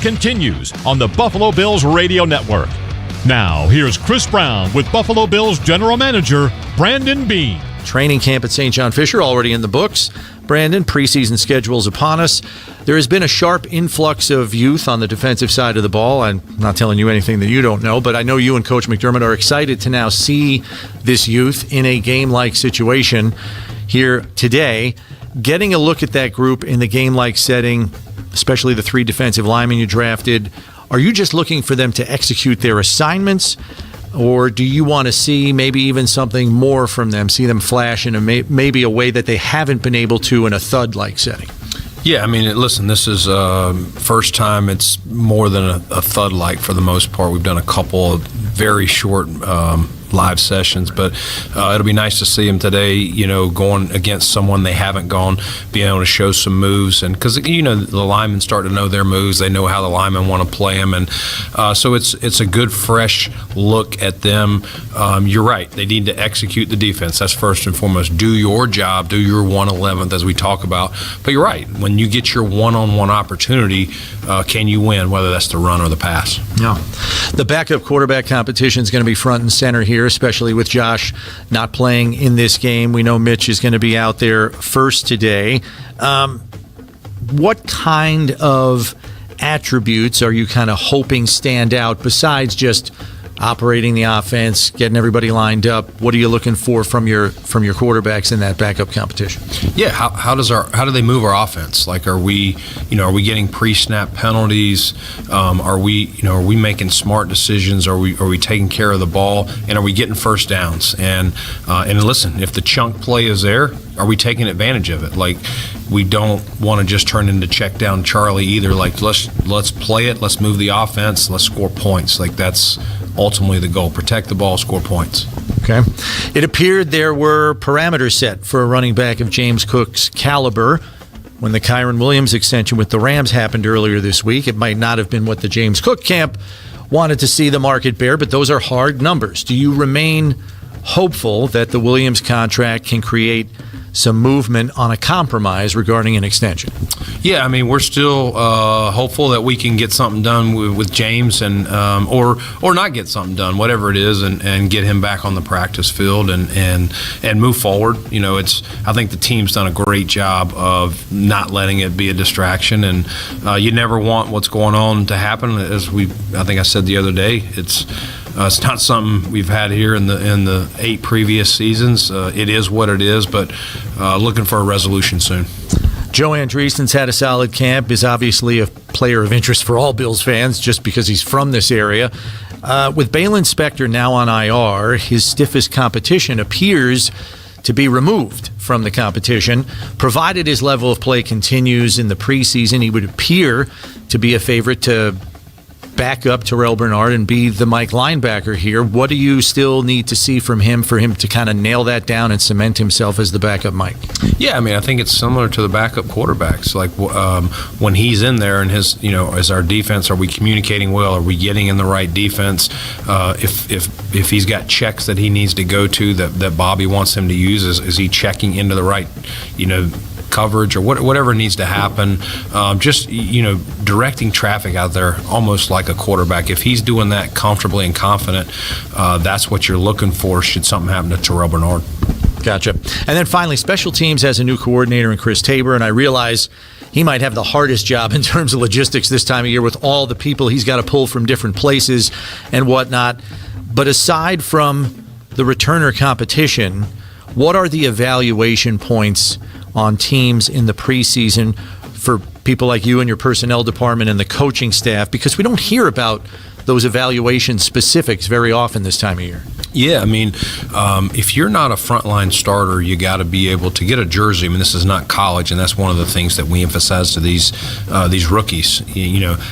continues on the Buffalo Bills Radio Network. Now, here's Chris Brown with Buffalo Bills General Manager Brandon Beane. Training camp at St. John Fisher already in the books. Brandon, preseason schedule is upon us. There has been a sharp influx of youth on the defensive side of the ball. I'm not telling you anything that you don't know, but I know you and Coach McDermott are excited to now see this youth in a game-like situation here today. Getting a look at that group in the game-like setting, especially the 3 defensive linemen you drafted, are you just looking for them to execute their assignments, or do you want to see maybe even something more from them, see them flash in maybe a way that they haven't been able to in a thud-like setting? Yeah, I mean, listen, this is first time it's more than a thud-like for the most part. We've done a couple of very short live sessions, but it'll be nice to see them today, going against someone they haven't gone, being able to show some moves. And because, the linemen start to know their moves. They know how the linemen want to play them. And so it's a good, fresh look at them. You're right. They need to execute the defense. That's first and foremost. Do your job. Do your 1/11th, as we talk about. But you're right. When you get your one-on-one opportunity, can you win, whether that's the run or the pass? Yeah. The backup quarterback competition is going to be front and center here, especially with Josh not playing in this game. We know Mitch is going to be out there first today. What kind of attributes are you kind of hoping stand out besides just operating the offense, getting everybody lined up? What are you looking for from your quarterbacks in that backup competition? Yeah, how do they move our offense? Like, are we getting pre-snap penalties? Are we making smart decisions? Are we taking care of the ball? And are we getting first downs? And listen, if the chunk play is there, are we taking advantage of it? Like, we don't want to just turn into check down Charlie either. Like, let's play it. Let's move the offense. Let's score points. Like, that's ultimately the goal. Protect the ball, score points. Okay. It appeared there were parameters set for a running back of James Cook's caliber. When the Kyron Williams extension with the Rams happened earlier this week, it might not have been what the James Cook camp wanted to see the market bear, but those are hard numbers. Do you remain hopeful that the Williams contract can create some movement on a compromise regarding an extension? Yeah, I mean, we're still hopeful that we can get something done with James, and or not get something done, whatever it is, and get him back on the practice field and move forward. I think the team's done a great job of not letting it be a distraction, and you never want what's going on to happen. I think I said the other day, it's not something we've had here in the 8 previous seasons. It is what it is, but looking for a resolution soon. Joe Andreessen's had a solid camp, is obviously a player of interest for all Bills fans just because he's from this area. With Balin Spector now on IR, his stiffest competition appears to be removed from the competition. Provided his level of play continues in the preseason, he would appear to be a favorite to back up Terrell Bernard and be the Mike linebacker here. What do you still need to see from him for him to kind of nail that down and cement himself as the backup Mike? Yeah, I mean, I think it's similar to the backup quarterbacks. Like when he's in there and as our defense, are we communicating well? Are we getting in the right defense? If he's got checks that he needs to go to that Bobby wants him to use, is he checking into the right, coverage or whatever needs to happen? Directing traffic out there almost like a quarterback. If he's doing that comfortably and confident, that's what you're looking for should something happen to Terrell Bernard. Gotcha. And then finally, special teams has a new coordinator in Chris Tabor, and I realize he might have the hardest job in terms of logistics this time of year with all the people he's got to pull from different places and whatnot. But aside from the returner competition, what are the evaluation points on teams in the preseason for people like you and your personnel department and the coaching staff? Because we don't hear about those evaluation specifics very often this time of year. Yeah, I mean, if you're not a frontline starter, you got to be able to get a jersey. I mean, this is not college, and that's one of the things that we emphasize to these rookies.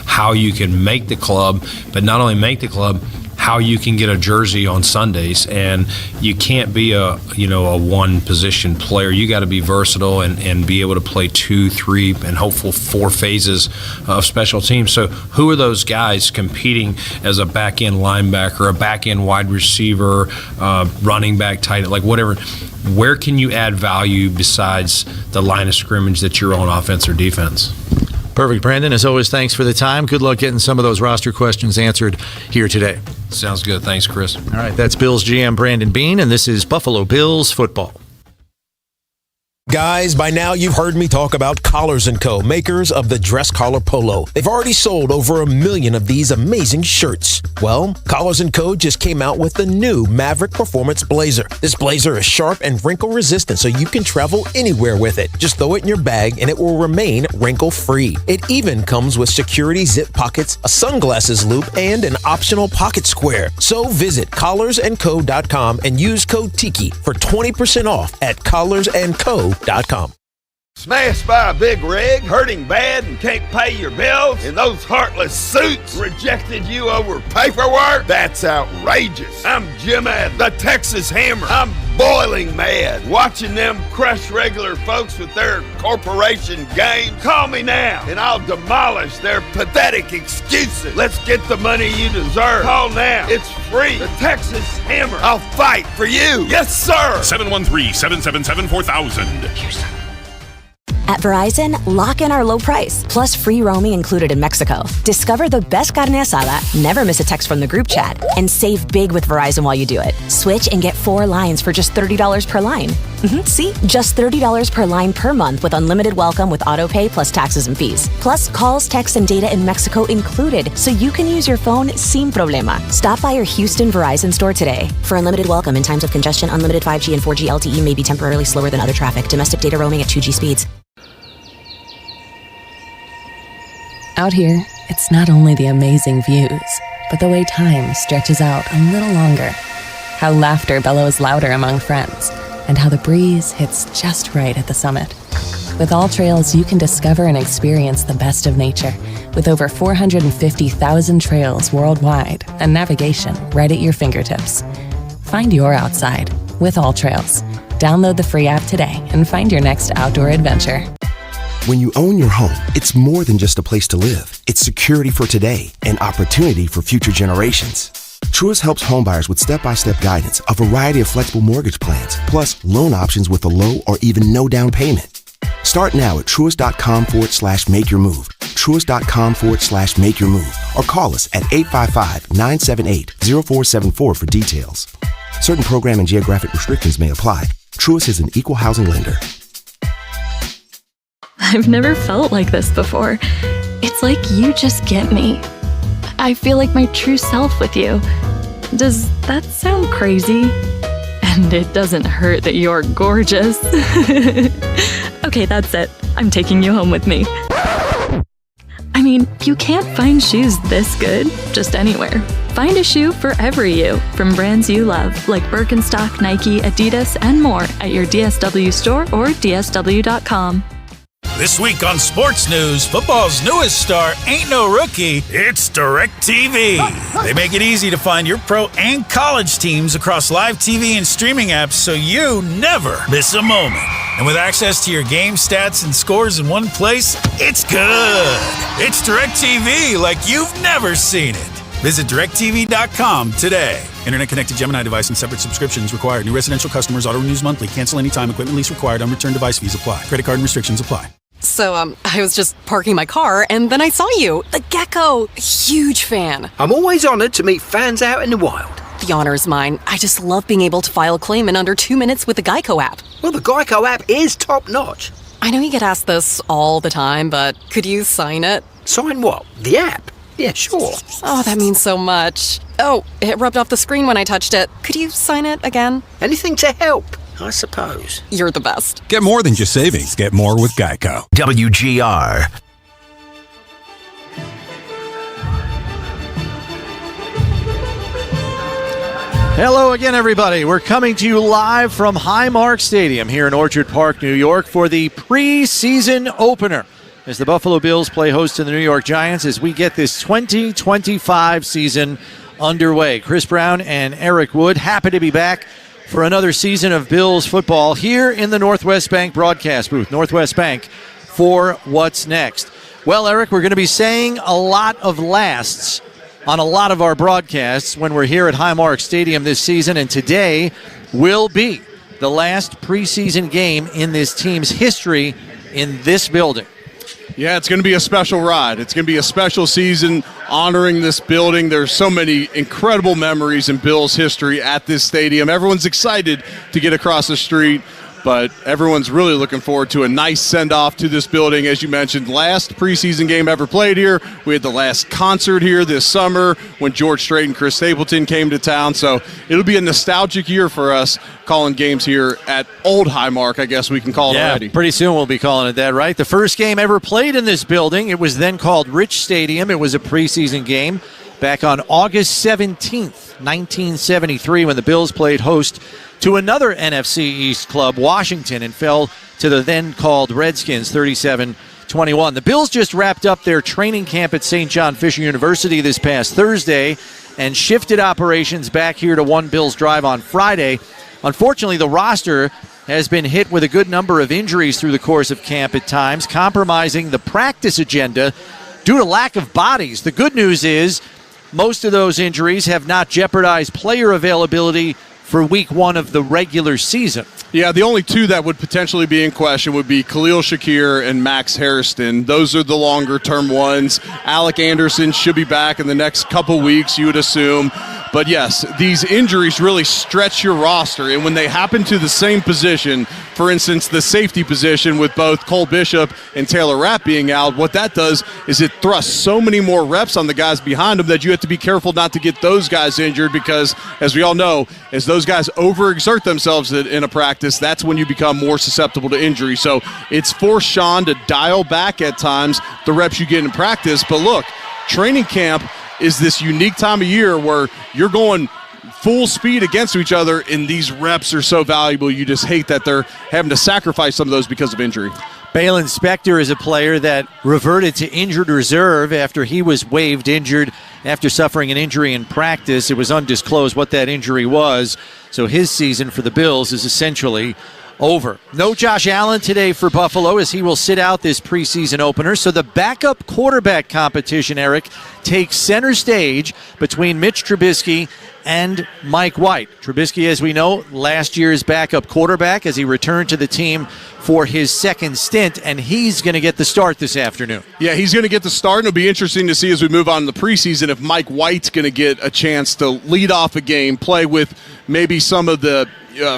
How you can make the club, but not only make the club, how you can get a jersey on Sundays. And you can't be a one position player. You got to be versatile and be able to play 2, 3, and hopeful 4 phases of special teams. So who are those guys competing as a back end linebacker, a back end wide receiver, running back, tight end, like whatever? Where can you add value besides the line of scrimmage that you're on offense or defense? Perfect, Brandon. As always, thanks for the time. Good luck getting some of those roster questions answered here today. Sounds good. Thanks, Chris. All right, that's Bills GM Brandon Beane, and this is Buffalo Bills football. Guys, by now you've heard me talk about Collars & Co., makers of the dress collar polo. They've already sold over 1 million of these amazing shirts. Well, Collars & Co. just came out with the new Maverick Performance Blazer. This blazer is sharp and wrinkle resistant, so you can travel anywhere with it. Just throw it in your bag and it will remain wrinkle-free. It even comes with security zip pockets, a sunglasses loop, and an optional pocket square. So visit collarsandco.com and use code TIKI for 20% off at collarsandco.com. Smashed by a big rig, hurting bad and can't pay your bills, and those heartless suits rejected you over paperwork? That's outrageous. I'm Jim Adams, the Texas Hammer. I'm boiling mad watching them crush regular folks with their corporation games. Call me now, and I'll demolish their pathetic excuses. Let's get the money you deserve. Call now. It's free. The Texas Hammer. I'll fight for you. Yes, sir. 713-777-4000. At Verizon, lock in our low price, plus free roaming included in Mexico. Discover the best carne asada, never miss a text from the group chat, and save big with Verizon while you do it. Switch and get 4 lines for just $30 per line. See? Just $30 per line per month with unlimited welcome with auto pay plus taxes and fees. Plus calls, texts, and data in Mexico included, so you can use your phone sin problema. Stop by your Houston Verizon store today. For unlimited welcome in times of congestion, unlimited 5G and 4G LTE may be temporarily slower than other traffic. Domestic data roaming at 2G speeds. Out here, it's not only the amazing views, but the way time stretches out a little longer. How laughter bellows louder among friends, and how the breeze hits just right at the summit. With All Trails, you can discover and experience the best of nature, with over 450,000 trails worldwide and navigation right at your fingertips. Find your outside with All Trails. Download the free app today and find your next outdoor adventure. When you own your home, it's more than just a place to live. It's security for today and opportunity for future generations. Truist helps homebuyers with step-by-step guidance, a variety of flexible mortgage plans, plus loan options with a low or even no down payment. Start now at truist.com/make-your-move. Truist.com/make-your-move. Or call us at 855-978-0474 for details. Certain program and geographic restrictions may apply. Truist is an equal housing lender. I've never felt like this before. It's like you just get me. I feel like my true self with you. Does that sound crazy? And it doesn't hurt that you're gorgeous. Okay, that's it. I'm taking you home with me. I mean, you can't find shoes this good just anywhere. Find a shoe for every you, from brands you love, like Birkenstock, Nike, Adidas, and more at your DSW store or dsw.com. This week on Sports News, football's newest star ain't no rookie, it's DirecTV. They make it easy to find your pro and college teams across live TV and streaming apps so you never miss a moment. And with access to your game stats and scores in one place, it's good. It's DirecTV like you've never seen it. Visit DirecTV.com today. Internet-connected Gemini device and separate subscriptions required. New residential customers auto-renews monthly. Cancel anytime. Equipment lease required. Unreturned device fees apply. Credit card and restrictions apply. So, I was just parking my car, and then I saw you. The gecko. Huge fan. I'm always honored to meet fans out in the wild. The honor is mine. I just love being able to file a claim in under 2 minutes with the Geico app. Well, the Geico app is top-notch. I know you get asked this all the time, but could you sign it? Sign what? The app? Yeah, sure. Oh, that means so much. Oh, it rubbed off the screen when I touched it. Could you sign it again? Anything to help, I suppose. You're the best. Get more than just savings. Get more with Geico. WGR. Hello again, everybody. We're coming to you live from Highmark Stadium here in Orchard Park, New York, for the preseason opener as the Buffalo Bills play host to the New York Giants as we get this 2025 season underway. Chris Brown and Eric Wood, happy to be back for another season of Bills football here in the Northwest Bank broadcast booth, Northwest Bank, for What's Next. Well, Eric, we're going to be saying a lot of lasts on a lot of our broadcasts when we're here at Highmark Stadium this season, and today will be the last preseason game in this team's history in this building. Yeah, it's going to be a special ride. It's going to be a special season honoring this building. There's so many incredible memories in Bills history at this stadium. Everyone's excited to get across the street, but everyone's really looking forward to a nice send-off to this building. As you mentioned, last preseason game ever played here. We had the last concert here this summer when George Strait and Chris Stapleton came to town. So it'll be a nostalgic year for us calling games here at Old Highmark, I guess we can call it already. Pretty soon we'll be calling it that, right? The first game ever played in this building, it was then called Rich Stadium. It was a preseason game back on August 17th, 1973, when the Bills played host to another NFC East club, Washington, and fell to the then-called Redskins, 37-21. The Bills just wrapped up their training camp at St. John Fisher University this past Thursday and shifted operations back here to One Bills Drive on Friday. Unfortunately, the roster has been hit with a good number of injuries through the course of camp at times, compromising the practice agenda due to lack of bodies. The good news is most of those injuries have not jeopardized player availability for week one of the regular season. Yeah, the only two that would potentially be in question would be Khalil Shakir and Max Hairston. Those are the longer-term ones. Alec Anderson should be back in the next couple weeks, you would assume. But yes, these injuries really stretch your roster, and when they happen to the same position, for instance, the safety position with both Cole Bishop and Taylor Rapp being out, what that does is it thrusts so many more reps on the guys behind them that you have to be careful not to get those guys injured because, as we all know, as those guys overexert themselves in a practice, that's when you become more susceptible to injury. So it's forced Sean to dial back at times the reps you get in practice. But look, training camp is this unique time of year where you're going full speed against each other, and these reps are so valuable. You just hate that they're having to sacrifice some of those because of injury. Balin Spector is a player that reverted to injured reserve after he was waived injured after suffering an injury in practice. It was undisclosed what that injury was, so his season for the Bills is essentially over. No Josh Allen today for Buffalo as he will sit out this preseason opener. So the backup quarterback competition, Eric, takes center stage between Mitch Trubisky and Mike White. Trubisky, as we know, last year's backup quarterback as he returned to the team for his second stint, and he's going to get the start this afternoon. Yeah, he's going to get the start, and it'll be interesting to see as we move on in the preseason if Mike White's going to get a chance to lead off a game, play with maybe some of the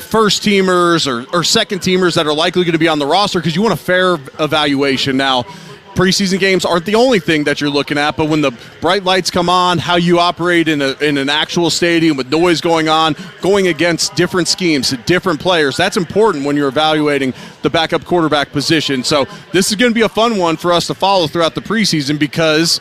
first-teamers or second-teamers that are likely going to be on the roster because you want a fair evaluation. Now, preseason games aren't the only thing that you're looking at, but when the bright lights come on, how you operate in an actual stadium with noise going on, going against different schemes, different players, that's important when you're evaluating the backup quarterback position. So this is going to be a fun one for us to follow throughout the preseason because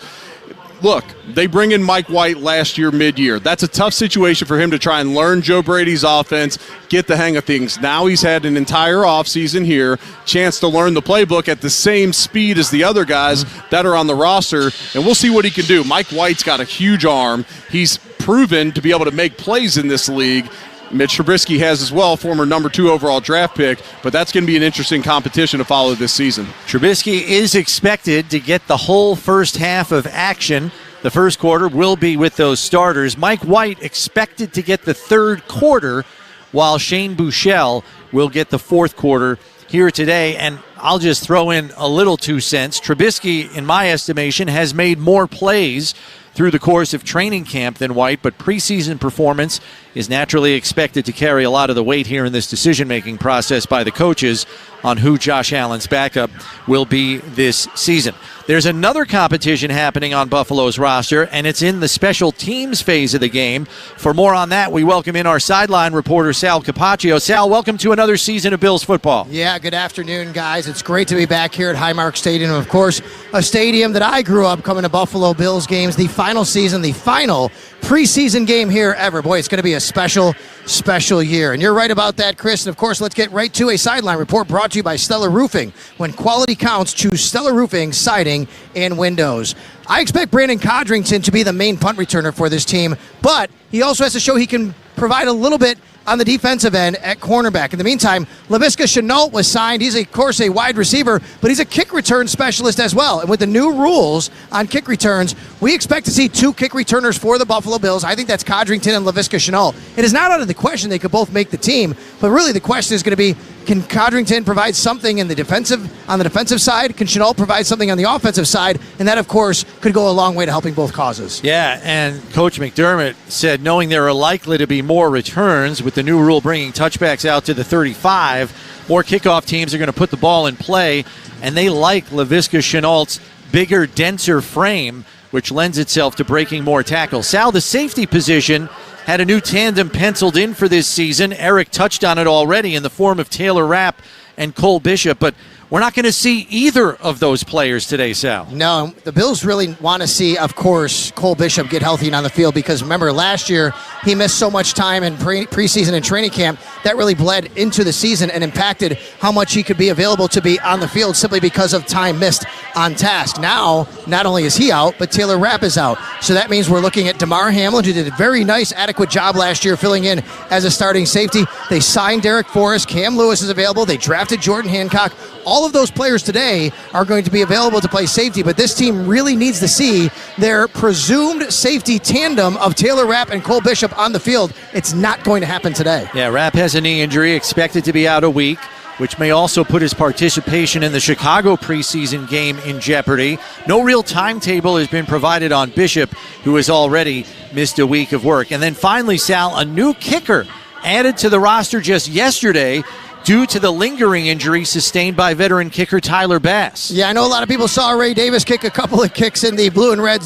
look, they bring in Mike White last year mid-year. That's a tough situation for him to try and learn Joe Brady's offense, get the hang of things. Now he's had an entire offseason here, chance to learn the playbook at the same speed as the other guys that are on the roster, and we'll see what he can do. Mike White's got a huge arm. He's proven to be able to make plays in this league. Mitch Trubisky has as well, former number 2 overall draft pick, but that's going to be an interesting competition to follow this season. Trubisky is expected to get the whole first half of action. The first quarter will be with those starters. Mike White expected to get the third quarter, while Shane Buechele will get the fourth quarter here today. And I'll just throw in a little 2 cents. Trubisky, in my estimation, has made more plays through the course of training camp than White, but preseason performance is naturally expected to carry a lot of the weight here in this decision-making process by the coaches on who Josh Allen's backup will be this season. There's another competition happening on Buffalo's roster, and it's in the special teams phase of the game. For more on that, we welcome in our sideline reporter, Sal Capaccio. Sal, welcome to another season of Bills football. Yeah, good afternoon, guys. It's great to be back here at Highmark Stadium. Of course, a stadium that I grew up coming to Buffalo Bills games, the final season, the final preseason game here ever. Boy, it's going to be a special year. And you're right about that, Chris. And, of course, let's get right to a sideline report brought to you by Stellar Roofing. When quality counts, choose Stellar Roofing, siding, and windows. I expect Brandon Codrington to be the main punt returner for this team, but he also has to show he can provide a little bit on the defensive end at cornerback. In the meantime, Laviska Shenault was signed. He's, of course, a wide receiver, but he's a kick return specialist as well. And with the new rules on kick returns, we expect to see 2 kick returners for the Buffalo Bills. I think that's Codrington and Laviska Shenault. It is not out of the question they could both make the team, but really the question is going to be, Can Codrington provide something on the defensive side? Can Chenault provide something on the offensive side? And that, of course, could go a long way to helping both causes. Yeah, and Coach McDermott said knowing there are likely to be more returns with the new rule bringing touchbacks out to the 35, more kickoff teams are going to put the ball in play, and they like Laviska Chenault's bigger, denser frame, which lends itself to breaking more tackles. Sal, the safety position had a new tandem penciled in for this season. Eric touched on it already in the form of Taylor Rapp and Cole Bishop, but we're not going to see either of those players today, Sal. No, the Bills really want to see, of course, Cole Bishop get healthy and on the field, because remember, last year he missed so much time in preseason and training camp that really bled into the season and impacted how much he could be available to be on the field simply because of time missed on task. Now, not only is he out, but Taylor Rapp is out. So that means we're looking at DeMar Hamlin, who did a very nice, adequate job last year filling in as a starting safety. They signed Derek Forrest. Cam Lewis is available. They drafted Jordan Hancock. All of those players today are going to be available to play safety, but this team really needs to see their presumed safety tandem of Taylor Rapp and Cole Bishop on the field. It's not going to happen today. Yeah, Rapp has a knee injury, expected to be out a week, which may also put his participation in the Chicago preseason game in jeopardy. No real timetable has been provided on Bishop, who has already missed a week of work. And then finally, Sal, a new kicker added to the roster just yesterday due to the lingering injury sustained by veteran kicker Tyler Bass. Yeah, I know a lot of people saw Ray Davis kick a couple of kicks in the blue and red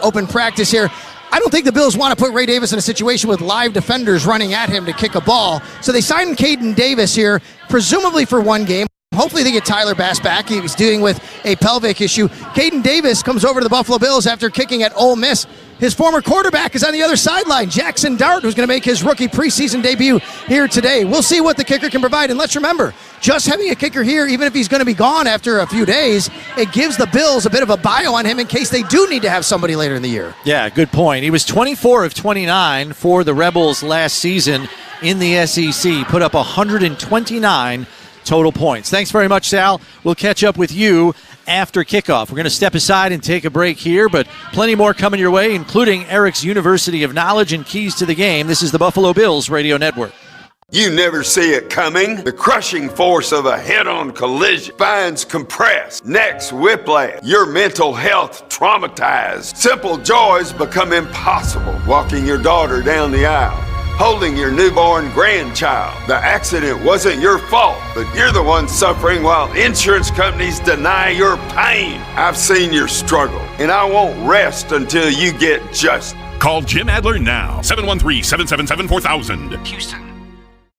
open practice here. I don't think the Bills want to put Ray Davis in a situation with live defenders running at him to kick a ball. So they signed Caden Davis here, presumably for one game. Hopefully they get Tyler Bass back. He was dealing with a pelvic issue. Caden Davis comes over to the Buffalo Bills after kicking at Ole Miss. His former quarterback is on the other sideline, Jackson Dart, who's going to make his rookie preseason debut here today. We'll see what the kicker can provide. And let's remember, just having a kicker here, even if he's going to be gone after a few days, it gives the Bills a bit of a bio on him in case they do need to have somebody later in the year. Yeah, good point. He was 24 of 29 for the Rebels last season in the SEC, put up 129 total points. Thanks very much, Sal. We'll catch up with you after kickoff. We're going to step aside and take a break here, but plenty more coming your way, including Eric's University of Knowledge and Keys to the Game. This is the Buffalo Bills Radio Network. You never see it coming. The crushing force of a head-on collision, spines compressed, necks whiplash, your mental health traumatized. Simple joys become impossible. Walking your daughter down the aisle, holding your newborn grandchild. The accident wasn't your fault, but you're the one suffering while insurance companies deny your pain. I've seen your struggle, and I won't rest until you get justice. Call Jim Adler now, 713-777-4000. Houston.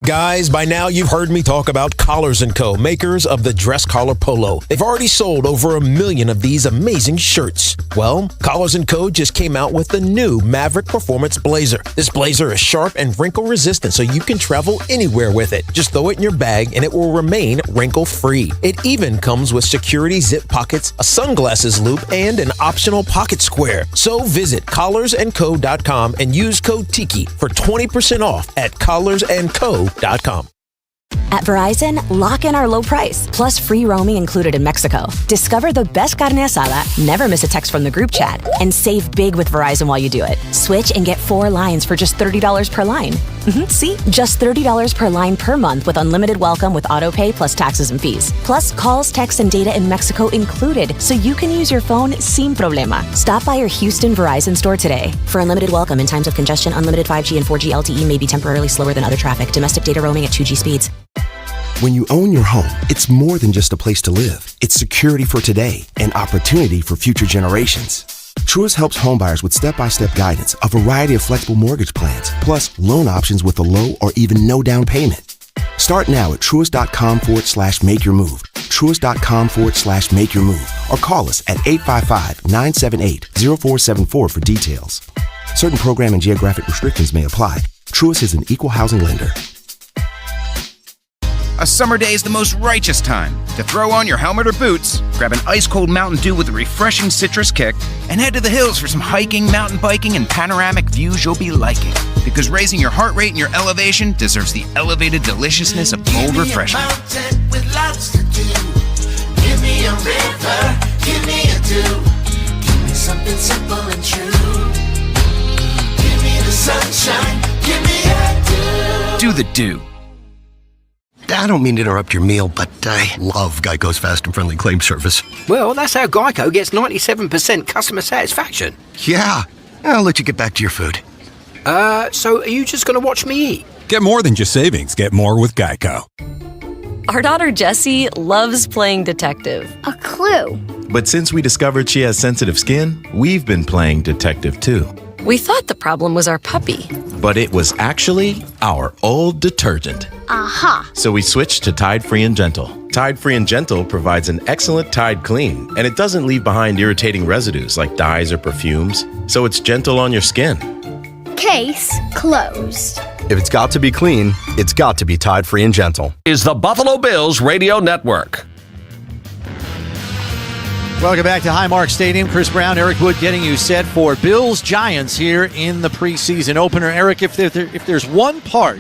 Guys, by now you've heard me talk about Collars & Co., makers of the dress collar polo. They've already sold over 1 million of these amazing shirts. Well, Collars & Co. just came out with the new Maverick Performance Blazer. This blazer is sharp and wrinkle resistant, so you can travel anywhere with it. Just throw it in your bag and it will remain wrinkle-free. It even comes with security zip pockets, a sunglasses loop, and an optional pocket square. So visit collarsandco.com and use code TIKI for 20% off at collarsandco.com. At Verizon, lock in our low price, plus free roaming included in Mexico. Discover the best carne asada, never miss a text from the group chat, and save big with Verizon while you do it. Switch and get 4 lines for just $30 per line. See? Just $30 per line per month with unlimited welcome with auto pay plus taxes and fees. Plus calls, texts, and data in Mexico included, so you can use your phone sin problema. Stop by your Houston Verizon store today. For unlimited welcome in times of congestion, unlimited 5G and 4G LTE may be temporarily slower than other traffic. Domestic data roaming at 2G speeds. When you own your home, it's more than just a place to live. It's security for today and opportunity for future generations. Truist helps homebuyers with step-by-step guidance, a variety of flexible mortgage plans, plus loan options with a low or even no down payment. Start now at truist.com/make-your-move. Truist.com/make-your-move. Or call us at 855-978-0474 for details. Certain program and geographic restrictions may apply. Truist is an equal housing lender. A summer day is the most righteous time to throw on your helmet or boots, grab an ice-cold Mountain Dew with a refreshing citrus kick, and head to the hills for some hiking, mountain biking, and panoramic views you'll be liking. Because raising your heart rate and your elevation deserves the elevated deliciousness of cold refreshment. With lots to do. Give me a river, give me a dew. Give me something simple and true. Give me the sunshine, give me a dew. Do the Dew. I don't mean to interrupt your meal, but I love Geico's fast and friendly claim service. Well, that's how Geico gets 97% customer satisfaction. Yeah. I'll let you get back to your food. So are you just going to watch me eat? Get more than just savings. Get more with Geico. Our daughter Jessie loves playing detective. A clue. But since we discovered she has sensitive skin, we've been playing detective too. We thought the problem was our puppy. But it was actually our old detergent. Aha. So we switched to Tide Free and Gentle. Tide Free and Gentle provides an excellent Tide clean, and it doesn't leave behind irritating residues like dyes or perfumes. So it's gentle on your skin. Case closed. If it's got to be clean, it's got to be Tide Free and Gentle. Is the Buffalo Bills Radio Network. Welcome back to Highmark Stadium. Chris Brown, Eric Wood getting you set for Bills-Giants here in the preseason opener. Eric, if there's one part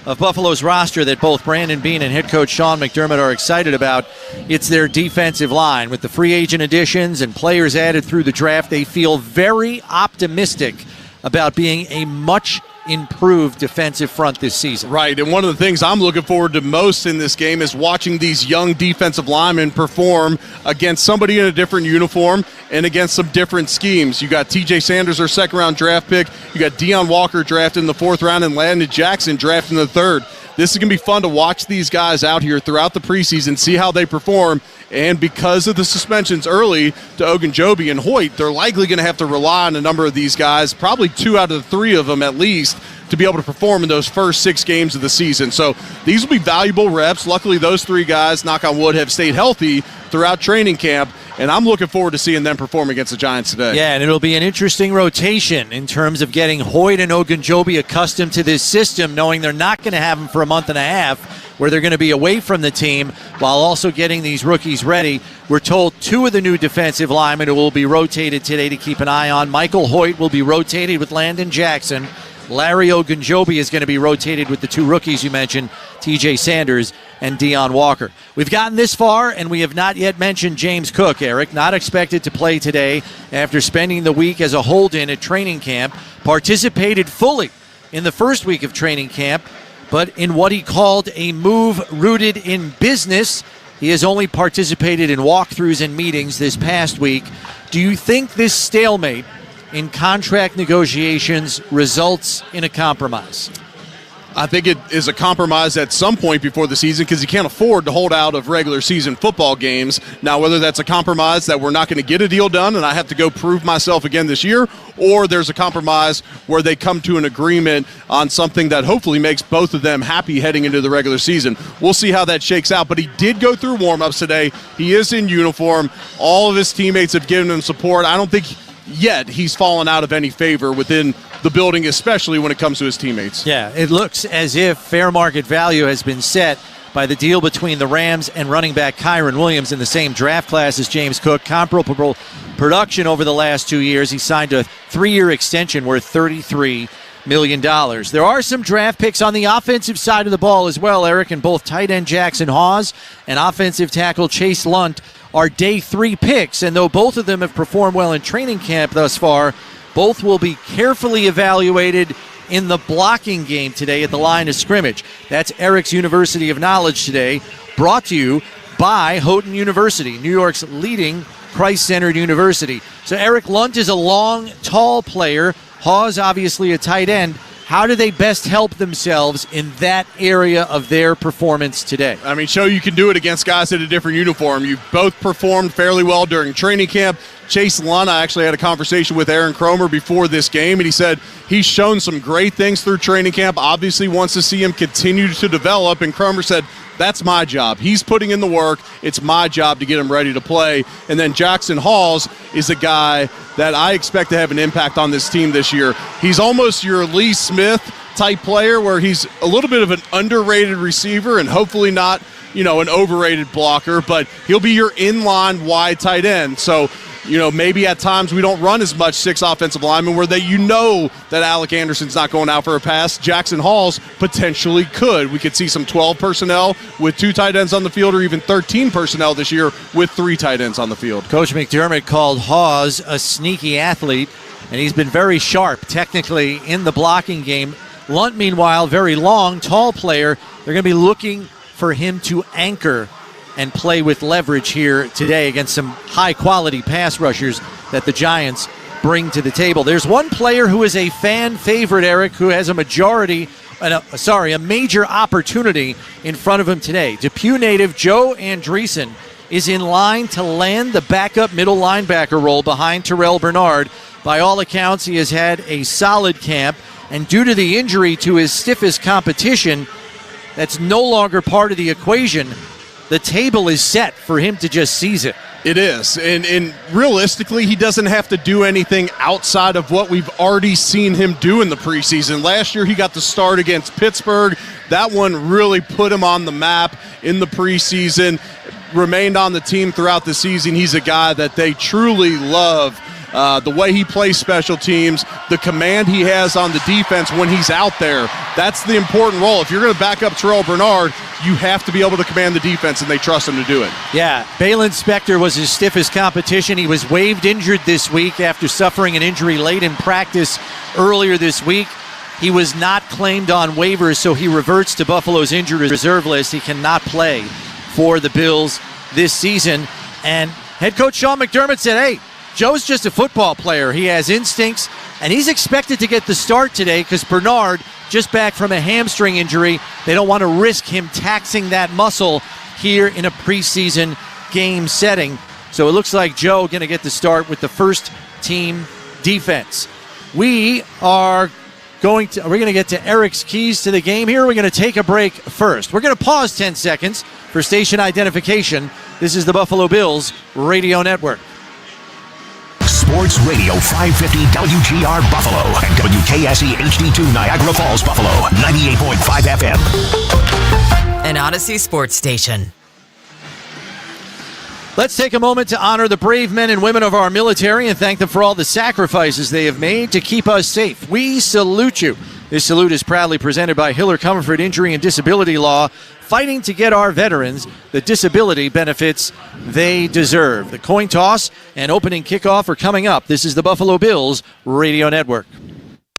of Buffalo's roster that both Brandon Beane and head coach Sean McDermott are excited about, it's their defensive line. With the free agent additions and players added through the draft, they feel very optimistic about being a much improved defensive front this season. Right, and one of the things I'm looking forward to most in this game is watching these young defensive linemen perform against somebody in a different uniform and against some different schemes. You got TJ Sanders, their second-round draft pick. You got Deion Walker drafted in the 4th round and Landon Jackson drafted in the 3rd. This is going to be fun to watch these guys out here throughout the preseason, see how they perform. And because of the suspensions early to Ogunjobi and Hoyt, they're likely going to have to rely on a number of these guys, probably 2 out of the 3 of them at least, to be able to perform in those first 6 games of the season. So these will be valuable reps. Luckily, those 3 guys, knock on wood, have stayed healthy throughout training camp. And I'm looking forward to seeing them perform against the Giants today. Yeah, and it'll be an interesting rotation in terms of getting Hoyt and Ogunjobi accustomed to this system, knowing they're not going to have them for a month and a half, where they're going to be away from the team while also getting these rookies ready. We're told 2 of the new defensive linemen who will be rotated today to keep an eye on. Michael Hoyt will be rotated with Landon Jackson. Larry Ogunjobi is going to be rotated with the 2 rookies you mentioned, TJ Sanders and Deion Walker. We've gotten this far, and we have not yet mentioned James Cook, Eric, not expected to play today after spending the week as a hold-in at training camp, participated fully in the first week of training camp, but in what he called a move rooted in business. He has only participated in walkthroughs and meetings this past week. Do you think this stalemate in contract negotiations results in a compromise? I think it is a compromise at some point before the season because you can't afford to hold out of regular season football games. Now, whether that's a compromise that we're not going to get a deal done and I have to go prove myself again this year, or there's a compromise where they come to an agreement on something that hopefully makes both of them happy heading into the regular season. We'll see how that shakes out, but he did go through warm-ups today. He is in uniform. All of his teammates have given him support. I don't think yet he's fallen out of any favor within the building, especially when it comes to his teammates. Yeah, it looks as if fair market value has been set by the deal between the Rams and running back Kyron Williams in the same draft class as James Cook. Comparable production over the last 2 years. He signed a 3-year extension worth $33 million. There are some draft picks on the offensive side of the ball as well, Eric, and both tight end Jackson Hawes and offensive tackle Chase Lunt are day 3 picks, and though both of them have performed well in training camp thus far, both will be carefully evaluated in the blocking game today at the line of scrimmage. That's Eric's University of Knowledge today, brought to you by Houghton University, New York's leading Christ-centered university. So Eric Lunt is a long, tall player. Hawes, obviously a tight end. How do they best help themselves in that area of their performance today? I mean, show you can do it against guys in a different uniform. You both performed fairly well during training camp. Chase Lunt, I actually had a conversation with Aaron Cromer before this game, and he said he's shown some great things through training camp, obviously wants to see him continue to develop, and Cromer said, that's my job. He's putting in the work. It's my job to get him ready to play. And then Jackson Hawes is a guy that I expect to have an impact on this team this year. He's almost your Lee Smith type player where he's a little bit of an underrated receiver and hopefully not, an overrated blocker, but he'll be your inline wide tight end. So, maybe at times we don't run as much 6 offensive linemen where that Alec Anderson's not going out for a pass. Jackson Hawes potentially could. We could see some 12 personnel with 2 tight ends on the field or even 13 personnel this year with 3 tight ends on the field. Coach McDermott called Hawes a sneaky athlete, and he's been very sharp technically in the blocking game. Lunt, meanwhile, very long, tall player. They're going to be looking for him to anchor and play with leverage here today against some high-quality pass rushers that the Giants bring to the table. There's one player who is a fan favorite, Eric, who has a major opportunity in front of him today. Depew native Joe Andreessen is in line to land the backup middle linebacker role behind Terrell Bernard. By all accounts, he has had a solid camp, and due to the injury to his stiffest competition, that's no longer part of the equation. The table is set for him to just seize it. It is, and realistically, he doesn't have to do anything outside of what we've already seen him do in the preseason. Last year, he got the start against Pittsburgh. That one really put him on the map in the preseason, remained on the team throughout the season. He's a guy that they truly love. The way he plays special teams, the command he has on the defense when he's out there, that's the important role. If you're going to back up Terrell Bernard, you have to be able to command the defense, and they trust him to do it. Yeah, Balin Spector was his stiffest competition. He was waived injured this week after suffering an injury late in practice earlier this week. He was not claimed on waivers, so he reverts to Buffalo's injured reserve list. He cannot play for the Bills this season. And head coach Sean McDermott said, hey, Joe's just a football player. He has instincts, and he's expected to get the start today because Bernard, just back from a hamstring injury, they don't want to risk him taxing that muscle here in a preseason game setting. So it looks like Joe going to get the start with the first team defense. We're going to get to Eric's keys to the game here. We're going to take a break first. We're going to pause 10 seconds for station identification. This is the Buffalo Bills Radio Network. Sports Radio 550 WGR Buffalo and WKSE HD2 Niagara Falls, Buffalo, 98.5 FM. An Odyssey sports station. Let's take a moment to honor the brave men and women of our military and thank them for all the sacrifices they have made to keep us safe. We salute you. This salute is proudly presented by Hiller Comfort Injury and Disability Law, fighting to get our veterans the disability benefits they deserve. The coin toss and opening kickoff are coming up. This is the Buffalo Bills Radio Network.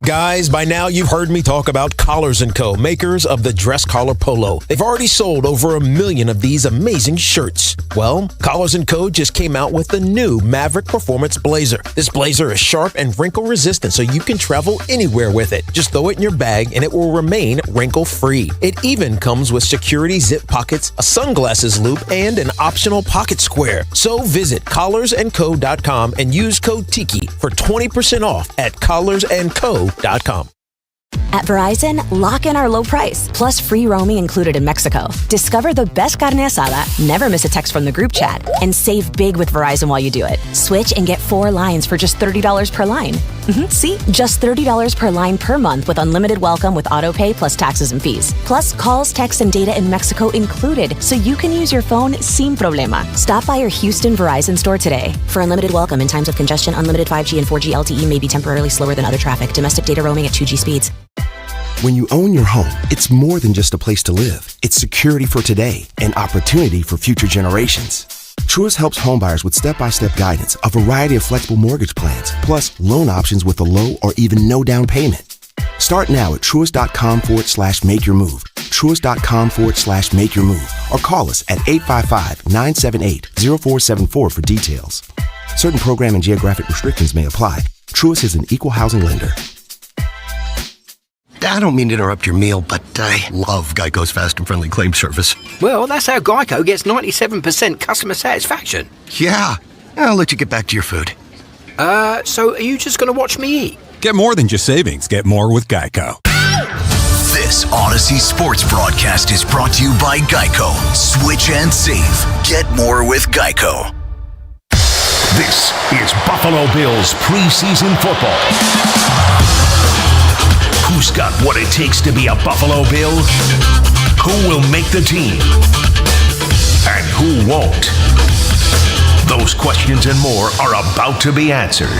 Guys, by now you've heard me talk about Collars & Co., makers of the dress collar polo. They've already sold over 1 million of these amazing shirts. Well, Collars & Co. just came out with the new Maverick Performance Blazer. This blazer is sharp and wrinkle resistant, so you can travel anywhere with it. Just throw it in your bag and it will remain wrinkle-free. It even comes with security zip pockets, a sunglasses loop, and an optional pocket square. So visit collarsandco.com and use code TIKI for 20% off at collarsandco.com. At Verizon, lock in our low price, plus free roaming included in Mexico. Discover the best carne asada, never miss a text from the group chat, and save big with Verizon while you do it. Switch and get 4 lines for just $30 per line. See? Just $30 per line per month with unlimited welcome with auto pay plus taxes and fees. Plus calls, texts, and data in Mexico included, so you can use your phone sin problema. Stop by your Houston Verizon store today. For unlimited welcome in times of congestion, unlimited 5G and 4G LTE may be temporarily slower than other traffic. Domestic data roaming at 2G speeds. When you own your home, it's more than just a place to live. It's security for today and opportunity for future generations. Truist helps homebuyers with step-by-step guidance, a variety of flexible mortgage plans, plus loan options with a low or even no down payment. Start now at truist.com/make-your-move. Truist.com/make-your-move. Or call us at 855-978-0474 for details. Certain program and geographic restrictions may apply. Truist is an equal housing lender. I don't mean to interrupt your meal, but I love Geico's fast and friendly claim service. Well, that's how Geico gets 97% customer satisfaction. Yeah. I'll let you get back to your food. So are you just going to watch me eat? Get more than just savings. Get more with Geico. This Odyssey Sports broadcast is brought to you by Geico. Switch and save. Get more with Geico. This is Buffalo Bills preseason football. Who's got what it takes to be a Buffalo Bill? Who will make the team? And who won't? Those questions and more are about to be answered.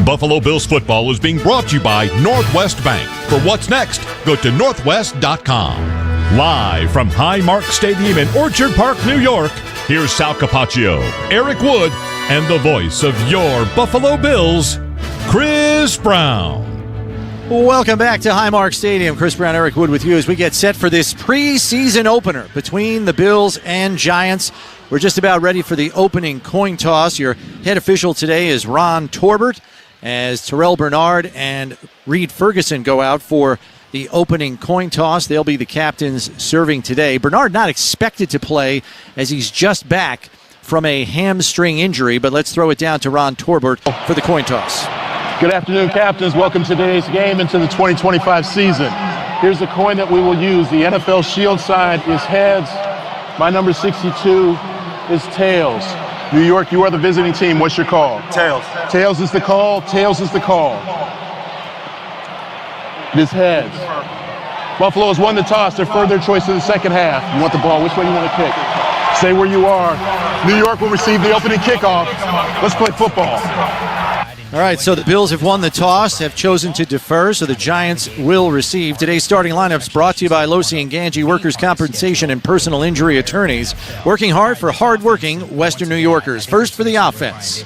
Buffalo Bills football is being brought to you by Northwest Bank. For what's next, go to northwest.com. Live from Highmark Stadium in Orchard Park, New York, here's Sal Capaccio, Eric Wood, and the voice of your Buffalo Bills, Chris Brown. Welcome back to Highmark Stadium. Chris Brown, Eric Wood with you as we get set for this preseason opener between the Bills and Giants. We're just about ready for the opening coin toss. Your head official today is Ron Torbert, as Terrell Bernard and Reed Ferguson go out for the opening coin toss. They'll be the captains serving today. Bernard not expected to play as he's just back from a hamstring injury, but let's throw it down to Ron Torbert for the coin toss. Good afternoon, captains. Welcome to today's game into the 2025 season. Here's the coin that we will use. The NFL Shield side is heads. My number 62 is tails. New York, you are the visiting team. What's your call? Tails. Tails is the call. Tails is the call. It is heads. Buffalo has won the toss. Their further choice in the second half. You want the ball. Which way do you want to kick? Stay where you are. New York will receive the opening kickoff. Let's play football. All right, so the Bills have won the toss, have chosen to defer, so the Giants will receive. Today's starting lineups brought to you by Losi & Ganji, workers' compensation and personal injury attorneys, working hard for hard-working Western New Yorkers. First for the offense.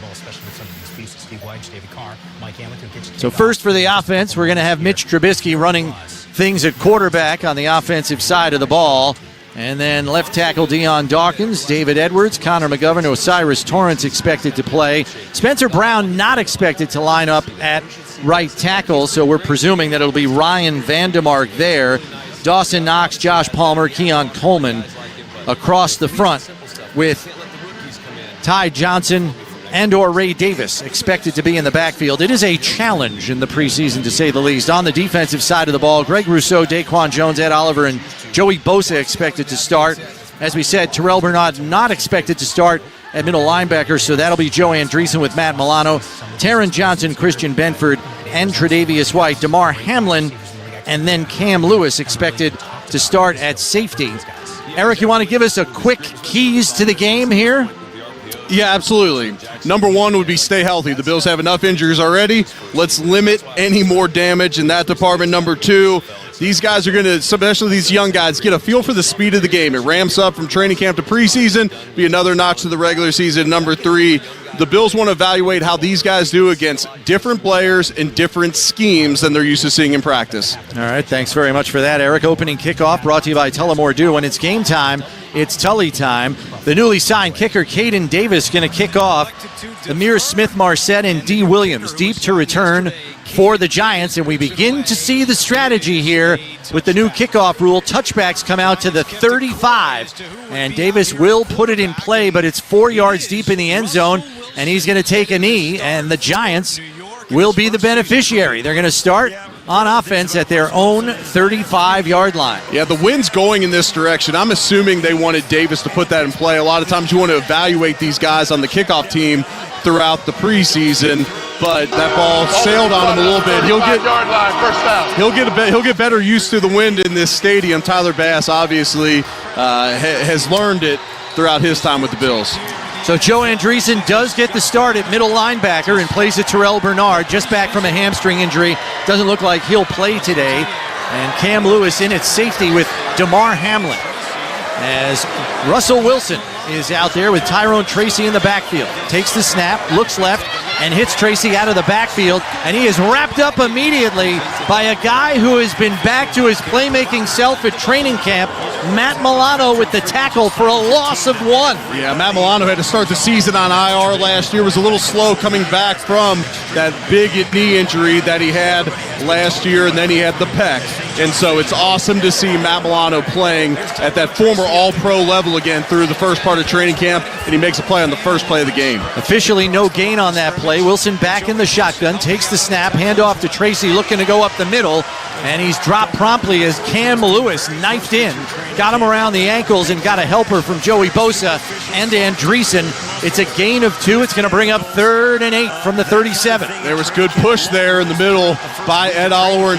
So first for the offense, we're going to have Mitch Trubisky running things at quarterback on the offensive side of the ball. And then left tackle Deion Dawkins, David Edwards, Connor McGovern, Osiris Torrance expected to play. Spencer Brown not expected to line up at right tackle, so we're presuming that it'll be Ryan Vandemark there. Dawson Knox, Josh Palmer, Keon Coleman across the front with Ty Johnson and or Ray Davis expected to be in the backfield. It is a challenge in the preseason, to say the least. On the defensive side of the ball, Greg Rousseau, Daquan Jones, Ed Oliver, and Joey Bosa expected to start. As we said, Terrell Bernard not expected to start at middle linebacker, so that'll be Joe Andreessen with Matt Milano, Taron Johnson, Christian Benford, and Tre'Davious White. Damar Hamlin, and then Cam Lewis expected to start at safety. Eric, you want to give us a quick keys to the game here? Yeah, absolutely. Number one would be stay healthy. The Bills have enough injuries already. Let's limit any more damage in that department. Number two, these guys are going to, especially these young guys, get a feel for the speed of the game. It ramps up from training camp to preseason, be another notch to the regular season. Number three, the Bills want to evaluate how these guys do against different players in different schemes than they're used to seeing in practice. All right, thanks very much for that, Eric. Opening kickoff brought to you by Tullamore Dew. When it's game time, it's Tully time. The newly signed kicker, Caden Davis, going to kick off. Amir Smith-Marset and D. Williams deep to return for the Giants, and we begin to see the strategy here with the new kickoff rule. Touchbacks come out to the 35, and Davis will put it in play, but it's 4 yards deep in the end zone, and he's going to take a knee, and the Giants will be the beneficiary. They're going to start on offense at their own 35-yard line. Yeah, the wind's going in this direction. I'm assuming they wanted Davis to put that in play. A lot of times you want to evaluate these guys on the kickoff team throughout the preseason, but that ball sailed on him a little bit. He'll get better used to the wind in this stadium. Tyler Bass obviously has learned it throughout his time with the Bills. So Joe Andreessen does get the start at middle linebacker in place of Terrell Bernard, just back from a hamstring injury. Doesn't look like he'll play today. And Cam Lewis in at safety with Damar Hamlin, as Russell Wilson is out there with Tyrone Tracy in the backfield. Takes the snap, looks left, and hits Tracy out of the backfield. And he is wrapped up immediately by a guy who has been back to his playmaking self at training camp, Matt Milano, with the tackle for a loss of 1. Yeah, Matt Milano had to start the season on IR last year. Was a little slow coming back from that big knee injury that he had last year, and then he had the pec. And so it's awesome to see Matt Milano playing at that former All-Pro level again through the first part of training camp, and he makes a play on the first play of the game. Officially no gain on that play. Wilson back in the shotgun, takes the snap, handoff to Tracy, looking to go up the middle, and he's dropped promptly as Cam Lewis knifed in, got him around the ankles, and got a helper from Joey Bosa and Andreessen. It's a gain of 2. It's going to bring up 3rd and 8 from the 37. There was good push there in the middle by Ed Oliver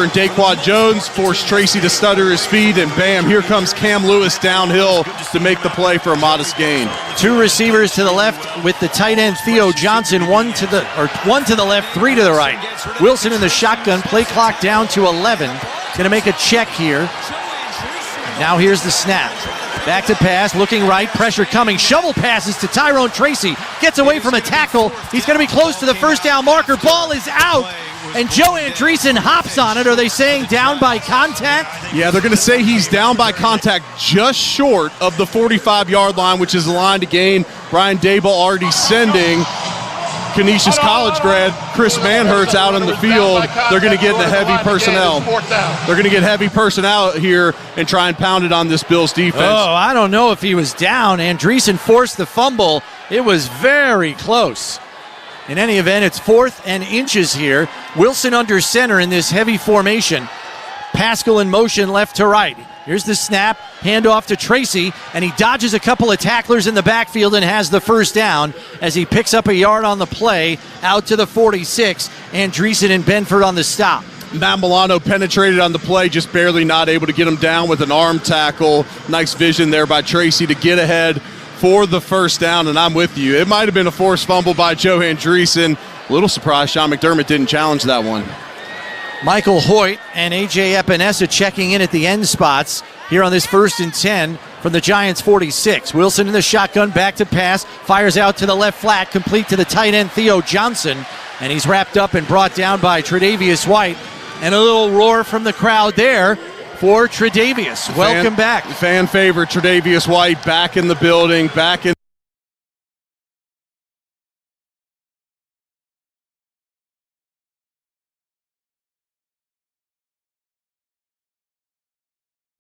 and Daquan Jones, forced Tracy to stutter his feet, and bam, here comes Cam Lewis downhill to make the play for a modest gain. 2 receivers to the left with the tight end Theo Johnson, one to the left, 3 to the right. Wilson in the shotgun, play clock down to 11. Going to make a check here. Now here's the snap. Back to pass, looking right, pressure coming, shovel passes to Tyrone Tracy, gets away from a tackle. He's going to be close to the first down marker. Ball is out, and Joe Andreessen hops on it. Are they saying down by contact? Yeah, they're going to say he's down by contact just short of the 45-yard line, which is the line to gain. Brian Daboll already sending Canisius College grad Chris Manhertz out on the field. They're going to get the heavy personnel. They're going to get heavy personnel here and try and pound it on this Bills defense. Oh, I don't know if he was down. Andreessen forced the fumble. It was very close. In any event, it's 4th and inches here. Wilson under center in this heavy formation. Pascal in motion left to right. Here's the snap, handoff to Tracy, and he dodges a couple of tacklers in the backfield and has the first down as he picks up a yard on the play out to the 46. Andreessen and Benford on the stop. Matt Milano penetrated on the play, just barely not able to get him down with an arm tackle. Nice vision there by Tracy to get ahead for the first down, and I'm with you. It might have been a forced fumble by Joe Andreessen. A little surprised Sean McDermott didn't challenge that one. Michael Hoyt and A.J. Epinesa checking in at the end spots here on this 1st and 10 from the Giants' 46. Wilson in the shotgun, back to pass, fires out to the left flat, complete to the tight end Theo Johnson, and he's wrapped up and brought down by Tre'Davious White. And a little roar from the crowd there for Tre'Davious. Welcome back. Fan favorite Tre'Davious White back in the building, back in.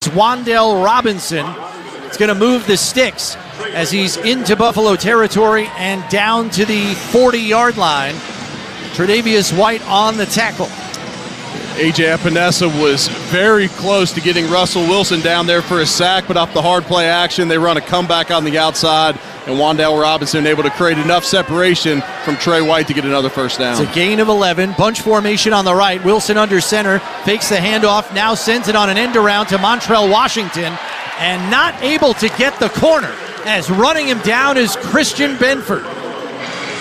Wan'Dale Robinson is going to move the sticks as he's into Buffalo territory and down to the 40-yard line. Tre'Davious White on the tackle. A.J. Epinesa was very close to getting Russell Wilson down there for a sack, but off the hard play action, they run a comeback on the outside, and Wan'Dale Robinson able to create enough separation from Trey White to get another first down. It's a gain of 11. Bunch formation on the right. Wilson under center, fakes the handoff, now sends it on an end around to Montrell Washington, and not able to get the corner, as running him down is Christian Benford.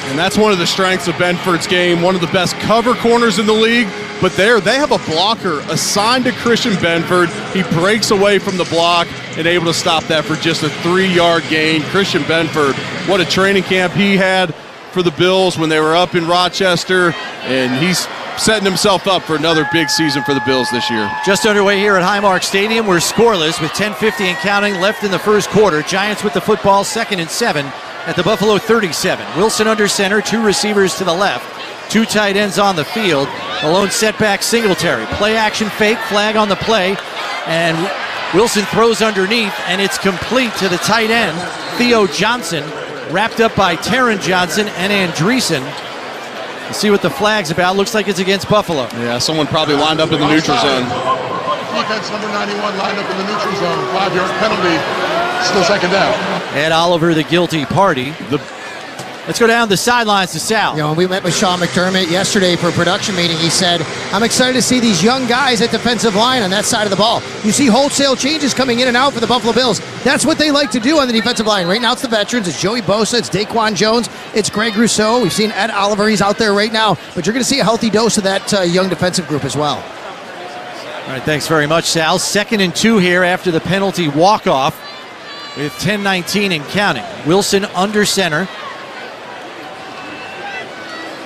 And that's one of the strengths of Benford's game, one of the best cover corners in the league. But there, they have a blocker assigned to Christian Benford. He breaks away from the block and able to stop that for just a 3-yard gain. Christian Benford, what a training camp he had for the Bills when they were up in Rochester, and he's setting himself up for another big season for the Bills this year. Just underway here at Highmark Stadium. We're scoreless with 10:50 and counting left in the first quarter. Giants with the football, 2nd and 7 at the Buffalo 37. Wilson under center, 2 receivers to the left, 2 tight ends on the field. A lone setback Singletary. Play action fake, flag on the play, and Wilson throws underneath, and it's complete to the tight end, Theo Johnson, wrapped up by Taron Johnson and Andreessen. Let's see what the flag's about. Looks like it's against Buffalo. Yeah, someone probably lined up in the neutral zone. Defense number 91 lined up in the neutral zone. 5-yard penalty. Still second down. Ed Oliver, the guilty party. Let's go down the sidelines to Sal. You know, when we met with Sean McDermott yesterday for a production meeting, he said, I'm excited to see these young guys at defensive line on that side of the ball. You see wholesale changes coming in and out for the Buffalo Bills. That's what they like to do on the defensive line. Right now it's the veterans. It's Joey Bosa. It's Daquan Jones. It's Greg Rousseau. We've seen Ed Oliver. He's out there right now. But you're going to see a healthy dose of that young defensive group as well. All right, thanks very much, Sal. 2nd and 2 here after the penalty walk-off with 10:19 and counting. Wilson under center.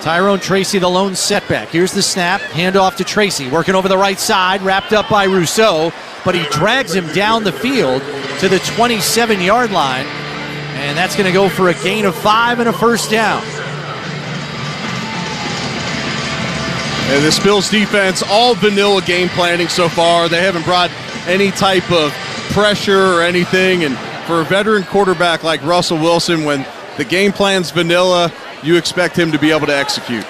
Tyrone Tracy, the lone setback. Here's the snap, handoff to Tracy, working over the right side, wrapped up by Rousseau, but he drags him down the field to the 27-yard line, and that's going to go for a gain of 5 and a first down. And this Bills defense, all vanilla game planning so far. They haven't brought any type of pressure or anything, and for a veteran quarterback like Russell Wilson, when the game plan's vanilla, you expect him to be able to execute.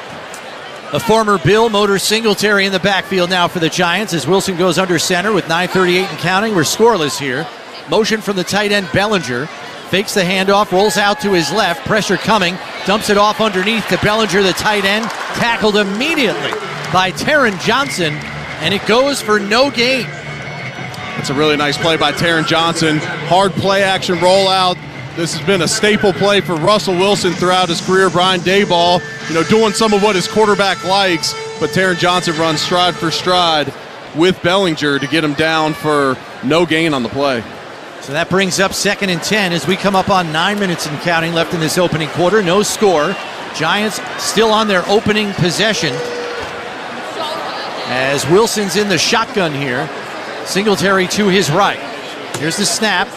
A former Bill Motor Singletary in the backfield now for the Giants as Wilson goes under center with 9:38 and counting. We're scoreless here. Motion from the tight end Bellinger. Fakes the handoff, rolls out to his left. Pressure coming. Dumps it off underneath to Bellinger, the tight end. Tackled immediately by Taron Johnson, and it goes for no gain. It's a really nice play by Taron Johnson. Hard play action rollout. This has been a staple play for Russell Wilson throughout his career. Brian Daboll, doing some of what his quarterback likes, but Taron Johnson runs stride for stride with Bellinger to get him down for no gain on the play. So that brings up 2nd and 10 as we come up on 9 minutes and counting left in this opening quarter. No score. Giants still on their opening possession. as Wilson's in the shotgun here. Singletary to his right. Here's the snap.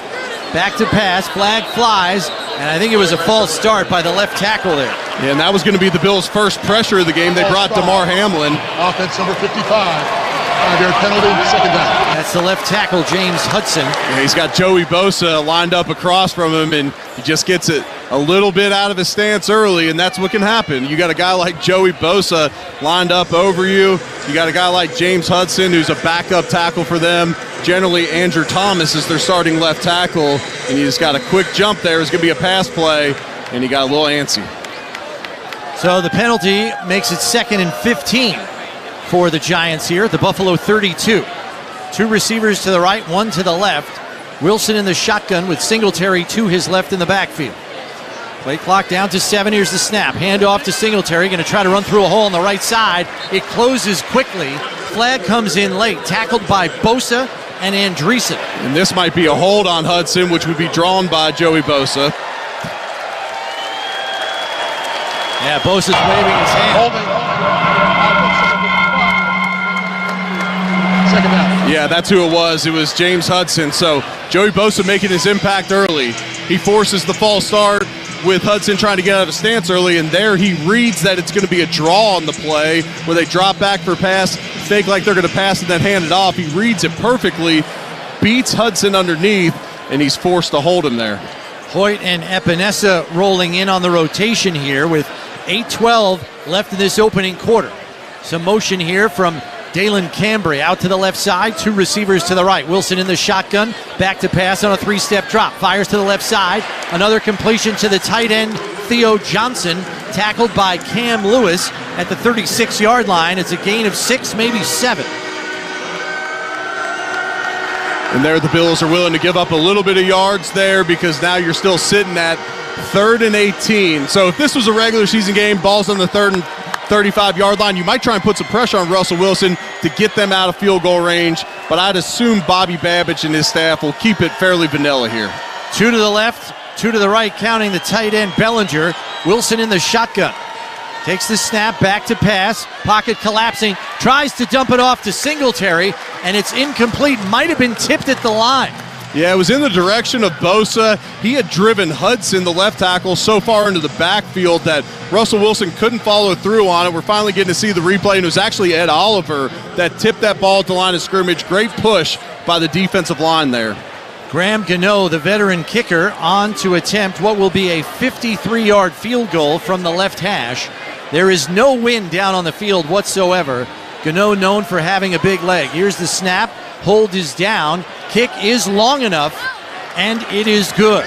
Back to pass. Flag flies. And I think it was a false start by the left tackle there. Yeah, and that was going to be the Bills' first pressure of the game. They brought DeMar Hamlin. Offense number 55. Their penalty, second down. That's the left tackle, James Hudson. Yeah, he's got Joey Bosa lined up across from him, and he just gets it a little bit out of his stance early, and that's what can happen. You got a guy like Joey Bosa lined up over you. You got a guy like James Hudson, who's a backup tackle for them. Generally, Andrew Thomas is their starting left tackle, and you just got a quick jump there. It's going to be a pass play, and he got a little antsy. So the penalty makes it 2nd and 15 for the Giants here at the Buffalo 32. 2 receivers to the right, 1 to the left. Wilson in the shotgun with Singletary to his left in the backfield. Play clock down to 7. Here's the snap. Hand off to Singletary. Going to try to run through a hole on the right side. It closes quickly. Flag comes in late. Tackled by Bosa and Andreessen. And this might be a hold on Hudson, which would be drawn by Joey Bosa. Yeah, Bosa's waving his hand. Second down. Yeah, that's who it was. It was James Hudson. So Joey Bosa making his impact early. He forces the false start with Hudson trying to get out of stance early, and there he reads that it's going to be a draw on the play where they drop back for pass, fake like they're going to pass and then hand it off. He reads it perfectly, beats Hudson underneath, and he's forced to hold him there. Hoyt and Epinesa rolling in on the rotation here with 8:12 left in this opening quarter. Some motion here from Dalen Cambry out to the left side, 2 receivers to the right. Wilson in the shotgun, back to pass on a 3-step drop. Fires to the left side, another completion to the tight end, Theo Johnson, tackled by Cam Lewis at the 36-yard line. It's a gain of 6, maybe 7. And there the Bills are willing to give up a little bit of yards there because now you're still sitting at 3rd and 18. So if this was a regular season game, balls on the 3rd and 35-yard line, you might try and put some pressure on Russell Wilson to get them out of field goal range, but I'd assume Bobby Babbage and his staff will keep it fairly vanilla here. 2 to the left, 2 to the right, counting the tight end Bellinger. Wilson in the shotgun. Takes the snap, back to pass, pocket collapsing, tries to dump it off to Singletary, and it's incomplete. Might have been tipped at the line. Yeah, it was in the direction of Bosa. He had driven Hudson, the left tackle, so far into the backfield that Russell Wilson couldn't follow through on it. We're finally getting to see the replay, and it was actually Ed Oliver that tipped that ball at the line of scrimmage. Great push by the defensive line there. Graham Gano, the veteran kicker, on to attempt what will be a 53-yard field goal from the left hash. There is no wind down on the field whatsoever. Gano known for having a big leg. Here's the snap. Hold is down. Kick is long enough, and it is good.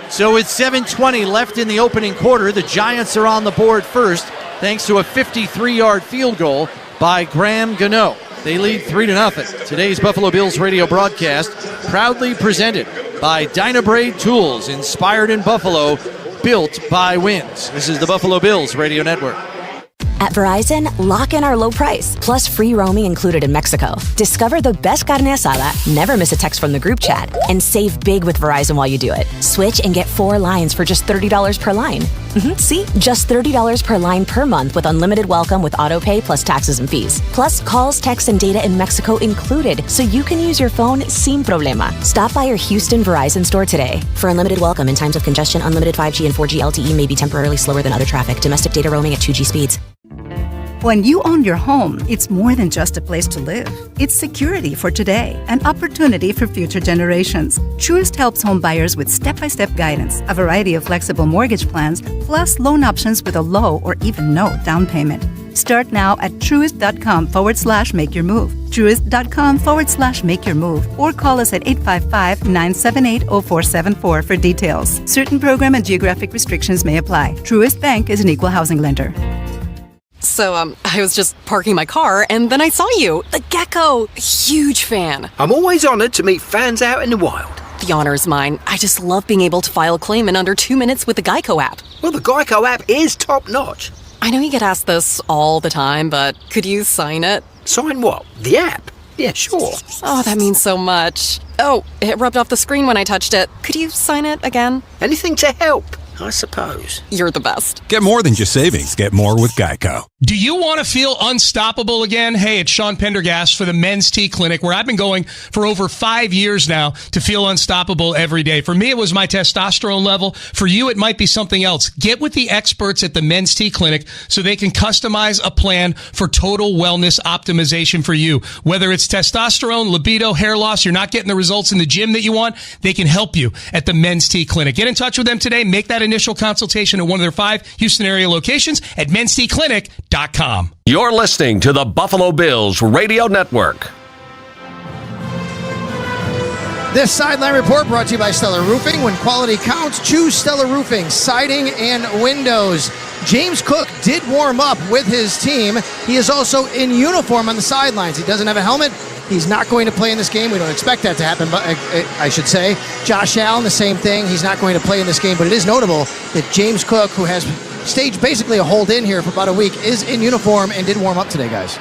So with 7:20 left in the opening quarter, the Giants are on the board first, thanks to a 53-yard field goal by Graham Gano. They lead 3-0. Today's Buffalo Bills radio broadcast proudly presented by Dynabrade Tools, inspired in Buffalo, built by Winds. This is the Buffalo Bills Radio Network. At Verizon, lock in our low price, plus free roaming included in Mexico. Discover the best carne asada, never miss a text from the group chat, and save big with Verizon while you do it. Switch and get 4 lines for just $30 per line. See? Just $30 per line per month with unlimited welcome with auto pay plus taxes and fees. Plus calls, texts, and data in Mexico included, so you can use your phone sin problema. Stop by your Houston Verizon store today. For unlimited welcome in times of congestion, unlimited 5G and 4G LTE may be temporarily slower than other traffic. Domestic data roaming at 2G speeds. When you own your home, it's more than just a place to live. It's security for today and opportunity for future generations. Truist helps home buyers with step-by-step guidance, a variety of flexible mortgage plans, plus loan options with a low or even no down payment. Start now at truist.com/make-your-move. Truist.com/make-your-move. Or call us at 855-978-0474 for details. Certain program and geographic restrictions may apply. Truist Bank is an equal housing lender. So, I was just parking my car, and then I saw you, the gecko. Huge fan. I'm always honored to meet fans out in the wild. The honor is mine. I just love being able to file a claim in under 2 minutes with the Geico app. Well, the Geico app is top-notch. I know you get asked this all the time, but could you sign it? Sign what? The app? Yeah, sure. Oh, that means so much. Oh, it rubbed off the screen when I touched it. Could you sign it again? Anything to help. I suppose. You're the best. Get more than just savings. Get more with Geico. Do you want to feel unstoppable again? Hey, it's Sean Pendergast for the Men's T Clinic, where I've been going for over 5 years now to feel unstoppable every day. For me, it was my testosterone level. For you, it might be something else. Get with the experts at the Men's T Clinic so they can customize a plan for total wellness optimization for you. Whether it's testosterone, libido, hair loss, you're not getting the results in the gym that you want, they can help you at the Men's T Clinic. Get in touch with them today. Make that initial consultation at one of their 5 Houston area locations at mensteclinic.com. You're listening to the Buffalo Bills Radio Network. This Sideline Report brought to you by Stellar Roofing. When quality counts, choose Stellar Roofing, siding and windows. James Cook did warm up with his team. He is also in uniform on the sidelines. He doesn't have a helmet. He's not going to play in this game. We don't expect that to happen, but I should say. Josh Allen, the same thing. He's not going to play in this game, but it is notable that James Cook, who has staged basically a hold in here for about a week, is in uniform and did warm up today, guys.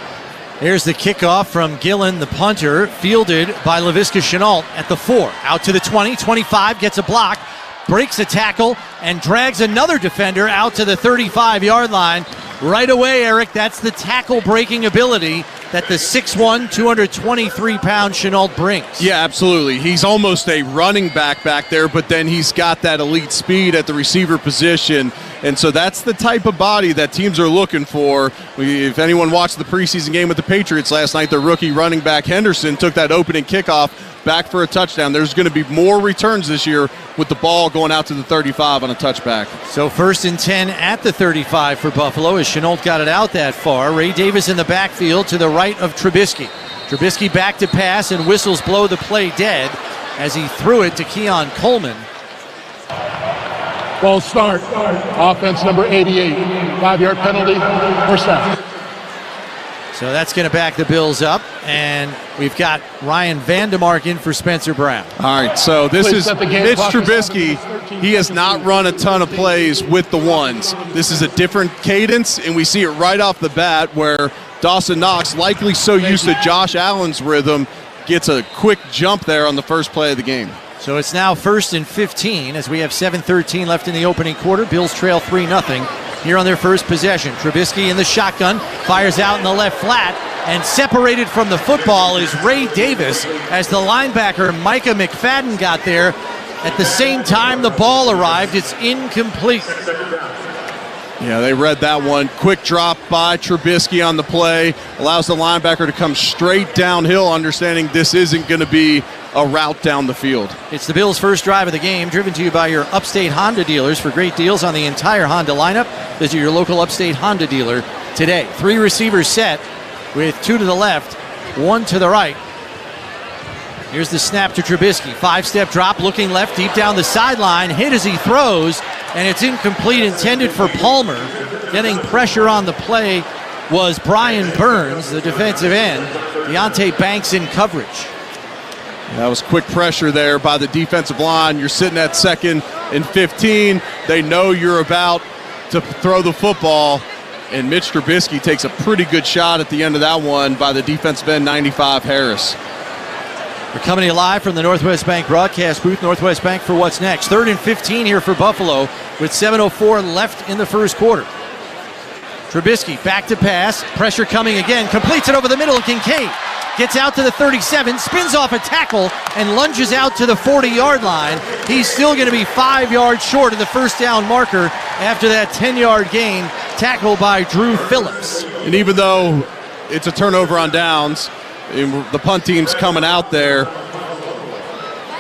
Here's the kickoff from Gillen, the punter, fielded by Laviska Shenault at the 4. Out to the 20, 25, gets a block, breaks a tackle, and drags another defender out to the 35-yard line. Right away, Eric, that's the tackle-breaking ability that the 6'1", 223-pound Shenault brings. Yeah, absolutely. He's almost a running back there, but then he's got that elite speed at the receiver position. And so that's the type of body that teams are looking for. If anyone watched the preseason game with the Patriots last night, their rookie running back Henderson took that opening kickoff back for a touchdown. There's going to be more returns this year with the ball going out to the 35 on a touchback. So 1st and 10 at the 35 for Buffalo as Shenault got it out that far. Ray Davis in the backfield to the right of Trubisky. Trubisky back to pass, and whistles blow the play dead as he threw it to Keon Coleman. Ball start. Offense number 88. 5-yard penalty. First down. So that's going to back the Bills up, and we've got Ryan Vandemark in for Spencer Brown. All right, so this is Mitch Trubisky. He has not run a ton of plays with the ones. This is a different cadence, and we see it right off the bat where Dawson Knox, likely so used to Josh Allen's rhythm, gets a quick jump there on the first play of the game. So it's now 1st and 15 as we have 7:13 left in the opening quarter. Bills trail 3-0 here on their first possession. Trubisky in the shotgun, fires out in the left flat, and separated from the football is Ray Davis as the linebacker Micah McFadden got there. At the same time the ball arrived, it's incomplete. Yeah, they read that one. Quick drop by Trubisky on the play. Allows the linebacker to come straight downhill, understanding this isn't going to be a route down the field. It's the Bills' first drive of the game, driven to you by your Upstate Honda dealers. For great deals on the entire Honda lineup, visit your local Upstate Honda dealer today. 3 receivers set with 2 to the left, 1 to the right. Here's the snap to Trubisky. 5-step drop, looking left, deep down the sideline. Hit as he throws, and it's incomplete, intended for Palmer. Getting pressure on the play was Brian Burns, the defensive end. Deonte Banks in coverage. That was quick pressure there by the defensive line. You're sitting at 2nd and 15. They know you're about to throw the football, and Mitch Trubisky takes a pretty good shot at the end of that one by the defensive end, 95 Harris. We're coming to you live from the Northwest Bank broadcast booth. Northwest Bank for what's next. 3rd and 15 here for Buffalo with 7:04 left in the first quarter. Trubisky back to pass. Pressure coming again. Completes it over the middle. Kincaid gets out to the 37, spins off a tackle, and lunges out to the 40-yard line. He's still going to be 5 yards short of the first down marker after that 10-yard gain, tackled by Drew Phillips. And even though it's a turnover on downs, the punt team's coming out there,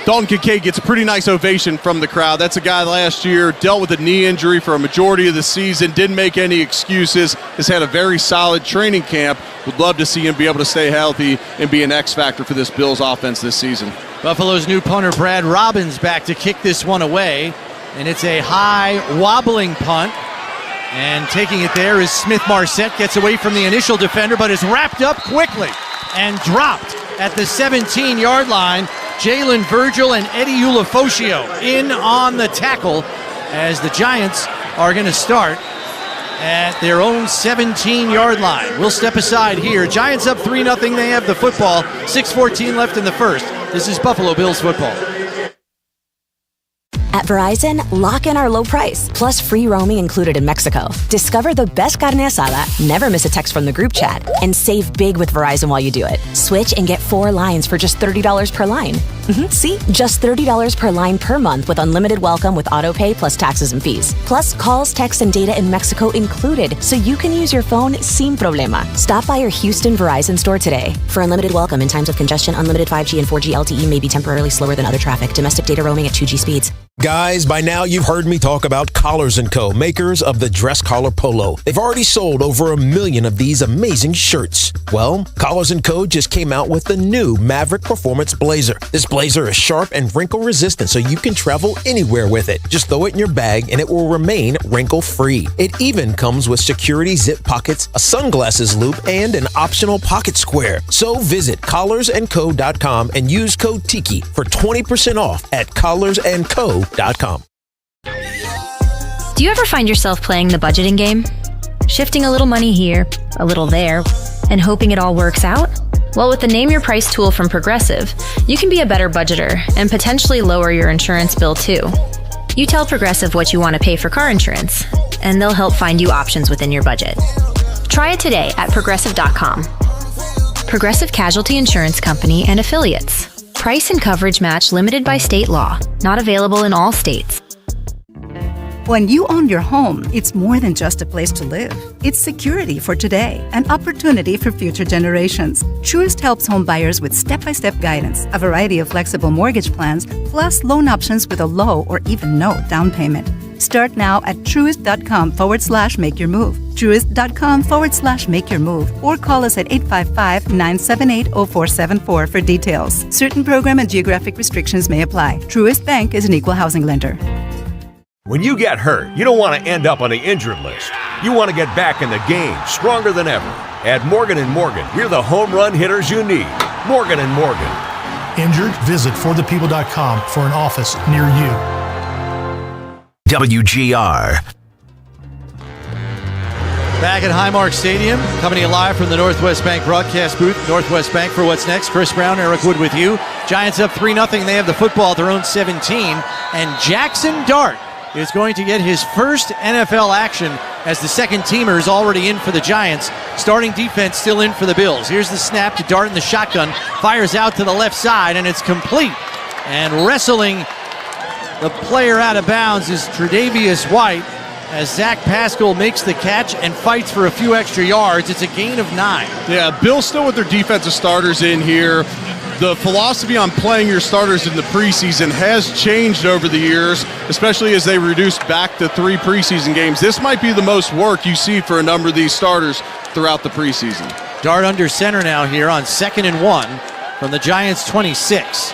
Dalton Kincaid gets a pretty nice ovation from the crowd. That's a guy last year, dealt with a knee injury for a majority of the season, didn't make any excuses, has had a very solid training camp. Would love to see him be able to stay healthy and be an X factor for this Bills offense this season. Buffalo's new punter Brad Robbins back to kick this one away, and it's a high wobbling punt. And taking it there is Smith Marset, gets away from the initial defender, but is wrapped up quickly and dropped at the 17-yard line. Jalen Virgil and Eddie Ulofoshio in on the tackle as the Giants are going to start at their own 17-yard line. We'll step aside here. Giants up 3-0. They have the football. 6:14 left in the first. This is Buffalo Bills football. At Verizon, lock in our low price, plus free roaming included in Mexico. Discover the best carne asada, never miss a text from the group chat, and save big with Verizon while you do it. Switch and get 4 lines for just $30 per line. See? Just $30 per line per month with unlimited welcome with auto pay plus taxes and fees. Plus calls, text, and data in Mexico included, so you can use your phone sin problema. Stop by your Houston Verizon store today. For unlimited welcome in times of congestion, unlimited 5G and 4G LTE may be temporarily slower than other traffic. Domestic data roaming at 2G speeds. Guys, by now you've heard me talk about Collars & Co., makers of the dress collar polo. They've already sold over 1 million of these amazing shirts. Well, Collars & Co. just came out with the new Maverick Performance Blazer. This blazer is sharp and wrinkle resistant, so you can travel anywhere with it. Just throw it in your bag and it will remain wrinkle-free. It even comes with security zip pockets, a sunglasses loop, and an optional pocket square. So visit collarsandco.com and use code TIKI for 20% off at collarsandco.com. Do you ever find yourself playing the budgeting game? Shifting a little money here, a little there, and hoping it all works out? Well, with the Name Your Price tool from Progressive, you can be a better budgeter and potentially lower your insurance bill too. You tell Progressive what you want to pay for car insurance, and they'll help find you options within your budget. Try it today at Progressive.com. Progressive Casualty Insurance Company and Affiliates. Price and coverage match limited by state law. Not available in all states. When you own your home, it's more than just a place to live. It's security for today and opportunity for future generations. Truist helps home buyers with step-by-step guidance, a variety of flexible mortgage plans, plus loan options with a low or even no down payment. Start now at truist.com/make your move. Truist.com/make your move. Or call us at 855-978-0474 for details. Certain program and geographic restrictions may apply. Truist Bank is an equal housing lender. When you get hurt, you don't want to end up on the injured list. You want to get back in the game, stronger than ever. At Morgan & Morgan, we're the home run hitters you need. Morgan & Morgan. Injured? Visit forthepeople.com for an office near you. WGR. Back at Highmark Stadium, coming to you live from the Northwest Bank broadcast booth. Northwest Bank for what's next. Chris Brown, Eric Wood with you. Giants up 3-0. They have the football at their own 17. And Jackson Dart is going to get his first NFL action as the second teamer is already in for the Giants. Starting defense still in for the Bills. Here's the snap to Dart in the shotgun. Fires out to the left side, and it's complete. And wrestling the player out of bounds is Tre'Davious White as Zach Pascal makes the catch and fights for a few extra yards. It's a gain of 9. Yeah, Bills still with their defensive starters in here. The philosophy on playing your starters in the preseason has changed over the years, especially as they reduced back to 3 preseason games. This might be the most work you see for a number of these starters throughout the preseason. Dart under center now here on 2nd and 1 from the Giants' 26.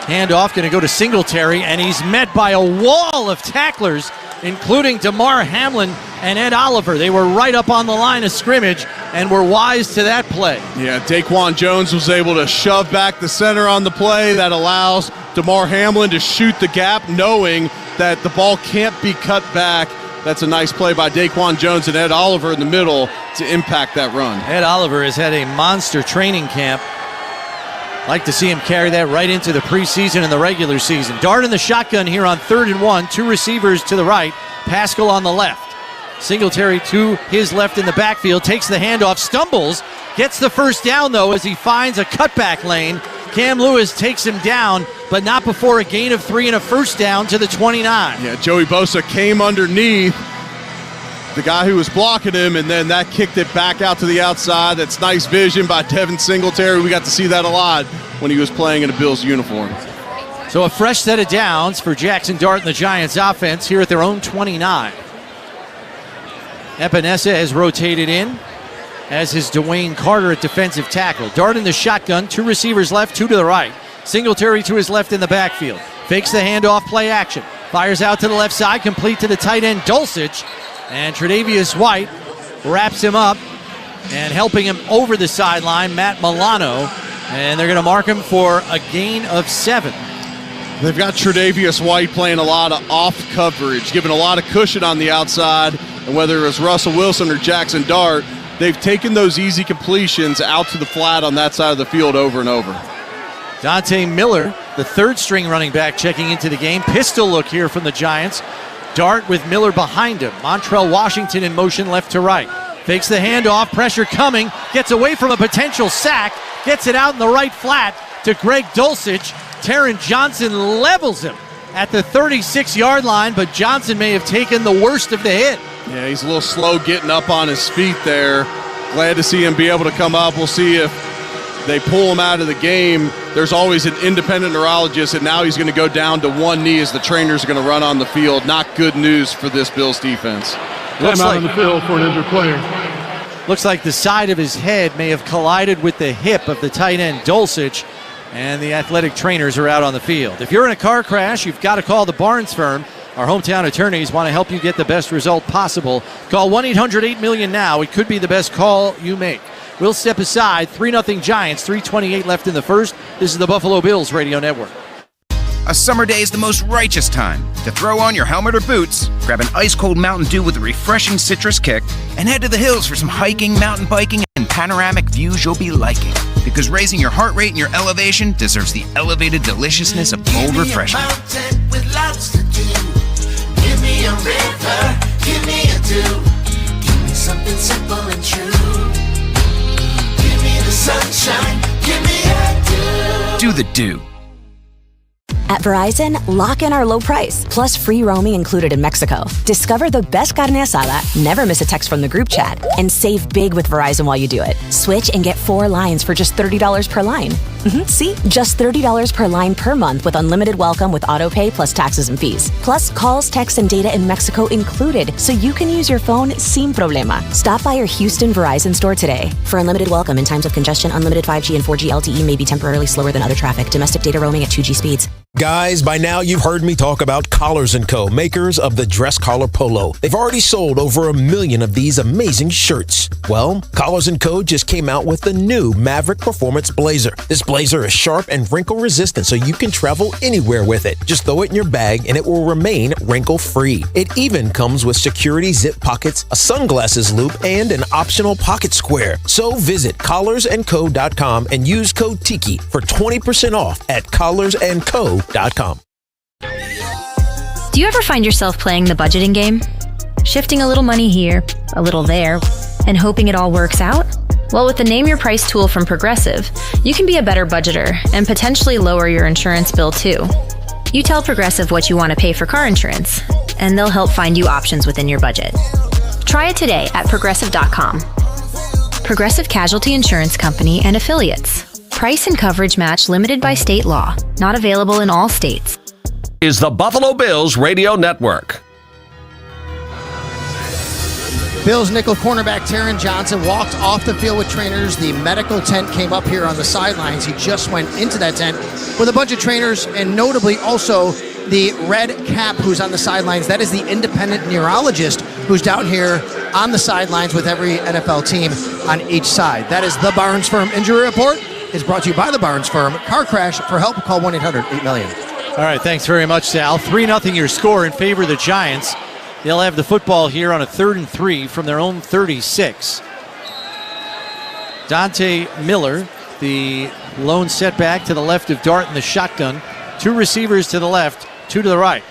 Handoff going to go to Singletary, and he's met by a wall of tacklers, including Damar Hamlin and Ed Oliver. They were right up on the line of scrimmage and were wise to that play. Yeah, Daquan Jones was able to shove back the center on the play. That allows Damar Hamlin to shoot the gap, knowing that the ball can't be cut back. That's a nice play by Daquan Jones and Ed Oliver in the middle to impact that run. Ed Oliver has had a monster training camp. Like to see him carry that right into the preseason and the regular season. Dart in the shotgun here on 3rd and 1. 2 receivers to the right. Pascal on the left. Singletary to his left in the backfield. Takes the handoff. Stumbles. Gets the first down, though, as he finds a cutback lane. Cam Lewis takes him down, but not before a gain of 3 and a first down to the 29. Yeah, Joey Bosa came underneath the guy who was blocking him, and then that kicked it back out to the outside. That's nice vision by Devin Singletary. We got to see that a lot when he was playing in a Bills uniform. So a fresh set of downs for Jackson Dart and the Giants offense here at their own 29. Epinesa has rotated in, as has Dwayne Carter at defensive tackle. Dart in the shotgun, 2 receivers left, 2 to the right. Singletary to his left in the backfield. Fakes the handoff, play action. Fires out to the left side, complete to the tight end Dulcich. And Tre'Davious White wraps him up and helping him over the sideline, Matt Milano. And they're going to mark him for a gain of 7. They've got Tre'Davious White playing a lot of off coverage, giving a lot of cushion on the outside. And whether it was Russell Wilson or Jackson Dart, they've taken those easy completions out to the flat on that side of the field over and over. Dante Miller the third-string running back checking into the game. Pistol look here from the Giants. Dart with Miller behind him. Montrell Washington in motion left to right. Fakes the handoff, pressure coming, gets away from a potential sack, gets it out in the right flat to Greg Dulcich. Taron Johnson levels him at the 36-yard line, but Johnson may have taken the worst of the hit. Yeah, he's a little slow getting up on his feet there. Glad to see him be able to come up. We'll see if they pull him out of the game. There's always an independent neurologist, and now he's going to go down to one knee as the trainers are going to run on the field. Not good news for this Bills defense. Time out on the field for an injured player. Looks like the side of his head may have collided with the hip of the tight end Dulcich, and the athletic trainers are out on the field. If you're in a car crash, you've got to call the Barnes firm. Our hometown attorneys want to help you get the best result possible. Call 1-800-8-MILLION now. It could be the best call you make. We'll step aside. 3-0 Giants, 3:28 left in the first. This is the Buffalo Bills Radio Network. A summer day is the most righteous time to throw on your helmet or boots, grab an ice-cold Mountain Dew with a refreshing citrus kick, and head to the hills for some hiking, mountain biking, and panoramic views you'll be liking. Because raising your heart rate and your elevation deserves the elevated deliciousness of bold refreshment. With lots to do. Give me a river, give me a dew. Give me something simple and true. Give me the sunshine, give me a dew. Do the Dew. At Verizon, lock in our low price, plus free roaming included in Mexico. Discover the best carne asada, never miss a text from the group chat, and save big with Verizon while you do it. Switch and get 4 lines for just $30 per line. See? Just $30 per line per month with unlimited welcome with autopay plus taxes and fees. Plus calls, texts, and data in Mexico included, so you can use your phone sin problema. Stop by your Houston Verizon store today. For unlimited welcome in times of congestion, unlimited 5G and 4G LTE may be temporarily slower than other traffic. Domestic data roaming at 2G speeds. Guys, by now you've heard me talk about Collars & Co., makers of the dress collar polo. They've already sold over 1 million of these amazing shirts. Well, Collars & Co. just came out with the new Maverick Performance Blazer. This blazer is sharp and wrinkle resistant, so you can travel anywhere with it. Just throw it in your bag and it will remain wrinkle free. It even comes with security zip pockets, a sunglasses loop, and an optional pocket square. So visit collarsandco.com and use code TIKI for 20% off at collarsandco.com. Do you ever find yourself playing the budgeting game? Shifting a little money here, a little there, and hoping it all works out? Well, with the Name Your Price tool from Progressive, you can be a better budgeter and potentially lower your insurance bill too. You tell Progressive what you want to pay for car insurance, and they'll help find you options within your budget. Try it today at Progressive.com. Progressive Casualty Insurance Company and Affiliates. Price and coverage match limited by state law. Not available in all states. Is the Buffalo Bills Radio Network. Bills nickel cornerback Taron Johnson walked off the field with trainers. The medical tent came up here on the sidelines. He just went into that tent with a bunch of trainers, and notably also the red cap who's on the sidelines. That is the independent neurologist who's down here on the sidelines with every NFL team on each side. That is the Barnes Firm Injury Report. Is brought to you by the Barnes Firm. Car crash, for help, call 1-800-8-MILLION. All right, thanks very much, Sal. 3-0 your score in favor of the Giants. They'll have the football here on a 3rd and 3 from their own 36. Dante Miller, the lone setback to the left of Dart in the shotgun. 2 receivers to the left, 2 to the right.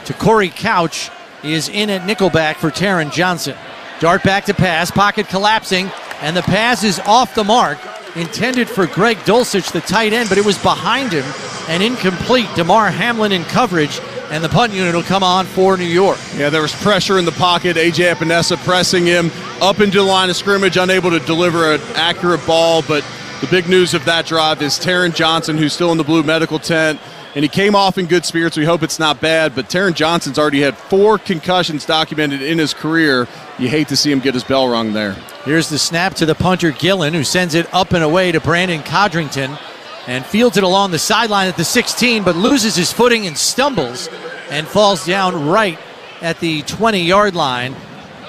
To Corey Couch is in at nickelback for Taron Johnson. Dart back to pass, pocket collapsing, and the pass is off the mark. Intended for Greg Dulcich, the tight end, but it was behind him and incomplete. DeMar Hamlin in coverage, and the punt unit will come on for New York. Yeah, there was pressure in the pocket. A.J. Epinesa pressing him up into the line of scrimmage, unable to deliver an accurate ball. But the big news of that drive is Taron Johnson, who's still in the blue medical tent, and he came off in good spirits. We hope it's not bad, but Taron Johnson's already had 4 concussions documented in his career. You hate to see him get his bell rung there. Here's the snap to the punter, Gillen, who sends it up and away to Brandon Codrington and fields it along the sideline at the 16, but loses his footing and stumbles and falls down right at the 20-yard line.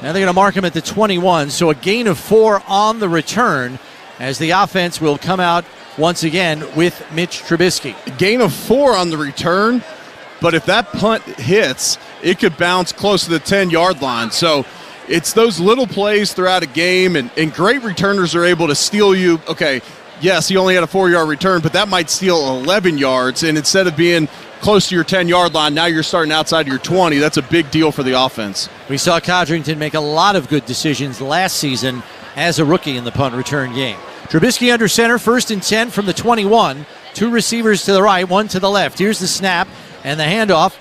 Now they're going to mark him at the 21, so a gain of 4 on the return as the offense will come out once again with Mitch Trubisky. Gain of 4 on the return, but if that punt hits, it could bounce close to the 10-yard line. So it's those little plays throughout a game, and great returners are able to steal you. Okay, yes, he only had a 4-yard return, but that might steal 11 yards. And instead of being close to your 10-yard line, now you're starting outside your 20. That's a big deal for the offense. We saw Codrington make a lot of good decisions last season as a rookie in the punt return game. Trubisky under center, 1st and 10 from the 21. 2 receivers to the right, 1 to the left. Here's the snap and the handoff.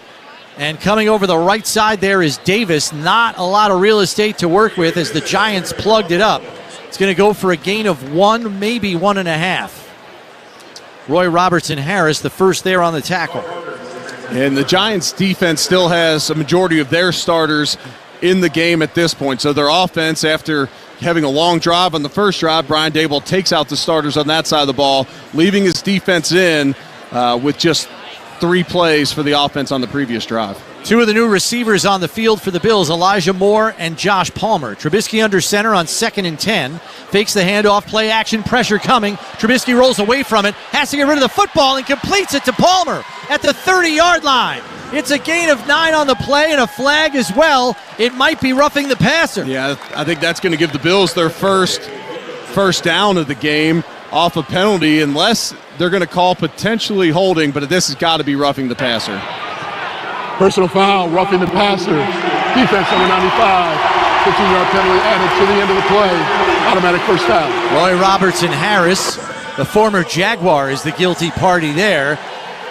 And coming over the right side there is Davis. Not a lot of real estate to work with as the Giants plugged it up. It's going to go for a gain of 1, maybe 1.5. Roy Robertson-Harris, the first there on the tackle. And the Giants' defense still has a majority of their starters in the game at this point. So their offense, after having a long drive on the first drive, Brian Daboll takes out the starters on that side of the ball, leaving his defense in with just 3 plays for the offense on the previous drive. 2 of the new receivers on the field for the Bills, Elijah Moore and Josh Palmer. Trubisky under center on 2nd and 10. Fakes the handoff, play action, pressure coming. Trubisky rolls away from it, has to get rid of the football and completes it to Palmer at the 30-yard line. It's a gain of 9 on the play and a flag as well. It might be roughing the passer. Yeah, I think that's going to give the Bills their first down of the game off a penalty, unless they're going to call potentially holding, but this has got to be roughing the passer. Personal foul, roughing the passer. Defense number 95. 15-yard penalty added to the end of the play. Automatic first down. Roy Robertson-Harris, the former Jaguar, is the guilty party there.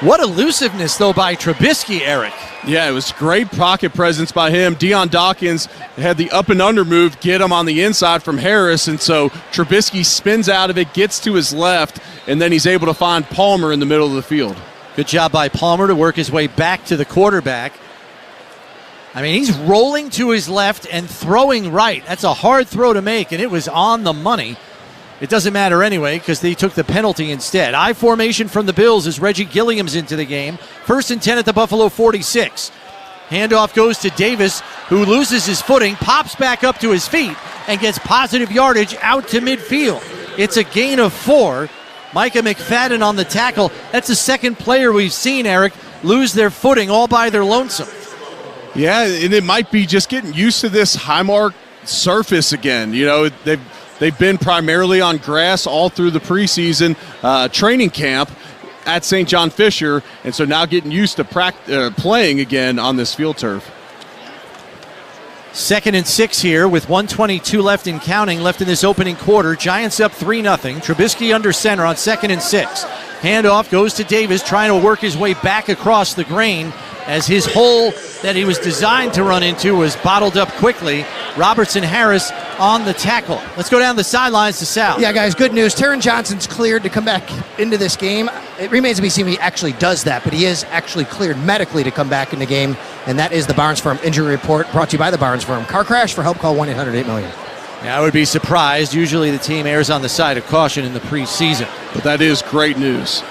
What elusiveness, though, by Trubisky, Eric. Yeah, it was great pocket presence by him. Deion Dawkins had the up and under move, get him on the inside from Harris, and so Trubisky spins out of it, gets to his left, and then he's able to find Palmer in the middle of the field. Good job by Palmer to work his way back to the quarterback. I mean, he's rolling to his left and throwing right. That's a hard throw to make, and it was on the money. It doesn't matter anyway because they took the penalty instead. I formation from the Bills as Reggie Gilliam's into the game. 1st and 10 at the Buffalo 46. Handoff goes to Davis, who loses his footing, pops back up to his feet, and gets positive yardage out to midfield. It's a gain of 4. Micah McFadden on the tackle. That's the second player we've seen, Eric, lose their footing all by their lonesome. Yeah, and it might be just getting used to this Highmark surface again. You know, they've been primarily on grass all through the preseason training camp at St. John Fisher, and so now getting used to playing again on this field turf. 2nd and 6 here with 1:22 left in counting left in this opening quarter. Giants up 3-0. Trubisky under center on 2nd and 6. Handoff goes to Davis, trying to work his way back across the grain as his hole that he was designed to run into was bottled up quickly. Robertson-Harris on the tackle. Let's go down the sidelines to Sal. Yeah, guys, good news. Taron Johnson's cleared to come back into this game. It remains to be seen if he actually does that, but he is actually cleared medically to come back in the game, and that is the Barnes Firm injury report brought to you by the Barnes Firm. Car crash, for help, call 1-800-8-million. Yeah, I would be surprised. Usually the team errs on the side of caution in the preseason. But that is great news.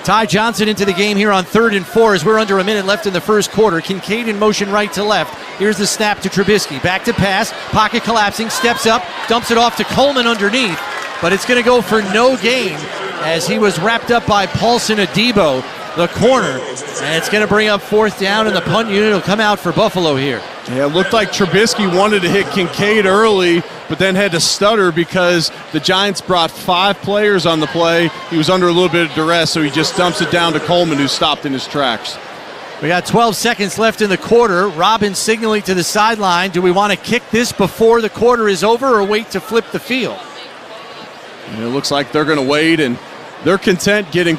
Ty Johnson into the game here on 3rd and 4 as we're under a minute left in the first quarter. Kincaid in motion right to left. Here's the snap to Trubisky. Back to pass. Pocket collapsing. Steps up. Dumps it off to Coleman underneath. But it's going to go for no gain as he was wrapped up by Paulson Adebo, the corner. And it's going to bring up 4th down, and the punt unit will come out for Buffalo here. Yeah, it looked like Trubisky wanted to hit Kincaid early, but then had to stutter because the Giants brought 5 players on the play. He was under a little bit of duress, so he just dumps it down to Coleman, who stopped in his tracks. We got 12 seconds left in the quarter. Robin signaling to the sideline. Do we want to kick this before the quarter is over or wait to flip the field? And it looks like they're going to wait, and they're content getting...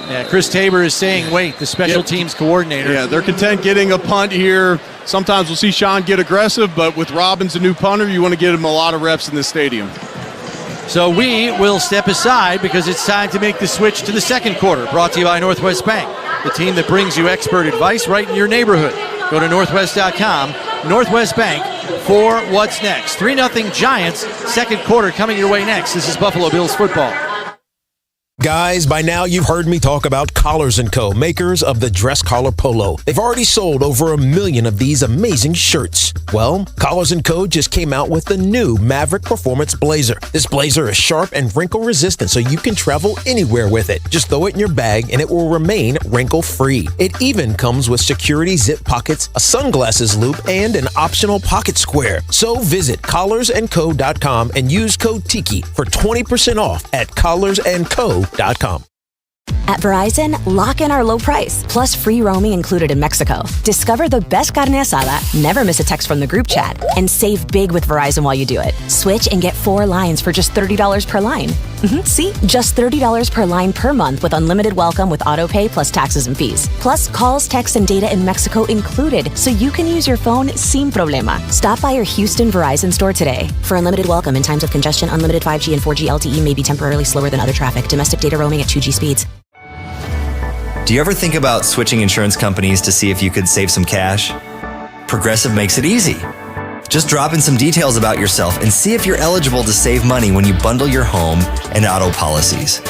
Yeah, Chris Tabor is saying wait, the special teams coordinator. Yeah, they're content getting a punt here. Sometimes we'll see Sean get aggressive, but with Robbins, a new punter, you want to get him a lot of reps in this stadium. So we will step aside because it's time to make the switch to the second quarter. Brought to you by Northwest Bank, the team that brings you expert advice right in your neighborhood. Go to northwest.com, Northwest Bank, for what's next. 3-0 Giants, second quarter coming your way next. This is Buffalo Bills football. Guys, by now you've heard me talk about Collars & Co., makers of the dress collar polo. They've already sold over 1 million of these amazing shirts. Well, Collars & Co. just came out with the new Maverick Performance Blazer. This blazer is sharp and wrinkle resistant, so you can travel anywhere with it. Just throw it in your bag and it will remain wrinkle-free. It even comes with security zip pockets, a sunglasses loop, and an optional pocket square. So visit collarsandco.com and use code TIKI for 20% off at collarsandco.com. At Verizon, lock in our low price, plus free roaming included in Mexico. Discover the best carne asada, never miss a text from the group chat, and save big with Verizon while you do it. Switch and get 4 lines for just $30 per line. See? Just $30 per line per month with unlimited welcome with auto pay plus taxes and fees. Plus calls, texts, and data in Mexico included, so you can use your phone sin problema. Stop by your Houston Verizon store today. For unlimited welcome in times of congestion, unlimited 5G and 4G LTE may be temporarily slower than other traffic. Domestic data roaming at 2G speeds. Do you ever think about switching insurance companies to see if you could save some cash? Progressive makes it easy. Just drop in some details about yourself and see if you're eligible to save money when you bundle your home and auto policies.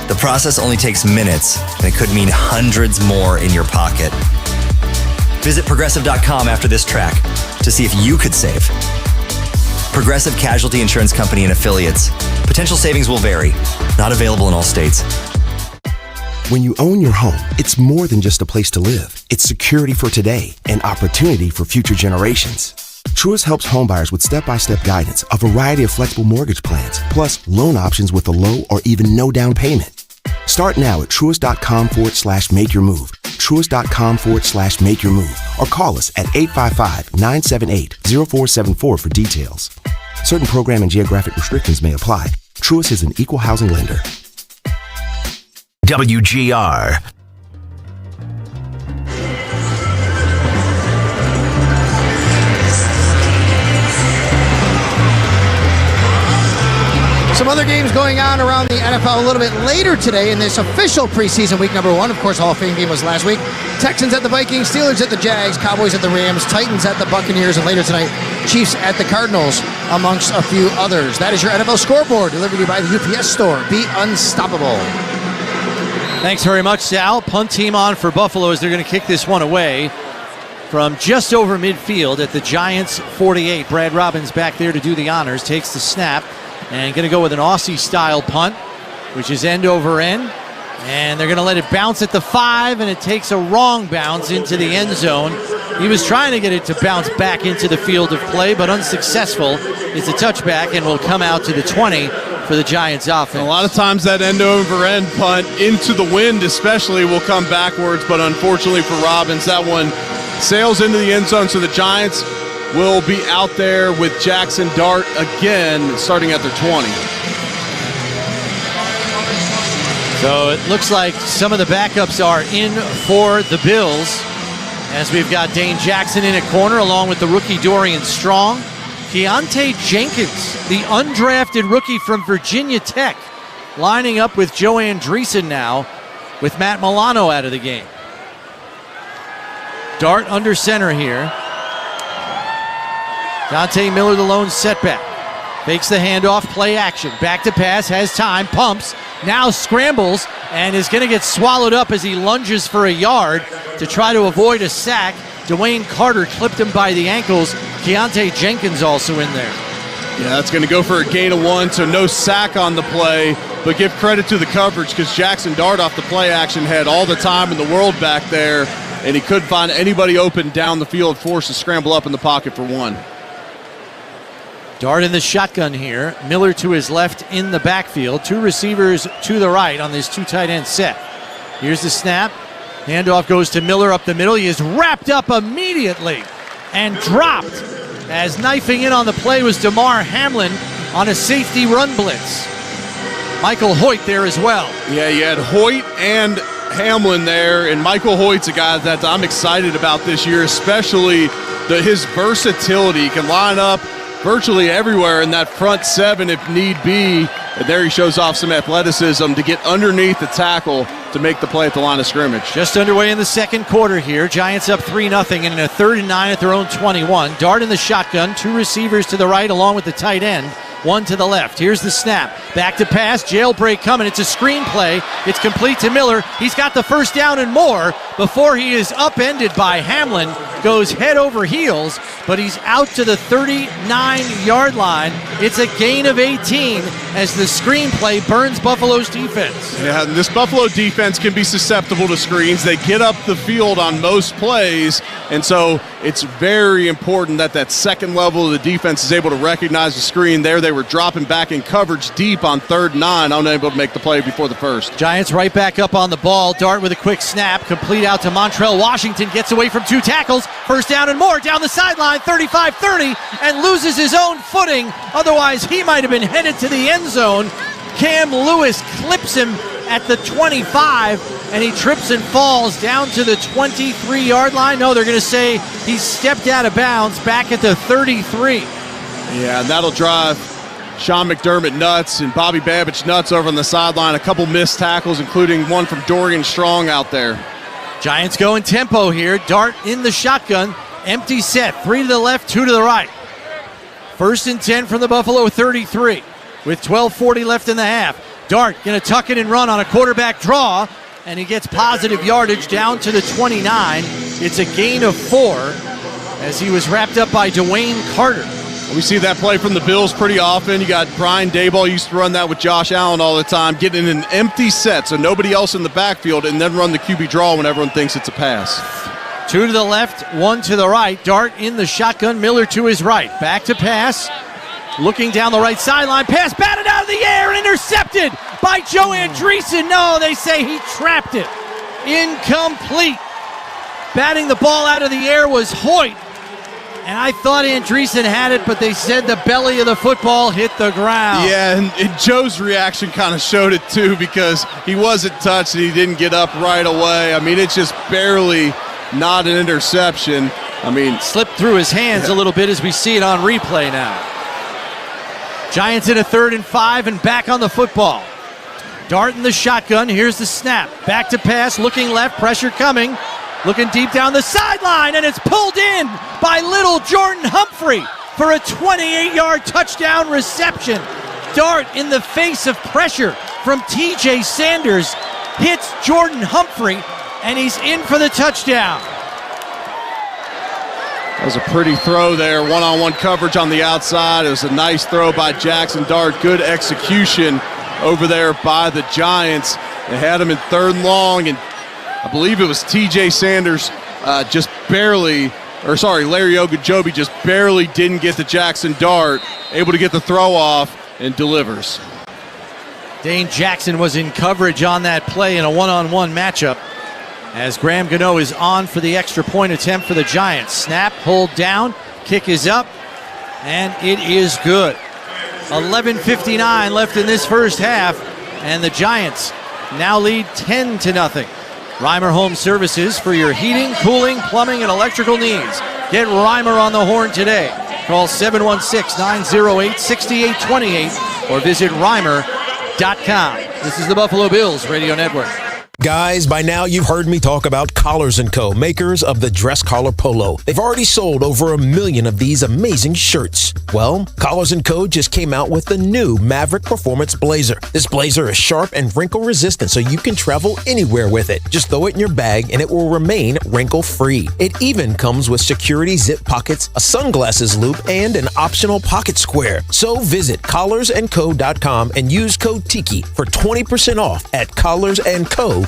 The process only takes minutes, and it could mean hundreds more in your pocket. Visit Progressive.com after this track to see if you could save. Progressive Casualty Insurance Company and Affiliates. Potential savings will vary. Not available in all states. When you own your home, it's more than just a place to live. It's security for today and opportunity for future generations. Truist helps homebuyers with step-by-step guidance, a variety of flexible mortgage plans, plus loan options with a low or even no down payment. Start now at Truist.com/make your move. Truist.com/make your move. Or call us at 855-978-0474 for details. Certain program and geographic restrictions may apply. Truist is an equal housing lender. WGR. Some other games going on around the NFL a little bit later today in this official preseason week number 1. Of course, Hall of Fame game was last week. Texans at the Vikings, Steelers at the Jags, Cowboys at the Rams, Titans at the Buccaneers, and later tonight, Chiefs at the Cardinals, amongst a few others. That is your NFL scoreboard, delivered to you by the UPS store. Be unstoppable. Thanks very much, Sal. Punt team on for Buffalo as they're going to kick this one away from just over midfield at the Giants' 48. Brad Robbins back there to do the honors, takes the snap, and going to go with an Aussie-style punt, which is end over end. And they're going to let it bounce at the 5, and it takes a wrong bounce into the end zone. He was trying to get it to bounce back into the field of play, but unsuccessful. It's a touchback and will come out to the 20 for the Giants offense. A lot of times that end-over-end punt into the wind especially will come backwards, but unfortunately for Robbins, that one sails into the end zone, so the Giants will be out there with Jackson Dart again, starting at their 20. So it looks like some of the backups are in for the Bills, as we've got Dane Jackson in at corner along with the rookie Dorian Strong. Keontae Jenkins, the undrafted rookie from Virginia Tech, lining up with Joe Andreessen now, with Matt Milano out of the game. Dart under center here. Dante Miller, the lone setback. Fakes the handoff, play action. Back to pass, has time, pumps, now scrambles, and is going to get swallowed up as he lunges for a yard to try to avoid a sack. Dwayne Carter clipped him by the ankles. Keontae Jenkins also in there. Yeah, that's going to go for a gain of 1, so no sack on the play, but give credit to the coverage because Jackson Dart off the play action had all the time in the world back there, and he couldn't find anybody open down the field, forced to scramble up in the pocket for 1. Dart in the shotgun here. Miller to his left in the backfield. 2 receivers to the right on this 2 tight end set. Here's the snap. Handoff goes to Miller up the middle. He is wrapped up immediately and dropped as knifing in on the play was DeMar Hamlin on a safety run blitz. Michael Hoyt there as well. Yeah, you had Hoyt and Hamlin there, and Michael Hoyt's a guy that I'm excited about this year, especially his versatility. He can line up virtually everywhere in that front 7 if need be. And there he shows off some athleticism to get underneath the tackle to make the play at the line of scrimmage. Just underway in the second quarter here. Giants up 3-0 and in a 3rd and 9 at their own 21. Dart in the shotgun. 2 receivers to the right along with the tight end. 1 to the left. Here's the snap. Back to pass, jailbreak coming. It's a screenplay. It's complete to Miller. He's got the first down and more before he is upended by Hamlin. Goes head over heels, but he's out to the 39-yard line. It's a gain of 18 as the screenplay burns Buffalo's defense. Yeah, and this Buffalo defense can be susceptible to screens. They get up the field on most plays, and so it's very important that that second level of the defense is able to recognize the screen. There they were dropping back in coverage deep on 3rd and 9, unable to make the play before the first. Giants right back up on the ball. Dart with a quick snap, complete out to Montrell Washington, gets away from 2 tackles. First down and more down the sideline, 35-30, and loses his own footing. Otherwise, he might have been headed to the end zone. Cam Lewis clips him at the 25, and he trips and falls down to the 23-yard line. No, they're going to say he stepped out of bounds back at the 33. Yeah, and that'll drive Sean McDermott nuts and Bobby Babich nuts over on the sideline. A couple missed tackles, including one from Dorian Strong out there. Giants go in tempo here. Dart in the shotgun. Empty set. 3 to the left, 2 to the right. 1st and 10 from the Buffalo 33 with 12:40 left in the half. Dart going to tuck it and run on a quarterback draw, and he gets positive yardage down to the 29. It's a gain of 4 as he was wrapped up by Dwayne Carter. We see that play from the Bills pretty often. You got Brian Daboll used to run that with Josh Allen all the time, getting an empty set so nobody else in the backfield, and then run the QB draw when everyone thinks it's a pass. 2 to the left, 1 to the right. Dart in the shotgun, Miller to his right. Back to pass, looking down the right sideline. Pass batted out of the air and intercepted by Joe Andreessen. No, they say he trapped it. Incomplete. Batting the ball out of the air was Hoyt. And I thought Andreessen had it, but they said the belly of the football hit the ground. Yeah, and Joe's reaction kind of showed it too, because he wasn't touched and he didn't get up right away. I mean, it's just barely not an interception. I mean, slipped through his hands a little bit as we see it on replay now. Giants in a 3rd and 5 and back on the football. Dart in the shotgun. Here's the snap. Back to pass, looking left, pressure coming. Looking deep down the sideline, and it's pulled in by little Jordan Humphrey for a 28-yard touchdown reception. Dart in the face of pressure from TJ Sanders hits Jordan Humphrey, and he's in for the touchdown. That was a pretty throw there, one-on-one coverage on the outside. It was a nice throw by Jackson Dart. Good execution over there by the Giants. They had him in 3rd and long, and I believe it was TJ Sanders Larry Ogunjobi just barely didn't get to Jackson Dart, able to get the throw off and delivers. Dane Jackson was in coverage on that play in a one-on-one matchup as Graham Gano is on for the extra point attempt for the Giants. Snap, hold down, kick is up, and it is good. 11:59 left in this first half, and the Giants now lead 10-0. Reimer Home Services for your heating, cooling, plumbing, and electrical needs. Get Reimer on the horn today. Call 716-908-6828 or visit Reimer.com. This is the Buffalo Bills Radio Network. Guys, by now you've heard me talk about Collars & Co., makers of the dress collar polo. They've already sold over 1 million of these amazing shirts. Well, Collars & Co. just came out with the new Maverick Performance Blazer. This blazer is sharp and wrinkle resistant, so you can travel anywhere with it. Just throw it in your bag and it will remain wrinkle-free. It even comes with security zip pockets, a sunglasses loop, and an optional pocket square. So visit collarsandco.com and use code TIKI for 20% off at collarsandco.com.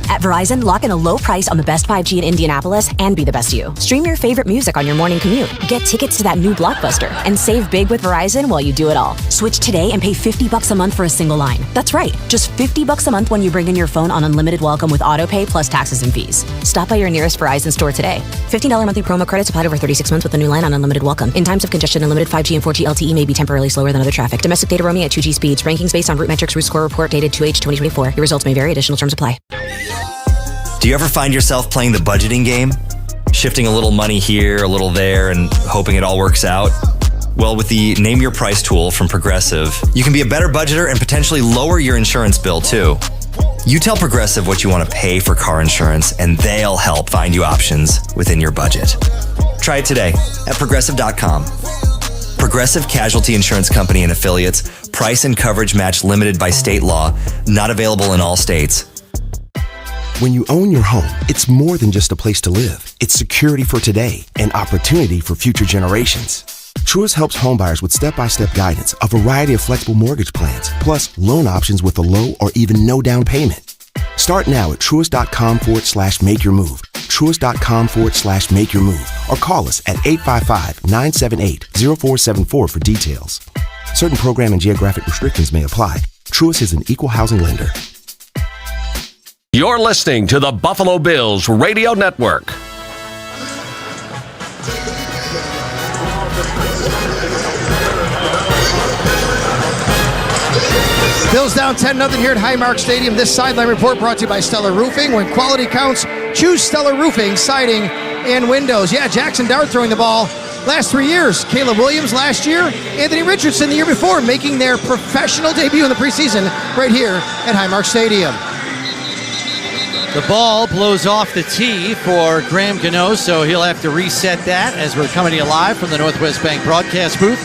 At Verizon, lock in a low price on the best 5G in Indianapolis and be the best you. Stream your favorite music on your morning commute. Get tickets to that new blockbuster and save big with Verizon while you do it all. Switch today and pay $50 a month for a single line. That's right, just $50 a month when you bring in your phone on unlimited welcome with autopay plus taxes and fees. Stop by your nearest Verizon store today. $15 monthly promo credits applied over 36 months with the new line on unlimited welcome. In times of congestion, unlimited 5G and 4G LTE may be temporarily slower than other traffic. Domestic data roaming at 2G speeds. Rankings based on root metrics root score report dated 2H 2024. Your results may vary. Additional terms apply. Do you ever find yourself playing the budgeting game? Shifting a little money here, a little there, and hoping it all works out? Well, with the Name Your Price tool from Progressive, you can be a better budgeter and potentially lower your insurance bill too. You tell Progressive what you want to pay for car insurance, and they'll help find you options within your budget. Try it today at Progressive.com. Progressive Casualty Insurance Company and Affiliates. Price and coverage match limited by state law. Not available in all states. When you own your home, it's more than just a place to live. It's security for today and opportunity for future generations. Truist helps homebuyers with step-by-step guidance, a variety of flexible mortgage plans, plus loan options with a low or even no down payment. Start now at truist.com/make-your-move. Truist.com/make-your-move. Or call us at 855-978-0474 for details. Certain program and geographic restrictions may apply. Truist is an equal housing lender. You're listening to the Buffalo Bills Radio Network. Bills down 10-0 here at Highmark Stadium. This sideline report brought to you by Stellar Roofing. When quality counts, choose Stellar Roofing, siding, and windows. Yeah, Jackson Dart throwing the ball last 3 years. Caleb Williams last year. Anthony Richardson the year before, making their professional debut in the preseason right here at Highmark Stadium. The ball blows off the tee for Graham Gano, so he'll have to reset that as we're coming to you live from the Northwest Bank broadcast booth.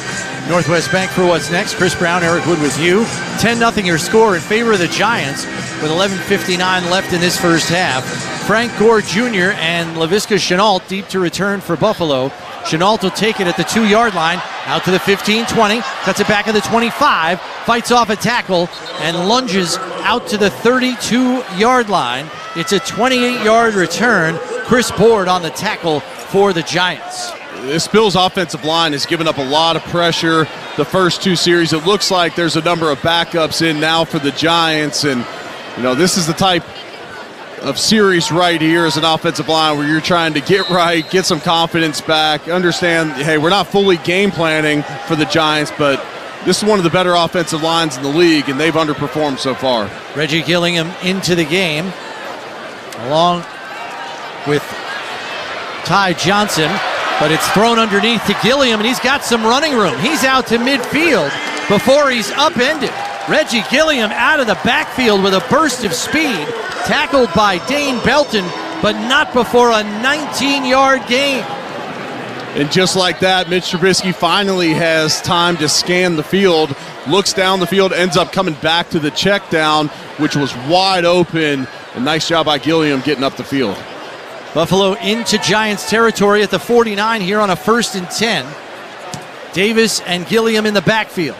Northwest Bank for what's next. Chris Brown, Eric Wood with you. 10-0 your score in favor of the Giants with 11:59 left in this first half. Frank Gore Jr. and Laviska Shenault deep to return for Buffalo. Shenault will take it at the 2-yard line, out to the 15-20, cuts it back at the 25, fights off a tackle, and lunges out to the 32-yard line. It's a 28-yard return. Chris Board on the tackle for the Giants. This Bills offensive line has given up a lot of pressure the first two series. It looks like there's a number of backups in now for the Giants, and this is the type of series right here as an offensive line where you're trying to get right, get some confidence back, understand, hey, we're not fully game planning for the Giants, but this is one of the better offensive lines in the league, and they've underperformed so far. Reggie Gillingham into the game, along with Ty Johnson, but it's thrown underneath to Gilliam, and he's got some running room. He's out to midfield before he's upended. Reggie Gilliam out of the backfield with a burst of speed, tackled by Dane Belton, but not before a 19-yard gain. And just like that, Mitch Trubisky finally has time to scan the field, looks down the field, ends up coming back to the check down, which was wide open. A nice job by Gilliam getting up the field. Buffalo into Giants territory at the 49 here on a 1st and 10. Davis and Gilliam in the backfield.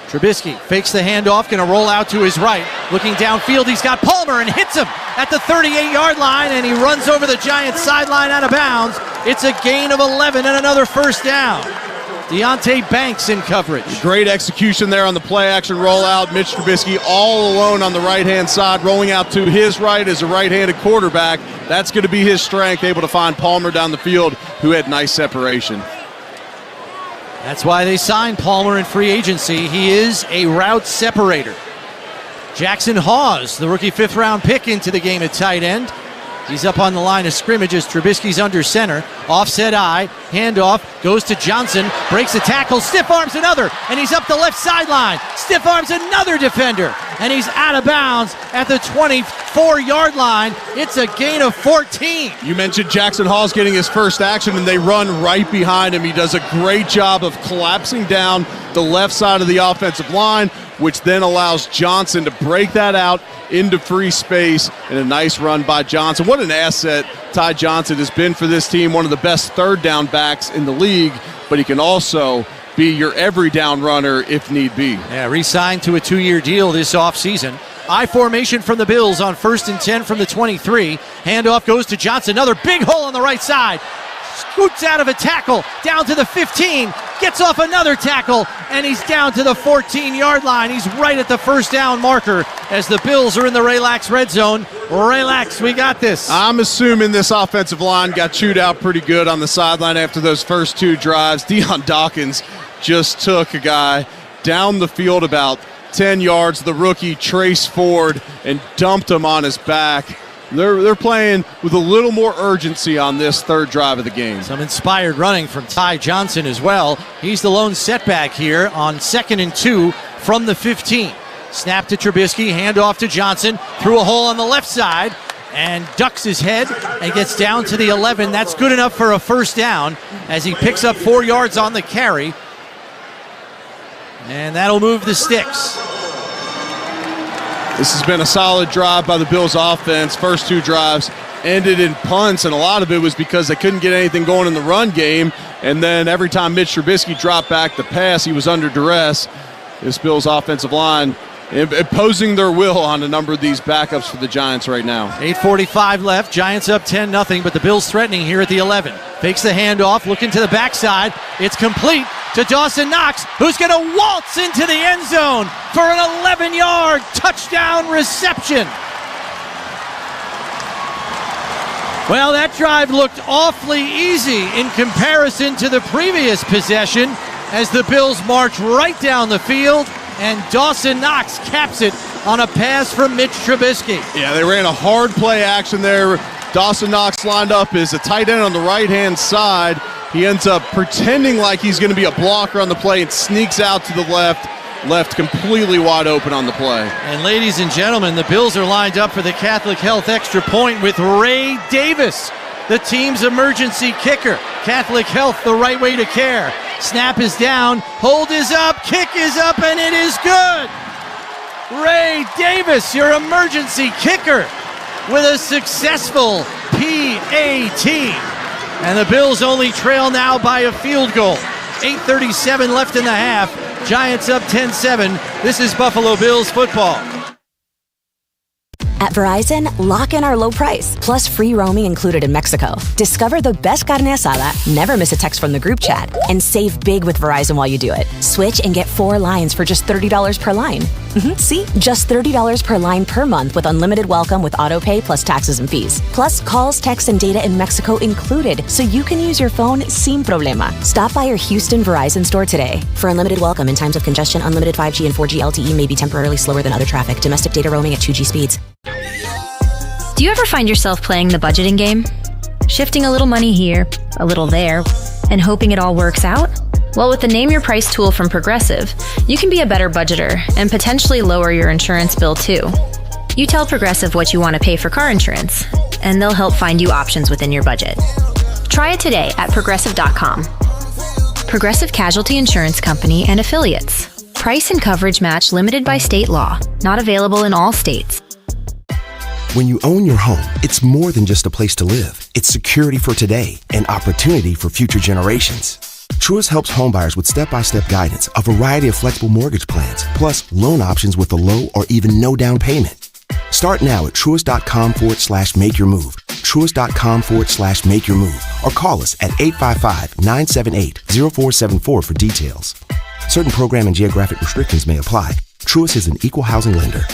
Trubisky fakes the handoff, going to roll out to his right. Looking downfield, he's got Palmer and hits him at the 38-yard line, and he runs over the Giants sideline out of bounds. It's a gain of 11 and another first down. Deontay Banks in coverage. Great execution there on the play-action rollout. Mitch Trubisky all alone on the right-hand side, rolling out to his right as a right-handed quarterback. That's going to be his strength, able to find Palmer down the field, who had nice separation. That's why they signed Palmer in free agency. He is a route separator. Jackson Hawes, the rookie 5th-round pick, into the game at tight end. He's up on the line of scrimmage as Trubisky's under center. Offset eye, handoff, goes to Johnson, breaks a tackle, stiff arms another, and he's up the left sideline. Stiff arms another defender, and he's out of bounds at the 24-yard line. It's a gain of 14. You mentioned Jackson Hawes getting his first action, and they run right behind him. He does a great job of collapsing down the left side of the offensive line, which then allows Johnson to break that out into free space, and a nice run by Johnson. What an asset Ty Johnson has been for this team, one of the best third down backs in the league, but he can also be your every down runner if need be. Yeah, re-signed to a 2-year deal this offseason. I formation from the Bills on 1st and 10 from the 23. Handoff goes to Johnson, another big hole on the right side. Scoots out of a tackle, down to the 15, gets off another tackle, and he's down to the 14-yard line. He's right at the first down marker as the Bills are in the Relax red zone. Relax, we got this. I'm assuming this offensive line got chewed out pretty good on the sideline after those first two drives. Deion Dawkins just took a guy down the field about 10 yards, the rookie Trace Ford, and dumped him on his back. They're playing with a little more urgency on this third drive of the game. Some inspired running from Ty Johnson as well. He's the lone setback here on 2nd and 2 from the 15. Snap to Trubisky, handoff to Johnson, through a hole on the left side, and ducks his head and gets down to the 11. That's good enough for a first down as he picks up 4 yards on the carry. And that'll move the sticks. This has been a solid drive by the Bills offense. First two drives ended in punts, and a lot of it was because they couldn't get anything going in the run game. And then every time Mitch Trubisky dropped back the pass, he was under duress. This Bills offensive line imposing their will on a number of these backups for the Giants right now. 8:45 left. Giants up 10-0, but the Bills threatening here at the 11. Fakes the handoff, looking to the backside. It's complete to Dawson Knox, who's going to waltz into the end zone for an 11-yard touchdown reception. Well, that drive looked awfully easy in comparison to the previous possession as the Bills march right down the field, and Dawson Knox caps it on a pass from Mitch Trubisky. Yeah, they ran a hard play action there. Dawson Knox lined up as a tight end on the right-hand side. He ends up pretending like he's going to be a blocker on the play and sneaks out to the left completely wide open on the play. And ladies and gentlemen, the Bills are lined up for the Catholic Health extra point with Ray Davis, the team's emergency kicker. Catholic Health, the right way to care. Snap is down, hold is up, kick is up, and it is good. Ray Davis, your emergency kicker, with a successful PAT. And the Bills only trail now by a field goal. 8:37 left in the half. Giants up 10-7. This is Buffalo Bills football. At Verizon, lock in our low price, plus free roaming included in Mexico. Discover the best carne asada, never miss a text from the group chat, and save big with Verizon while you do it. Switch and get 4 lines for just $30 per line. See? Just $30 per line per month with unlimited welcome with auto pay plus taxes and fees. Plus calls, texts, and data in Mexico included, so you can use your phone sin problema. Stop by your Houston Verizon store today. For unlimited welcome in times of congestion, unlimited 5G and 4G LTE may be temporarily slower than other traffic. Domestic data roaming at 2G speeds. Do you ever find yourself playing the budgeting game? Shifting a little money here, a little there, and hoping it all works out? Well, with the Name Your Price tool from Progressive, you can be a better budgeter and potentially lower your insurance bill too. You tell Progressive what you want to pay for car insurance, and they'll help find you options within your budget. Try it today at Progressive.com. Progressive Casualty Insurance Company and Affiliates. Price and coverage match limited by state law. Not available in all states. When you own your home, it's more than just a place to live. It's security for today and opportunity for future generations. Truist helps homebuyers with step-by-step guidance, a variety of flexible mortgage plans, plus loan options with a low or even no down payment. Start now at Truist.com/make-your-move. Truist.com/make-your-move. Or call us at 855-978-0474 for details. Certain program and geographic restrictions may apply. Truist is an equal housing lender.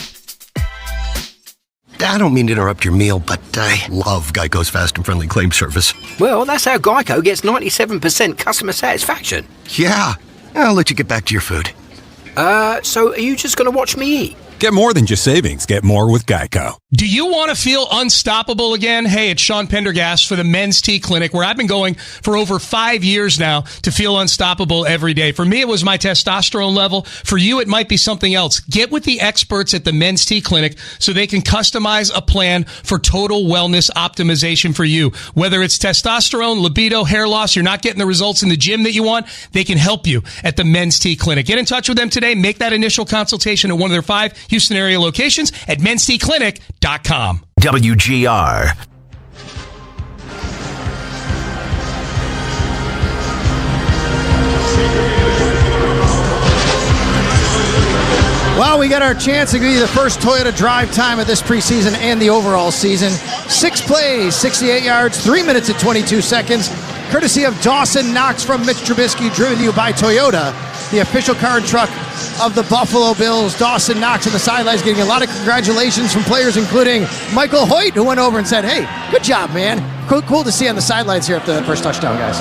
I don't mean to interrupt your meal, but I love Geico's fast and friendly claim service. Well, that's how Geico gets 97% customer satisfaction. Yeah. I'll let you get back to your food. So are you just going to watch me eat? Get more than just savings. Get more with Geico. Do you want to feel unstoppable again? Hey, it's Sean Pendergast for the Men's T Clinic, where I've been going for over 5 years now to feel unstoppable every day. For me, it was my testosterone level. For you, it might be something else. Get with the experts at the Men's T Clinic so they can customize a plan for total wellness optimization for you. Whether it's testosterone, libido, hair loss, you're not getting the results in the gym that you want, they can help you at the Men's T Clinic. Get in touch with them today. Make that initial consultation at one of their 5 Houston area locations at mensteclinic.com. WGR. Well, we got our chance to give you the first Toyota drive time of this preseason and the overall season. 6 plays, 68 yards, 3 minutes and 22 seconds. Courtesy of Dawson Knox from Mitch Trubisky, driven to you by Toyota, the official car truck of the Buffalo Bills. Dawson Knox on the sidelines getting a lot of congratulations from players, including Michael Hoyt, who went over and said, hey, good job, man. Cool to see on the sidelines here after the first touchdown, guys.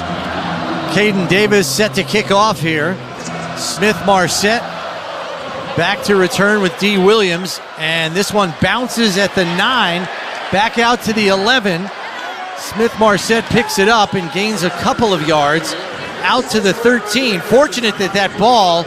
Caden Davis set to kick off here. Smith-Marset back to return with D. Williams, and this one bounces at the 9, back out to the 11. Smith-Marset picks it up and gains a couple of yards out to the 13. Fortunate that ball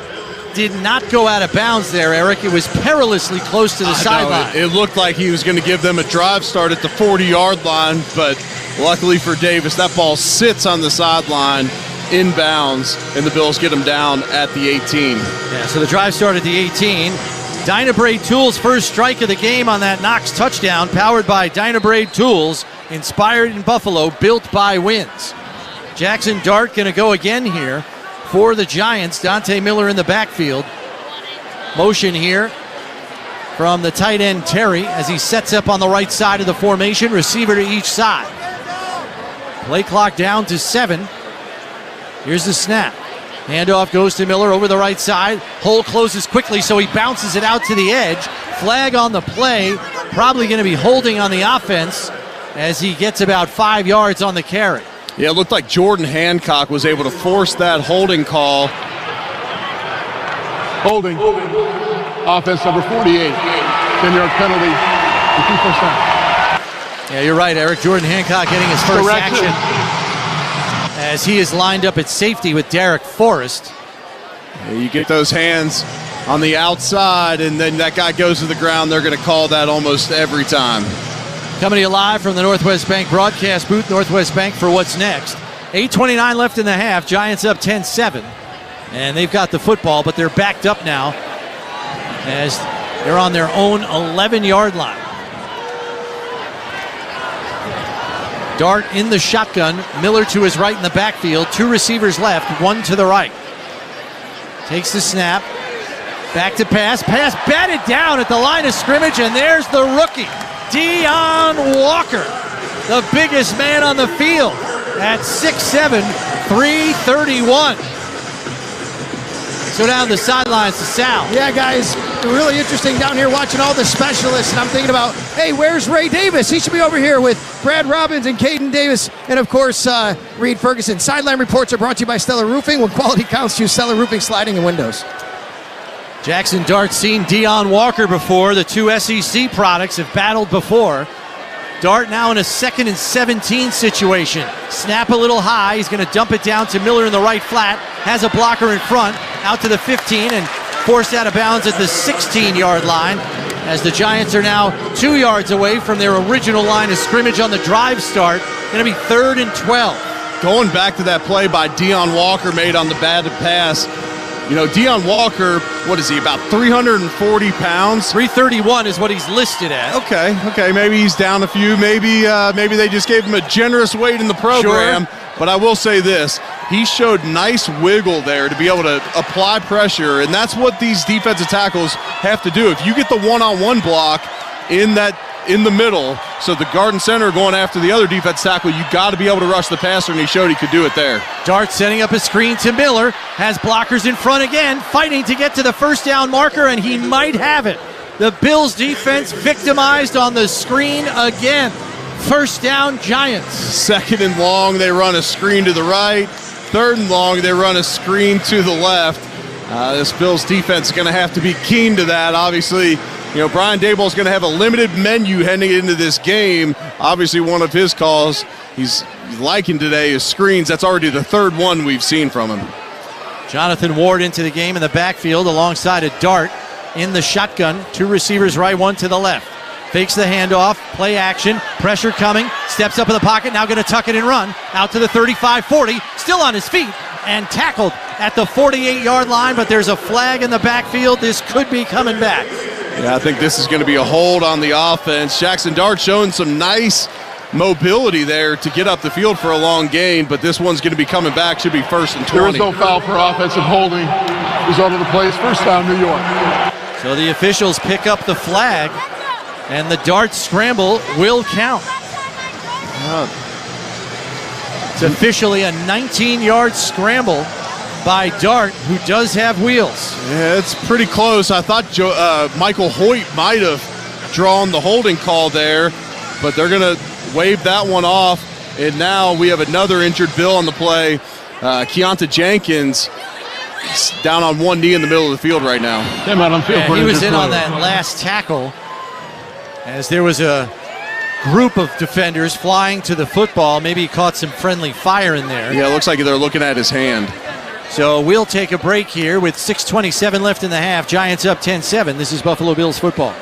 did not go out of bounds there, Eric. It was perilously close to the sideline. It looked like he was going to give them a drive start at the 40-yard line, but luckily for Davis, that ball sits on the sideline inbounds, and the Bills get them down at the 18. Yeah, so the drive started at the 18. Dynabrade Tools' first strike of the game on that Knox touchdown, powered by Dynabrade Tools, inspired in Buffalo, built by Wins. Jackson Dart going to go again here for the Giants. Dante Miller in the backfield. Motion here from the tight end Terry as he sets up on the right side of the formation, receiver to each side. Play clock down to 7. Here's the snap. Handoff goes to Miller over the right side. Hole closes quickly, so he bounces it out to the edge. Flag on the play. Probably going to be holding on the offense as he gets about 5 yards on the carry. Yeah, it looked like Jordan Hancock was able to force that holding call. Holding. Offense number 48. 10-yard penalty. The 2 first down. Yeah, you're right, Eric. Jordan Hancock getting his first action as he is lined up at safety with Derek Forrest. Yeah, you get those hands on the outside, and then that guy goes to the ground. They're going to call that almost every time. Coming to you live from the Northwest Bank broadcast booth, Northwest Bank for what's next. 8:29 left in the half. Giants up 10-7. And they've got the football, but they're backed up now as they're on their own 11-yard line. Dart in the shotgun. Miller to his right in the backfield. 2 receivers left, 1 to the right. Takes the snap. Back to pass. Pass batted down at the line of scrimmage, and there's the rookie, Dion Walker, the biggest man on the field at 6'7", 331. So down the sidelines to Sal. Yeah, guys, really interesting down here watching all the specialists, and I'm thinking about, hey, where's Ray Davis? He should be over here with Brad Robbins and Caden Davis, and of course, Reed Ferguson. Sideline reports are brought to you by Stellar Roofing. When quality counts, use Stellar Roofing Sliding and Windows. Jackson Dart's seen Dion Walker before. The 2 SEC products have battled before. Dart now in a 2nd and 17 situation. Snap a little high. He's going to dump it down to Miller in the right flat. Has a blocker in front. Out to the 15 and forced out of bounds at the 16-yard line as the Giants are now 2 yards away from their original line of scrimmage on the drive start. Going to be 3rd and 12. Going back to that play by Dion Walker made on the batted pass. You know, Dion Walker, what is he, about 340 pounds? 331 is what he's listed at. Okay, maybe he's down a few. Maybe they just gave him a generous weight in the program. Sure. But I will say this, he showed nice wiggle there to be able to apply pressure, and that's what these defensive tackles have to do. If you get the one-on-one block in the middle, so the guard and center are going after the other defense tackle, you got to be able to rush the passer, and he showed he could do it there. Dart setting up a screen to Miller, has blockers in front again, fighting to get to the first down marker, and he might have it. The Bills defense victimized on the screen again. First down, Giants. 2nd and long, they run a screen to the right. 3rd and long, they run a screen to the left. This Bills defense is going to have to be keen to that. Obviously, you know, Brian Daboll's going to have a limited menu heading into this game. Obviously, one of his calls he's liking today is screens. That's already the 3rd one we've seen from him. Jonathan Ward into the game in the backfield alongside of Dart in the shotgun. 2 receivers right, 1 to the left. Fakes the handoff, play action, pressure coming, steps up in the pocket, now going to tuck it and run. Out to the 35-40, still on his feet, and tackled at the 48-yard line, but there's a flag in the backfield. This could be coming back. Yeah, I think this is going to be a hold on the offense. Jackson Dart showing some nice mobility there to get up the field for a long gain, but this one's going to be coming back. Should be 1st and 20. There is no foul for offensive holding. Result of the play is first down, New York. So the officials pick up the flag, and the Dart scramble will count. It's officially a 19-yard scramble by Dart, who does have wheels. Yeah, it's pretty close. I thought Michael Hoyt might have drawn the holding call there, but they're going to wave that one off. And now we have another injured Bill on the play. Keonta Jenkins down on one knee in the middle of the field right now. He was in on that last tackle as there was a group of defenders flying to the football. Maybe he caught some friendly fire in there. Yeah, it looks like they're looking at his hand. So we'll take a break here with 6:27 left in the half. Giants up 10-7. This is Buffalo Bills football.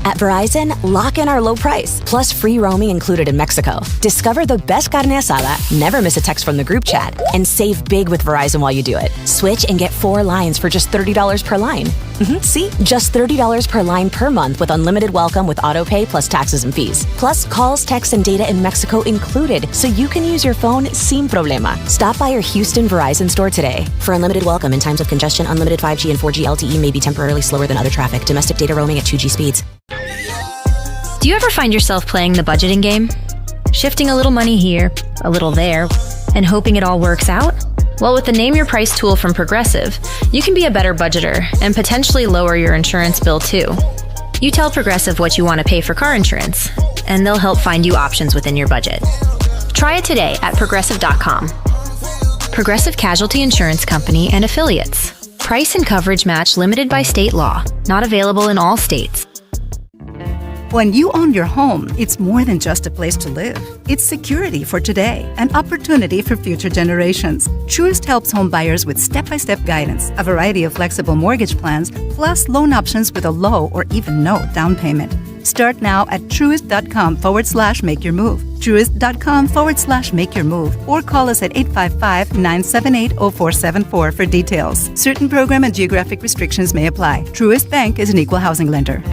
At Verizon, lock in our low price, plus free roaming included in Mexico. Discover the best carne asada, never miss a text from the group chat, and save big with Verizon while you do it. Switch and get 4 lines for just $30 per line. See? Just $30 per line per month with unlimited welcome with auto pay plus taxes and fees. Plus calls, texts, and data in Mexico included, so you can use your phone sin problema. Stop by your Houston Verizon store today. For unlimited welcome in times of congestion, unlimited 5G and 4G LTE may be temporarily slower than other traffic. Domestic data roaming at 2G speeds. Do you ever find yourself playing the budgeting game? Shifting a little money here, a little there, and hoping it all works out? Well, with the Name Your Price tool from Progressive, you can be a better budgeter and potentially lower your insurance bill too. You tell Progressive what you want to pay for car insurance, and they'll help find you options within your budget. Try it today at Progressive.com. Progressive Casualty Insurance Company and Affiliates. Price and coverage match limited by state law. Not available in all states. When you own your home, it's more than just a place to live. It's security for today and opportunity for future generations. Truist helps home buyers with step-by-step guidance, a variety of flexible mortgage plans, plus loan options with a low or even no down payment. Start now at truist.com/make your move. Truist.com/make your move. Or call us at 855-978-0474 for details. Certain program and geographic restrictions may apply. Truist Bank is an equal housing lender.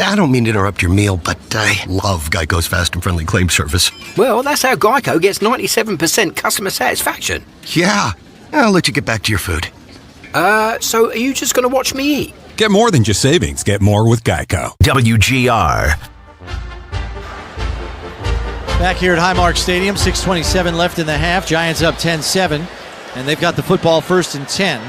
I don't mean to interrupt your meal, but I love Geico's fast and friendly claim service. Well, that's how Geico gets 97% customer satisfaction. Yeah. I'll let you get back to your food. So are you just going to watch me eat? Get more than just savings. Get more with Geico. WGR. Back here at Highmark Stadium, 6:27 left in the half. Giants up 10-7, and they've got the football 1st and 10.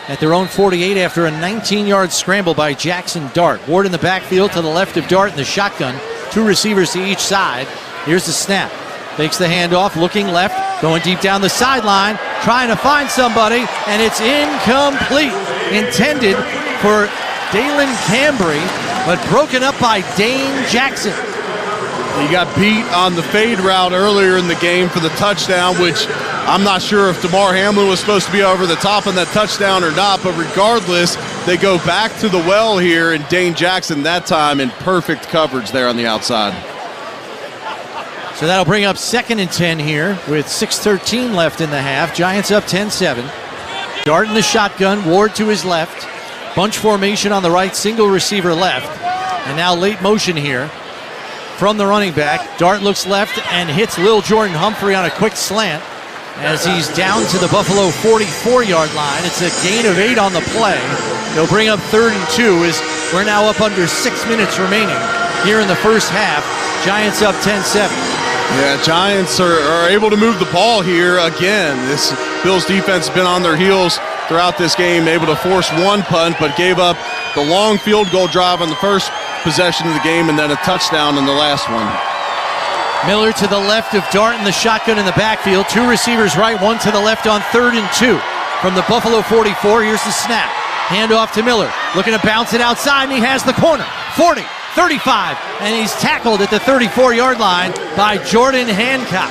At their own 48 after a 19-yard scramble by Jackson Dart. Ward in the backfield to the left of Dart in the shotgun. 2 receivers to each side. Here's the snap. Fakes the handoff, looking left, going deep down the sideline, trying to find somebody, and it's incomplete. Intended for Dalen Cambry, but broken up by Dane Jackson. He got beat on the fade route earlier in the game for the touchdown, which I'm not sure if DeMar Hamlin was supposed to be over the top on that touchdown or not, but regardless, they go back to the well here, and Dane Jackson that time in perfect coverage there on the outside. So that'll bring up 2nd and 10 here with 6:13 left in the half. Giants up 10-7. Dart in the shotgun, Ward to his left. Bunch formation on the right, single receiver left. And now late motion here from the running back. Dart looks left and hits Lil Jordan Humphrey on a quick slant as he's down to the Buffalo 44-yard line. It's a gain of 8 on the play. They'll bring up 3rd and 2 as we're now up under 6 minutes remaining here in the first half. Giants up 10-7. Yeah, Giants are able to move the ball here again. This Bills defense has been on their heels throughout this game, able to force 1 punt, but gave up the long field goal drive on the first possession of the game and then a touchdown in the last one. Miller to the left of Dart in the shotgun in the backfield. 2 receivers right, 1 to the left on 3rd and 2. From the Buffalo 44, here's the snap. Handoff to Miller, looking to bounce it outside, and he has the corner. 40, 35, and he's tackled at the 34-yard line by Jordan Hancock.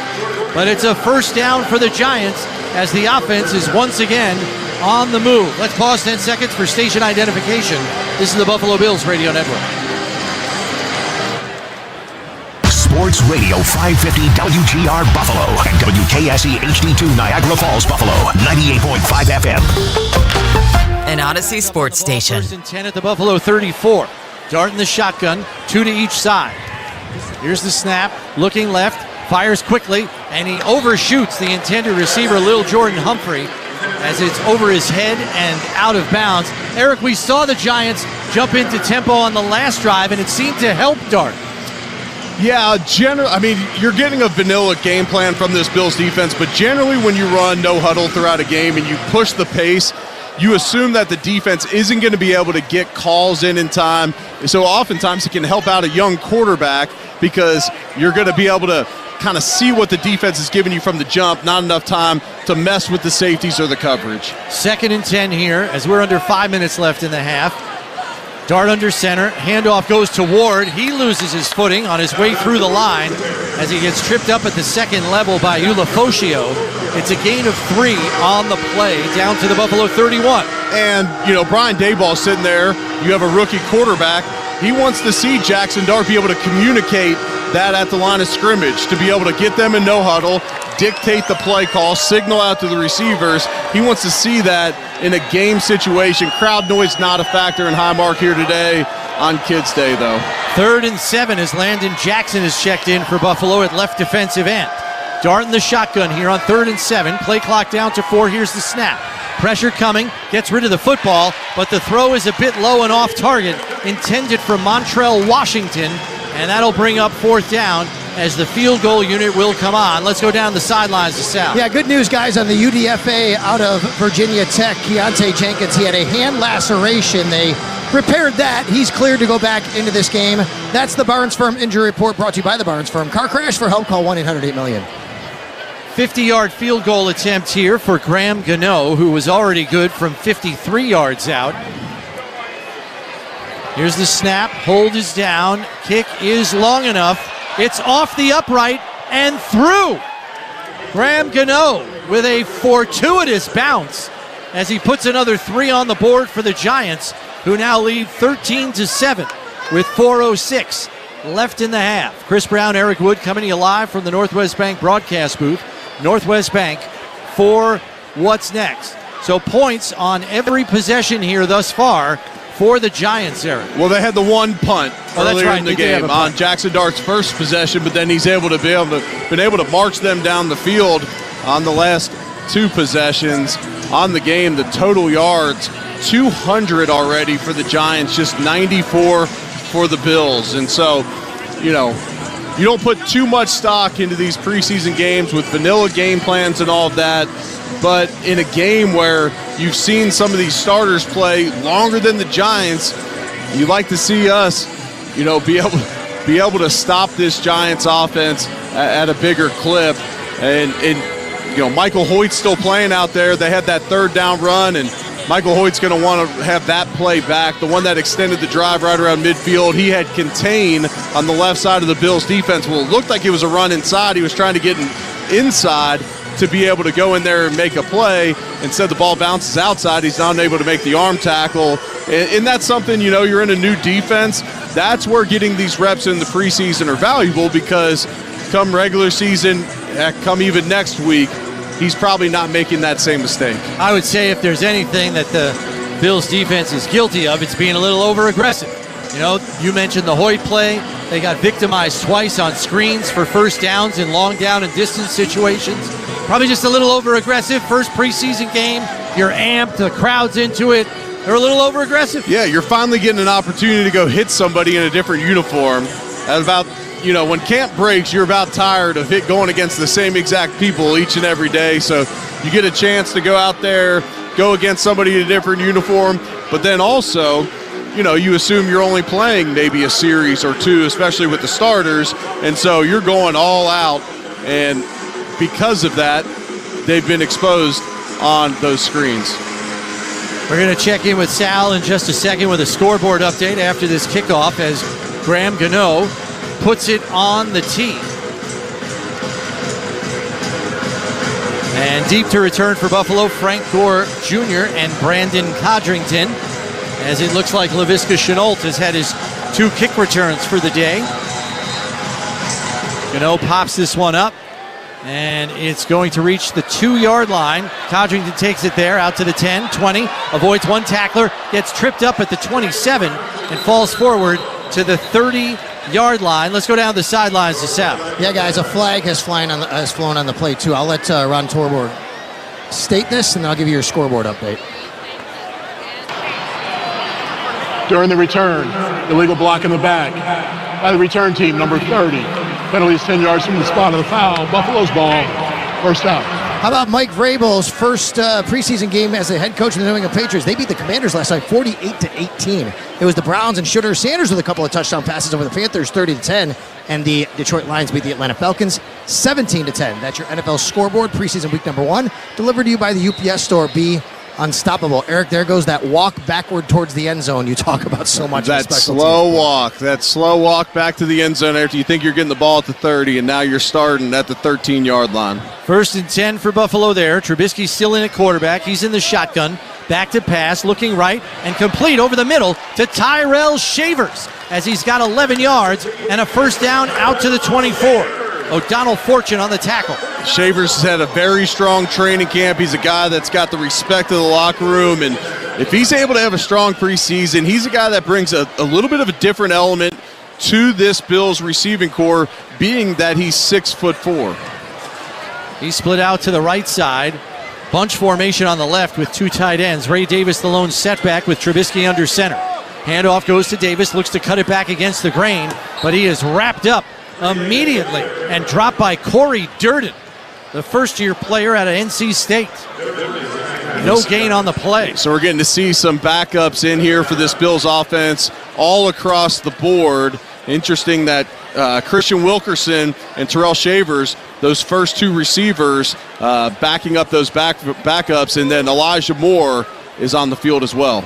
But it's a first down for the Giants as the offense is once again on the move. Let's pause 10 seconds for station identification. This is the Buffalo Bills Radio Network. Sports Radio 550 WGR Buffalo and WKSE HD2 Niagara Falls, Buffalo, 98.5 FM. An Odyssey sports station. 1st and 10 at the Buffalo 34. Dart in the shotgun, 2 to each side. Here's the snap, looking left, fires quickly, and he overshoots the intended receiver, Lil Jordan Humphrey, as it's over his head and out of bounds. Eric, we saw the Giants jump into tempo on the last drive, and it seemed to help Dart. Yeah, you're getting a vanilla game plan from this Bills defense, but generally when you run no huddle throughout a game and you push the pace, you assume that the defense isn't going to be able to get calls in time. So oftentimes it can help out a young quarterback because you're going to be able to kind of see what the defense is giving you from the jump, not enough time to mess with the safeties or the coverage. 2nd and 10 here as we're under 5 minutes left in the half. Dart under center, handoff goes to Ward. He loses his footing on his way through the line as he gets tripped up at the 2nd level by Ulofoshio. It's a gain of 3 on the play, down to the Buffalo 31. And, Brian Daboll sitting there. You have a rookie quarterback. he wants to see Jackson Dart be able to communicate that at the line of scrimmage, to be able to get them in no huddle, dictate the play call, signal out to the receivers. He wants to see that in a game situation. Crowd noise not a factor in Highmark here today on Kids Day, though. 3rd and 7 as Landon Jackson is checked in for Buffalo at left defensive end. Dart in the shotgun here on 3rd and 7. Play clock down to 4. Here's the snap. Pressure coming, gets rid of the football, but the throw is a bit low and off target, intended for Montrell Washington, and that'll bring up 4th down as the field goal unit will come on. Let's go down the sidelines to Sal. Yeah, good news, guys, on the UDFA out of Virginia Tech. Keontae Jenkins, he had a hand laceration. They repaired that. He's cleared to go back into this game. That's the Barnes Firm Injury Report, brought to you by the Barnes Firm. Car crash, for help, call 1-800-8-million. 50-yard field goal attempt here for Graham Gano, who was already good from 53 yards out. Here's the snap. Hold is down. Kick is long enough. It's off the upright and through. Graham Gano with a fortuitous bounce as he puts another 3 on the board for the Giants, who now lead 13-7 with 4:06 left in the half. Chris Brown, Eric Wood coming to you live from the Northwest Bank broadcast booth. Northwest Bank for what's next. So points on every possession here thus far for the Giants, Eric. Well, they had the one punt earlier in the game on Jackson Dart's first possession, but then he's been able to march them down the field on the last 2 possessions on the game. The total yards, 200 already for the Giants, just 94 for the Bills. And so, you don't put too much stock into these preseason games with vanilla game plans and all of that, but in a game where you've seen some of these starters play longer than the Giants, you like to see us, be able to stop this Giants offense at a bigger clip. And Michael Hoyt's still playing out there. They had that 3rd down run, and Michael Hoyt's going to want to have that play back, the one that extended the drive right around midfield. He had contain on the left side of the Bills defense. Well, it looked like it was a run inside. He was trying to get inside to be able to go in there and make a play. Instead, the ball bounces outside. He's not able to make the arm tackle. And that's something, you're in a new defense. That's where getting these reps in the preseason are valuable, because come regular season, come even next week, he's probably not making that same mistake. I would say if there's anything that the Bills defense is guilty of, it's being a little over-aggressive. You mentioned the Hoyt play. They got victimized twice on screens for first downs in long down and distance situations. Probably just a little over-aggressive. First preseason game, you're amped, the crowd's into it. They're a little over-aggressive. Yeah, you're finally getting an opportunity to go hit somebody in a different uniform. At about, when camp breaks, you're about tired of going against the same exact people each and every day. So you get a chance to go out there, go against somebody in a different uniform, but then also, you assume you're only playing maybe a series or 2, especially with the starters, and so you're going all out, and because of that, they've been exposed on those screens. We're going to check in with Sal in just a second with a scoreboard update after this kickoff as Graham Gano puts it on the tee. And deep to return for Buffalo, Frank Gore Jr. and Brandon Codrington, as it looks like Laviska Shenault has had his 2 kick returns for the day. Gano pops this one up, and it's going to reach the 2-yard line. Codrington takes it there, out to the 10, 20, avoids one tackler, gets tripped up at the 27, and falls forward to the 30-yard line. Let's go down the sidelines to Sal. Yeah, guys, a flag has flown on the play, too. I'll let Ron Torborg state this, and then I'll give you your scoreboard update. During the return, illegal block in the back by the return team, number 30. Penalty is 10 yards from the spot of the foul. Buffalo's ball, first out. How about Mike Vrabel's first preseason game as the head coach of the New England Patriots? They beat the Commanders last night 48-18. It was the Browns and Shooter Sanders with a couple of touchdown passes over the Panthers 30-10. And the Detroit Lions beat the Atlanta Falcons 17-10. That's your NFL scoreboard, preseason week number 1. Delivered to you by the UPS store. Be unstoppable. Eric, there goes that walk backward towards the end zone you talk about so much. That slow walk back to the end zone after you think you're getting the ball at the 30, and now you're starting at the 13-yard line. 1st and 10 for Buffalo there. Trubisky's still in at quarterback. He's in the shotgun. Back to pass, looking right, and complete over the middle to Tyrell Shavers. as he's got 11 yards and a first down out to the 24. O'Donnell Fortune on the tackle. Shavers has had a very strong training camp. He's a guy that's got the respect of the locker room, and if he's able to have a strong preseason, he's a guy that brings a little bit of a different element to this Bills receiving core, being that he's 6'4". He's split out to the right side. Bunch formation on the left with two tight ends. Ray Davis the lone setback with Trubisky under center. Handoff goes to Davis, looks to cut it back against the grain, but he is wrapped up immediately and dropped by Corey Durden, the first-year player out of NC State. No gain on the play. So we're getting to see some backups in here for this Bills offense all across the board. Interesting that Christian Wilkerson and Terrell Shavers, those first two receivers, backing up those backups, and then Elijah Moore is on the field as well.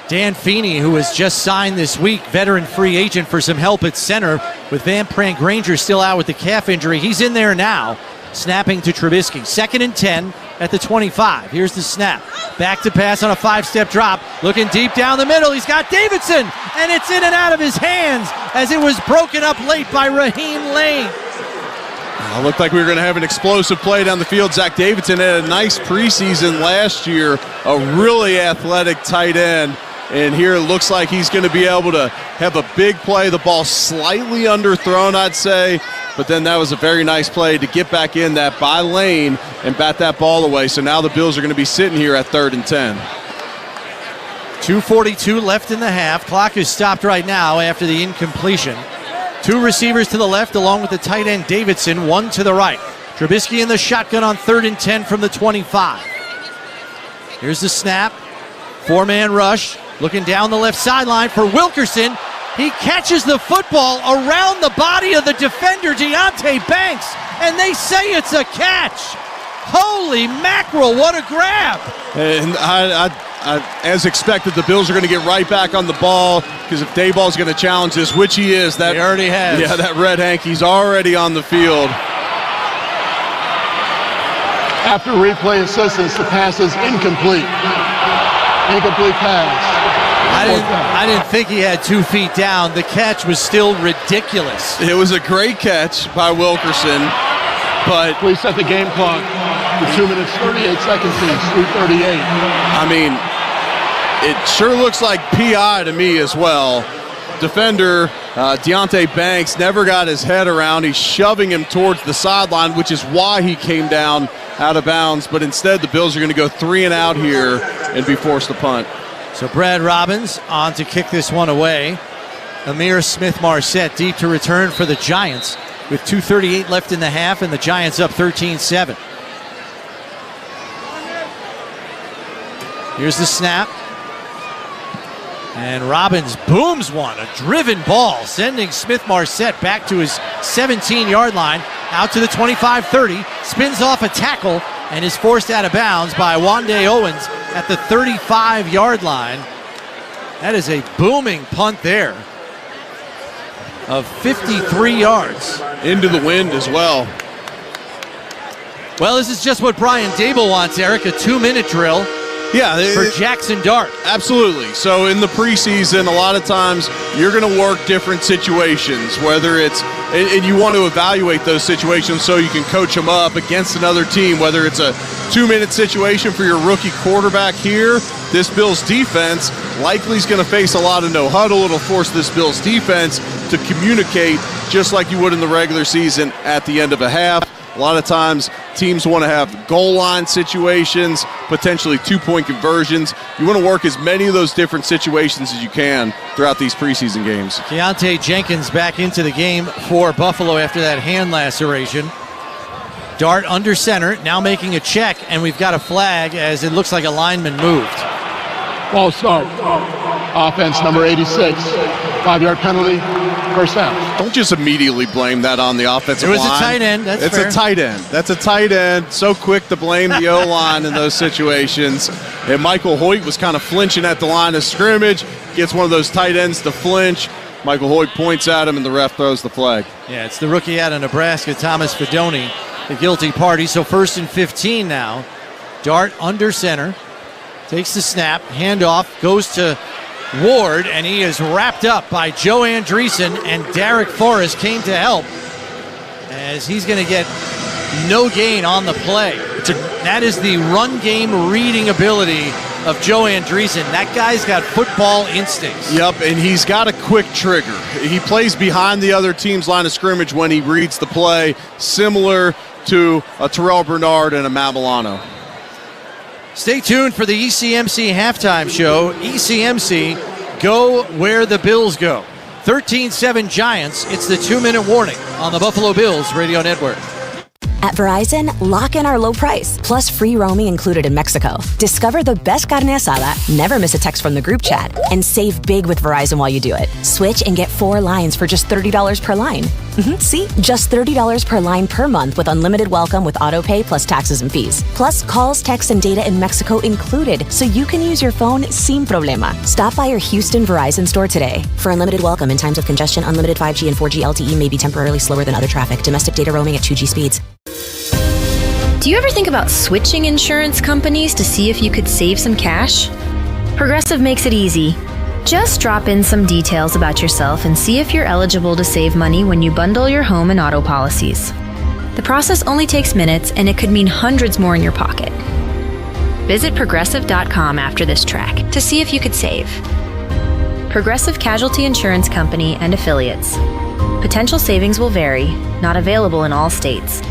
Dan Feeney, who was just signed this week, veteran free agent for some help at center, with Van Prank Granger still out with the calf injury. He's in there now, snapping to Trubisky. 2nd and 10 at the 25. Here's the snap. Back to pass on a 5-step drop. Looking deep down the middle. He's got Davidson, and it's in and out of his hands as it was broken up late by Raheem Lane. Looked like we were going to have an explosive play down the field. Zach Davidson had a nice preseason last year, a really athletic tight end. And here it looks like he's going to be able to have a big play. The ball slightly underthrown, I'd say. But then that was a very nice play to get back in that by Lane and bat that ball away. So now the Bills are going to be sitting here at 3rd and 10. 2:42 left in the half. Clock is stopped right now after the incompletion. Two receivers to the left along with the tight end Davidson, one to the right. Trubisky in the shotgun on 3rd and 10 from the 25. Here's the snap. 4-man rush. Looking down the left sideline for Wilkerson. He catches the football around the body of the defender, Deontay Banks, and they say it's a catch. Holy mackerel, what a grab. And I as expected, the Bills are going to get right back on the ball, because if Dayball's going to challenge this, which he is. He already has. Yeah, that red hanky's already on the field. After replay assistance, the pass is incomplete. Incomplete pass. I didn't think he had 2 feet down. The catch was still ridiculous. It was a great catch by Wilkerson, but please set the game clock for 2 minutes 38 seconds, please. 3:38. I mean, it sure looks like PI to me as well. Defender Deontay Banks never got his head around. He's shoving him towards the sideline, which is why he came down out of bounds. But instead, the Bills are going to go 3 and out here and be forced to punt. So Brad Robbins on to kick this one away. Amir Smith-Marset deep to return for the Giants with 2:38 left in the half, and the Giants up 13-7. Here's the snap. And Robbins booms one, a driven ball, sending Smith-Marset back to his 17-yard line, out to the 25-30, spins off a tackle, and is forced out of bounds by Wande Owens at the 35-yard line. That is a booming punt there of 53 yards. Into the wind as well. Well, this is just what Brian Dable wants, Eric, a 2-minute drill. Yeah, for Jackson Dart. Absolutely. So in the preseason, a lot of times you're going to work different situations, whether it's, and you want to evaluate those situations so you can coach them up against another team, whether it's a 2-minute situation for your rookie quarterback here. This Bills defense likely is going to face a lot of no huddle. It'll force this Bills defense to communicate just like you would in the regular season at the end of a half. A lot of times, teams want to have goal line situations, potentially 2-point conversions. You want to work as many of those different situations as you can throughout these preseason games. Keontae Jenkins back into the game for Buffalo after that hand laceration. Dart under center, now making a check, and we've got a flag as it looks like a lineman moved. Ball start. Offense number 86. 5-yard penalty. First down. Don't just immediately blame that on the offensive line. It was a tight end. That's fair. It's a tight end. That's a tight end. So quick to blame the O-line in those situations. And Michael Hoyt was kind of flinching at the line of scrimmage. Gets one of those tight ends to flinch. Michael Hoyt points at him, and the ref throws the flag. Yeah, it's the rookie out of Nebraska, Thomas Fedoni, the guilty party. So 1st and 15 now. Dart under center. Takes the snap. Handoff. Goes to Ward, and he is wrapped up by Joe Andreessen, and Derek Forrest came to help as he's going to get no gain on the play. That is the run game reading ability of Joe Andreessen. That guy's got football instincts. Yep, and he's got a quick trigger. He plays behind the other team's line of scrimmage when he reads the play, similar to a Terrell Bernard and a Matt Milano. Stay tuned for the ECMC halftime show. ECMC, go where the Bills go. 13-7 Giants. It's the 2-minute warning on the Buffalo Bills Radio Network. At Verizon, lock in our low price, plus free roaming included in Mexico. Discover the best carne asada, never miss a text from the group chat, and save big with Verizon while you do it. Switch and get 4 lines for just $30 per line. See? Just $30 per line per month with unlimited welcome with auto pay plus taxes and fees. Plus calls, texts, and data in Mexico included, so you can use your phone sin problema. Stop by your Houston Verizon store today. For unlimited welcome in times of congestion, unlimited 5G and 4G LTE may be temporarily slower than other traffic. Domestic data roaming at 2G speeds. Do you ever think about switching insurance companies to see if you could save some cash? Progressive makes it easy. Just drop in some details about yourself and see if you're eligible to save money when you bundle your home and auto policies. The process only takes minutes, and it could mean hundreds more in your pocket. Visit Progressive.com after this track to see if you could save. Progressive Casualty Insurance Company and Affiliates. Potential savings will vary, not available in all states.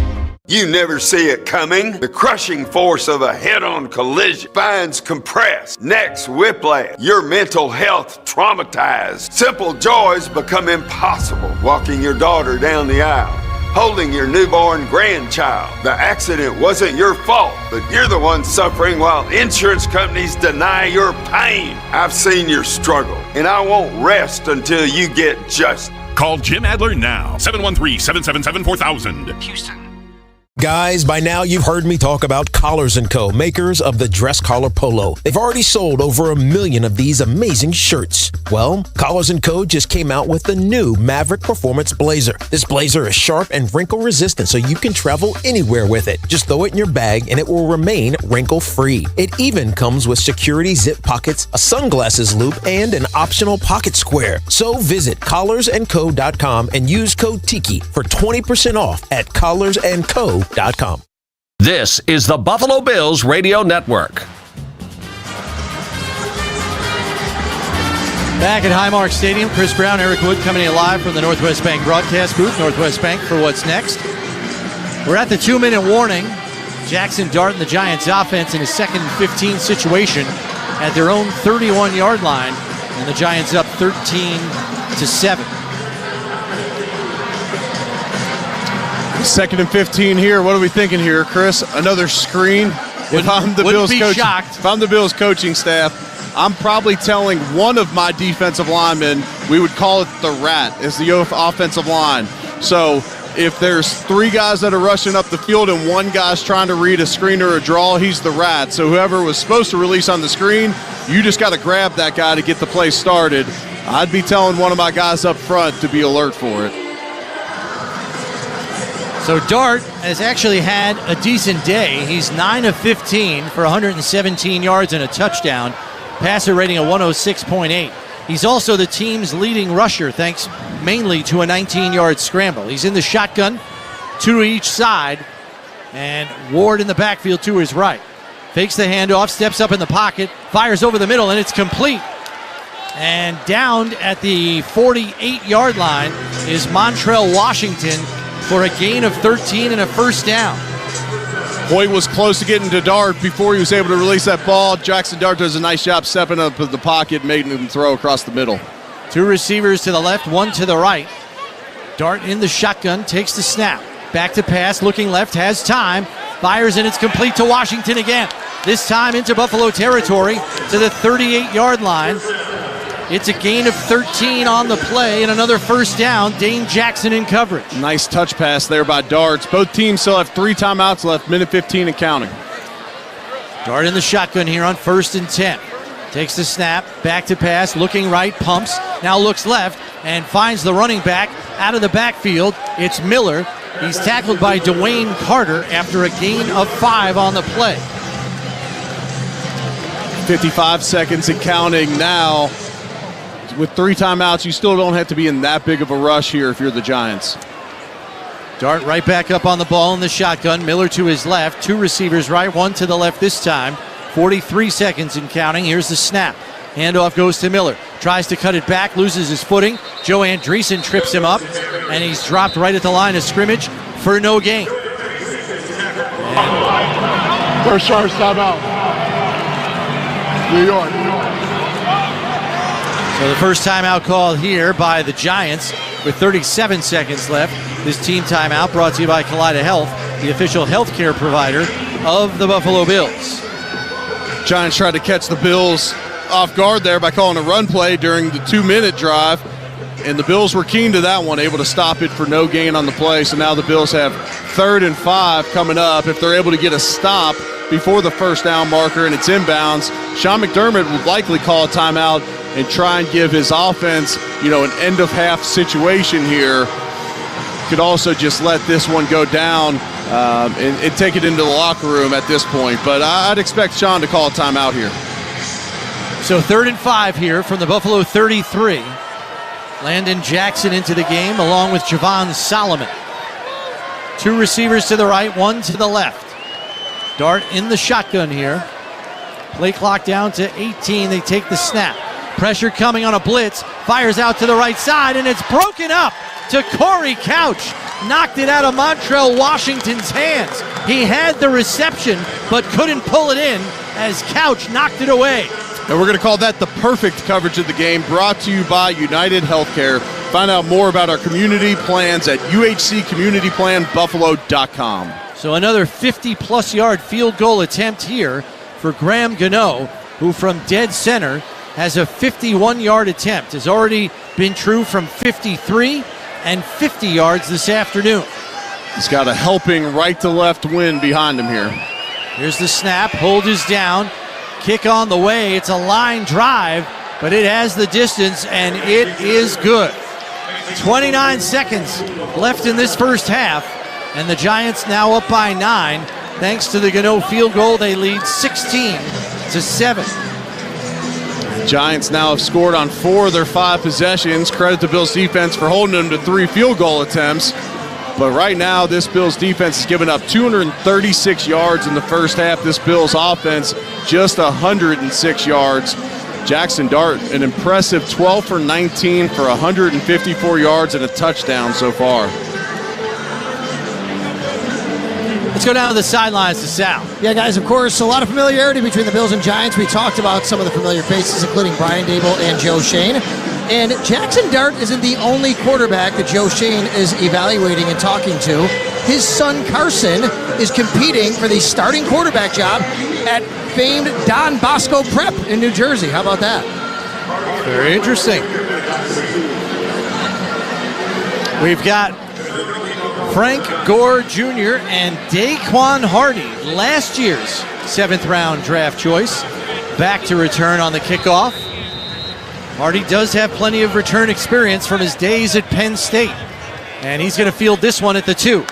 You never see it coming. The crushing force of a head-on collision, spines compressed, necks whiplash, your mental health traumatized. Simple joys become impossible. Walking your daughter down the aisle, holding your newborn grandchild. The accident wasn't your fault, but you're the one suffering while insurance companies deny your pain. I've seen your struggle, and I won't rest until you get justice. Call Jim Adler now. 713-777-4000. Houston. Guys, by now you've heard me talk about Collars & Co., makers of the dress collar polo. They've already sold over 1 million of these amazing shirts. Well, Collars & Co. just came out with the new Maverick Performance Blazer. This blazer is sharp and wrinkle resistant, so you can travel anywhere with it. Just throw it in your bag and it will remain wrinkle-free. It even comes with security zip pockets, a sunglasses loop, and an optional pocket square. So visit collarsandco.com and use code TIKI for 20% off at collarsandco.com. This is the Buffalo Bills Radio Network. Back at Highmark Stadium, Chris Brown, Eric Wood coming in live from the Northwest Bank broadcast booth. Northwest Bank for what's next. We're at the 2-minute warning. Jackson Dart and the Giants offense in a 2nd and 15 situation at their own 31-yard line, and the Giants up 13-7. 2nd and 15 here. What are we thinking here, Chris? Another screen? If I'm the Bills coaching staff, I'm probably telling one of my defensive linemen, we would call it the rat, as the offensive line. So if there's 3 guys that are rushing up the field and 1 guy's trying to read a screen or a draw, he's the rat. So whoever was supposed to release on the screen, you just got to grab that guy to get the play started. I'd be telling one of my guys up front to be alert for it. So Dart has actually had a decent day. He's 9 of 15 for 117 yards and a touchdown. Passer rating of 106.8. He's also the team's leading rusher, thanks mainly to a 19-yard scramble. He's in the shotgun, 2 to each side, and Ward in the backfield to his right. Fakes the handoff, steps up in the pocket, fires over the middle, and it's complete. And down at the 48-yard line is Montrell Washington for a gain of 13 and a first down. Hoyt was close to getting to Dart before he was able to release that ball. Jackson Dart does a nice job stepping up in the pocket, making him throw across the middle. 2 receivers to the left, 1 to the right. Dart in the shotgun, takes the snap. Back to pass, looking left, has time. Fires, and it's complete to Washington again. This time into Buffalo territory to the 38-yard line. It's a gain of 13 on the play and another first down. Dane Jackson in coverage. Nice touch pass there by Darts. Both teams still have 3 timeouts left, minute 15 and counting. Dart in the shotgun here on 1st and 10. Takes the snap, back to pass, looking right, pumps, now looks left, and finds the running back out of the backfield. It's Miller. He's tackled by Dwayne Carter after a gain of 5 on the play. 55 seconds and counting now. with 3 timeouts, you still don't have to be in that big of a rush here if you're the Giants. Dart right back up on the ball in the shotgun. Miller to his left. 2 receivers right, 1 to the left this time. 43 seconds and counting. Here's the snap. Handoff goes to Miller. Tries to cut it back, loses his footing. Joe Andreessen trips him up, and he's dropped right at the line of scrimmage for no gain. First charge timeout. New York. So the first timeout called here by the Giants with 37 seconds left. This team timeout brought to you by Kaleida Health, the official healthcare provider of the Buffalo Bills. Giants tried to catch the Bills off guard there by calling a run play during the 2-minute drive, and the Bills were keen to that one, able to stop it for no gain on the play. So now the Bills have 3rd and 5 coming up. If they're able to get a stop before the first down marker and it's inbounds, Sean McDermott would likely call a timeout and try and give his offense, an end-of-half situation here. Could also just let this one go down and take it into the locker room at this point. But I'd expect Sean to call a timeout here. So 3rd and 5 here from the Buffalo 33. Landon Jackson into the game along with Javon Solomon. 2 receivers to the right, 1 to the left. Dart in the shotgun here. Play clock down to 18. They take the snap. Pressure coming on a blitz. Fires out to the right side, and it's broken up to Corey Couch. Knocked it out of Montrell Washington's hands. He had the reception, but couldn't pull it in as Couch knocked it away. And we're going to call that the perfect coverage of the game, brought to you by United Healthcare. Find out more about our community plans at uhccommunityplanbuffalo.com. So another 50-plus yard field goal attempt here for Graham Gano, who from dead center has a 51-yard attempt. Has already been true from 53 and 50 yards this afternoon. He's got a helping right-to-left wind behind him here. Here's the snap. Hold is down. Kick on the way. It's a line drive, but it has the distance, and it is good. 29 seconds left in this first half, and the Giants now up by 9. Thanks to the Gano field goal, they lead 16-7. Giants now have scored on 4 of their 5 possessions. Credit to Bills defense for holding them to 3 field goal attempts. But right now, this Bills defense has given up 236 yards in the first half. This Bills offense, just 106 yards. Jackson Dart, an impressive 12 for 19 for 154 yards and a touchdown so far. Let's go down to the sidelines to Sal. Yeah, guys, of course, a lot of familiarity between the Bills and Giants. We talked about some of the familiar faces, including Brian Dable and Joe Shane. And Jackson Dart isn't the only quarterback that Joe Shane is evaluating and talking to. His son Carson is competing for the starting quarterback job at famed Don Bosco Prep in New Jersey. How about that? Very interesting. We've got Frank Gore Jr. and Daquan Hardy, last year's 7th-round draft choice, back to return on the kickoff. Hardy does have plenty of return experience from his days at Penn State. And he's going to field this one at the 2.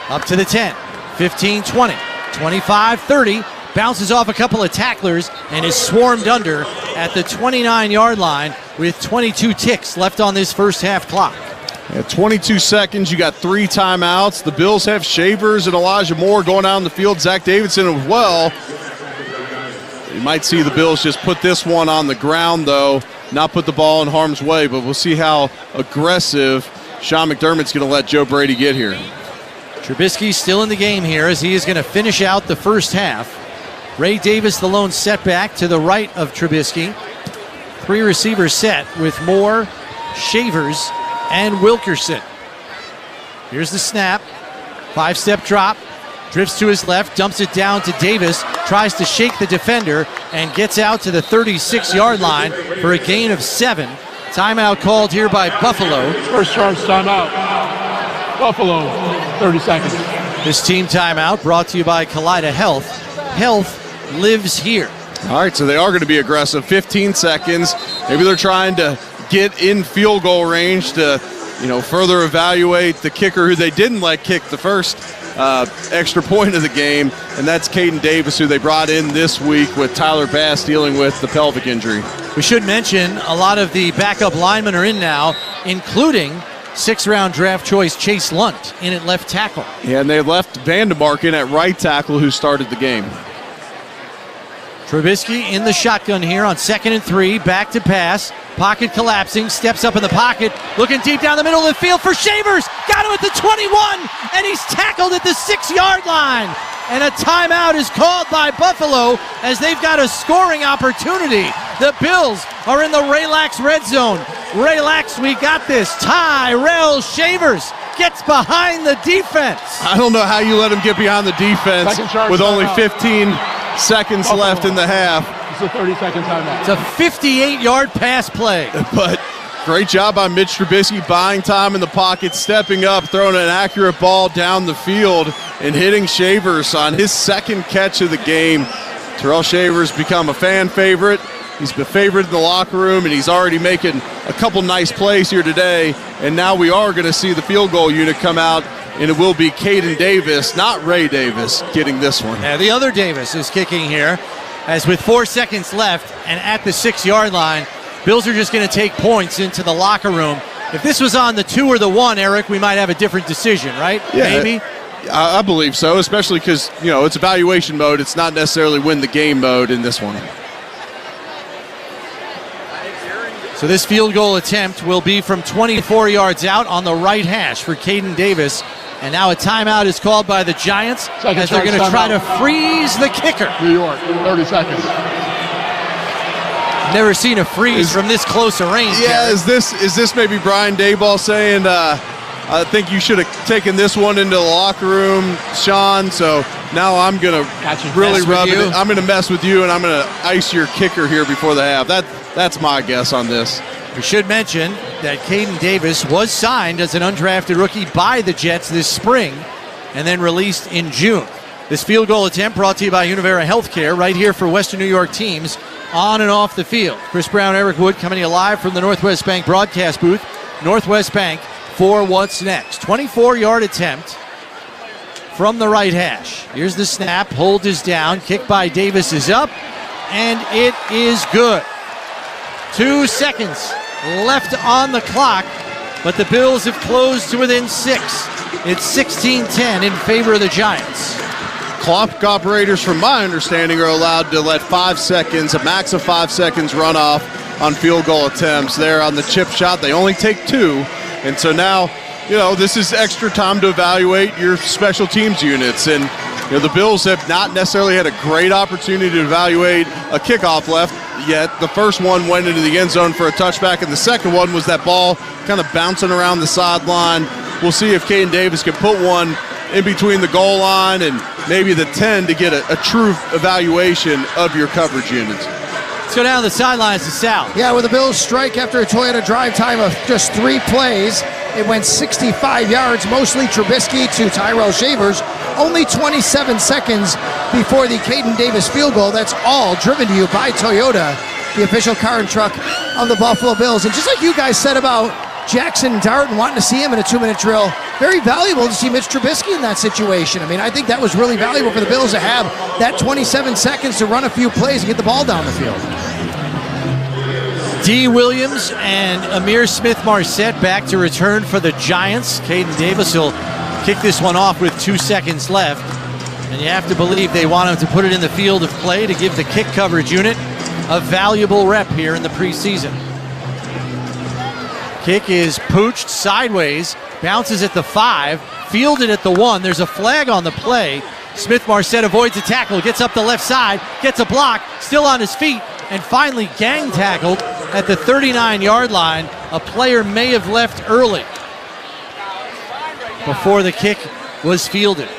Up to the 10, 15, 20, 25, 30. Bounces off a couple of tacklers and is swarmed under at the 29-yard line with 22 ticks left on this first half clock. At 22 seconds, you got 3 timeouts. The Bills have Shavers and Elijah Moore going out on the field. Zach Davidson as well. You might see the Bills just put this one on the ground, though. Not put the ball in harm's way, but we'll see how aggressive Sean McDermott's going to let Joe Brady get here. Trubisky's still in the game here as he is going to finish out the first half. Ray Davis, the lone setback to the right of Trubisky. 3 receivers set with Moore, Shavers, and Wilkerson. Here's the snap. 5-step drop. Drifts to his left, dumps it down to Davis, tries to shake the defender, and gets out to the 36-yard line for a gain of 7. Timeout called here by Buffalo. First charge timeout. Buffalo, 30 seconds. This team timeout brought to you by Kaleida Health. Health lives here. All right, so they are going to be aggressive. 15 seconds. Maybe they're trying to get in field goal range to, further evaluate the kicker who they didn't let kick the first extra point of the game, and that's Caden Davis, who they brought in this week with Tyler Bass dealing with the pelvic injury. We should mention a lot of the backup linemen are in now, including sixth-round draft choice Chase Lunt in at left tackle. Yeah, and they left Vandemark in at right tackle, who started the game. Trubisky in the shotgun here on 2nd and 3, back to pass, pocket collapsing, steps up in the pocket, looking deep down the middle of the field for Shavers, got him at the 21, and he's tackled at the 6-yard line. And a timeout is called by Buffalo as they've got a scoring opportunity. The Bills are in the Relax red zone. Relax, we got this. Tyrell Shavers gets behind the defense. I don't know how you let him get behind the defense with only 15 seconds left in the half. It's a 30-second timeout. It's a 58-yard pass play. But great job by Mitch Trubisky buying time in the pocket, stepping up, throwing an accurate ball down the field, and hitting Shavers on his second catch of the game. Terrell Shavers become a fan favorite. He's been favored in the locker room, and he's already making a couple nice plays here today. And now we are going to see the field goal unit come out, and it will be Caden Davis, not Ray Davis, getting this one. Yeah, the other Davis is kicking here, as with 4 seconds left and at the 6-yard line, Bills are just going to take points into the locker room. If this was on the 2 or the 1, Eric, we might have a different decision, right? Yeah, maybe? I believe so, especially because, it's evaluation mode. It's not necessarily win the game mode in this one. So this field goal attempt will be from 24 yards out on the right hash for Caden Davis. And now a timeout is called by the Giants as they're going to try to freeze the kicker. New York, 30 seconds. Never seen a freeze from this close a range. Yeah, is this maybe Brian Daboll saying, I think you should have taken this one into the locker room, Sean, so now I'm going to really rub it in. I'm going to mess with you, and I'm going to ice your kicker here before the half. That's my guess on this. We should mention that Caden Davis was signed as an undrafted rookie by the Jets this spring and then released in June. This field goal attempt brought to you by Univera Healthcare right here for Western New York teams on and off the field. Chris Brown, Eric Wood coming to you live from the Northwest Bank broadcast booth. Northwest Bank for what's next. 24-yard attempt from the right hash. Here's the snap. Hold is down. Kick by Davis is up, and it is good. 2 seconds left on the clock, but the Bills have closed to within 6. It's 16-10 in favor of the Giants. Clock operators, from my understanding, are allowed to let 5 seconds, a max of 5 seconds, run off on field goal attempts. There on the chip shot, they only take 2. And so now, this is extra time to evaluate your special teams units. And, the Bills have not necessarily had a great opportunity to evaluate a kickoff left yet. The first one went into the end zone for a touchback, and the second one was that ball kind of bouncing around the sideline. We'll see if Caden Davis can put one in between the goal line and maybe the 10 to get a true evaluation of your coverage units. Let's go down the sidelines to Sal. Yeah, with the Bills strike after a Toyota drive time of just 3 plays. It went 65 yards, mostly Trubisky to Tyrell Shavers. Only 27 seconds before the Caden Davis field goal. That's all driven to you by Toyota, the official car and truck of the Buffalo Bills. And just like you guys said about Jackson Dart and wanting to see him in a 2-minute drill, very valuable to see Mitch Trubisky in that situation. I mean, I think that was really valuable for the Bills to have that 27 seconds to run a few plays and get the ball down the field. D. Williams and Amir Smith-Marset back to return for the Giants. Caden Davis will kick this one off with 2 seconds left. And you have to believe they want him to put it in the field of play to give the kick coverage unit a valuable rep here in the preseason. Kick is pooched sideways, bounces at the 5, fielded at the 1. There's a flag on the play. Smith-Marset avoids a tackle, gets up the left side, gets a block, still on his feet, and finally gang tackled at the 39-yard line. A player may have left early before the kick was fielded.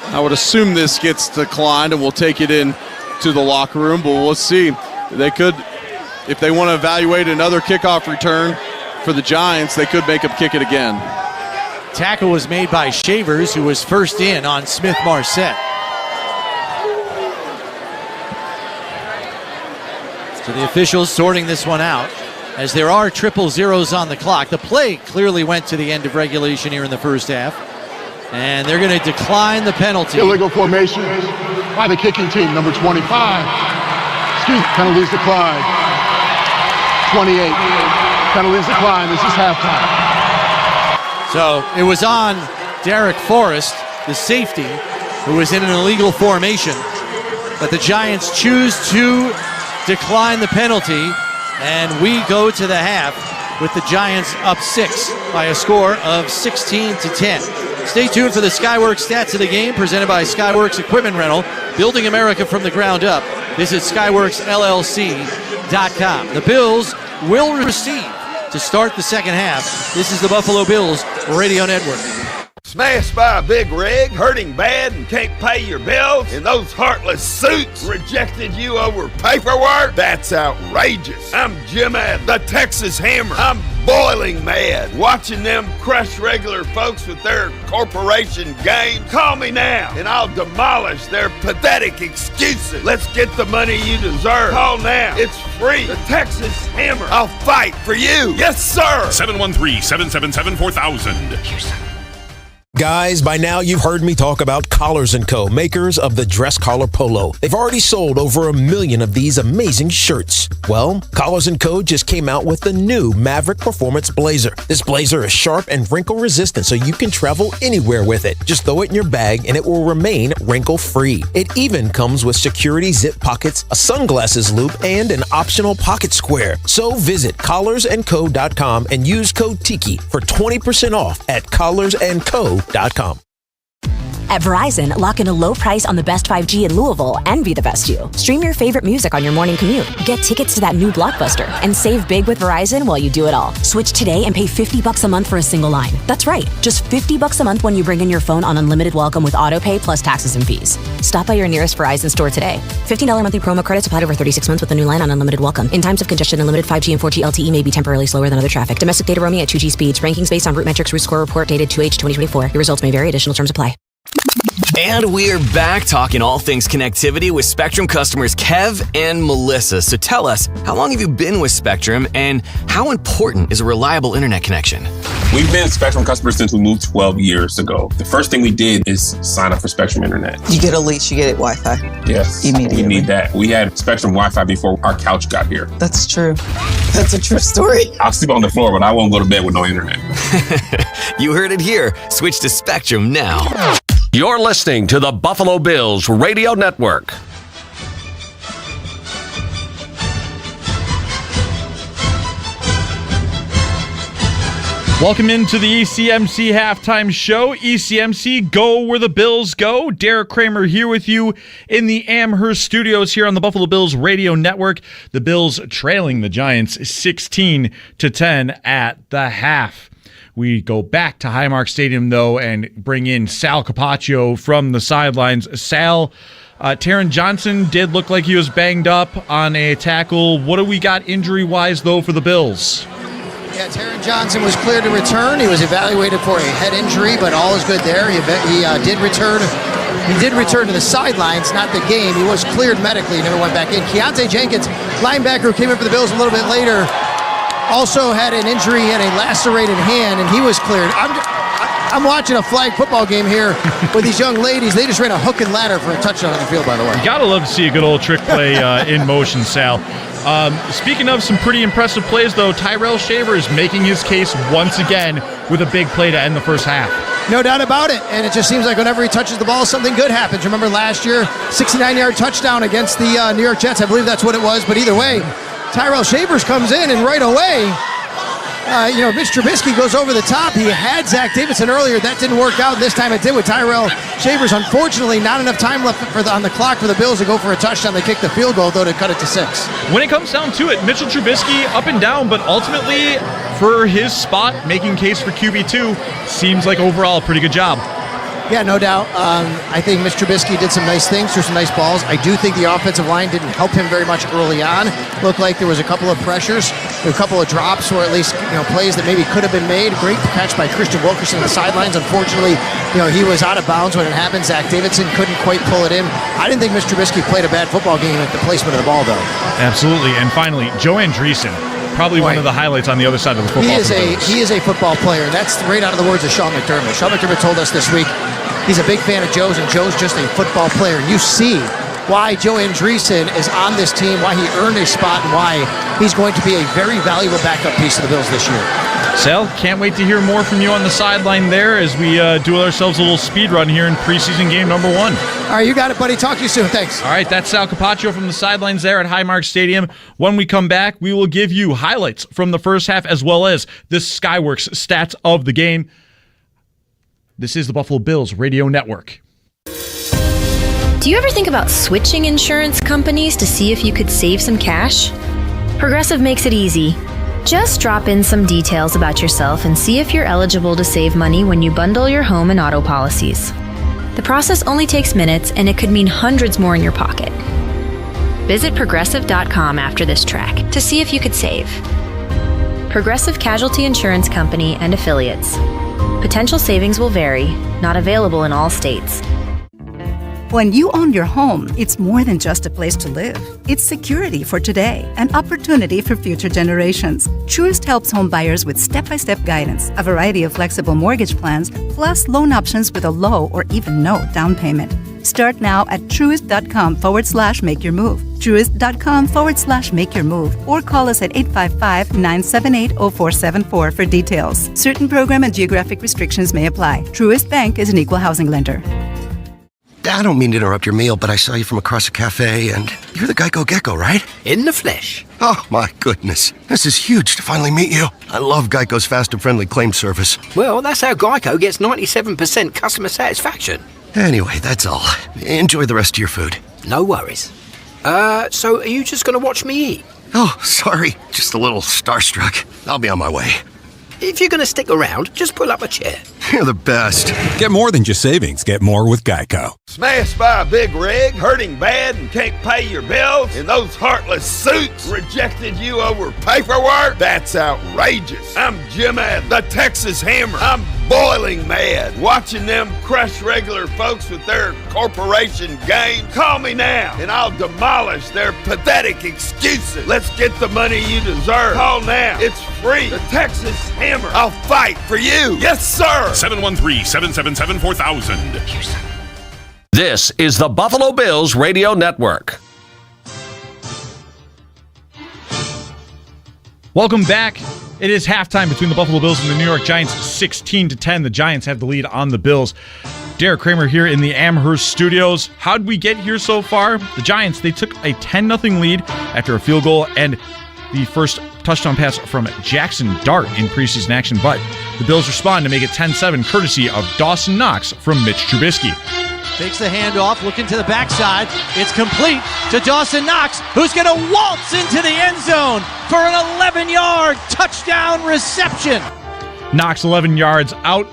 I would assume this gets declined and we'll take it in to the locker room, but we'll see. They could, if they want to evaluate another kickoff return for the Giants, they could make them kick it again. Tackle was made by Shavers, who was first in on Smith-Marset. So the officials sorting this one out as there are 000s on the clock. The play clearly went to the end of regulation here in the first half. And they're going to decline the penalty. Illegal formation by the kicking team, number 25. Penalties declined. 28. Penalties declined. This is halftime. So it was on Derek Forrest, the safety, who was in an illegal formation. But the Giants choose to decline the penalty, and we go to the half with the Giants up 6 by a score of 16-10. Stay tuned for the Skyworks stats of the game presented by Skyworks Equipment Rental, building America from the ground up. Visit SkyworksLLC.com. The Bills will receive to start the second half. This is the Buffalo Bills Radio Network. Smashed by a big rig, hurting bad and can't pay your bills, and those heartless suits rejected you over paperwork? That's outrageous. I'm Jim Adams, the Texas Hammer. I'm boiling mad watching them crush regular folks with their corporation games. Call me now, and I'll demolish their pathetic excuses. Let's get the money you deserve. Call now. It's free. The Texas Hammer. I'll fight for you. Yes, sir. 713-777-4000. Guys, by now you've heard me talk about Collars & Co., makers of the dress collar polo. They've already sold over 1 million of these amazing shirts. Well, Collars & Co. just came out with the new Maverick Performance Blazer. This blazer is sharp and wrinkle resistant, so you can travel anywhere with it. Just throw it in your bag and it will remain wrinkle-free. It even comes with security zip pockets, a sunglasses loop, and an optional pocket square. So visit collarsandco.com and use code TIKI for 20% off at collarsandco.com. At Verizon, lock in a low price on the best 5G in Louisville and be the best you. Stream your favorite music on your morning commute. Get tickets to that new Blockbuster and save big with Verizon while you do it all. Switch today and pay $50 a month for a single line. That's right, just $50 a month when you bring in your phone on unlimited welcome with autopay plus taxes and fees. Stop by your nearest Verizon store today. $15 monthly promo credits applied over 36 months with a new line on unlimited welcome. In times of congestion, unlimited 5G and 4G LTE may be temporarily slower than other traffic. Domestic data roaming at 2G speeds. Rankings based on Root Metrics Root Score report dated 2H 2024. Your results may vary. Additional terms apply. And we're back talking all things connectivity with Spectrum customers Kev and Melissa. So tell us, how long have you been with Spectrum and how important is a reliable internet connection? We've been Spectrum customers since we moved 12 years ago. The first thing we did is sign up for Spectrum Internet. You get a lease, you get it Wi-Fi. Yes, immediately. We need that. We had Spectrum Wi-Fi before our couch got here. That's true. That's a true story. I'll sleep on the floor, but I won't go to bed with no internet. You heard it here. Switch to Spectrum now. You're listening to the Buffalo Bills Radio Network. Welcome into the ECMC halftime show. ECMC, go where the Bills go. Derek Kramer here with you in the Amherst studios here on the Buffalo Bills Radio Network. The Bills trailing the Giants 16-10 at the half. We go back to Highmark Stadium, though, and bring in Sal Capaccio from the sidelines. Sal, Taron Johnson did look like he was banged up on a tackle. What do we got injury-wise, though, for the Bills? Yeah, Taron Johnson was cleared to return. He was evaluated for a head injury, but all is good there. He did return. He did return to the sidelines, not the game. He was cleared medically, never went back in. Keontae Jenkins, linebacker, who came in for the Bills a little bit later, also had an injury and a lacerated hand, and he was cleared. I'm watching a flag football game here with these young ladies. They just ran a hook and ladder for a touchdown on the field, by the way. You gotta love to see a good old trick play in motion, Sal. Speaking of some pretty impressive plays, though, Tyrell Shaver is making his case once again with a big play to end the first half. No doubt about it, and it just seems like whenever he touches the ball, something good happens. Remember last year, 69-yard touchdown against the New York Jets. I believe that's what it was, but either way, Tyrell Shavers comes in, and right away, Mitch Trubisky goes over the top. He had Zach Davidson earlier. That didn't work out. This time it did with Tyrell Shavers. Unfortunately, not enough time left on the clock for the Bills to go for a touchdown. They kicked the field goal, though, to cut it to 6. When it comes down to it, Mitchell Trubisky up and down, but ultimately, for his spot, making case for QB2, seems like overall a pretty good job. Yeah, no doubt. I think Mitch Trubisky did some nice things, threw some nice balls. I do think the offensive line didn't help him very much early on. Looked like there was a couple of pressures, a couple of drops, or at least plays that maybe could have been made. Great catch by Christian Wilkerson on the sidelines. Unfortunately, he was out of bounds when it happened. Zach Davidson couldn't quite pull it in. I didn't think Mitch Trubisky played a bad football game at the placement of the ball, though. Absolutely. And finally, Joe Andreessen Probably one of the highlights on the other side of the football. He is a football player. That's right out of the words of Sean McDermott. Sean McDermott told us this week he's a big fan of Joe's, and Joe's just a football player. You see why Joe Andreessen is on this team, why he earned a spot, and why he's going to be a very valuable backup piece of the Bills this year. Sal, can't wait to hear more from you on the sideline there as we do ourselves a little speed run here in preseason game number 1. All right, you got it, buddy. Talk to you soon. Thanks. All right, that's Sal Capaccio from the sidelines there at Highmark Stadium. When we come back, we will give you highlights from the first half as well as the Skyworks stats of the game. This is the Buffalo Bills Radio Network. Do you ever think about switching insurance companies to see if you could save some cash? Progressive makes it easy. Just drop in some details about yourself and see if you're eligible to save money when you bundle your home and auto policies. The process only takes minutes, and it could mean hundreds more in your pocket. Visit Progressive.com after this track to see if you could save. Progressive Casualty Insurance Company and Affiliates. Potential savings will vary, not available in all states. When you own your home, it's more than just a place to live. It's security for today and opportunity for future generations. Truist helps home buyers with step-by-step guidance, a variety of flexible mortgage plans, plus loan options with a low or even no down payment. Start now at truist.com/make-your-move. Truist.com/make-your-move. Or call us at 855-978-0474 for details. Certain program and geographic restrictions may apply. Truist Bank is an equal housing lender. I don't mean to interrupt your meal, but I saw you from across the cafe, and you're the Geico Gecko, right? In the flesh. Oh, my goodness. This is huge to finally meet you. I love Geico's fast and friendly claim service. Well, that's how Geico gets 97% customer satisfaction. Anyway, that's all. Enjoy the rest of your food. No worries. So are you just going to watch me eat? Oh, sorry. Just a little starstruck. I'll be on my way. If you're going to stick around, just pull up a chair. You're the best. Get more than just savings. Get more with Geico. Smashed by a big rig, hurting bad and can't pay your bills, and those heartless suits rejected you over paperwork? That's outrageous. I'm Jim Adams, the Texas Hammer. I'm boiling mad watching them crush regular folks with their corporation games. Call me now, and I'll demolish their pathetic excuses. Let's get the money you deserve. Call now. It's free. The Texas Hammer. I'll fight for you. Yes, sir. 713-777-4000. This is the Buffalo Bills Radio Network. Welcome back. It is halftime between the Buffalo Bills and the New York Giants, 16-10. The Giants have the lead on the Bills. Derek Kramer here in the Amherst studios. How'd we get here so far? The Giants, they took a 10-0 lead after a field goal and the first touchdown pass from Jackson Dart in preseason action, but the Bills respond to make it 10-7, courtesy of Dawson Knox from Mitch Trubisky. Takes the handoff, looking to the backside. It's complete to Dawson Knox, who's going to waltz into the end zone for an 11-yard touchdown reception. Knox 11 yards out,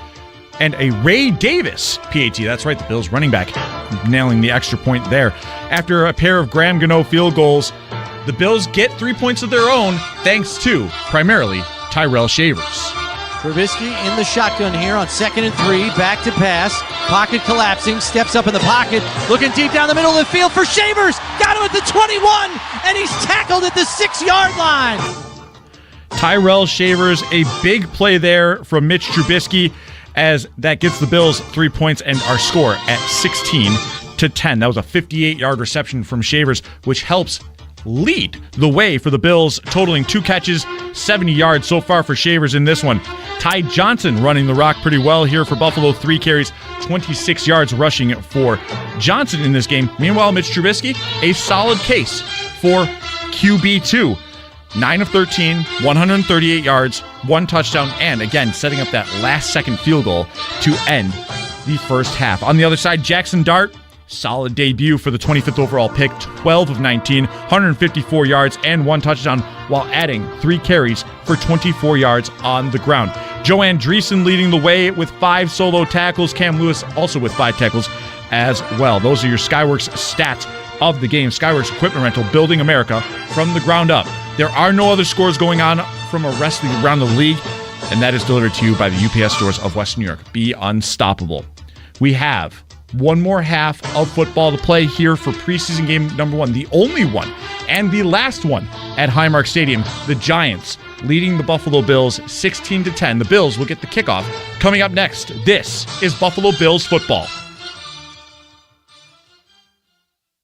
and a Ray Davis PAT. That's right, the Bills running back nailing the extra point there. After a pair of Graham Gano field goals, the Bills get 3 points of their own thanks to, primarily, Tyrell Shavers. Trubisky in the shotgun here on 2nd and 3, back to pass, pocket collapsing, steps up in the pocket, looking deep down the middle of the field for Shavers, got him at the 21, and he's tackled at the 6-yard line. Tyrell Shavers, a big play there from Mitch Trubisky, as that gets the Bills 3 points and our score at 16-10. That was a 58-yard reception from Shavers, which helps lead the way for the Bills, totaling 2 catches, 70 yards so far for Shavers in this one. Ty Johnson running the rock pretty well here for Buffalo, 3 carries, 26 yards rushing for Johnson in this game. Meanwhile, Mitch Trubisky, a solid case for QB2. 9 of 13, 138 yards, 1 touchdown, and again, setting up that last-second field goal to end the first half. On the other side, Jackson Dart, solid debut for the 25th overall pick, 12 of 19, 154 yards, and 1 touchdown, while adding 3 carries for 24 yards on the ground. Joe Andreessen leading the way with 5 solo tackles. Cam Lewis also with 5 tackles as well. Those are your Skyworks stats of the game. Skyworks Equipment Rental, building America from the ground up. There are no other scores going on from around the league, and that is delivered to you by the UPS stores of Western New York. Be unstoppable. We have one more half of football to play here for preseason game number 1, the only one And the last one at Highmark Stadium, the Giants leading the Buffalo Bills 16-10. The Bills will get the kickoff coming up next. This is Buffalo Bills football.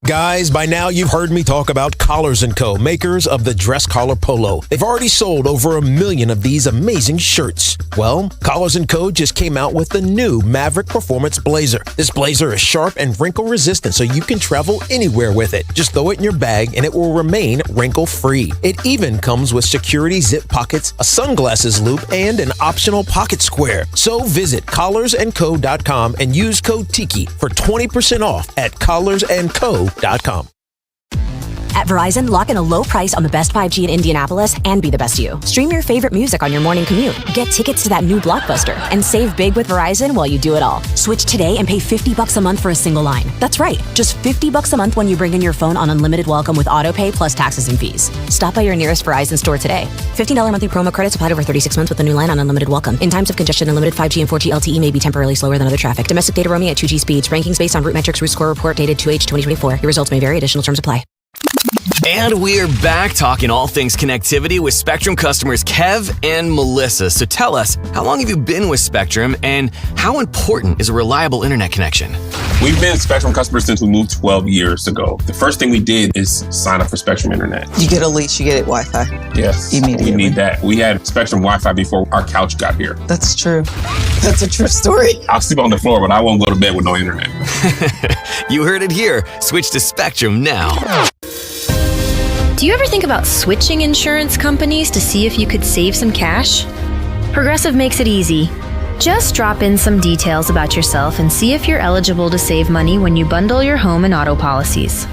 Guys, by now you've heard me talk about Collars & Co., makers of the dress collar polo. They've already sold over 1 million of these amazing shirts. Well, Collars & Co. just came out with the new Maverick Performance Blazer. This blazer is sharp and wrinkle resistant, so you can travel anywhere with it. Just throw it in your bag and it will remain wrinkle-free. It even comes with security zip pockets, a sunglasses loop, and an optional pocket square. So visit collarsandco.com and use code TIKI for 20% off at collarsandco.com. At Verizon, lock in a low price on the best 5G in Indianapolis and be the best you. Stream your favorite music on your morning commute. Get tickets to that new blockbuster and save big with Verizon while you do it all. Switch today and pay $50 a month for a single line. That's right, just $50 a month when you bring in your phone on unlimited welcome with autopay plus taxes and fees. Stop by your nearest Verizon store today. $15 monthly promo credits applied over 36 months with the new line on unlimited welcome. In times of congestion, unlimited 5G and 4G LTE may be temporarily slower than other traffic. Domestic data roaming at 2G speeds. Rankings based on Root Metrics Root Score Report dated 2H 2024. Your results may vary. Additional terms apply. And we're back talking all things connectivity with Spectrum customers Kev and Melissa. So tell us, how long have you been with Spectrum and how important is a reliable internet connection? We've been Spectrum customers since we moved 12 years ago. The first thing we did is sign up for Spectrum Internet. You get a lease, you get it Wi-Fi. Yes, immediately. We need that. We had Spectrum Wi-Fi before our couch got here. That's true. That's a true story. I'll sleep on the floor, but I won't go to bed with no internet. You heard it here. Switch to Spectrum now. Do you ever think about switching insurance companies to see if you could save some cash? Progressive makes it easy. Just drop in some details about yourself and see if you're eligible to save money when you bundle your home and auto policies.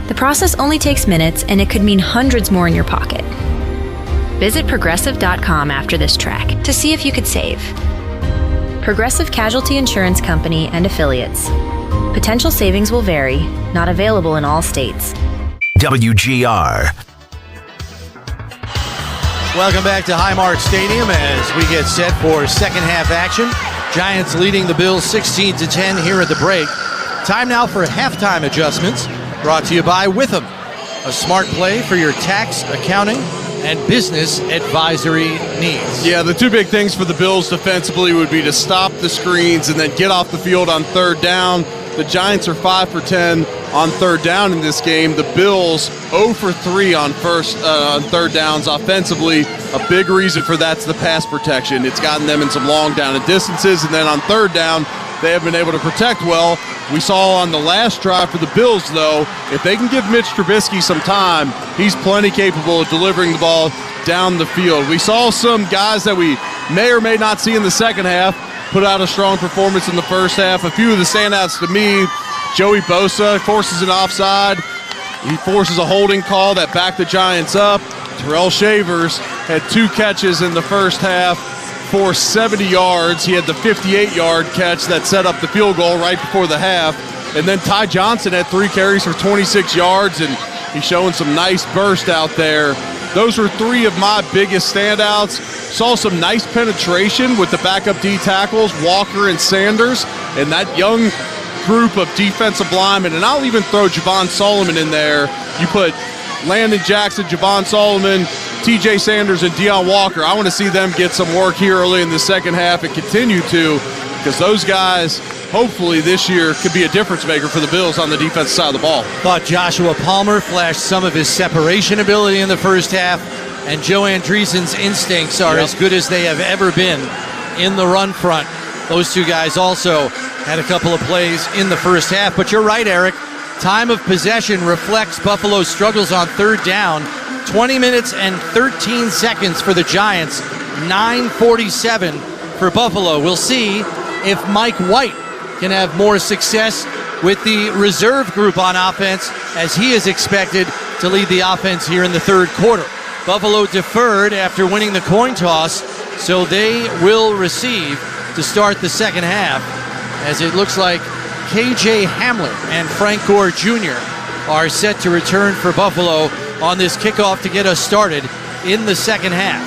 The process only takes minutes and it could mean hundreds more in your pocket. Visit progressive.com after this track to see if you could save. Progressive Casualty Insurance Company and Affiliates. Potential savings will vary, not available in all states. WGR. Welcome back to Highmark Stadium as we get set for second half action. Giants leading the Bills 16-10 here at the break. Time now for halftime adjustments, brought to you by Witham, a smart play for your tax, accounting, and business advisory needs. Yeah, the two big things for the Bills defensively would be to stop the screens and then get off the field on third down. The Giants are 5 for 10 on third down in this game. The Bills 0 for 3 on third downs offensively. A big reason for that's the pass protection. It's gotten them in some long down and distances, and then on third down, they have been able to protect well. We saw on the last drive for the Bills, though, if they can give Mitch Trubisky some time, he's plenty capable of delivering the ball down the field. We saw some guys that we may or may not see in the second half put out a strong performance in the first half. A few of the standouts to me, Joey Bosa forces an offside. He forces a holding call that backed the Giants up. Terrell Shavers had 2 catches in the first half for 70 yards. He had the 58-yard catch that set up the field goal right before the half. And then Ty Johnson had 3 carries for 26 yards, and he's showing some nice burst out there. Those were 3 of my biggest standouts. Saw some nice penetration with the backup D tackles, Walker and Sanders, and that young group of defensive linemen. And I'll even throw Javon Solomon in there. You put Landon Jackson, Javon Solomon, TJ Sanders, and Deion Walker. I want to see them get some work here early in the second half and continue to, because those guys, hopefully this year, could be a difference maker for the Bills on the defensive side of the ball. Thought Joshua Palmer flashed some of his separation ability in the first half, and Joe Andreessen's instincts are as good as they have ever been in the run front. Those two guys also had a couple of plays in the first half. But you're right, Eric. Time of possession reflects Buffalo's struggles on third down. 20 minutes and 13 seconds for the Giants. 9:47 for Buffalo. We'll see if Mike White can have more success with the reserve group on offense, as he is expected to lead the offense here in the third quarter. Buffalo deferred after winning the coin toss, so they will receive to start the second half, as it looks like KJ Hamler and Frank Gore Jr. are set to return for Buffalo on this kickoff to get us started in the second half.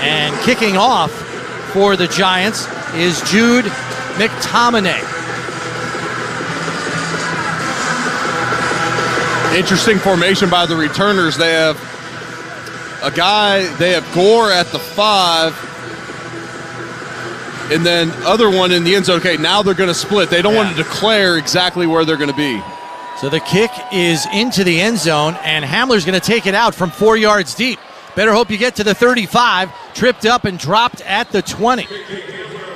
And kicking off for the Giants is Jude McTominay. Interesting formation by the returners. They have Gore at the 5, and then other one in the end zone. Okay, now they're going to split. They don't want to declare exactly where they're going to be. So the kick is into the end zone, and Hamler's going to take it out from 4 yards deep. Better hope you get to the 35, tripped up and dropped at the 20.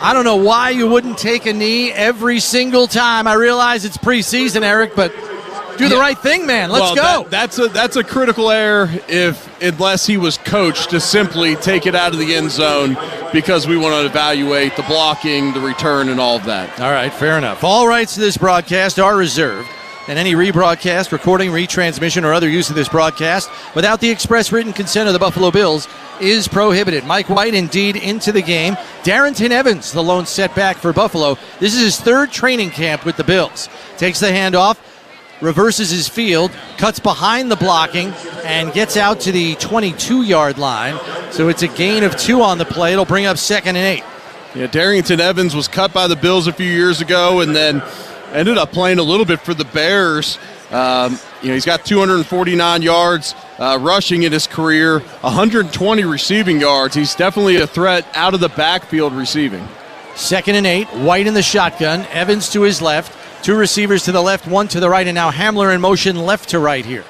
I don't know why you wouldn't take a knee every single time. I realize it's preseason, Eric, but do the right thing, man. Let's go. That's a critical error unless he was coached to simply take it out of the end zone, because we want to evaluate the blocking, the return, and all of that. All right, fair enough. All rights to this broadcast are reserved, and any rebroadcast, recording, retransmission, or other use of this broadcast without the express written consent of the Buffalo Bills is prohibited. Mike White indeed into the game. Darrington Evans, the lone setback for Buffalo. This is his third training camp with the Bills. Takes the handoff, reverses his field, cuts behind the blocking, and gets out to the 22-yard line. So it's a gain of 2 on the play. It'll bring up 2nd and 8. Yeah, Darrington Evans was cut by the Bills a few years ago and then ended up playing a little bit for the Bears. He's got 249 yards rushing in his career, 120 receiving yards. He's definitely a threat out of the backfield receiving. 2nd and 8, White in the shotgun, Evans to his left, 2 receivers to the left, 1 to the right, and now Hamler in motion left to right here.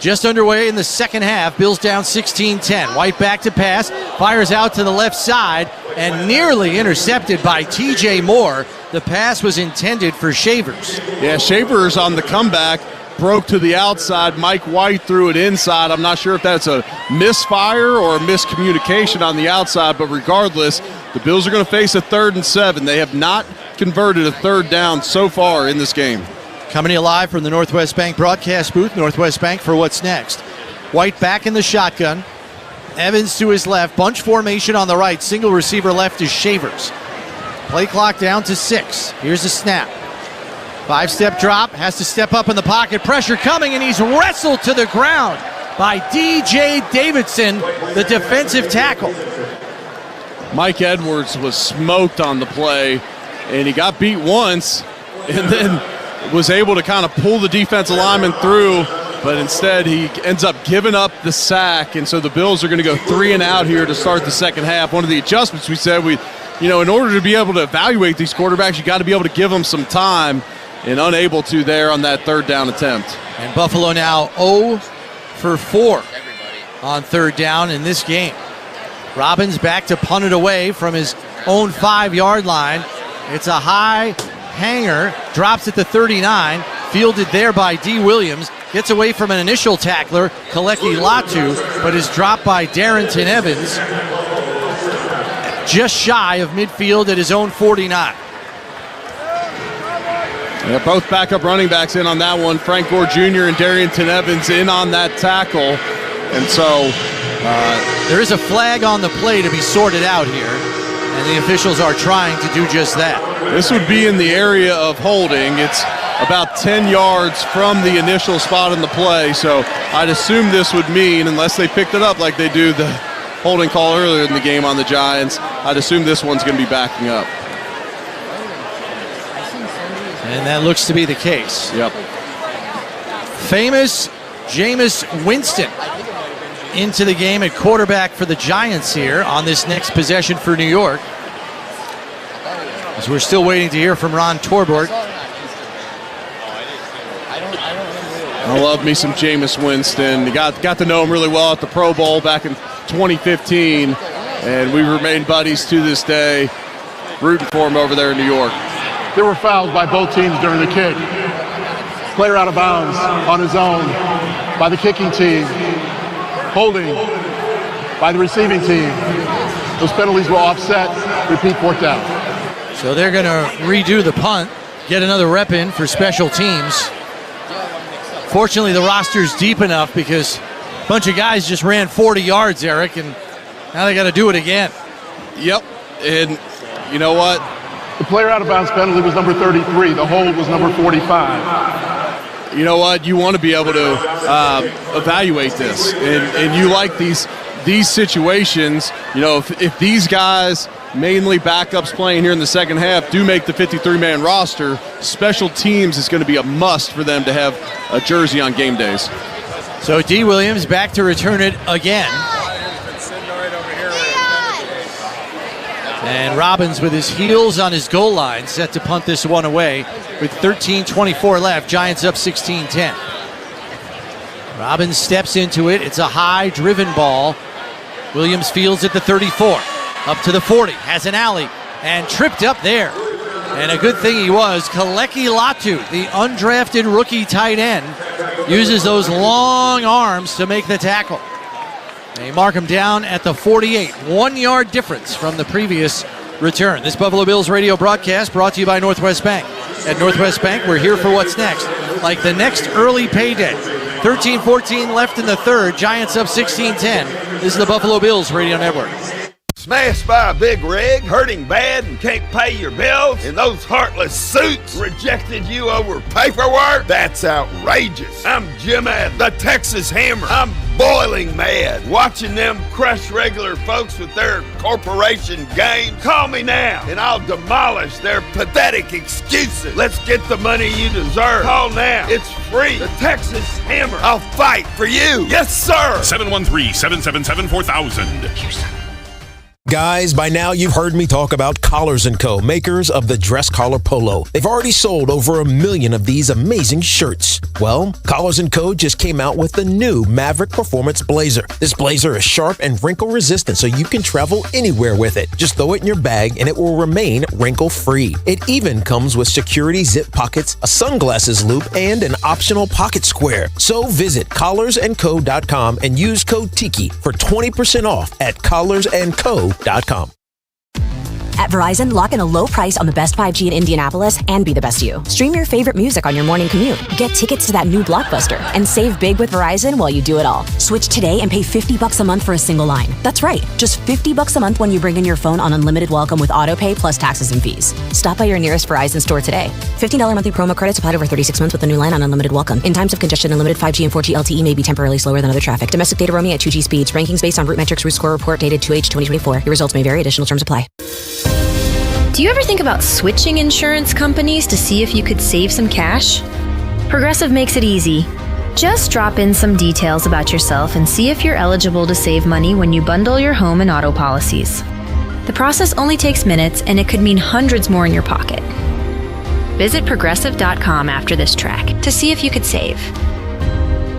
Just underway in the second half, Bills down 16-10. White back to pass, fires out to the left side, and nearly intercepted by T.J. Moore. The pass was intended for Shavers. Yeah, Shavers on the comeback broke to the outside. Mike White threw it inside. I'm not sure if that's a misfire or a miscommunication on the outside, but regardless, the Bills are going to face a 3rd and 7. They have not converted a 3rd down so far in this game. Coming to you live from the Northwest Bank broadcast booth, Northwest Bank for what's next. White back in the shotgun. Evans to his left. Bunch formation on the right. Single receiver left is Shavers. Play clock down to 6. Here's the snap. 5-step drop. Has to step up in the pocket. Pressure coming, and he's wrestled to the ground by D.J. Davidson, the defensive tackle. Mike Edwards was smoked on the play, and he got beat once, and then was able to kind of pull the defensive lineman through, but instead he ends up giving up the sack, and so the Bills are going to go 3 and out here to start the second half. One of the adjustments we said, in order to be able to evaluate these quarterbacks, you got to be able to give them some time, and unable to there on that 3rd down attempt. And Buffalo now 0 for 4 on 3rd down in this game. Robbins back to punt it away from his own 5-yard line. It's a high hanger, drops at the 39, fielded there by D. Williams, gets away from an initial tackler, Kaleki Latu, but is dropped by Darrington Evans, just shy of midfield at his own 49. Yeah, both backup running backs in on that one. Frank Gore Jr. and Darrington Evans in on that tackle. And so there is a flag on the play to be sorted out here, and the officials are trying to do just that. This would be in the area of holding. It's about 10 yards from the initial spot in the play, so I'd assume this would mean, unless they picked it up like they do the holding call earlier in the game on the Giants, I'd assume this one's going to be backing up. And that looks to be the case. Yep. Famous Jameis Winston into the game at quarterback for the Giants here on this next possession for New York. As we're still waiting to hear from Ron Torbert. I love me some Jameis Winston. Got to know him really well at the Pro Bowl back in 2015, and we remain buddies to this day, rooting for him over there in New York. There were fouls by both teams during the kick. Player out of bounds on his own by the kicking team. Holding by the receiving team. Those penalties will offset. Repeat 4th down. So they're going to redo the punt, get another rep in for special teams. Fortunately, the roster's deep enough because a bunch of guys just ran 40 yards, Eric, and now they got to do it again. Yep, and you know what? The player out of bounds penalty was number 33. The hold was number 45. You know what? You want to be able to evaluate this, and you like these situations. You know, if these guys mainly backups playing here in the second half, do make the 53-man roster. Special teams is going to be a must for them to have a jersey on game days. So D. Williams back to return it again. And Robbins with his heels on his goal line set to punt this one away with 13:24 left. Giants up 16-10. Robbins steps into it. It's a high driven ball. Williams fields at the 34. Up to the 40. Has an alley and tripped up there. And a good thing he was. Kaleki Latu, the undrafted rookie tight end, uses those long arms to make the tackle. They mark him down at the 48. 1 yard difference from the previous return. This Buffalo Bills radio broadcast brought to you by Northwest Bank. At Northwest Bank, we're here for what's next. Like the next early payday. 13-14 left in the third. Giants up 16-10. This is the Buffalo Bills radio network. Smashed by a big rig, hurting bad and can't pay your bills, and those heartless suits rejected you over paperwork? That's outrageous. I'm Jim Adams, the Texas Hammer. I'm boiling mad watching them crush regular folks with their corporation games. Call me now, and I'll demolish their pathetic excuses. Let's get the money you deserve. Call now. It's free. The Texas Hammer. I'll fight for you. Yes, sir. 713-777-4000. Guys, by now you've heard me talk about Collars & Co., makers of the dress collar polo. They've already sold over 1 million of these amazing shirts. Well, Collars & Co. just came out with the new Maverick Performance Blazer. This blazer is sharp and wrinkle resistant, so you can travel anywhere with it. Just throw it in your bag and it will remain wrinkle-free. It even comes with security zip pockets, a sunglasses loop, and an optional pocket square. So visit collarsandco.com and use code TIKI for 20% off at collarsandco.com. At Verizon, lock in a low price on the best 5G in Indianapolis and be the best you. Stream your favorite music on your morning commute. Get tickets to that new blockbuster and save big with Verizon while you do it all. Switch today and pay $50 a month for a single line. That's right, just $50 a month when you bring in your phone on unlimited welcome with autopay plus taxes and fees. Stop by your nearest Verizon store today. $15 monthly promo credits applied over 36 months with a new line on unlimited welcome. In times of congestion, unlimited 5G and 4G LTE may be temporarily slower than other traffic. Domestic data roaming at 2G speeds. Rankings based on Root Metrics Root Score Report dated 2H 2024. Your results may vary. Additional terms apply. Do you ever think about switching insurance companies to see if you could save some cash? Progressive makes it easy. Just drop in some details about yourself and see if you're eligible to save money when you bundle your home and auto policies. The process only takes minutes, and it could mean hundreds more in your pocket. Visit Progressive.com after this track to see if you could save.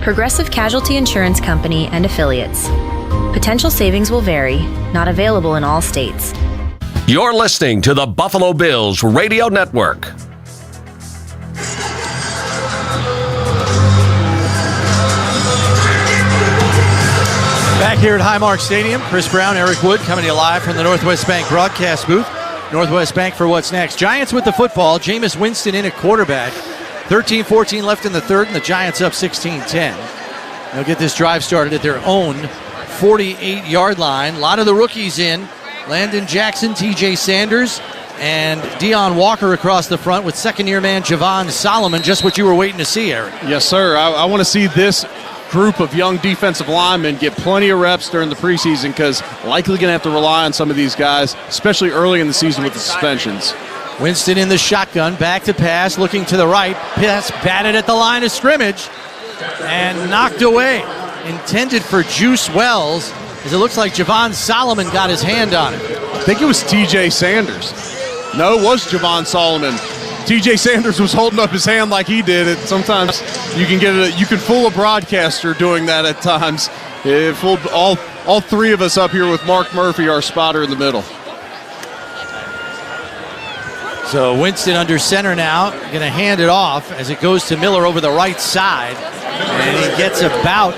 Progressive Casualty Insurance Company and Affiliates. Potential savings will vary, not available in all states. You're listening to the Buffalo Bills Radio Network. Back here at Highmark Stadium, Chris Brown, Eric Wood coming to you live from the Northwest Bank broadcast booth. Northwest Bank for what's next. Giants with the football. Jameis Winston in at quarterback. 13-14 left in the third, and the Giants up 16-10. They'll get this drive started at their own 48-yard line. A lot of the rookies in. Landon Jackson, TJ Sanders, and Deion Walker across the front with second-year man Javon Solomon. Just what you were waiting to see, Eric. Yes, sir. I want to see this group of young defensive linemen get plenty of reps during the preseason because likely going to have to rely on some of these guys, especially early in the season with the suspensions. Winston in the shotgun, back to pass, looking to the right. Pass batted at the line of scrimmage and knocked away. Intended for Juice Wells, as it looks like Javon Solomon got his hand on it. I think it was TJ Sanders. No, it was Javon Solomon. TJ Sanders was holding up his hand like he did it. Sometimes you can you can fool a broadcaster doing that at times. It fooled all three of us up here with Mark Murphy, our spotter in the middle. So Winston under center now, going to hand it off as it goes to Miller over the right side. And he gets about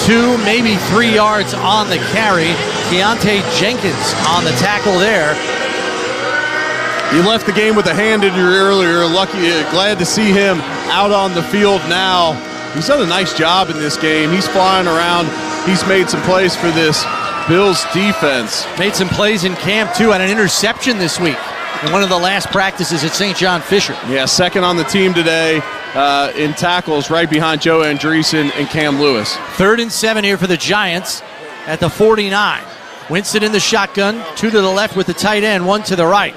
2, maybe 3 yards on the carry. Keontae Jenkins on the tackle there. You left the game with a hand injury earlier. Glad to see him out on the field now. He's done a nice job in this game. He's flying around. He's made some plays for this Bills defense. Made some plays in camp, too. Had an interception this week in one of the last practices at St. John Fisher. Yeah, second on the team today in tackles, right behind Joe Andreessen and Cam Lewis. 3rd and 7 here for the Giants at the 49. Winston in the shotgun, 2 to the left with the tight end, 1 to the right.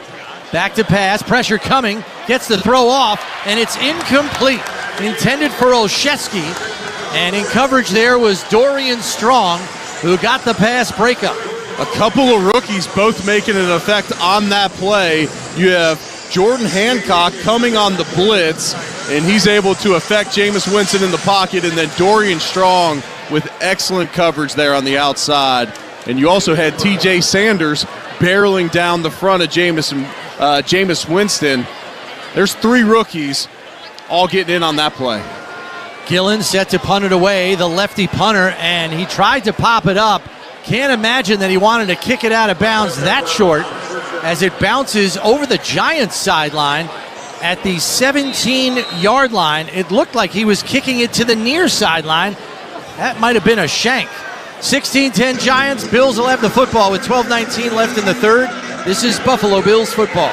Back to pass, pressure coming, gets the throw off, and it's incomplete. Intended for Olszewski, and in coverage there was Dorian Strong, who got the pass breakup. A couple of rookies both making an effect on that play. You have Jordan Hancock coming on the blitz, and he's able to affect Jameis Winston in the pocket, and then Dorian Strong with excellent coverage there on the outside. And you also had TJ Sanders barreling down the front of Jameis Winston. There's 3 rookies all getting in on that play. Gillen set to punt it away, the lefty punter, and he tried to pop it up. Can't imagine that he wanted to kick it out of bounds that short as it bounces over the Giants sideline at the 17-yard line. It looked like he was kicking it to the near sideline. That might have been a shank. 16-10 Giants. Bills will have the football with 12:19 left in the third. This is Buffalo Bills football.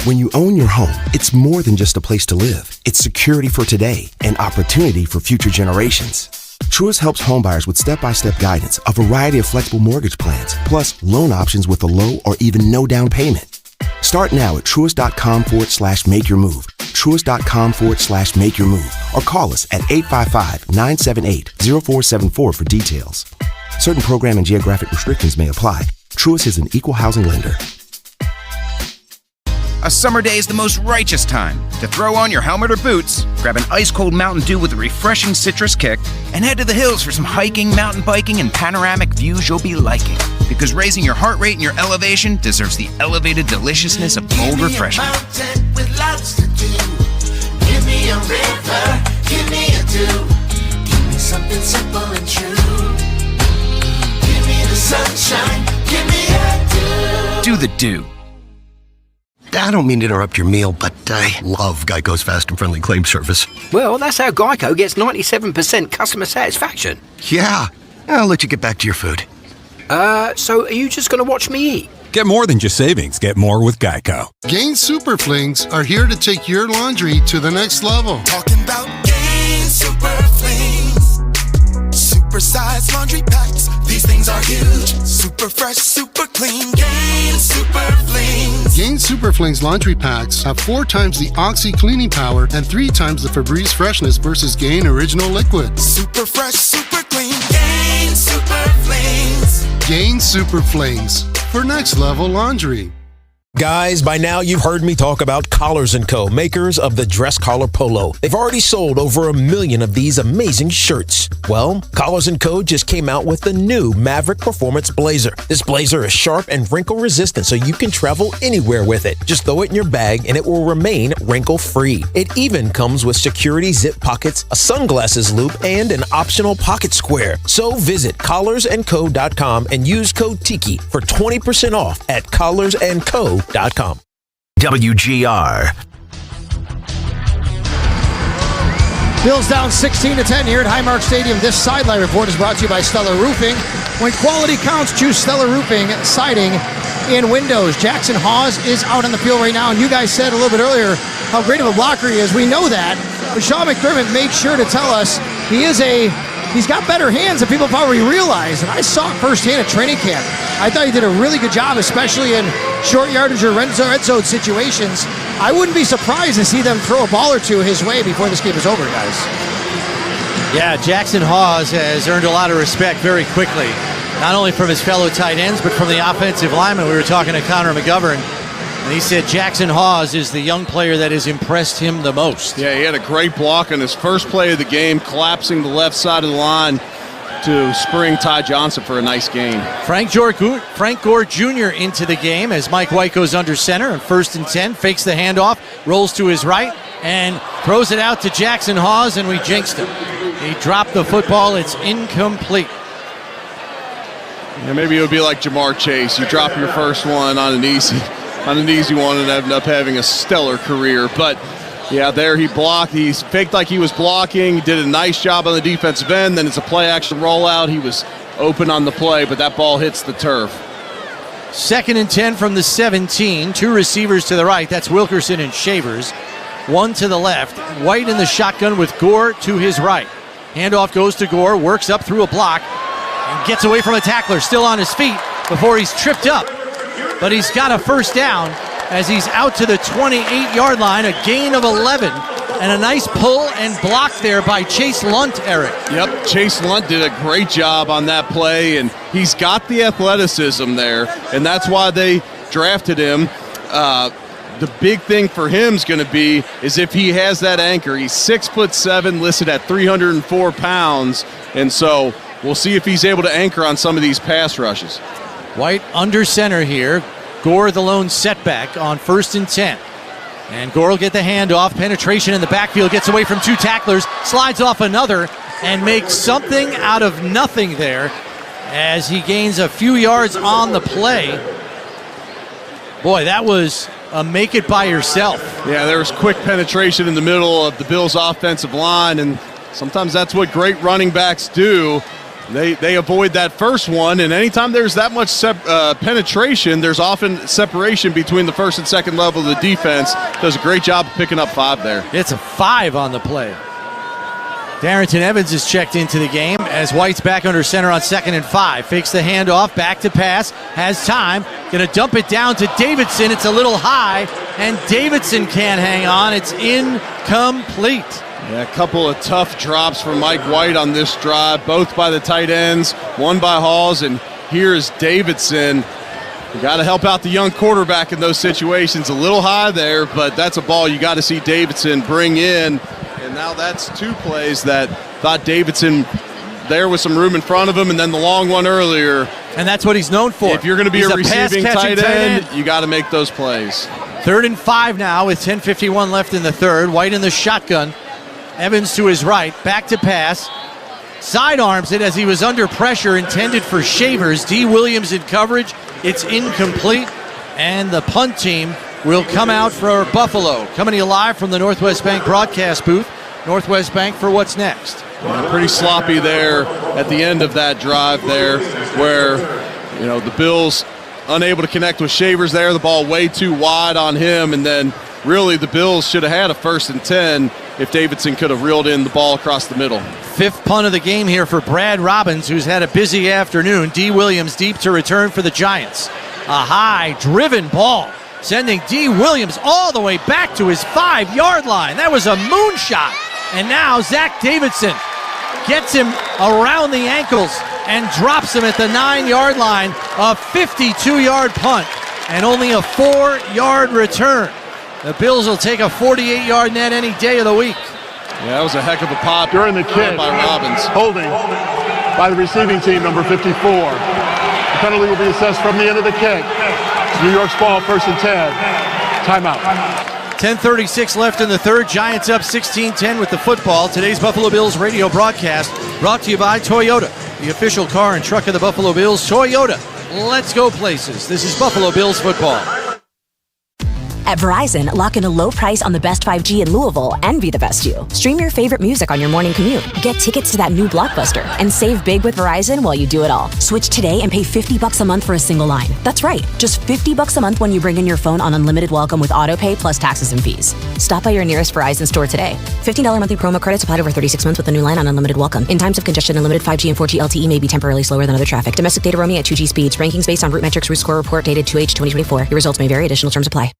When you own your home, it's more than just a place to live. It's security for today and opportunity for future generations. Truist helps homebuyers with step-by-step guidance, a variety of flexible mortgage plans, plus loan options with a low or even no down payment. Start now at Truist.com/make-your-move. Truist.com/make-your-move. Or call us at 855-978-0474 for details. Certain program and geographic restrictions may apply. Truist is an equal housing lender. A summer day is the most righteous time to throw on your helmet or boots, grab an ice-cold Mountain Dew with a refreshing citrus kick, and head to the hills for some hiking, mountain biking, and panoramic views you'll be liking. Because raising your heart rate and your elevation deserves the elevated deliciousness of cold refreshment. With lots to do. Give me a river, give me a dew. Give me something simple and true. Give me the sunshine, give me a dew. Do the Dew. I don't mean to interrupt your meal, but I love Geico's fast and friendly claim service. Well, that's how Geico gets 97% customer satisfaction. Yeah, I'll let you get back to your food. So are you just going to watch me eat? Get more than just savings. Get more with Geico. Gain Super Flings are here to take your laundry to the next level. Talking about Gain Super Flings. Super-sized laundry packs. These things are huge. Super fresh, super clean. Gain Super Flings. Gain Super Flings laundry packs have 4 times the Oxy cleaning power and 3 times the Febreze freshness versus Gain Original Liquid. Super fresh, super clean. Gain Super Flings. Gain Super Flings for next level laundry. Guys, by now you've heard me talk about Collars & Co., makers of the dress collar polo. They've already sold over 1 million of these amazing shirts. Well, Collars & Co. just came out with the new Maverick Performance Blazer. This blazer is sharp and wrinkle resistant, so you can travel anywhere with it. Just throw it in your bag and it will remain wrinkle-free. It even comes with security zip pockets, a sunglasses loop, and an optional pocket square. So visit collarsandco.com and use code TIKI for 20% off at collarsandco.com. WGR. Bills down 16-10 here at Highmark Stadium. This sideline report is brought to you by Stellar Roofing. When quality counts, choose Stellar Roofing, siding, and windows. Jackson Hawes is out on the field right now, and you guys said a little bit earlier how great of a blocker he is. We know that, but Sean McDermott made sure to tell us he's got better hands than people probably realize, and I saw it firsthand at training camp. I thought he did a really good job, especially in short yardage or red zone situations. I wouldn't be surprised to see them throw a ball or two his way before this game is over, guys. Yeah, Jackson Hawes has earned a lot of respect very quickly, not only from his fellow tight ends, but from the offensive linemen. We were talking to Connor McGovern, and he said Jackson Hawes is the young player that has impressed him the most. Yeah, he had a great block on his first play of the game, collapsing the left side of the line to spring Ty Johnson for a nice gain. Frank Gore Jr. into the game as Mike White goes under center and 1st and 10, fakes the handoff, rolls to his right, and throws it out to Jackson Hawes, and we jinxed him. He dropped the football. It's incomplete. Yeah, maybe it would be like Jamar Chase. You drop your first one on an easy one and end up having a stellar career. But yeah, there he blocked. He faked like he was blocking. He did a nice job on the defensive end. Then it's a play action rollout. He was open on the play, but that ball hits the turf. 2nd and 10 from the 17. 2 receivers to the right. That's Wilkerson and Shavers. 1 to the left. White in the shotgun with Gore to his right. Handoff goes to Gore. Works up through a block. and gets away from a tackler, still on his feet before he's tripped up. But he's got a first down as he's out to the 28-yard line, a gain of 11, and a nice pull and block there by Chase Lunt, Eric. Yep, Chase Lunt did a great job on that play, and he's got the athleticism there, and that's why they drafted him. The big thing for him is going to be is if he has that anchor. He's 6'7", listed at 304 pounds, and so we'll see if he's able to anchor on some of these pass rushes. White under center here. Gore the lone setback on 1st and 10. And Gore will get the handoff. Penetration in the backfield. Gets away from 2 tacklers. Slides off another and makes something out of nothing there as he gains a few yards on the play. Boy, that was a make it by yourself. Yeah, there was quick penetration in the middle of the Bills' offensive line, and sometimes that's what great running backs do. They avoid that first one, and anytime there's that much penetration, there's often separation between the first and second level of the defense. Does a great job of picking up 5 there. It's a 5 on the play. Darrington Evans is checked into the game as White's back under center on 2nd and 5. Fakes the handoff, back to pass, has time. Going to dump it down to Davidson. It's a little high, and Davidson can't hang on. It's incomplete. Yeah, a couple of tough drops from Mike White on this drive, both by the tight ends, one by Halls, and here's Davidson. You got to help out the young quarterback in those situations. A little high there, but that's a ball you got to see Davidson bring in. And now that's 2 plays that thought Davidson there with some room in front of him, and then the long one earlier. And that's what he's known for. If you're going to be a receiving tight end, you got to make those plays. 3rd and 5 now with 10:51 left in the third. White in the shotgun. Evans to his right, back to pass. Sidearms it as he was under pressure, intended for Shavers. D. Williams in coverage. It's incomplete, and the punt team will come out for Buffalo. Coming to you live from the Northwest Bank broadcast booth. Northwest Bank for what's next. Yeah, pretty sloppy there at the end of that drive there, where the Bills unable to connect with Shavers there. The ball way too wide on him, and then really the Bills should have had a 1st and 10 if Davidson could have reeled in the ball across the middle. 5th punt of the game here for Brad Robbins, who's had a busy afternoon. D. Williams deep to return for the Giants. A high driven ball, sending D. Williams all the way back to his 5-yard line. That was a moonshot. And now Zach Davidson gets him around the ankles and drops him at the 9-yard line. A 52-yard punt and only a 4-yard return. The Bills will take a 48-yard net any day of the week. Yeah, that was a heck of a pop during the kick by Robbins. Holding by the receiving team, number 54. The penalty will be assessed from the end of the kick. New York's ball, 1st and 10. Timeout. 10:36 left in the third. Giants up 16-10 with the football. Today's Buffalo Bills radio broadcast brought to you by Toyota, the official car and truck of the Buffalo Bills. Toyota, let's go places. This is Buffalo Bills football. At Verizon, lock in a low price on the best 5G in Louisville and be the best you. Stream your favorite music on your morning commute. Get tickets to that new blockbuster and save big with Verizon while you do it all. Switch today and pay $50 a month for a single line. That's right, just $50 a month when you bring in your phone on unlimited welcome with autopay plus taxes and fees. Stop by your nearest Verizon store today. $15 monthly promo credits applied over 36 months with a new line on unlimited welcome. In times of congestion, unlimited 5G and 4G LTE may be temporarily slower than other traffic. Domestic data roaming at 2G speeds. Rankings based on Root Metrics Root Score Report dated 2H 2024. Your results may vary. Additional terms apply.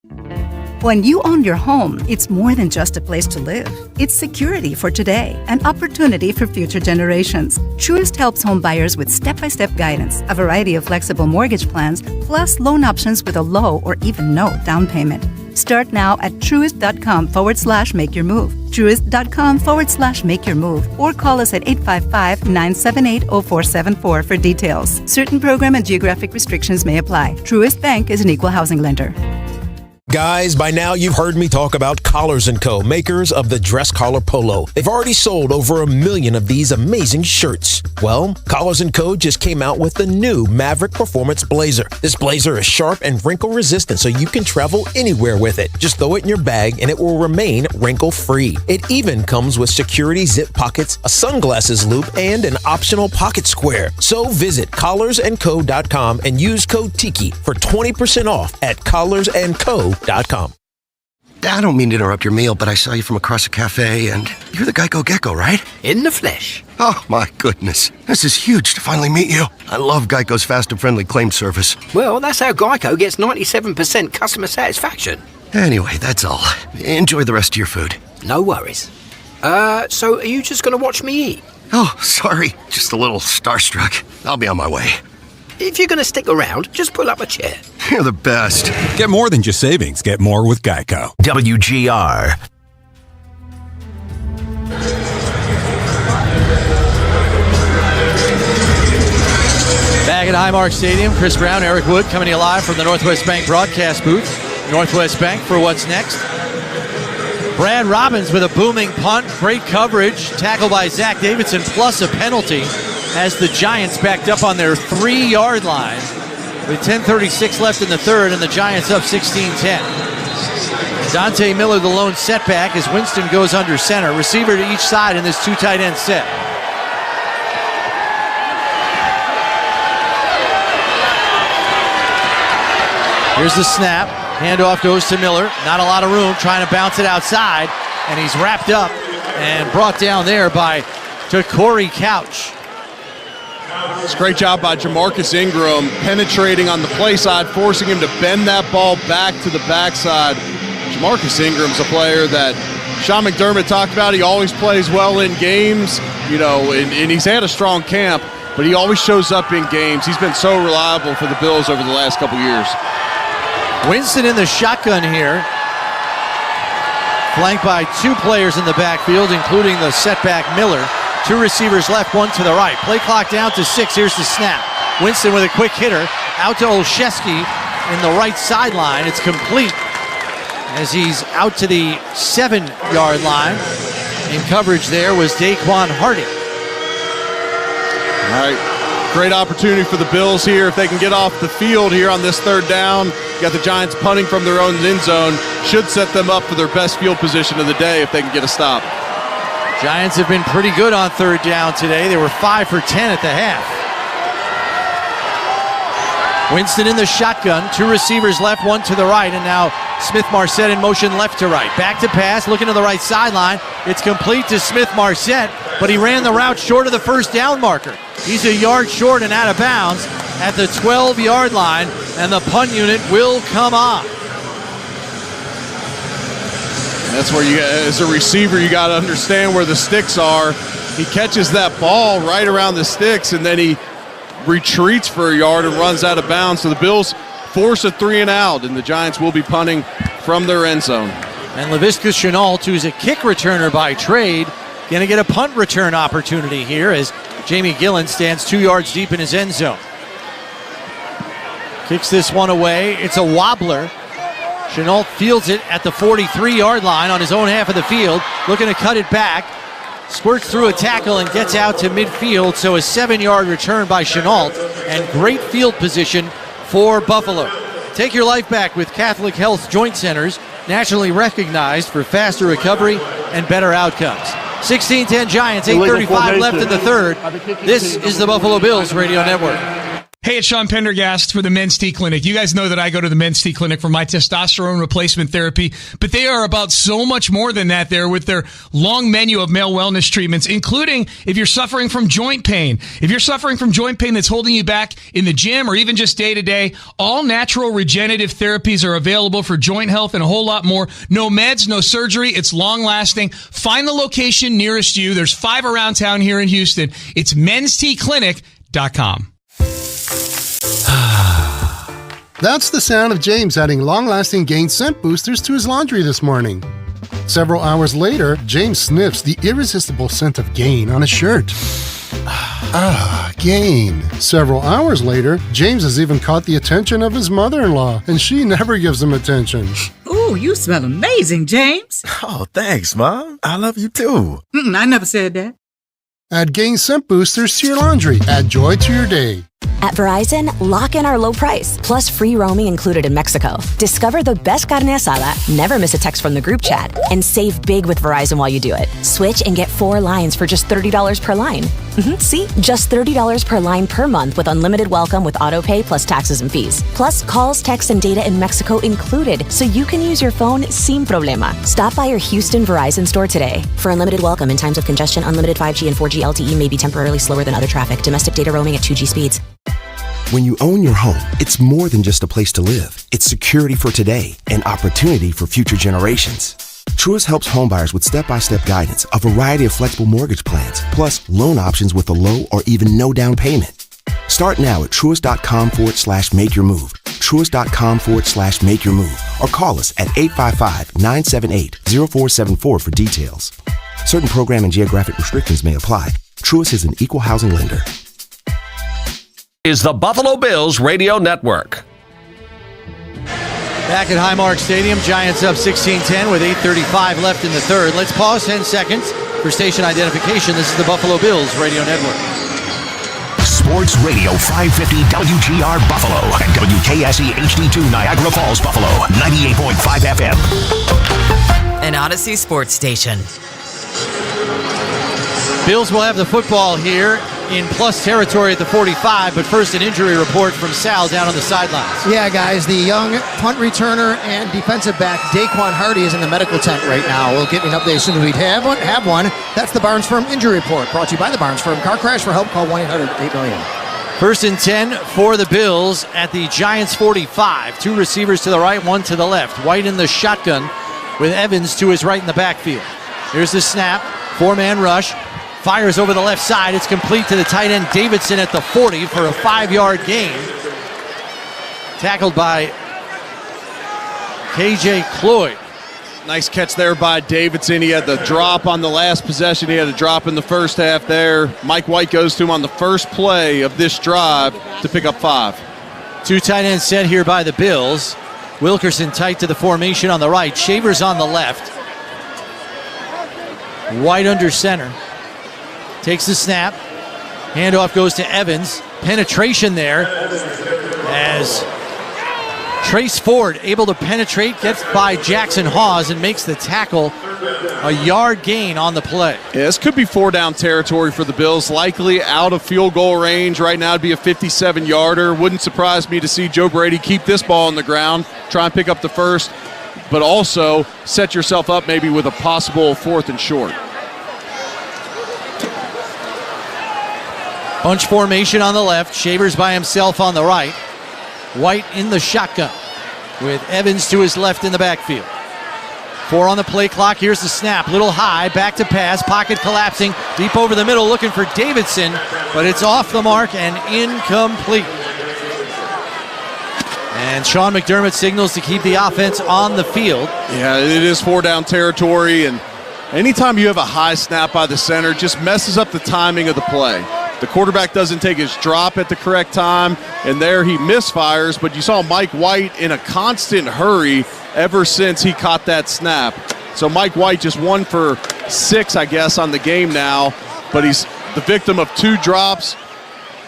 When you own your home, it's more than just a place to live. It's security for today and opportunity for future generations. Truist helps home buyers with step-by-step guidance, a variety of flexible mortgage plans, plus loan options with a low or even no down payment. Start now at truist.com/make-your-move. Truist.com/make-your-move. Or call us at 855-978-0474 for details. Certain program and geographic restrictions may apply. Truist Bank is an equal housing lender. Guys, by now you've heard me talk about Collars & Co., makers of the dress collar polo. They've already sold over 1 million of these amazing shirts. Well, Collars & Co. just came out with the new Maverick Performance Blazer. This blazer is sharp and wrinkle resistant, so you can travel anywhere with it. Just throw it in your bag and it will remain wrinkle-free. It even comes with security zip pockets, a sunglasses loop, and an optional pocket square. So visit collarsandco.com and use code TIKI for 20% off at collarsandco.com. I don't mean to interrupt your meal, but I saw you from across the cafe, and you're the Geico Gecko, right? In the flesh. Oh, my goodness. This is huge to finally meet you. I love Geico's fast and friendly claim service. Well, that's how Geico gets 97% customer satisfaction. Anyway, that's all. Enjoy the rest of your food. No worries. So are you just going to watch me eat? Oh, sorry. Just a little starstruck. I'll be on my way. If you're going to stick around, just pull up a chair. You're the best. Get more than just savings. Get more with Geico. WGR. Back at Highmark Stadium, Chris Brown, Eric Wood coming to you live from the Northwest Bank broadcast booth. Northwest Bank for what's next. Brad Robbins with a booming punt. Great coverage. Tackle by Zach Davidson plus a penalty as the Giants backed up on their 3-yard line with 10:36 left in the third, and the Giants up 16-10. Dante Miller, the lone setback, as Winston goes under center. Receiver to each side in this 2 tight end set. Here's the snap. Handoff goes to Miller. Not a lot of room, trying to bounce it outside, and he's wrapped up and brought down there by Corey Couch. It's a great job by Jamarcus Ingram penetrating on the play side, forcing him to bend that ball back to the backside. Jamarcus Ingram's a player that Sean McDermott talked about. He always plays well in games, and he's had a strong camp, but he always shows up in games. He's been so reliable for the Bills over the last couple years. Winston in the shotgun here, flanked by 2 players in the backfield, including the setback Miller. 2 receivers left, 1 to the right. Play clock down to 6. Here's the snap. Winston with a quick hitter out to Olszewski in the right sideline. It's complete as he's out to the 7-yard line. In coverage there was Daquan Hardy. All right, great opportunity for the Bills here. If they can get off the field here on this 3rd down, you got the Giants punting from their own end zone. Should set them up for their best field position of the day if they can get a stop. Giants have been pretty good on 3rd down today. They were 5 for 10 at the half. Winston in the shotgun. 2 receivers left, 1 to the right, and now Smith-Marset in motion left to right. Back to pass, looking to the right sideline. It's complete to Smith-Marset, but he ran the route short of the 1st down marker. He's a yard short and out of bounds at the 12-yard line, and the punt unit will come on. That's where as a receiver, you got to understand where the sticks are. He catches that ball right around the sticks, and then he retreats for a yard and runs out of bounds. So the Bills force a 3 and out, and the Giants will be punting from their end zone. And Laviska Shenault, who's a kick returner by trade, going to get a punt return opportunity here as Jamie Gillen stands 2 yards deep in his end zone. Kicks this one away. It's a wobbler. Shenault fields it at the 43-yard line on his own half of the field, looking to cut it back. Squirts through a tackle and gets out to midfield, so a 7-yard return by Shenault, and great field position for Buffalo. Take your life back with Catholic Health Joint Centers, nationally recognized for faster recovery and better outcomes. 16-10 Giants, 8:35 left in the third. This is the Buffalo Bills Radio Network. Hey, it's Sean Pendergast for the Men's T Clinic. You guys know that I go to the Men's T Clinic for my testosterone replacement therapy, but they are about so much more than that there with their long menu of male wellness treatments, including if you're suffering from joint pain. If you're suffering from joint pain that's holding you back in the gym or even just day to day, all natural regenerative therapies are available for joint health and a whole lot more. No meds, no surgery. It's long lasting. Find the location nearest you. There's 5 around town here in Houston. It's menstclinic.com. That's the sound of James adding long-lasting Gain scent boosters to his laundry this morning. Several hours later, James sniffs the irresistible scent of Gain on his shirt. Gain. Several hours later, James has even caught the attention of his mother-in-law, and she never gives him attention. Ooh, you smell amazing, James. Oh, thanks, Mom. I love you too. I never said that. Add Gain scent boosters to your laundry. Add joy to your day. At Verizon, lock in our low price, plus free roaming included in Mexico. Discover the best carne asada, never miss a text from the group chat, and save big with Verizon while you do it. Switch and get 4 lines for just $30 per line. See? Just $30 per line per month with unlimited welcome with autopay plus taxes and fees. Plus calls, text, and data in Mexico included, so you can use your phone sin problema. Stop by your Houston Verizon store today. For unlimited welcome in times of congestion, unlimited 5G and 4G LTE may be temporarily slower than other traffic. Domestic data roaming at 2G speeds. When you own your home, it's more than just a place to live. It's security for today and opportunity for future generations. Truist helps homebuyers with step-by-step guidance, a variety of flexible mortgage plans, plus loan options with a low or even no down payment. Start now at truist.com/make-your-move. Truist.com/make-your-move. Or call us at 855-978-0474 for details. Certain program and geographic restrictions may apply. Truist is an equal housing lender. Is the Buffalo Bills Radio Network. Back at Highmark Stadium, Giants up 16-10 with 8:35 left in the third. Let's pause 10 seconds for station identification. This is the Buffalo Bills Radio Network. Sports Radio 550 WGR Buffalo and WKSE HD2 Niagara Falls, Buffalo, 98.5 FM. An Odyssey sports station. Bills will have the football here in plus territory at the 45, but first an injury report from Sal down on the sidelines. Yeah, guys, the young punt returner and defensive back Daquan Hardy is in the medical tent right now. We'll get an update as soon as we have one. That's the Barnes Firm injury report, brought to you by the Barnes Firm. Car crash for help, call 1-800-8-million. First and 10 for the Bills at the Giants 45. Two receivers to the right, one to the left. White in the shotgun with Evans to his right in the backfield. Here's the snap, four-man rush. Fires over the left side. It's complete to the tight end Davidson at the 40 for a 5-yard gain. Tackled by KJ Cloyd. Nice catch there by Davidson. He had the drop on the last possession. He had a drop in the first half there. Mike White goes to him on the first play of this drive to pick up 5. Two tight ends set here by the Bills. Wilkerson tight to the formation on the right. Shavers on the left. White under center. Takes the snap. Handoff goes to Evans. Penetration there as Trace Ford able to penetrate, gets by Jackson Hawes and makes the tackle. A yard gain on the play. Yeah, this could be 4-down territory for the Bills. Likely out of field goal range. Right now it'd be a 57-yarder. Wouldn't surprise me to see Joe Brady keep this ball on the ground, try and pick up the first, but also set yourself up maybe with a possible 4th and short. Bunch formation on the left. Shavers by himself on the right. White in the shotgun with Evans to his left in the backfield. 4 on the play clock. Here's the snap. Little high. Back to pass. Pocket collapsing. Deep over the middle looking for Davidson. But it's off the mark and incomplete. And Sean McDermott signals to keep the offense on the field. Yeah, it is 4-down territory. And anytime you have a high snap by the center, just messes up the timing of the play. The quarterback doesn't take his drop at the correct time, and there he misfires, but you saw Mike White in a constant hurry ever since he caught that snap. So Mike White just 1 for 6, I guess, on the game now, but he's the victim of 2 drops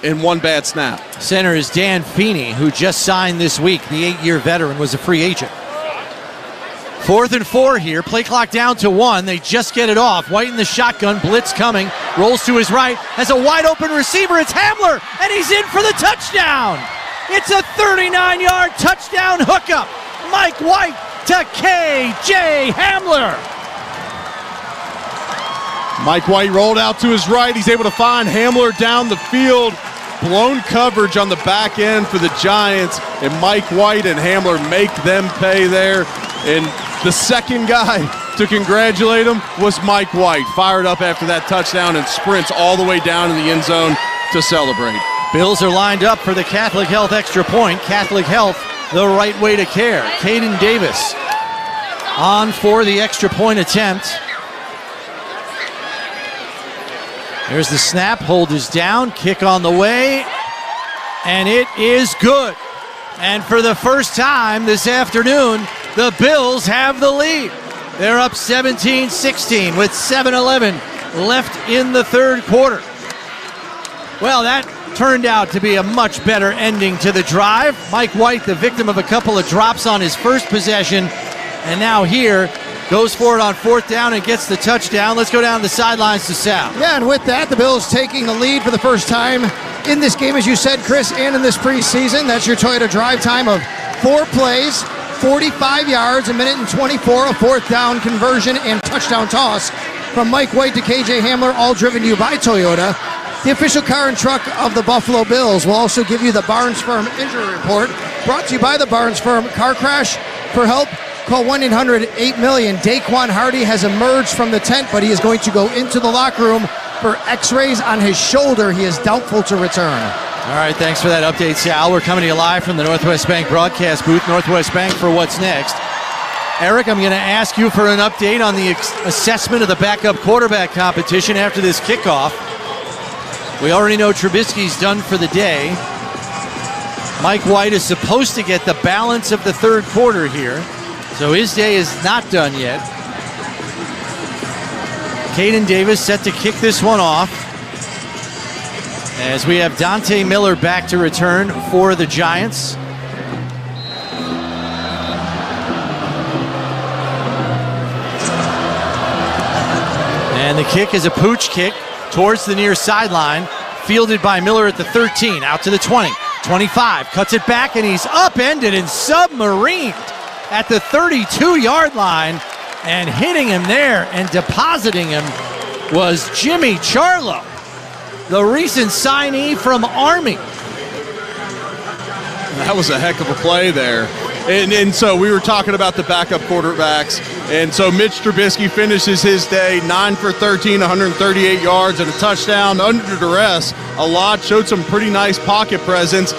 and 1 bad snap. Center is Dan Feeney, who just signed this week. The 8-year veteran was a free agent. 4th and 4 here. Play clock down to 1. They just get it off. White in the shotgun. Blitz coming. Rolls to his right. Has a wide open receiver. It's Hamler. And he's in for the touchdown. It's a 39-yard touchdown hookup. Mike White to K.J. Hamler. Mike White rolled out to his right. He's able to find Hamler down the field. Blown coverage on the back end for the Giants. And Mike White and Hamler make them pay there. And the second guy to congratulate him was Mike White. Fired up after that touchdown and sprints all the way down in the end zone to celebrate. Bills are lined up for the Catholic Health extra point. Catholic Health, the right way to care. Caden Davis on for the extra point attempt. There's the snap. Hold is down. Kick on the way. And it is good. And for the first time this afternoon, the Bills have the lead. They're up 17-16 with 7:11 left in the third quarter. Well, that turned out to be a much better ending to the drive. Mike White, the victim of a couple of drops on his first possession. And now here, goes for it on 4th down and gets the touchdown. Let's go down the sidelines to Sal. Yeah, and with that, the Bills taking the lead for the first time in this game, as you said, Chris, and in this preseason. That's your Toyota drive time of 4 plays, 45 yards, a minute and 24, a 4th down conversion, and touchdown toss from Mike White to KJ Hamler, all driven to you by Toyota. The official car and truck of the Buffalo Bills will also give you the Barnes Firm injury report, brought to you by the Barnes Firm. Car crash? For help, call 1-800-8-MILLION. Daquan Hardy has emerged from the tent, but he is going to go into the locker room for x-rays on his shoulder. He is doubtful to return. All right, thanks for that update, Sal. We're coming to you live from the Northwest Bank broadcast booth. Northwest Bank for what's next. Eric, I'm going to ask you for an update on the assessment of the backup quarterback competition after this kickoff. We already know Trubisky's done for the day. Mike White is supposed to get the balance of the third quarter here, so his day is not done yet. Caden Davis set to kick this one off, as we have Dante Miller back to return for the Giants. And the kick is a pooch kick towards the near sideline, fielded by Miller at the 13, out to the 20, 25, cuts it back, and he's upended and submarined at the 32-yard line, and hitting him there and depositing him was Jimmy Charlo, the recent signee from Army. That was a heck of a play there. And so we were talking about the backup quarterbacks. And so Mitch Trubisky finishes his day 9 for 13, 138 yards and a touchdown under duress. A lot, showed some pretty nice pocket presence.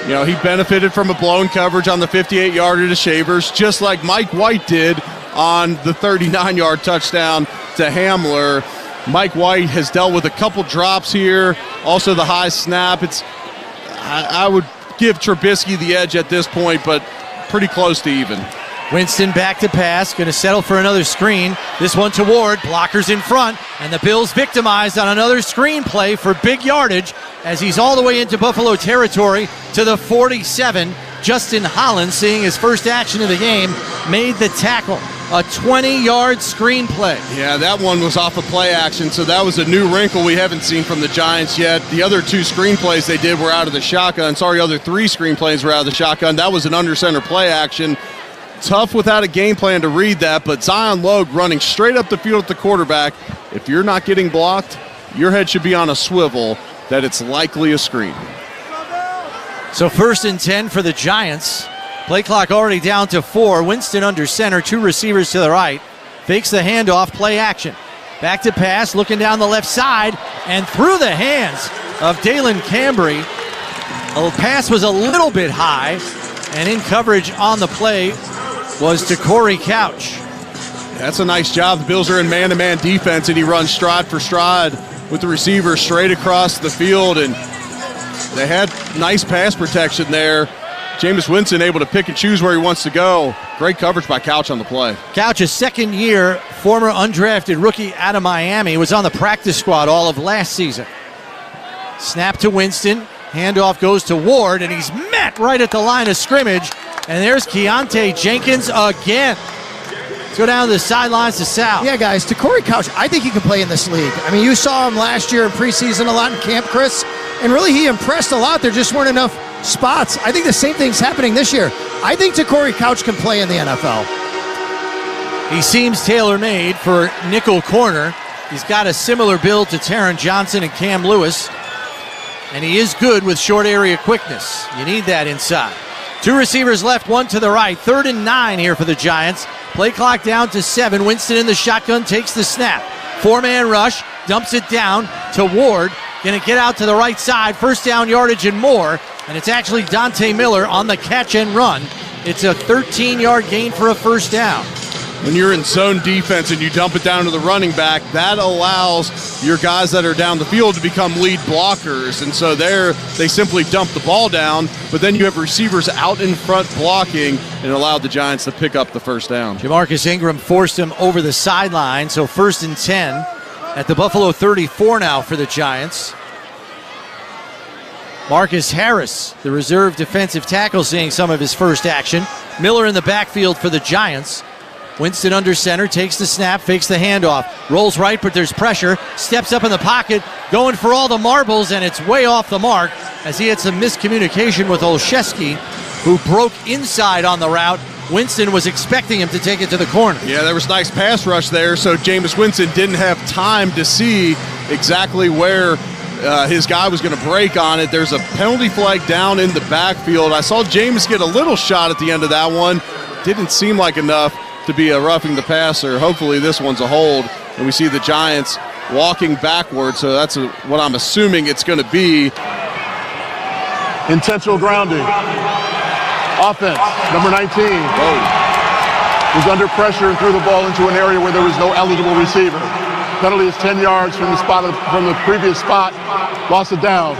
You know, he benefited from a blown coverage on the 58-yarder to Shavers, just like Mike White did on the 39-yard touchdown to Hamler. Mike White has dealt with a couple drops here, also the high snap. I would give Trubisky the edge at this point, but pretty close to even. Winston back to pass, going to settle for another screen. This one to Ward, blockers in front, and the Bills victimized on another screen play for big yardage as he's all the way into Buffalo territory to the 47. Justin Holland, seeing his first action of the game, made the tackle. A 20-yard screen play. Yeah, that one was off of play action, so that was a new wrinkle we haven't seen from the Giants yet. The other 2 screen plays they did were out of the shotgun. Other 3 screen plays were out of the shotgun. That was an under center play action. Tough without a game plan to read that, but Zion Logue running straight up the field at the quarterback. If you're not getting blocked, your head should be on a swivel that it's likely a screen. So 1st and 10 for the Giants. Play clock already down to 4. Winston under center, 2 receivers to the right. Fakes the handoff, play action. Back to pass, looking down the left side, and through the hands of Dalen Cambry. The pass was a little bit high, and in coverage on the play was to Corey Couch. That's a nice job. The Bills are in man-to-man defense, and he runs stride for stride with the receiver straight across the field, and they had nice pass protection there. Jameis Winston able to pick and choose where he wants to go. Great coverage by Couch on the play. Couch, a second-year former undrafted rookie out of Miami, was on the practice squad all of last season. Snap to Winston. Handoff goes to Ward, and he's met right at the line of scrimmage. And there's Keontae Jenkins again. Let's go down to the sidelines to Sal. Yeah, guys, to Corey Couch, I think he can play in this league. I mean, you saw him last year in preseason a lot in camp, Chris, and really he impressed a lot. There just weren't enough spots. I think the same thing's happening this year. I think Corey Couch can play in the NFL. He seems tailor-made for nickel corner. He's got a similar build to Taron Johnson and Cam Lewis, and he is good with short area quickness. You need that inside. 2 receivers left, 1 to the right. 3rd and 9 here for the Giants. Play clock down to 7. Winston in the shotgun, takes the snap. 4-man rush, dumps it down to Ward. Going to get out to the right side. First down yardage and more. And it's actually Dante Miller on the catch and run. It's a 13-yard gain for a first down. When you're in zone defense and you dump it down to the running back, that allows your guys that are down the field to become lead blockers. And so there, they simply dump the ball down, but then you have receivers out in front blocking and allowed the Giants to pick up the first down. Jamarcus Ingram forced him over the sideline, so 1st and 10 at the Buffalo 34 now for the Giants. Marcus Harris, the reserve defensive tackle, seeing some of his first action. Miller in the backfield for the Giants. Winston under center, takes the snap, fakes the handoff, rolls right, but there's pressure, steps up in the pocket, going for all the marbles, and it's way off the mark as he had some miscommunication with Olszewski, who broke inside on the route. Winston was expecting him to take it to the corner. Yeah, there was nice pass rush there, so Jameis Winston didn't have time to see exactly where his guy was going to break on it. There's a penalty flag down in the backfield. I saw Jameis get a little shot at the end of that one. Didn't seem like enough to be a roughing the passer. Hopefully this one's a hold, and we see the Giants walking backwards, so that's what I'm assuming it's going to be. Intentional grounding. Offense, number 19. Was under pressure and threw the ball into an area where there was no eligible receiver. Penalty is 10 yards from the previous spot. Lost it down.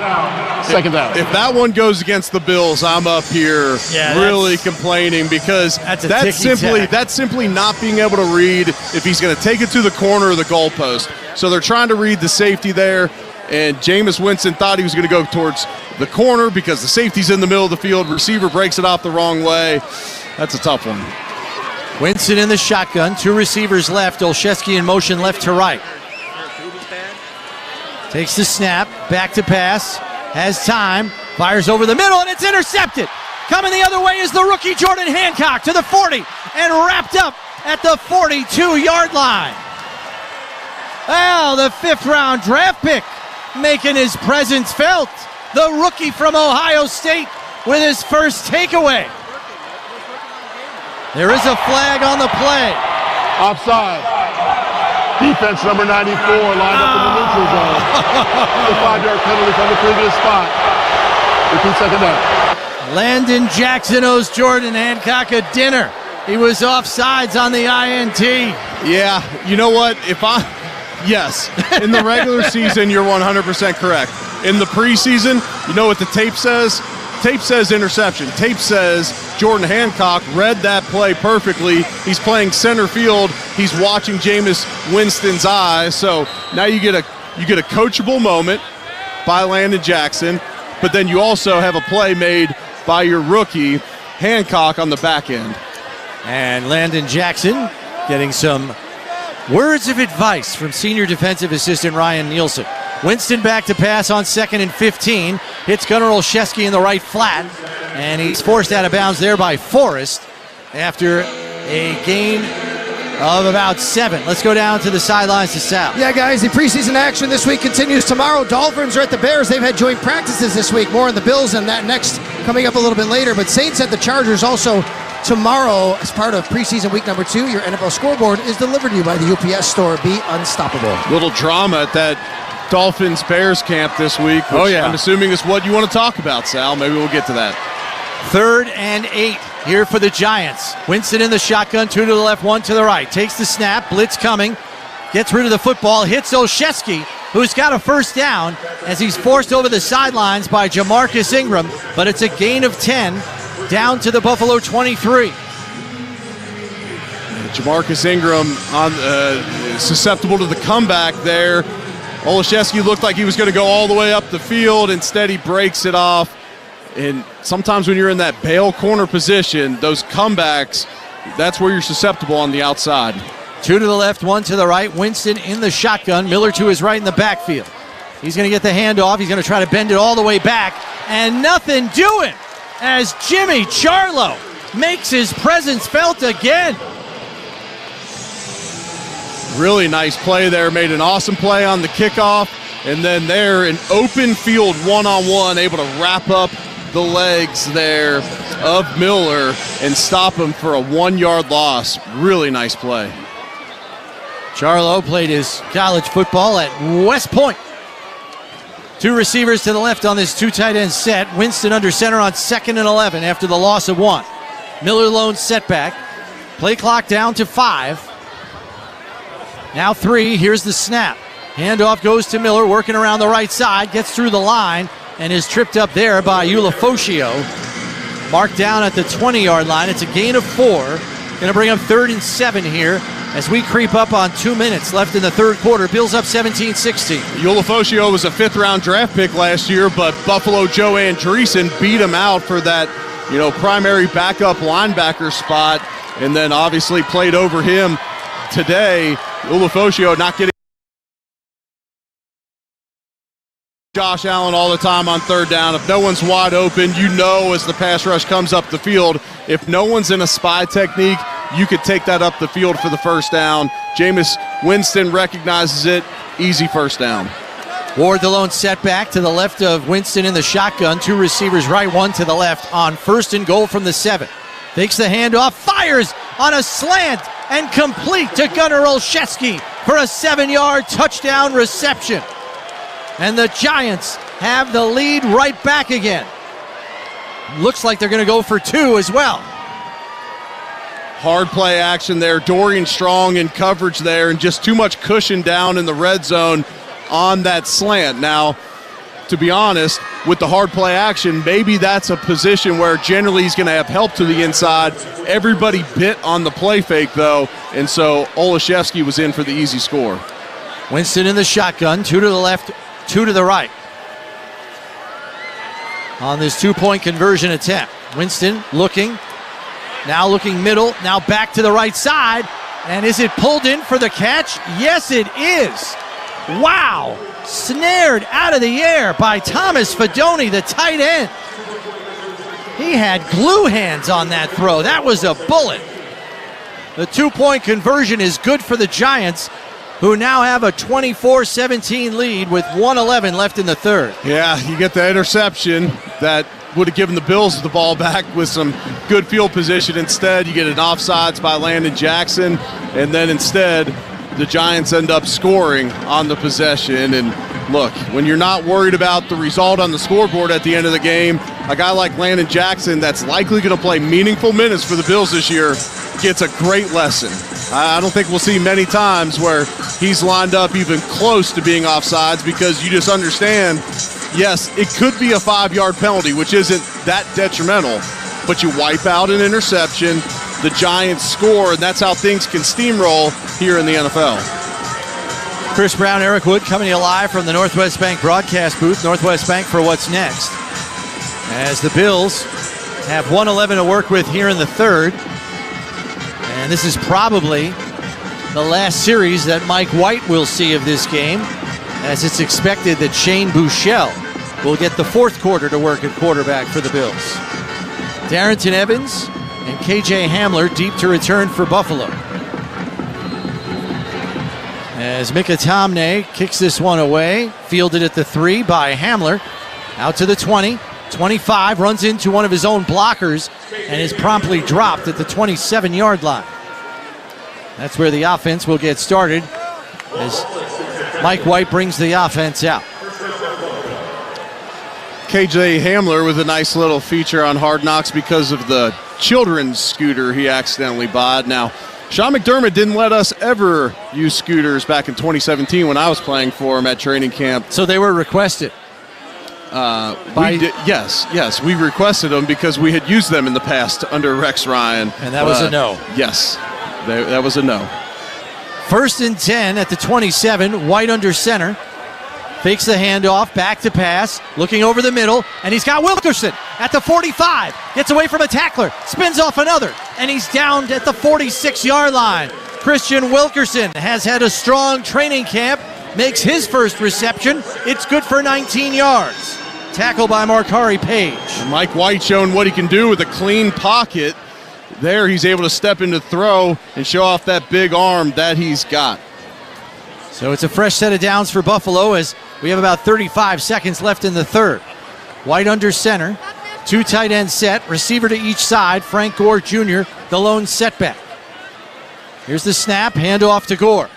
Second down. If that one goes against the Bills, I'm up here really complaining because that's simply not being able to read if he's going to take it to the corner or the goalpost. So they're trying to read the safety there, and Jameis Winston thought he was going to go towards the corner because the safety's in the middle of the field. Receiver breaks it off the wrong way. That's a tough one. Winston in the shotgun, 2 receivers left. Olszewski in motion left to right. Takes the snap, back to pass, has time, fires over the middle, and it's intercepted. Coming the other way is the rookie Jordan Hancock to the 40 and wrapped up at the 42-yard line. Well, the 5th-round draft pick making his presence felt. The rookie from Ohio State with his first takeaway. There is a flag on the play. Offside. Defense number 94 lined up in the neutral zone. The 5-yard penalty from the previous spot. Repeat second down. Landon Jackson owes Jordan Hancock a dinner. He was offsides on the INT. Yeah, you know what? Yes, in the regular season, you're 100% correct. In the preseason, you know what the tape says? Tape says interception. Tape says Jordan Hancock read that play perfectly. He's playing center field. He's watching Jameis Winston's eyes. So now you get a coachable moment by Landon Jackson, but then you also have a play made by your rookie Hancock on the back end. And Landon Jackson getting some words of advice from senior defensive assistant Ryan Nielsen. Winston back to pass on 2nd and 15. Hits Gunnar Olszewski in the right flat. And he's forced out of bounds there by Forrest after a gain of about 7. Let's go down to the sidelines to Sal. Yeah, guys, the preseason action this week continues tomorrow. Dolphins are at the Bears. They've had joint practices this week. More on the Bills and that next coming up a little bit later. But Saints at the Chargers also tomorrow as part of preseason week number 2. Your NFL scoreboard is delivered to you by the UPS store. Be unstoppable. Little drama at that Dolphins-Bears camp this week. I'm assuming is what you want to talk about, Sal. Maybe we'll get to that. 3rd and 8 here for the Giants. Winston in the shotgun, 2 to the left, 1 to the right. Takes the snap, blitz coming, gets rid of the football, hits Olszewski, who's got a first down as he's forced over the sidelines by Jamarcus Ingram, but it's a gain of 10 down to the Buffalo 23. Jamarcus Ingram susceptible to the comeback there. Olszewski looked like he was going to go all the way up the field. Instead, he breaks it off. And sometimes when you're in that bail corner position, those comebacks, that's where you're susceptible on the outside. 2 to the left, 1 to the right. Winston in the shotgun. Miller to his right in the backfield. He's going to get the handoff. He's going to try to bend it all the way back. And nothing doing as Jimmy Charlo makes his presence felt again. Really nice play there. Made an awesome play on the kickoff. And then there, an open field one-on-one, able to wrap up the legs there of Miller and stop him for a 1-yard loss. Really nice play. Charlo played his college football at West Point. 2 receivers to the left on this 2 tight end set. Winston under center on 2nd and 11 after the loss of 1. Miller lone setback. Play clock down to 5. Now 3. Here's the snap. Handoff goes to Miller, working around the right side, gets through the line, and is tripped up there by Ulafosio. Marked down at the 20-yard line. It's a gain of 4. Going to bring up 3rd and 7 here as we creep up on 2 minutes left in the third quarter. Bills up 17-16. Ulafosio was a 5th-round draft pick last year, but Buffalo Joe Andreessen beat him out for that, primary backup linebacker spot. and then obviously played over him today. Ulofoshio not getting Josh Allen all the time on third down. If no one's wide open, you know as the pass rush comes up the field, if no one's in a spy technique, you could take that up the field for the first down. Jameis Winston recognizes it. Easy first down. Ward the lone setback to the left of Winston in the shotgun. 2 receivers right, 1 to the left on 1st and goal from the 7. Takes the handoff, fires on a slant, and complete to Gunnar Olszewski for a 7-yard touchdown reception. And the Giants have the lead right back again. Looks like they're going to go for 2 as well. Hard play action there. Dorian Strong in coverage there, and just too much cushion down in the red zone on that slant. Now, to be honest, with the hard play action, maybe that's a position where generally he's going to have help to the inside. Everybody bit on the play fake, though, and so Olszewski was in for the easy score. Winston in the shotgun, 2 to the left, 2 to the right. On this 2-point conversion attempt. Winston looking, now looking middle, now back to the right side. And is it pulled in for the catch? Yes, it is. Wow. Snared out of the air by Thomas Fidone, the tight end. He had glue hands on that throw. That was a bullet. The 2-point conversion is good for the Giants, who now have a 24-17 lead with 1:11 left in the third. Yeah, you get the interception that would have given the Bills the ball back with some good field position. Instead, you get an offsides by Landon Jackson, and then instead, the Giants end up scoring on the possession. And look, when you're not worried about the result on the scoreboard at the end of the game, a guy like Landon Jackson that's likely going to play meaningful minutes for the Bills this year gets a great lesson. I don't think we'll see many times where he's lined up even close to being offsides, because you just understand, yes, it could be a 5-yard penalty, which isn't that detrimental, but you wipe out an interception, the Giants score, and that's how things can steamroll here in the NFL. Chris Brown, Eric Wood coming to you live from the Northwest Bank broadcast booth. Northwest Bank for what's next, as the Bills have 1:11 to work with here in the third. And this is probably the last series that Mike White will see of this game, as it's expected that Shane Buechele will get the fourth quarter to work at quarterback for the Bills. Darrington Evans and KJ Hamler deep to return for Buffalo, as Mika Tomne kicks this one away, fielded at the 3 by Hamler, out to the 20, 25, runs into one of his own blockers and is promptly dropped at the 27-yard line. That's where the offense will get started, as Mike White brings the offense out. KJ Hamler with a nice little feature on Hard Knocks because of the children's scooter he accidentally bought. Now, Sean McDermott didn't let us ever use scooters back in 2017 when I was playing for him at training camp. So they were requested? Yes, we requested them because we had used them in the past under Rex Ryan. And that was a no. Yes, that was a no. 1st and 10 at the 27, White under center. Fakes the handoff, back to pass, looking over the middle, and he's got Wilkerson at the 45. Gets away from a tackler, spins off another, and he's down at the 46-yard line. Christian Wilkerson has had a strong training camp, makes his first reception. It's good for 19 yards. Tackle by Markari Page. Mike White showing what he can do with a clean pocket. There he's able to step into throw and show off that big arm that he's got. So it's a fresh set of downs for Buffalo, as we have about 35 seconds left in the third. White under center, 2 tight end set, receiver to each side, Frank Gore Jr., the lone setback. Here's the snap, handoff to Gore.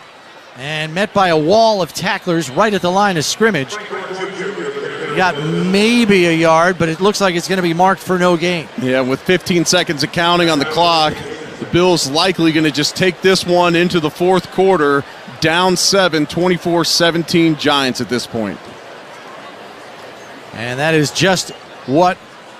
And met by a wall of tacklers right at the line of scrimmage. He got maybe a yard, but it looks like it's going to be marked for no gain. Yeah, with 15 seconds of counting on the clock, the Bills likely going to just take this one into the fourth quarter, down 7, 24-17 Giants at this point. And that is just what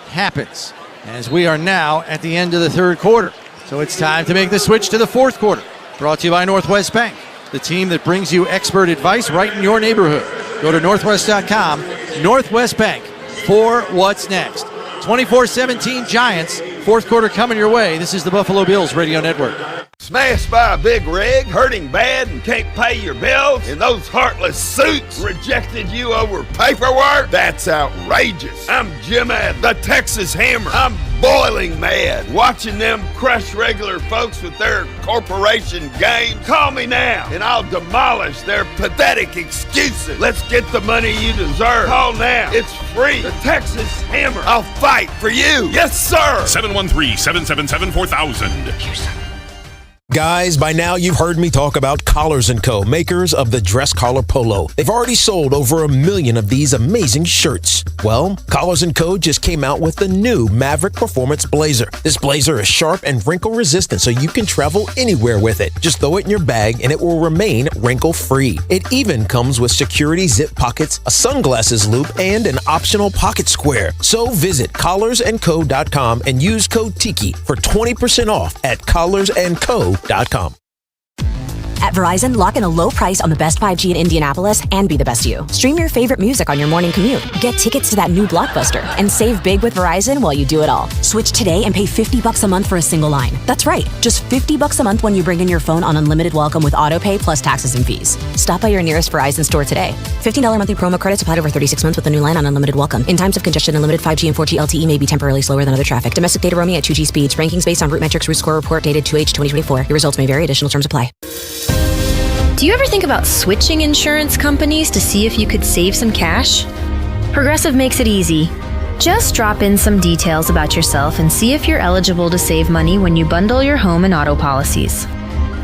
happens, as we are now at the end of the third quarter. So it's time to make the switch to the fourth quarter. Brought to you by Northwest Bank, the team that brings you expert advice right in your neighborhood. Go to northwest.com, Northwest Bank, for what's next. 24-17 Giants Fourth quarter coming your way. This is the Buffalo Bills Radio Network. Smashed by a big rig, hurting bad and can't pay your bills, and those heartless suits rejected you over paperwork? That's outrageous. I'm Jim Adams, the Texas Hammer. I'm boiling mad watching them crush regular folks with their corporation games. Call me now, and I'll demolish their pathetic excuses. Let's get the money you deserve. Call now. It's free. The Texas Hammer. I'll fight for you. Yes, sir. 713-777-4000. Guys, by now you've heard me talk about Collars & Co., makers of the dress collar polo. They've already sold over 1 million of these amazing shirts. Well, Collars & Co. just came out with the new Maverick Performance Blazer. This blazer is sharp and wrinkle resistant, so you can travel anywhere with it. Just throw it in your bag and it will remain wrinkle-free. It even comes with security zip pockets, a sunglasses loop, and an optional pocket square. So visit collarsandco.com and use code TIKI for 20% off at collarsandco.com. At Verizon, lock in a low price on the best 5G in Indianapolis and be the best you. Stream your favorite music on your morning commute. Get tickets to that new blockbuster and save big with Verizon while you do it all. Switch today and pay $50 a month for a single line. That's right, just $50 a month when you bring in your phone on unlimited welcome with autopay plus taxes and fees. Stop by your nearest Verizon store today. $15 monthly promo credits applied over 36 months with a new line on unlimited welcome. In times of congestion, unlimited 5G and 4G LTE may be temporarily slower than other traffic. Domestic data roaming at 2G speeds. Rankings based on Root Metrics Root Score Report dated 2H 2024. Your results may vary. Additional terms apply. Do you ever think about switching insurance companies to see if you could save some cash? Progressive makes it easy. Just drop in some details about yourself and see if you're eligible to save money when you bundle your home and auto policies.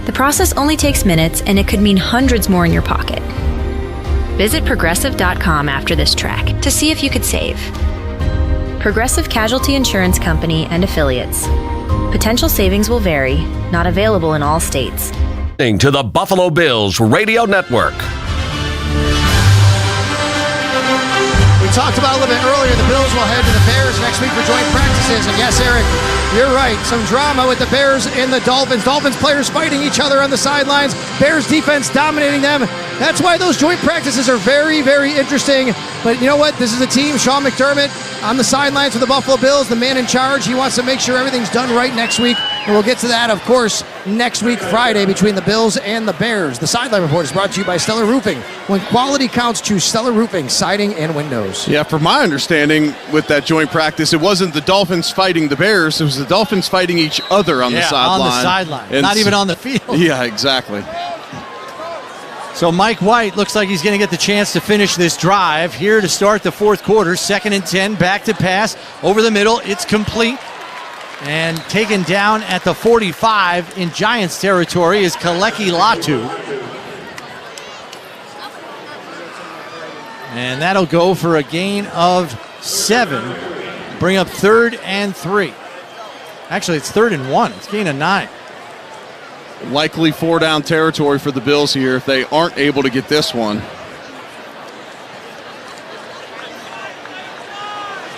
The process only takes minutes, and it could mean hundreds more in your pocket. Visit progressive.com after this track to see if you could save. Progressive Casualty Insurance Company and Affiliates. Potential savings will vary, not available in all states. To the Buffalo Bills Radio Network. We talked about a little bit earlier, the Bills will head to the Bears next week for joint practices. And yes, Eric, you're right. Some drama with the Bears and the Dolphins. Dolphins players fighting each other on the sidelines. Bears defense dominating them. That's why those joint practices are very, very interesting. But you know what? This is a team, Sean McDermott on the sidelines for the Buffalo Bills, the man in charge. He wants to make sure everything's done right next week. And we'll get to that, of course, next week, Friday, between the Bills and the Bears. The Sideline Report is brought to you by Stellar Roofing. When quality counts, choose Stellar Roofing, siding and windows. Yeah, from my understanding with that joint practice, it wasn't the Dolphins fighting the Bears. It was the Dolphins fighting each other on the sideline. On the sideline, not even on the field. Yeah, exactly. So Mike White looks like he's going to get the chance to finish this drive here to start the fourth quarter. 2nd and 10, back to pass over the middle. It's complete. And taken down at the 45 in Giants territory is Kaleki Latu. And that'll go for a gain of 7. Bring up 3rd and 3. Actually, it's 3rd and 1. It's gain of 9. Likely 4-down territory for the Bills here if they aren't able to get this one.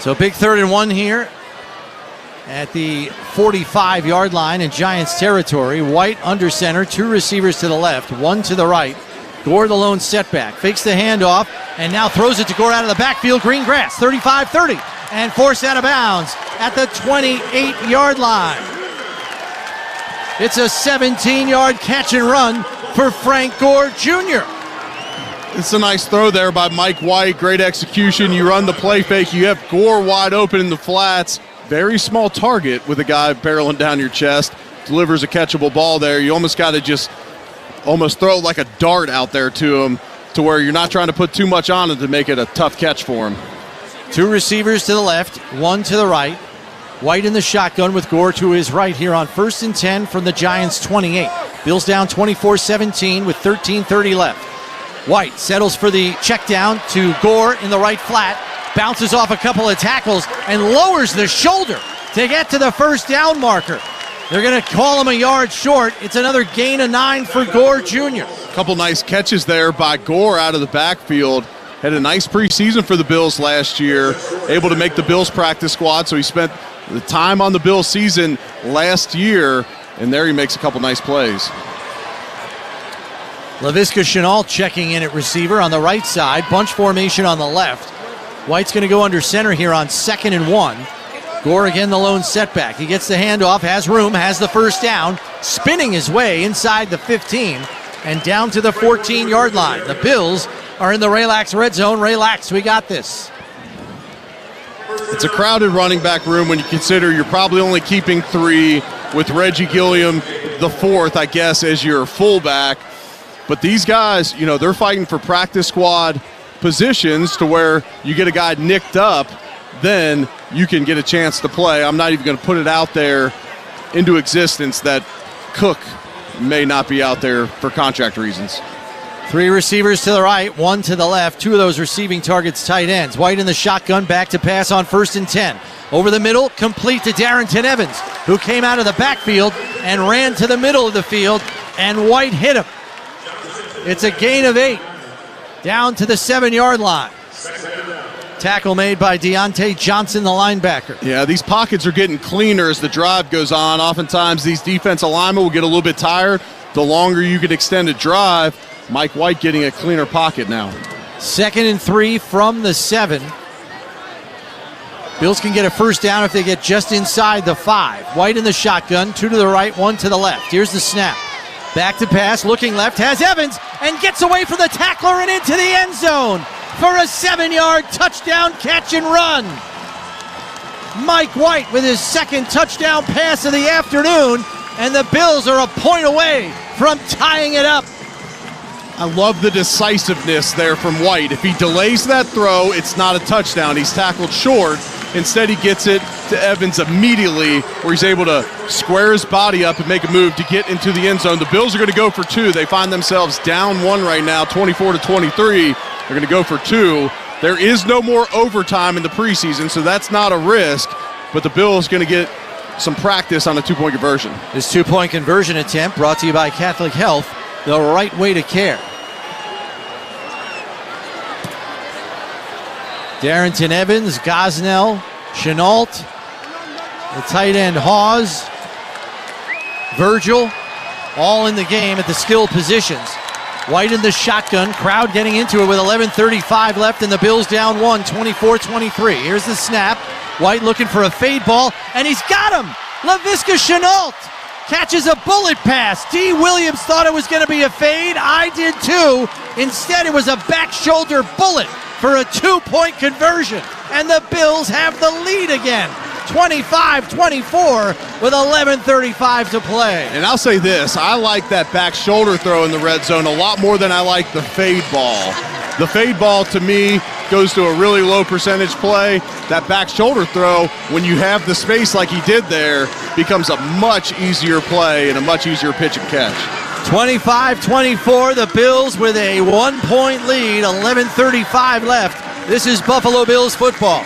So big 3rd and 1 here at the 45-yard line in Giants territory. White under center, 2 receivers to the left, 1 to the right. Gore the lone setback, fakes the handoff, and now throws it to Gore out of the backfield. Green grass, 35-30, and forced out of bounds at the 28-yard line. It's a 17-yard catch and run for Frank Gore Jr. It's a nice throw there by Mike White. Great execution. You run the play fake. You have Gore wide open in the flats. Very small target with a guy barreling down your chest. Delivers a catchable ball there. You almost got to just almost throw like a dart out there to him to where you're not trying to put too much on it to make it a tough catch for him. 2 receivers to the left, 1 to the right. White in the shotgun with Gore to his right here on 1st and 10 from the Giants' 28. Bills down 24-17 with 13:30 left. White settles for the check down to Gore in the right flat. Bounces off a couple of tackles and lowers the shoulder to get to the first down marker. They're going to call him a yard short. It's another gain of 9 for Gore Jr. A couple nice catches there by Gore out of the backfield. Had a nice preseason for the Bills last year. Able to make the Bills practice squad, so he spent the time on the Bills season last year, and there he makes a couple nice plays. Laviska Shenault checking in at receiver on the right side. Bunch formation on the left. White's going to go under center here on 2nd and 1. Gore again, the lone setback. He gets the handoff, has room, has the first down, spinning his way inside the 15 and down to the 14-yard line. The Bills are in the Relax red zone. Relax, we got this. It's a crowded running back room when you consider you're probably only keeping 3 with Reggie Gilliam, the 4th, I guess, as your fullback. But these guys, they're fighting for practice squad positions to where you get a guy nicked up, then you can get a chance to play. I'm not even going to put it out there into existence that Cook may not be out there for contract reasons. 3 receivers to the right, 1 to the left. 2 of those receiving targets tight ends. White in the shotgun, back to pass on 1st and 10. Over the middle, complete to Darrington Evans, who came out of the backfield and ran to the middle of the field, and White hit him. It's a gain of 8, down to the 7-yard line. Tackle made by Deontay Johnson, the linebacker. Yeah, these pockets are getting cleaner as the drive goes on. Oftentimes, these defensive linemen will get a little bit tired. The longer you can extend a drive, Mike White getting a cleaner pocket now. 2nd and 3 from the 7. Bills can get a first down if they get just inside the 5. White in the shotgun, 2 to the right, 1 to the left. Here's the snap. Back to pass, looking left, has Evans, and gets away from the tackler and into the end zone for a 7-yard touchdown catch and run. Mike White with his 2nd touchdown pass of the afternoon, and the Bills are a point away from tying it up. I love the decisiveness there from White. If he delays that throw, it's not a touchdown. He's tackled short. Instead, he gets it to Evans immediately, where he's able to square his body up and make a move to get into the end zone. The Bills are going to go for 2. They find themselves down 1 right now, 24-23. They're going to go for 2. There is no more overtime in the preseason, so that's not a risk. But the Bills going to get some practice on a 2-point conversion. This 2-point conversion attempt brought to you by Catholic Health, the right way to care. Darrington Evans, Gosnell, Chenault, the tight end Hawes, Virgil, all in the game at the skilled positions. White in the shotgun, crowd getting into it with 11:35 left, and the Bills down 1, 24-23. Here's the snap. White looking for a fade ball, and he's got him! Laviska Chenault catches a bullet pass. D. Williams thought it was going to be a fade. I did too. Instead, it was a back shoulder bullet for a 2-point conversion. And the Bills have the lead again. 25-24 with 11:35 to play. And I'll say this, I like that back shoulder throw in the red zone a lot more than I like the fade ball. The fade ball, to me, goes to a really low percentage play. That back shoulder throw, when you have the space like he did there, becomes a much easier play and a much easier pitch and catch. 25-24, the Bills with a 1-point lead, 11:35 left. This is Buffalo Bills football.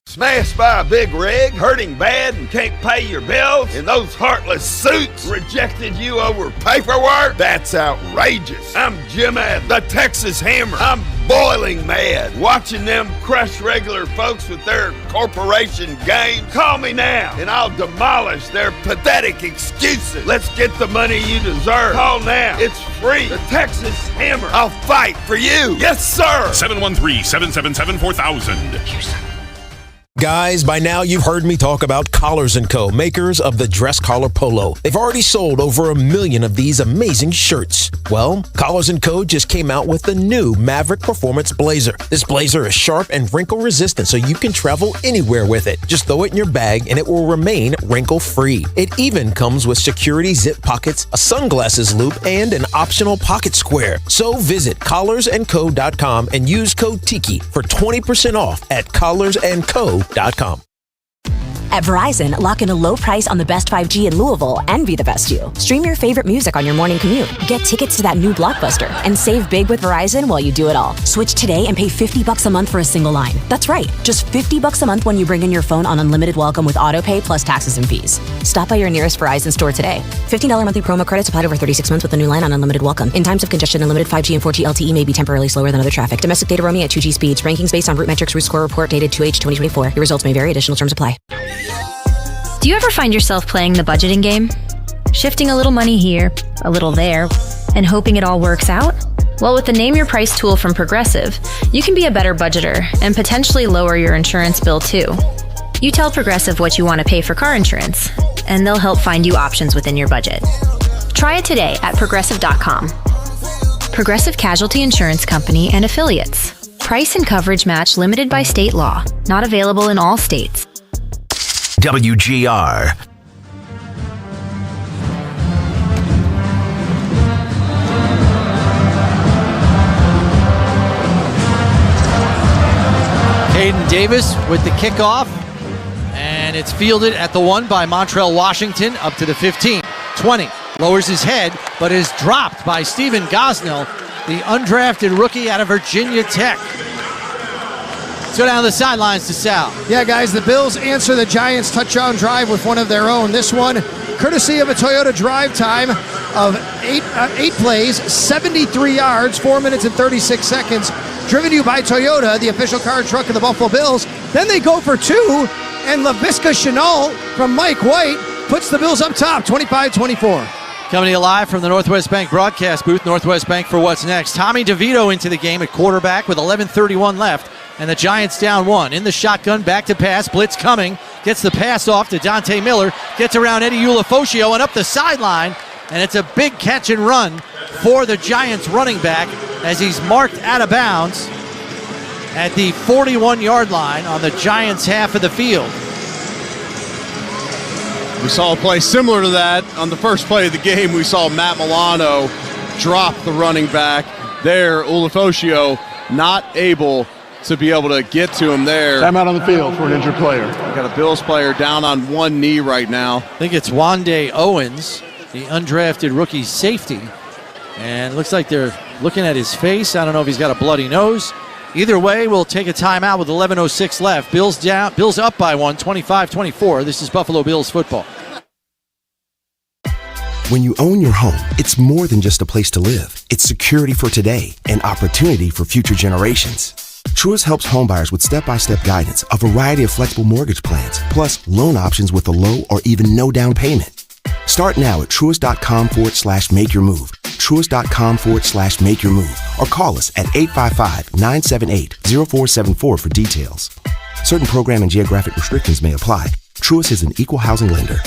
Smashed by a big rig, hurting bad and can't pay your bills, and those heartless suits rejected you over paperwork? That's outrageous. I'm Jim Ad, the Texas Hammer. I'm boiling mad watching them crush regular folks with their corporation games. Call me now, and I'll demolish their pathetic excuses. Let's get the money you deserve. Call now. It's free. The Texas Hammer. I'll fight for you. Yes, sir. 713-777-4000. Guys, by now you've heard me talk about Collars & Co., makers of the dress collar polo. They've already sold over 1 million of these amazing shirts. Well, Collars & Co. just came out with the new Maverick Performance Blazer. This blazer is sharp and wrinkle resistant, so you can travel anywhere with it. Just throw it in your bag and it will remain wrinkle-free. It even comes with security zip pockets, a sunglasses loop, and an optional pocket square. So visit collarsandco.com and use code TIKI for 20% off at collarsandco.com. At Verizon, lock in a low price on the best 5G in Louisville and be the best you. Stream your favorite music on your morning commute. Get tickets to that new Blockbuster and save big with Verizon while you do it all. Switch today and pay $50 a month for a single line. That's right, just $50 a month when you bring in your phone on unlimited welcome with autopay plus taxes and fees. Stop by your nearest Verizon store today. $15 monthly promo credits applied over 36 months with a new line on unlimited welcome. In times of congestion, unlimited 5G and 4G LTE may be temporarily slower than other traffic. Domestic data roaming at 2G speeds. Rankings based on Root Metrics Root Score Report dated 2H 2024. Your results may vary. Additional terms apply. Do you ever find yourself playing the budgeting game? Shifting a little money here, a little there, and hoping it all works out? Well, with the Name Your Price tool from Progressive, you can be a better budgeter and potentially lower your insurance bill too. You tell Progressive what you want to pay for car insurance, and they'll help find you options within your budget. Try it today at Progressive.com. Progressive Casualty Insurance Company and Affiliates. Price and coverage match limited by state law. Not available in all states. WGR. Caden Davis with the kickoff, and it's fielded at the 1 by Montrell Washington up to the 15. 20, lowers his head, but is dropped by Stephen Gosnell, the undrafted rookie out of Virginia Tech. Let's go down the sidelines to Sal. Yeah, guys, the Bills answer the Giants' touchdown drive with one of their own. This one, courtesy of a Toyota drive time of eight plays, 73 yards, 4 minutes and 36 seconds. Driven to you by Toyota, the official car truck of the Buffalo Bills. Then they go for 2, and LaVisca Chenault from Mike White puts the Bills up top, 25-24. Coming to you live from the Northwest Bank broadcast booth, Northwest Bank for what's next. Tommy DeVito into the game at quarterback with 11:31 left, and the Giants down 1. In the shotgun, back to pass, blitz coming, gets the pass off to Dante Miller, gets around Eddie Ulofoshio and up the sideline, and it's a big catch and run for the Giants running back as he's marked out of bounds at the 41-yard line on the Giants' half of the field. We saw a play similar to that on the first play of the game. We saw Matt Milano drop the running back there. Ulofoshio not able to be able to get to him there. Time out on the field for an injured player. We got a Bills player down on one knee right now. I think it's Wande Owens, the undrafted rookie safety. And it looks like they're looking at his face. I don't know if he's got a bloody nose. Either way, we'll take a timeout with 11:06 left. Bills down. Bills up by 1, 25-24. This is Buffalo Bills football. When you own your home, it's more than just a place to live. It's security for today and opportunity for future generations. Truist helps homebuyers with step-by-step guidance, a variety of flexible mortgage plans, plus loan options with a low or even no down payment. Start now at Truist.com/make your move. Truist.com/make your move. Or call us at 855-978-0474 for details. Certain program and geographic restrictions may apply. Truist is an equal housing lender.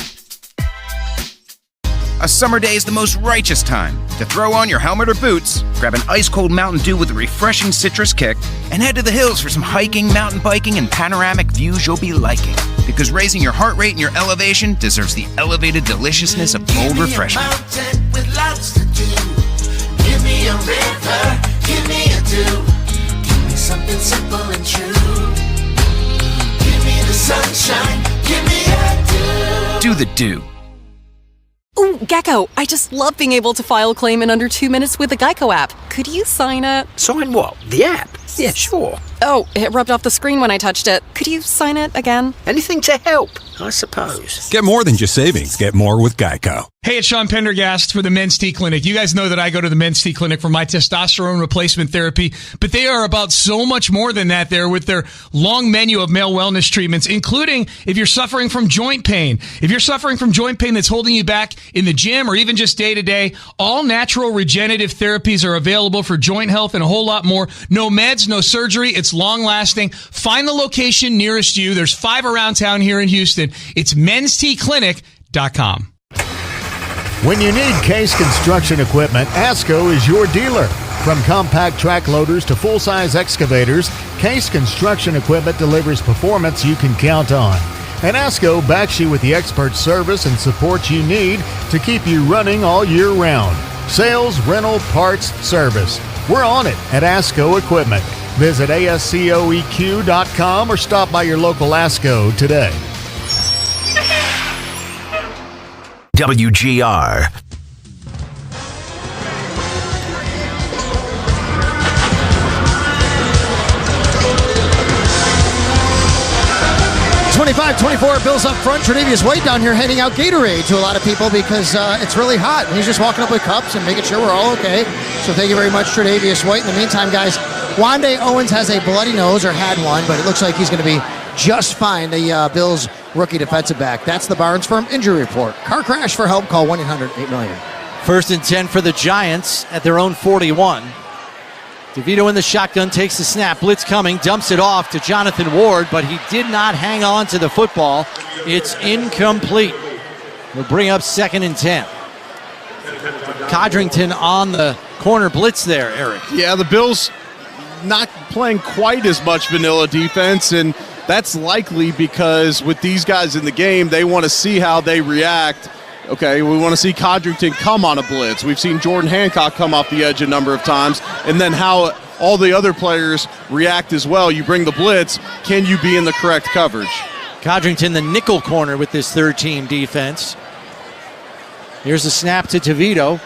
A summer day is the most righteous time to throw on your helmet or boots, grab an ice-cold Mountain Dew with a refreshing citrus kick, and head to the hills for some hiking, mountain biking, and panoramic views you'll be liking. Because raising your heart rate and your elevation deserves the elevated deliciousness of bold refreshment. With lots to do. Give me a river, give me a dew. Give me something simple and true. Give me the sunshine, give me a dew. Do the Dew. Ooh, Gecko, I just love being able to file a claim in under 2 minutes with the Geico app. Could you sign it? Sign what? The app? Yeah, sure. Oh, it rubbed off the screen when I touched it. Could you sign it again? Anything to help, I suppose. Get more than just savings. Get more with Geico. Hey, it's Sean Pendergast for the Men's T Clinic. You guys know that I go to the Men's T Clinic for my testosterone replacement therapy, but they are about so much more than that there with their long menu of male wellness treatments, including if you're suffering from joint pain. If you're suffering from joint pain that's holding you back in the gym or even just day to day, all natural regenerative therapies are available for joint health and a whole lot more. No meds, no surgery. It's long lasting. Find the location nearest you. There's 5 around town here in Houston. It's mensteclinic.com. When you need Case Construction equipment, ASCO is your dealer. From compact track loaders to full-size excavators, Case Construction equipment delivers performance you can count on. And ASCO backs you with the expert service and support you need to keep you running all year round. Sales, rental, parts, service. We're on it at ASCO Equipment. Visit ASCOEQ.com or stop by your local ASCO today. WGR. (25-24) Bills up front. Tre'Davious White down here handing out Gatorade to a lot of people because it's really hot. And he's just walking up with cups and making sure we're all okay. So thank you very much, Tre'Davious White. In the meantime, guys, Wande Owens has a bloody nose, or had one, but it looks like he's going to be just fine, the Bills rookie defensive back. That's the Barnes Firm injury report. Car crash for help, call 1-800-8-million. 1st and 10 for the Giants at their own 41. DeVito in the shotgun, takes the snap. Blitz coming, dumps it off to Jonathan Ward, but he did not hang on to the football. It's incomplete. We'll bring up 2nd and 10. Codrington on the corner blitz there, Eric. Yeah, the Bills not playing quite as much vanilla defense, and that's likely because with these guys in the game, they want to see how they react. Okay, we want to see Codrington come on a blitz. We've seen Jordan Hancock come off the edge a number of times, and then how all the other players react as well. You bring the blitz, can you be in the correct coverage? Codrington, the nickel corner with this third-team defense. Here's the snap to DeVito.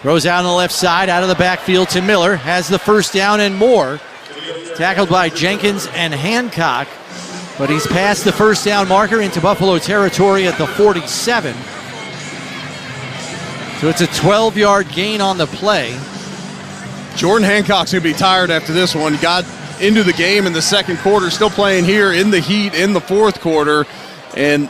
Throws out on the left side, out of the backfield to Miller. Has the first down and more. Tackled by Jenkins and Hancock, but he's past the first down marker into Buffalo territory at the 47. So it's a 12-yard gain on the play. Jordan Hancock's going to be tired after this one. Got into the game in the second quarter, still playing here in the heat in the fourth quarter. And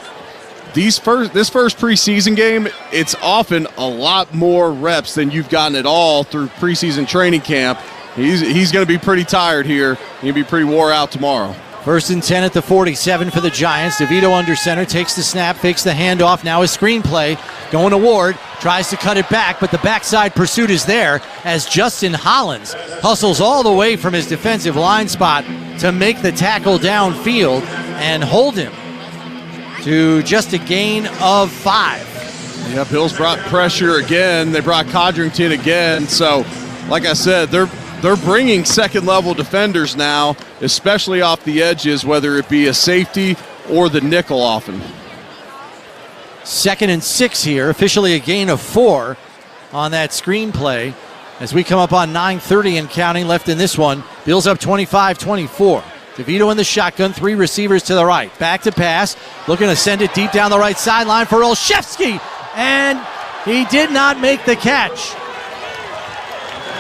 this first preseason game, it's often a lot more reps than you've gotten at all through preseason training camp. He's going to be pretty tired here. He'll be pretty wore out tomorrow. 1st and 10 at the 47 for the Giants. DeVito under center, takes the snap, fakes the handoff. Now a screenplay going to Ward. Tries to cut it back, but the backside pursuit is there as Justin Hollins hustles all the way from his defensive line spot to make the tackle downfield and hold him to just a gain of 5. Yeah, Bills brought pressure again. They brought Codrington again. So, like I said, they're bringing second-level defenders now, especially off the edges, whether it be a safety or the nickel often. 2nd and 6 here, officially a gain of 4 on that screenplay as we come up on 9:30 and counting left in this one. Bills up 25-24. DeVito in the shotgun, 3 receivers to the right. Back to pass, looking to send it deep down the right sideline for Olszewski, and he did not make the catch.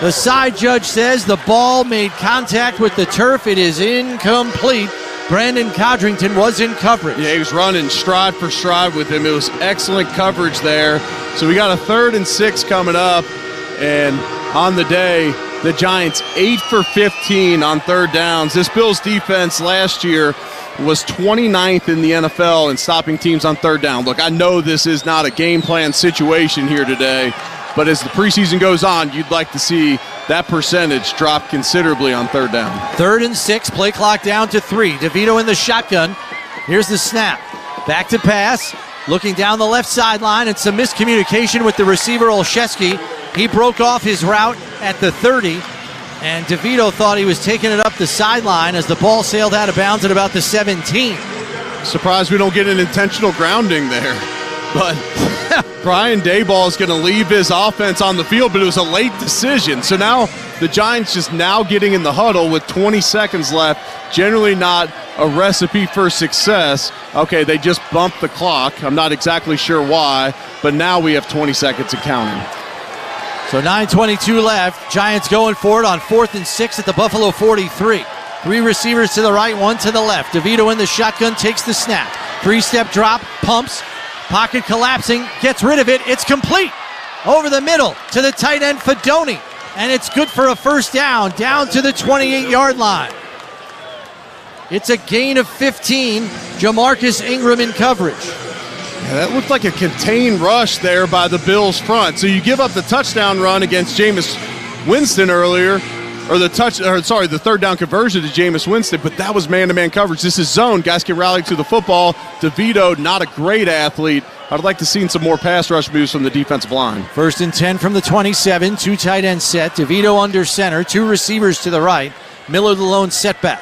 The side judge says the ball made contact with the turf. It is incomplete. Brandon Codrington was in coverage. Yeah, he was running stride for stride with him. It was excellent coverage there. So we got a 3rd and 6 coming up. And on the day, the Giants 8 for 15 on 3rd downs. This Bills defense last year was 29th in the NFL in stopping teams on 3rd down. Look, I know this is not a game plan situation here today, but as the preseason goes on, you'd like to see that percentage drop considerably on 3rd down. 3rd and 6, play clock down to 3. DeVito in the shotgun. Here's the snap. Back to pass. Looking down the left sideline and some miscommunication with the receiver Olszewski. He broke off his route at the 30, and DeVito thought he was taking it up the sideline as the ball sailed out of bounds at about the 17. Surprised we don't get an intentional grounding there. But Brian Daboll is going to leave his offense on the field, but it was a late decision. So now the Giants just now getting in the huddle with 20 seconds left. Generally not a recipe for success. Okay, they just bumped the clock. I'm not exactly sure why, but now we have 20 seconds and counting. So 9:22 left. Giants going for it on 4th and 6 at the Buffalo 43. 3 receivers to the right, 1 to the left. DeVito in the shotgun, takes the snap. 3-step drop, pumps. Pocket collapsing, gets rid of it. It's complete. Over the middle to the tight end Fedoni. And it's good for a first down to the 28-yard line. It's a gain of 15. Jamarcus Ingram in coverage. Yeah, that looked like a contained rush there by the Bills front. So you give up the touchdown run against Jameis Winston earlier, or the 3rd down conversion to Jameis Winston, but that was man-to-man coverage. This is zone. Guys can rally to the football. DeVito, not a great athlete. I'd like to see some more pass rush moves from the defensive line. 1st and 10 from the 27, 2 tight end set. DeVito under center, 2 receivers to the right. Miller the lone setback.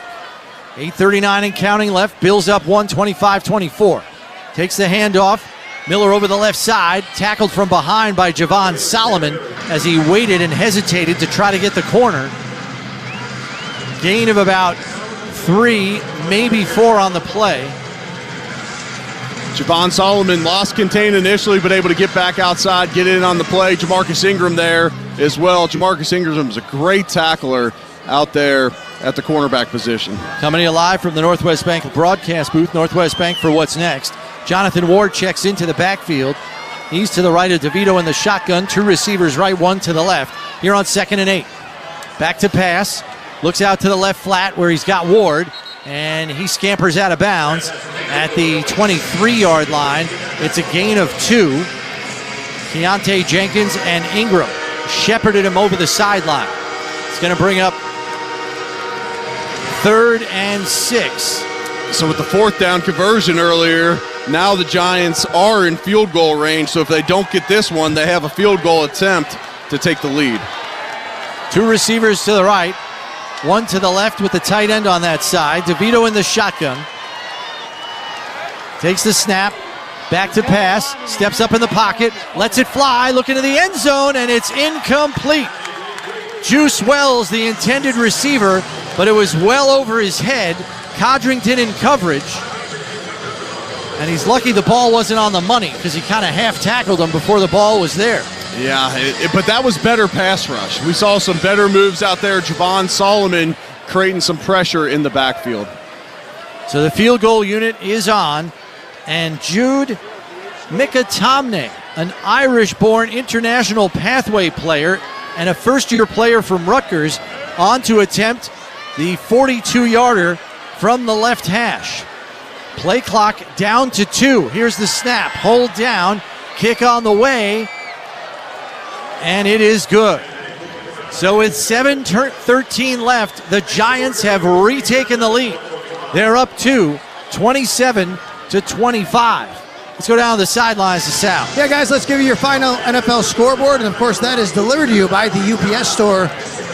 8:39 and counting left. Bills up 1, 25-24. Takes the handoff. Miller over the left side, tackled from behind by Javon Solomon as he waited and hesitated to try to get the corner. Gain of about 3, maybe 4 on the play. Javon Solomon lost contain initially, but able to get back outside, get in on the play. Jamarcus Ingram there as well. Jamarcus Ingram is a great tackler out there at the cornerback position. Coming to you live from the Northwest Bank broadcast booth. Northwest Bank for what's next. Jonathan Ward checks into the backfield. He's to the right of DeVito in the shotgun. 2 receivers right, 1 to the left. Here on 2nd and 8. Back to pass. Looks out to the left flat where he's got Ward, and he scampers out of bounds at the 23-yard line. It's a gain of 2. Keontae Jenkins and Ingram shepherded him over the sideline. It's going to bring up 3rd and 6. So with the 4th down conversion earlier, now the Giants are in field goal range. So if they don't get this one, they have a field goal attempt to take the lead. 2 receivers to the right, 1 to the left with the tight end on that side. DeVito in the shotgun. Takes the snap, back to pass, steps up in the pocket, lets it fly, looking to the end zone, and it's incomplete. Juice Wells, the intended receiver, but it was well over his head. Codrington in coverage. And he's lucky the ball wasn't on the money because he kind of half-tackled him before the ball was there. Yeah, but that was better pass rush. We saw some better moves out there. Javon Solomon creating some pressure in the backfield. So the field goal unit is on, and Jude Mikatamne, an Irish-born international pathway player and a first-year player from Rutgers, on to attempt the 42-yarder from the left hash. Play clock down to 2. Here's the snap. Hold down. Kick on the way. And it is good. So with 7:13 left, the Giants have retaken the lead. They're up 27-25. Let's go down to the sidelines to Sal. Yeah, guys, let's give you your final NFL scoreboard. And, of course, that is delivered to you by the UPS store.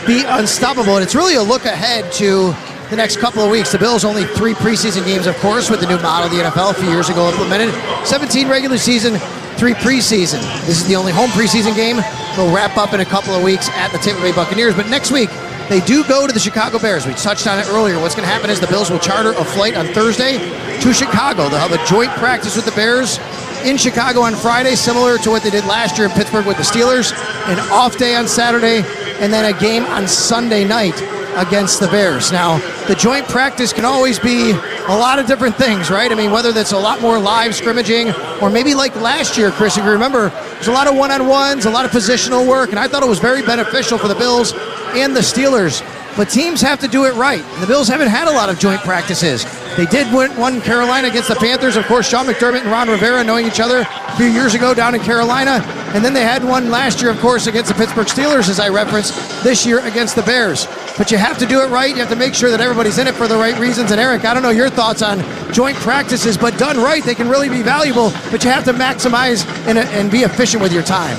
Be unstoppable. And it's really a look ahead to the next couple of weeks. The Bills only 3 preseason games, of course, with the new model the NFL a few years ago implemented. 17 regular season, 3 preseason. This is the only home preseason game. They'll wrap up in a couple of weeks at the Tampa Bay Buccaneers. But next week, they do go to the Chicago Bears. We touched on it earlier. What's going to happen is the Bills will charter a flight on Thursday to Chicago. They'll have a joint practice with the Bears in Chicago on Friday, similar to what they did last year in Pittsburgh with the Steelers. An off day on Saturday, and then a game on Sunday night against the Bears. Now, the joint practice can always be a lot of different things, right? I mean, whether that's a lot more live scrimmaging, or maybe like last year, Chris, if you remember, there's a lot of one-on-ones, a lot of positional work, and I thought it was very beneficial for the Bills and the Steelers. But teams have to do it right. And the Bills haven't had a lot of joint practices. They did win one in Carolina against the Panthers. Of course, Sean McDermott and Ron Rivera knowing each other a few years ago down in Carolina. And then they had one last year, of course, against the Pittsburgh Steelers, as I referenced, this year against the Bears. But you have to do it right. You have to make sure that everybody's in it for the right reasons. And Eric, I don't know your thoughts on joint practices, but done right, they can really be valuable. But you have to maximize and be efficient with your time.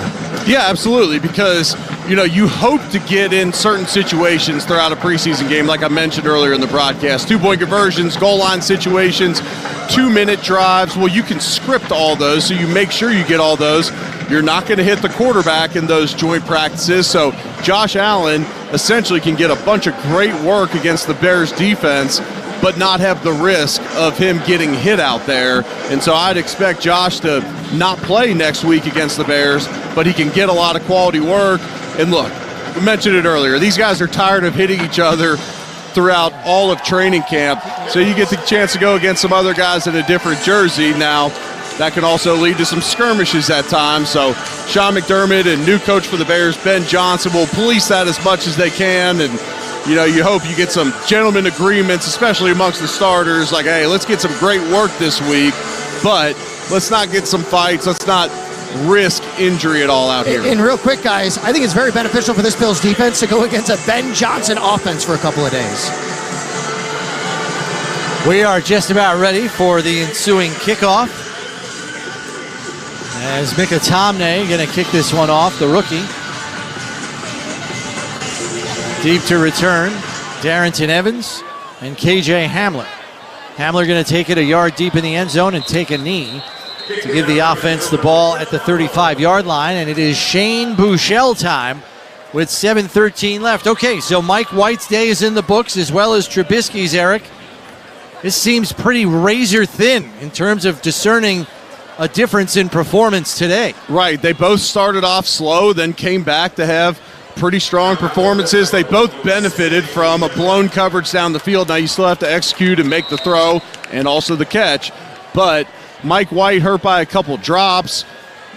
Yeah, absolutely, because you hope to get in certain situations throughout a preseason game, like I mentioned earlier in the broadcast. 2-point conversions, goal line situations, 2-minute drives. Well, you can script all those, so you make sure you get all those. You're not going to hit the quarterback in those joint practices, so Josh Allen essentially can get a bunch of great work against the Bears defense, but not have the risk of him getting hit out there. And so I'd expect Josh to not play next week against the Bears, but he can get a lot of quality work. And look, we mentioned it earlier, these guys are tired of hitting each other throughout all of training camp. So you get the chance to go against some other guys in a different jersey. Now, that can also lead to some skirmishes at times. So Sean McDermott and new coach for the Bears, Ben Johnson, will police that as much as they can. And you hope you get some gentleman agreements, especially amongst the starters, like, hey, let's get some great work this week, but let's not get some fights. Let's not risk injury at all out here. And real quick, guys, I think it's very beneficial for this Bills defense to go against a Ben Johnson offense for a couple of days. We are just about ready for the ensuing kickoff, as Mikatamne going to kick this one off, the rookie. Deep to return, Darrington Evans and KJ Hamler. Hamler going to take it a yard deep in the end zone and take a knee to give the offense the ball at the 35-yard line, and it is Shane Buechele time with 7:13 left. Okay, so Mike White's day is in the books as well as Trubisky's, Eric. This seems pretty razor thin in terms of discerning a difference in performance today. Right, they both started off slow, then came back to have pretty strong performances. They both benefited from a blown coverage down the field. Now you still have to execute and make the throw and also the catch, but Mike White hurt by a couple drops.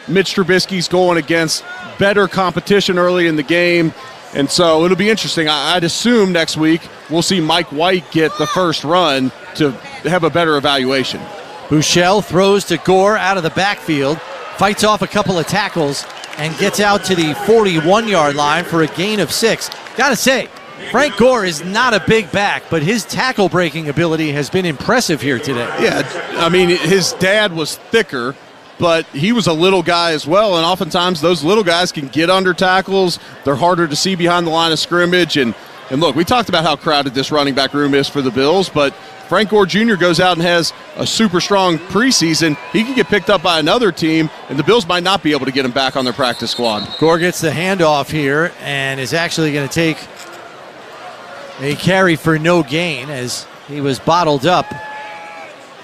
Mitch Trubisky's going against better competition early in the game. And so it'll be interesting. I'd assume next week we'll see Mike White get the first run to have a better evaluation. Buechele throws to Gore out of the backfield, fights off a couple of tackles, and gets out to the 41-yard line for a gain of 6. Gotta say, Frank Gore is not a big back, but his tackle-breaking ability has been impressive here today. Yeah, I mean, his dad was thicker, but he was a little guy as well, and oftentimes those little guys can get under tackles. They're harder to see behind the line of scrimmage. And look, we talked about how crowded this running back room is for the Bills, but Frank Gore Jr. goes out and has a super strong preseason. He can get picked up by another team, and the Bills might not be able to get him back on their practice squad. Gore gets the handoff here and is actually going to take a carry for no gain as he was bottled up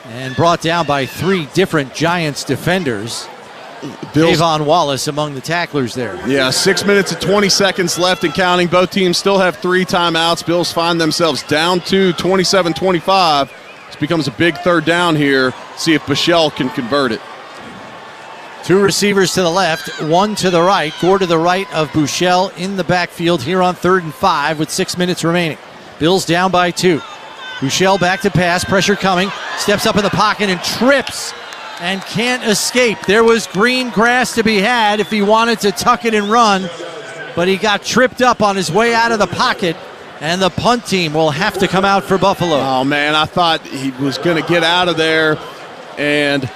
and brought down by 3 different Giants defenders. Davon Wallace among the tacklers there. Yeah, 6 minutes and 20 seconds left and counting. Both teams still have 3 timeouts. Bills find themselves down to 27-25. This becomes a big third down here. See if Buechele can convert it. 2 receivers to the left, 1 to the right. Gore to the right of Buechele in the backfield here on 3rd and 5 with 6 minutes remaining. Bills down by 2. Buechele back to pass, pressure coming, steps up in the pocket and trips and can't escape. There was green grass to be had if he wanted to tuck it and run, but he got tripped up on his way out of the pocket, and the punt team will have to come out for Buffalo. Oh, man, I thought he was going to get out of there, and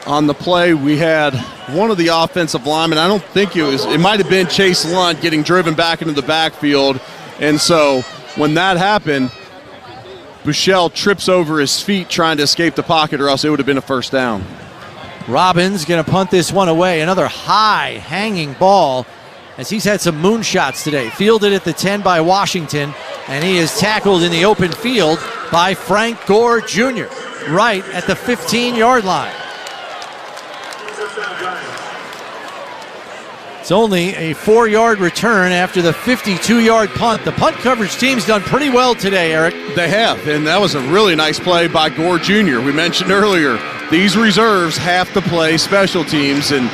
on the play we had one of the offensive linemen, I don't think it might have been Chase Lunt getting driven back into the backfield, and so when that happened, Buechele trips over his feet trying to escape the pocket, or else it would have been a first down. Robbins going to punt this one away. Another high hanging ball as he's had some moonshots today. Fielded at the 10 by Washington, and he is tackled in the open field by Frank Gore Jr. right at the 15-yard line. It's only a 4-yard return after the 52-yard punt. The punt coverage team's done pretty well today, Eric. They have, and that was a really nice play by Gore Jr. We mentioned earlier, these reserves have to play special teams, and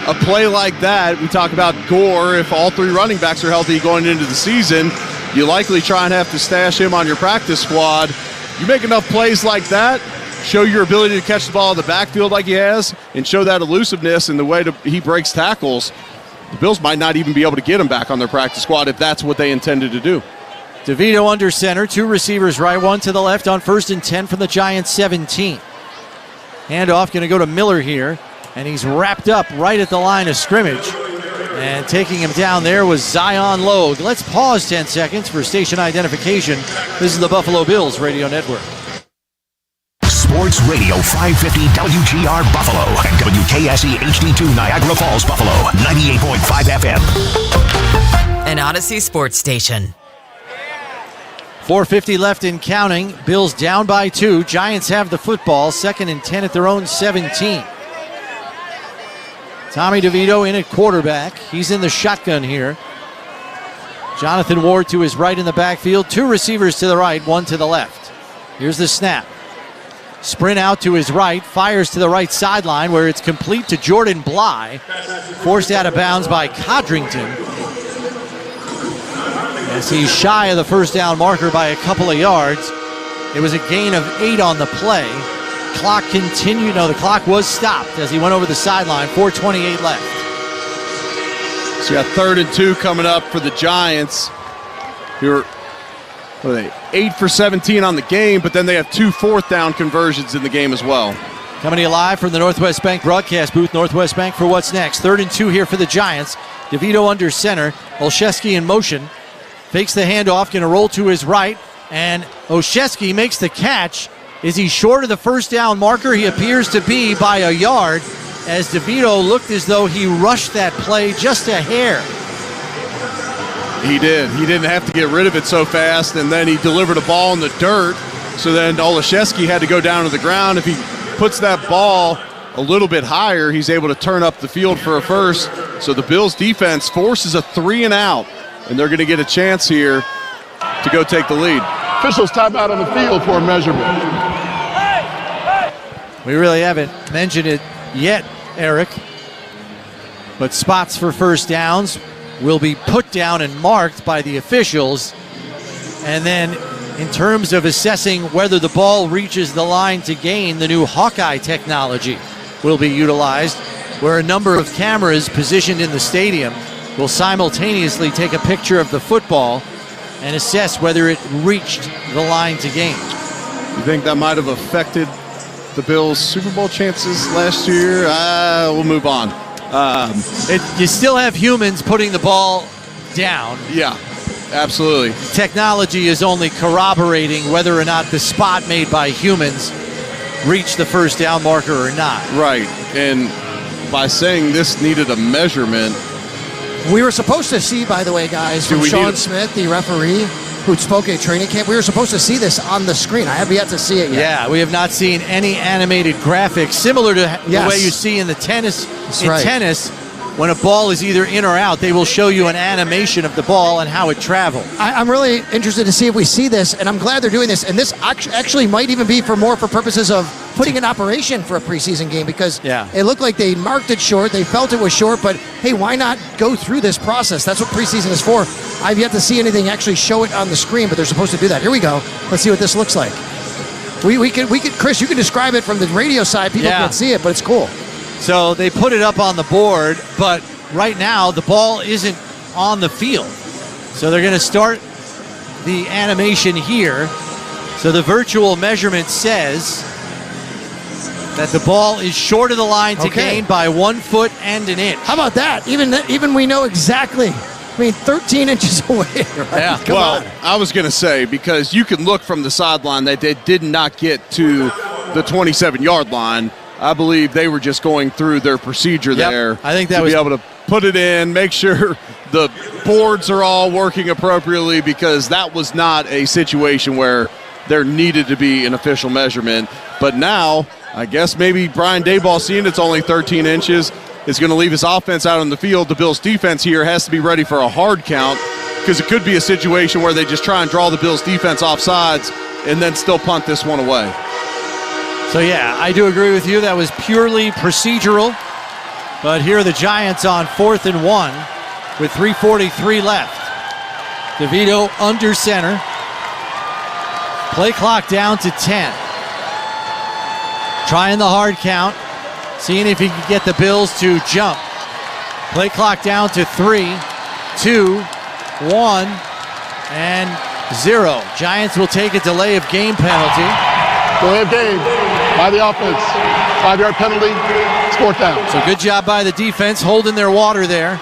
a play like that, we talk about Gore, if all 3 running backs are healthy going into the season, you likely try and have to stash him on your practice squad. You make enough plays like that, show your ability to catch the ball in the backfield like he has, and show that elusiveness in the way he breaks tackles, the Bills might not even be able to get him back on their practice squad if that's what they intended to do. DeVito under center, 2 receivers right, 1 to the left on 1st and 10 from the Giants 17. Handoff going to go to Miller here, and he's wrapped up right at the line of scrimmage. And taking him down there was Zion Logue. Let's pause 10 seconds for station identification. This is the Buffalo Bills Radio Network. Sports Radio 550 WGR Buffalo and WKSE HD2 Niagara Falls, Buffalo, 98.5 FM. An Odyssey Sports Station. 4:50 left in counting. Bills down by 2. Giants have the football. 2nd and 10 at their own 17. Tommy DeVito in at quarterback. He's in the shotgun here. Jonathan Ward to his right in the backfield. 2 receivers to the right, 1 to the left. Here's the snap. Sprint out to his right, fires to the right sideline where it's complete to Jordan Bly. Forced out of bounds by Codrington. As he's shy of the first down marker by a couple of yards. It was a gain of 8 on the play. Clock continued. No, the clock was stopped as he went over the sideline. 4:28 left. So you got 3rd and 2 coming up for the Giants. What are they? 8 for 17 on the game, but then they have 2 4th down conversions in the game as well. Coming to you live from the Northwest Bank broadcast booth. Northwest Bank for what's next. 3rd and 2 here for the Giants. DeVito under center. Olszewski in motion. Fakes the handoff, going to roll to his right, and Olszewski makes the catch. Is he short of the first down marker? He appears to be by a yard, as DeVito looked as though he rushed that play just a hair. He did. He didn't have to get rid of it so fast, and then he delivered a ball in the dirt, so then Olszewski had to go down to the ground. If he puts that ball a little bit higher, he's able to turn up the field for a first. So the Bills defense forces a 3 and out, and they're going to get a chance here to go take the lead. Officials timeout on the field for a measurement. We really haven't mentioned it yet, Eric, but spots for first downs. will be put down and marked by the officials. And then in terms of assessing whether the ball reaches the line to gain, the new Hawkeye technology will be utilized, where a number of cameras positioned in the stadium will simultaneously take a picture of the football and assess whether it reached the line to gain. You think that might have affected the Bills' Super Bowl chances last year? We'll move on. You still have humans putting the ball down. Yeah, absolutely. Technology is only corroborating whether or not the spot made by humans reached the first down marker or not. Right, and by saying this needed a measurement. We were supposed to see, by the way, guys, from Sean Smith, the referee, who spoke at training camp, we were supposed to see this on the screen. I have yet to see it yet. Yeah, we have not seen any animated graphics similar to the way you see in the tennis. Tennis, when a ball is either in or out, they will show you an animation of the ball and how it traveled. I'm really interested to see if we see this, and I'm glad they're doing this. And this actually might even be for purposes of putting an operation for a preseason game, because it looked like they marked it short. They felt it was short, but hey, why not go through this process? That's what preseason is for. I've yet to see anything actually show it on the screen, but they're supposed to do that. Here we go. Let's see what this looks like. We could, Chris, you can describe it from the radio side. People can't see it, but it's cool. So they put it up on the board, but right now the ball isn't on the field. So they're going to start the animation here. So the virtual measurement says that the ball is short of the line to gain by 1 foot and an inch. How about that? Even we know exactly. 13 inches away. Right? Yeah. Come on. I was going to say, because you can look from the sideline that they did not get to the 27-yard line. I believe they were just going through their procedure there. I think that to was be able to put it in, make sure the boards are all working appropriately, because that was not a situation where there needed to be an official measurement. But now, I guess maybe Brian Daboll, seeing it's only 13 inches, is going to leave his offense out on the field. The Bills' defense here has to be ready for a hard count, because it could be a situation where they just try and draw the Bills' defense off sides and then still punt this one away. So, yeah, I do agree with you. That was purely procedural. But here are the Giants on 4th and 1 with 3:43 left. DeVito under center. Play clock down to 10. Trying the hard count. Seeing if he can get the Bills to jump. Play clock down to 3, 2, 1, and 0. Giants will take a delay of game penalty. Delay of game by the offense. 5-yard penalty. It's 4th down. So good job by the defense holding their water there.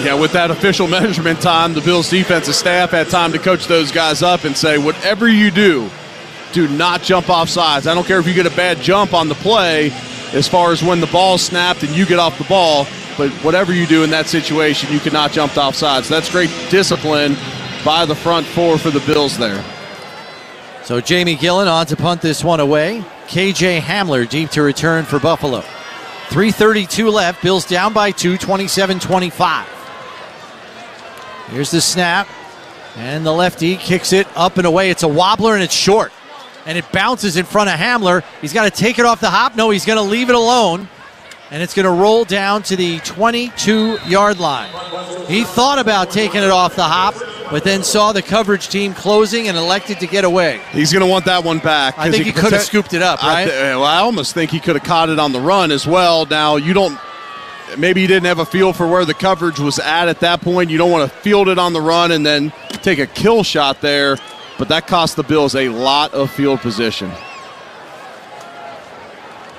Yeah, with that official measurement time, the Bills' defensive staff had time to coach those guys up and say, whatever you do not jump off sides. I don't care if you get a bad jump on the play as far as when the ball's snapped and you get off the ball, but whatever you do in that situation, you cannot jump off sides. That's great discipline by the front four for the Bills there. So Jamie Gillen on to punt this one away. KJ Hamler deep to return for Buffalo. 3:32 left. Bills down by 2, 27-25. Here's the snap. And the lefty kicks it up and away. It's a wobbler and it's short. And it bounces in front of Hamler. He's got to take it off the hop. No, he's going to leave it alone. And it's going to roll down to the 22-yard line. He thought about taking it off the hop, but then saw the coverage team closing and elected to get away. He's going to want that one back. I think he could have scooped it up, right? I almost think he could have caught it on the run as well. Now, maybe he didn't have a feel for where the coverage was at that point. You don't want to field it on the run and then take a kill shot there, but that cost the Bills a lot of field position.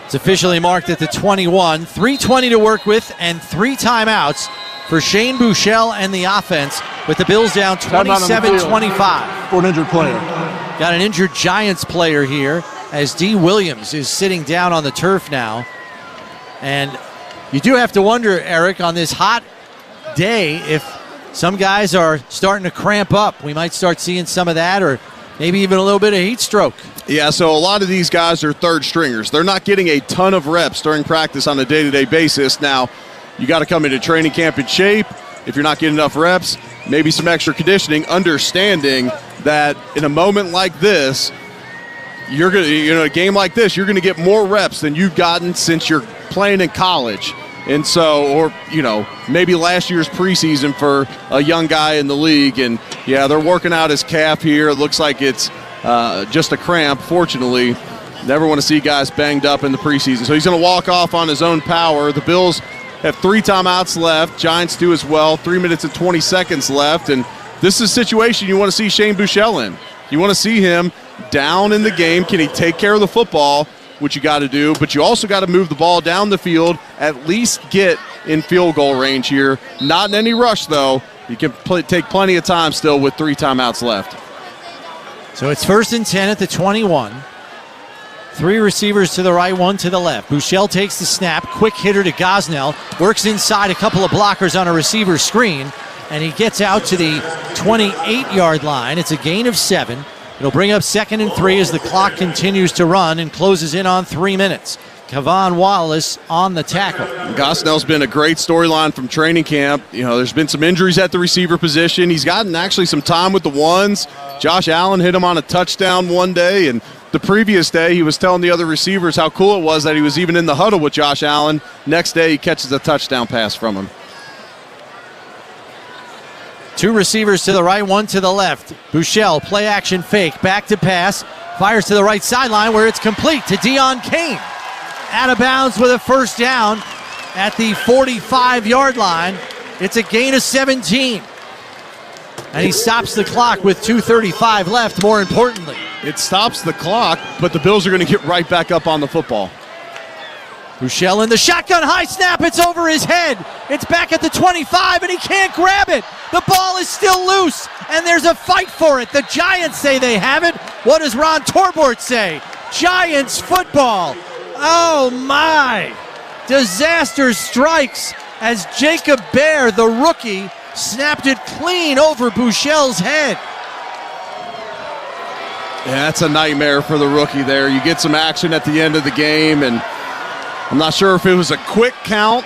It's officially marked at the 21. 3:20 to work with and 3 timeouts for Shane Buechele and the offense, with the Bills down 27-25. For an injured player. Got an injured Giants player here as D. Williams is sitting down on the turf now. And you do have to wonder, Eric, on this hot day, if some guys are starting to cramp up. We might start seeing some of that, or maybe even a little bit of heat stroke. Yeah, so a lot of these guys are third stringers. They're not getting a ton of reps during practice on a day-to-day basis. Now, you got to come into training camp in shape. If you're not getting enough reps, maybe some extra conditioning, understanding that in a moment like this, a game like this, you're going to get more reps than you've gotten since you're playing in college. And so, or, maybe last year's preseason for a young guy in the league. And, yeah, they're working out his calf here. It looks like it's just a cramp, fortunately. Never want to see guys banged up in the preseason. So he's going to walk off on his own power. The Bills have 3 timeouts left. Giants do as well. 3 minutes and 20 seconds left. And this is a situation you want to see Shane Buechele in. You want to see him down in the game. Can he take care of the football, which you got to do, but you also got to move the ball down the field, at least get in field goal range here. Not in any rush, though. You can take plenty of time still with 3 timeouts left. So it's 1st and 10 at the 21. 3 receivers to the right, 1 to the left. Buechele takes the snap, quick hitter to Gosnell, works inside a couple of blockers on a receiver screen, and he gets out to the 28-yard line. It's a gain of 7. It'll bring up 2nd and 3 as the clock continues to run and closes in on 3 minutes. Kevon Wallace on the tackle. Gosnell's been a great storyline from training camp. There's been some injuries at the receiver position. He's gotten actually some time with the ones. Josh Allen hit him on a touchdown one day, and the previous day he was telling the other receivers how cool it was that he was even in the huddle with Josh Allen. Next day he catches a touchdown pass from him. 2 receivers to the right, 1 to the left. Buechele, play action fake, back to pass, fires to the right sideline where it's complete to Deon Cain. Out of bounds with a first down at the 45-yard line. It's a gain of 17. And he stops the clock with 2:35 left, more importantly. It stops the clock, but the Bills are going to get right back up on the football. Buechele in the shotgun, high snap, it's over his head. It's back at the 25, and he can't grab it. The ball is still loose, and there's a fight for it. The Giants say they have it. What does Ron Torbort say? Giants football. Oh, my. Disaster strikes as Jacob Bear, the rookie, snapped it clean over Buechele's head. Yeah, that's a nightmare for the rookie there. You get some action at the end of the game, and I'm not sure if it was a quick count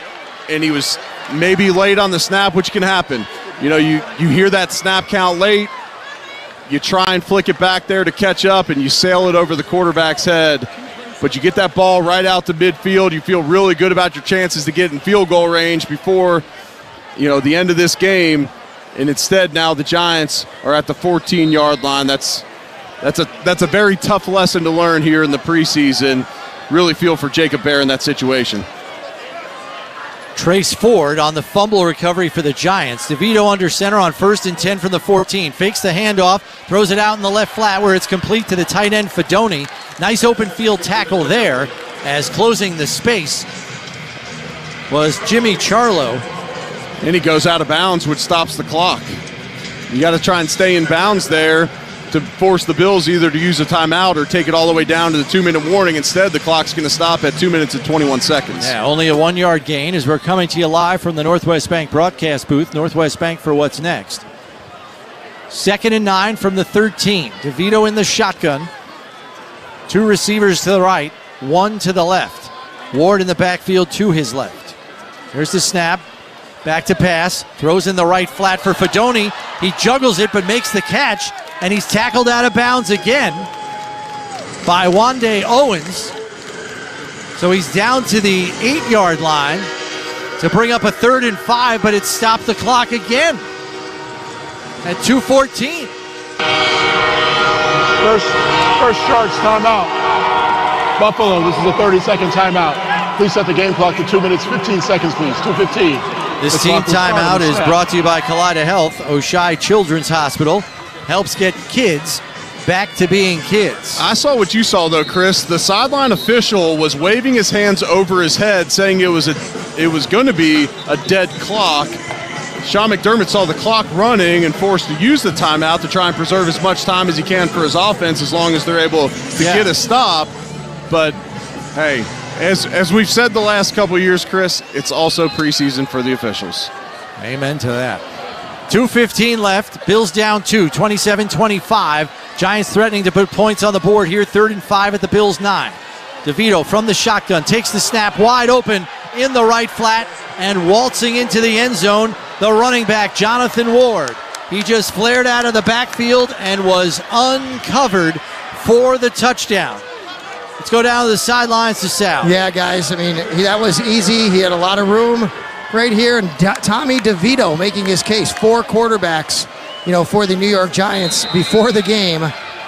and he was maybe late on the snap, which can happen. You hear that snap count late, you try and flick it back there to catch up, and you sail it over the quarterback's head. But you get that ball right out to midfield. You feel really good about your chances to get in field goal range before, the end of this game. And instead now the Giants are at the 14-yard line. That's a very tough lesson to learn here in the preseason. Really feel for Jacob Bear in that situation. Trace Ford on the fumble recovery for the Giants. DeVito under center on 1st and 10 from the 14. Fakes the handoff, throws it out in the left flat where it's complete to the tight end Fedoni. Nice open field tackle there as closing the space was Jimmy Charlo. And he goes out of bounds, which stops the clock. You got to try and stay in bounds there to force the Bills either to use a timeout or take it all the way down to the 2-minute warning. Instead, the clock's going to stop at 2 minutes and 21 seconds. Yeah, only a 1-yard gain as we're coming to you live from the Northwest Bank broadcast booth. Northwest Bank for what's next. 2nd and 9 from the 13. DeVito in the shotgun. 2 receivers to the right, 1 to the left. Ward in the backfield to his left. Here's the snap. Back to pass. Throws in the right flat for Fedoni. He juggles it but makes the catch. And he's tackled out of bounds again by Wande Owens. So he's down to the 8-yard line to bring up a 3rd and 5, but it stopped the clock again at 2:14. First charge timeout. Buffalo, this is a 30-second timeout. Please set the game clock to 2 minutes, 15 seconds, please. 2:15. This team timeout is brought to you by Kaleida Health. Oshai Children's Hospital helps get kids back to being kids. I saw what you saw, though, Chris. The sideline official was waving his hands over his head, saying it was going to be a dead clock. Sean McDermott saw the clock running and forced to use the timeout to try and preserve as much time as he can for his offense, as long as they're able to get a stop. But, hey, as we've said the last couple of years, Chris, it's also preseason for the officials. Amen to that. 2:15 left. Bills down 2, 27-25. Giants threatening to put points on the board here. 3rd and 5 at the Bills' 9. DeVito from the shotgun takes the snap wide open in the right flat and waltzing into the end zone, the running back Jonathan Ward. He just flared out of the backfield and was uncovered for the touchdown. Let's go down to the sidelines to Sal. Yeah, guys, I mean, that was easy. He had a lot of room right here. And Tommy DeVito making his case. 4 quarterbacks, for the New York Giants before the game.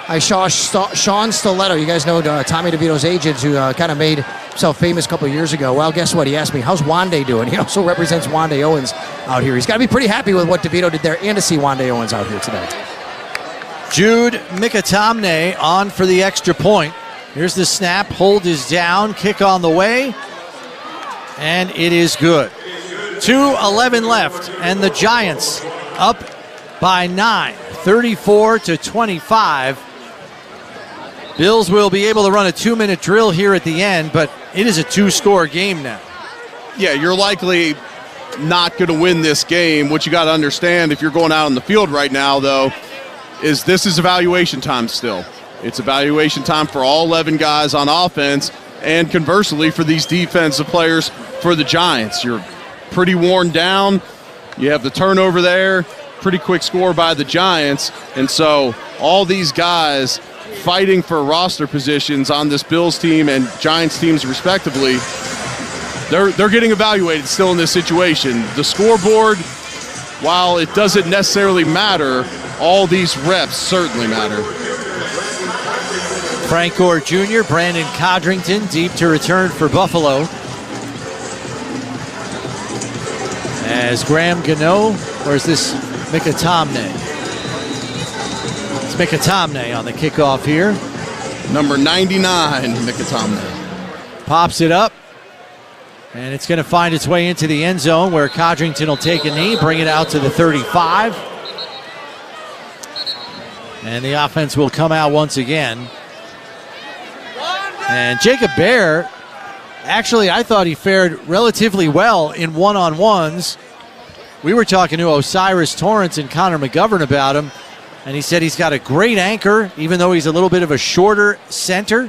I saw Sean Stiletto. You guys know Tommy DeVito's agent, who kind of made himself famous a couple of years ago. Well, guess what? He asked me, how's Wande doing? He also represents Wande Owens out here. He's got to be pretty happy with what DeVito did there and to see Wande Owens out here today. Jude Mikatamne on for the extra point. Here's the snap. Hold is down. Kick on the way. And it is good. 2:11 left. And the Giants up by 9. 34-25. Bills will be able to run a 2-minute drill here at the end, but it is a 2-score game now. Yeah, you're likely not going to win this game. What you got to understand if you're going out on the field right now, though, is this is evaluation time still. It's evaluation time for all 11 guys on offense, and conversely for these defensive players for the Giants. You're pretty worn down. You have the turnover there, pretty quick score by the Giants, and so all these guys fighting for roster positions on this Bills team and Giants teams respectively, they're getting evaluated still in this situation. The scoreboard, while it doesn't necessarily matter, all these reps certainly matter. Frank Gore Jr., Brandon Codrington deep to return for Buffalo. As Graham Gano, or is this Mikatamne? It's Mikatamne on the kickoff here. Number 99, Mikatamne. Pops it up. And it's going to find its way into the end zone where Codrington will take a knee, bring it out to the 35. And the offense will come out once again. And Jacob Bear, actually, I thought he fared relatively well in one-on-ones. We were talking to Osiris Torrance and Connor McGovern about him, and he said he's got a great anchor, even though he's a little bit of a shorter center.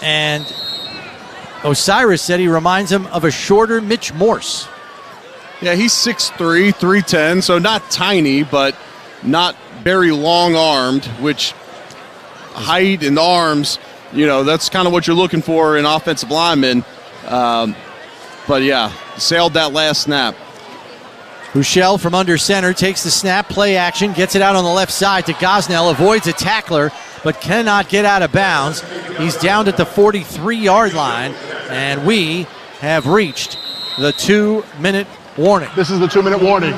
And Osiris said he reminds him of a shorter Mitch Morse. Yeah, he's 6'3", 310, so not tiny, but not very long-armed, which height and arms, that's kind of what you're looking for in offensive linemen. But, yeah, sailed that last snap. Huschel from under center takes the snap, play action, gets it out on the left side to Gosnell, avoids a tackler, but cannot get out of bounds. He's down at the 43-yard line, and we have reached the 2-minute warning. This is the 2-minute warning.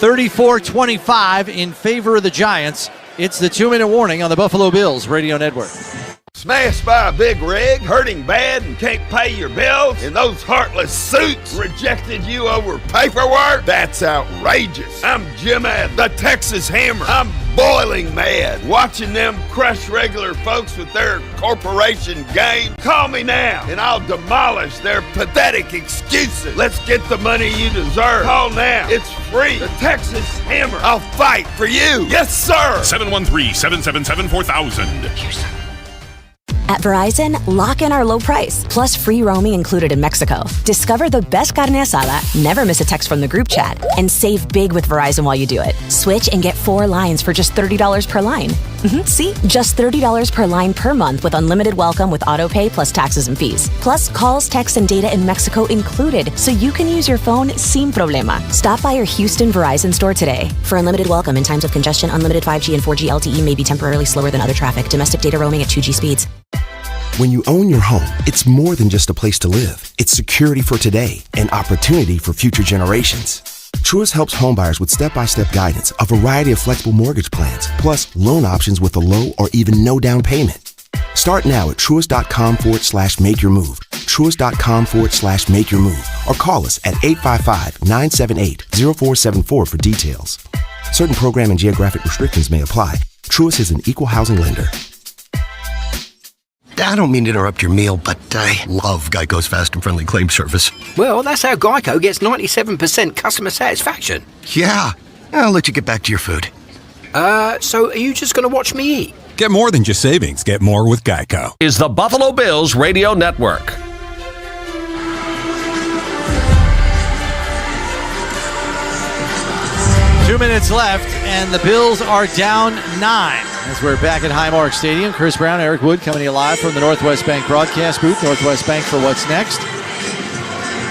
34-25 in favor of the Giants. It's the 2-minute warning on the Buffalo Bills Radio Network. Smashed by a big rig, hurting bad and can't pay your bills, and those heartless suits rejected you over paperwork? That's outrageous. I'm Jim Ad, the Texas Hammer. I'm boiling mad watching them crush regular folks with their corporation game. Call me now, and I'll demolish their pathetic excuses. Let's get the money you deserve. Call now. It's free. The Texas Hammer. I'll fight for you. Yes, sir. 713-777-4000. At Verizon, lock in our low price, plus free roaming included in Mexico. Discover the best carne asada, never miss a text from the group chat, and save big with Verizon while you do it. Switch and get 4 lines for just $30 per line. See? Just $30 per line per month with unlimited welcome with auto pay plus taxes and fees. Plus calls, texts, and data in Mexico included, so you can use your phone sin problema. Stop by your Houston Verizon store today. For unlimited welcome in times of congestion, unlimited 5G and 4G LTE may be temporarily slower than other traffic. Domestic data roaming at 2G speeds. When you own your home, it's more than just a place to live. It's security for today and opportunity for future generations. Truist helps homebuyers with step-by-step guidance, a variety of flexible mortgage plans, plus loan options with a low or even no down payment. Start now at truist.com/make-your-move, truist.com/make-your-move, or call us at 855-978-0474 for details. Certain program and geographic restrictions may apply. Truist is an equal housing lender. I don't mean to interrupt your meal, but I love Geico's fast and friendly claim service. Well, that's how Geico gets 97% customer satisfaction. Yeah. I'll let you get back to your food. So are you just going to watch me eat? Get more than just savings. Get more with Geico. Is the Buffalo Bills Radio Network. Two minutes left, and the Bills are down 9. As we're back at Highmark Stadium, Chris Brown, Eric Wood coming to you live from the Northwest Bank broadcast booth. Northwest Bank for what's next.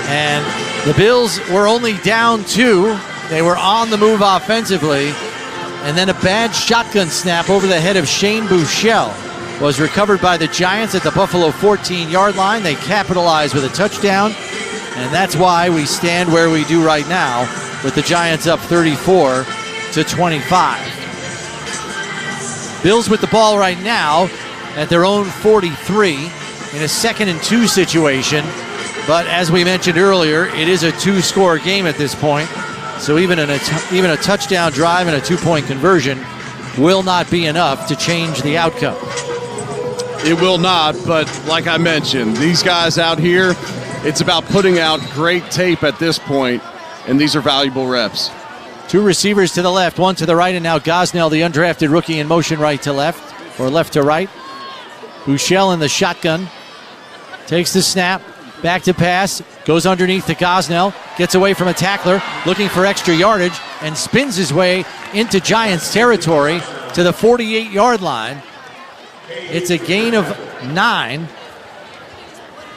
And the Bills were only down 2. They were on the move offensively. And then a bad shotgun snap over the head of Shane Buechele was recovered by the Giants at the Buffalo 14-yard line. They capitalized with a touchdown. And that's why we stand where we do right now, with the Giants up 34-25. Bills with the ball right now at their own 43 in a 2nd and 2 situation. But as we mentioned earlier, it is a 2-score game at this point. So even a touchdown drive and a 2-point conversion will not be enough to change the outcome. It will not, but like I mentioned, these guys out here, it's about putting out great tape at this point, and these are valuable reps. 2 receivers to the left, 1 to the right, and now Gosnell, the undrafted rookie, in motion right to left, or left to right. Buechele in the shotgun. Takes the snap, back to pass, goes underneath to Gosnell, gets away from a tackler, looking for extra yardage, and spins his way into Giants territory to the 48-yard line. It's a gain of 9.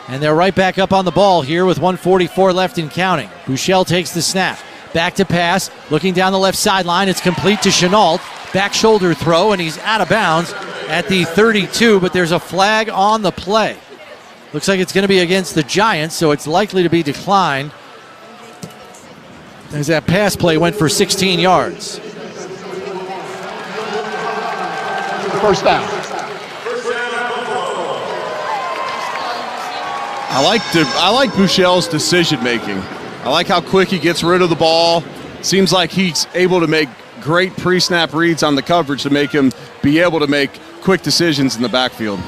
And they're right back up on the ball here with 1:44 left in counting. Buechele takes the snap. Back to pass, looking down the left sideline. It's complete to Chenault. Back shoulder throw, and he's out of bounds at the 32, but there's a flag on the play. Looks like it's going to be against the Giants, so it's likely to be declined, as that pass play went for 16 yards. First down. I like Buechele's decision making. I like how quick he gets rid of the ball. Seems like he's able to make great pre-snap reads on the coverage to make him be able to make quick decisions in the backfield.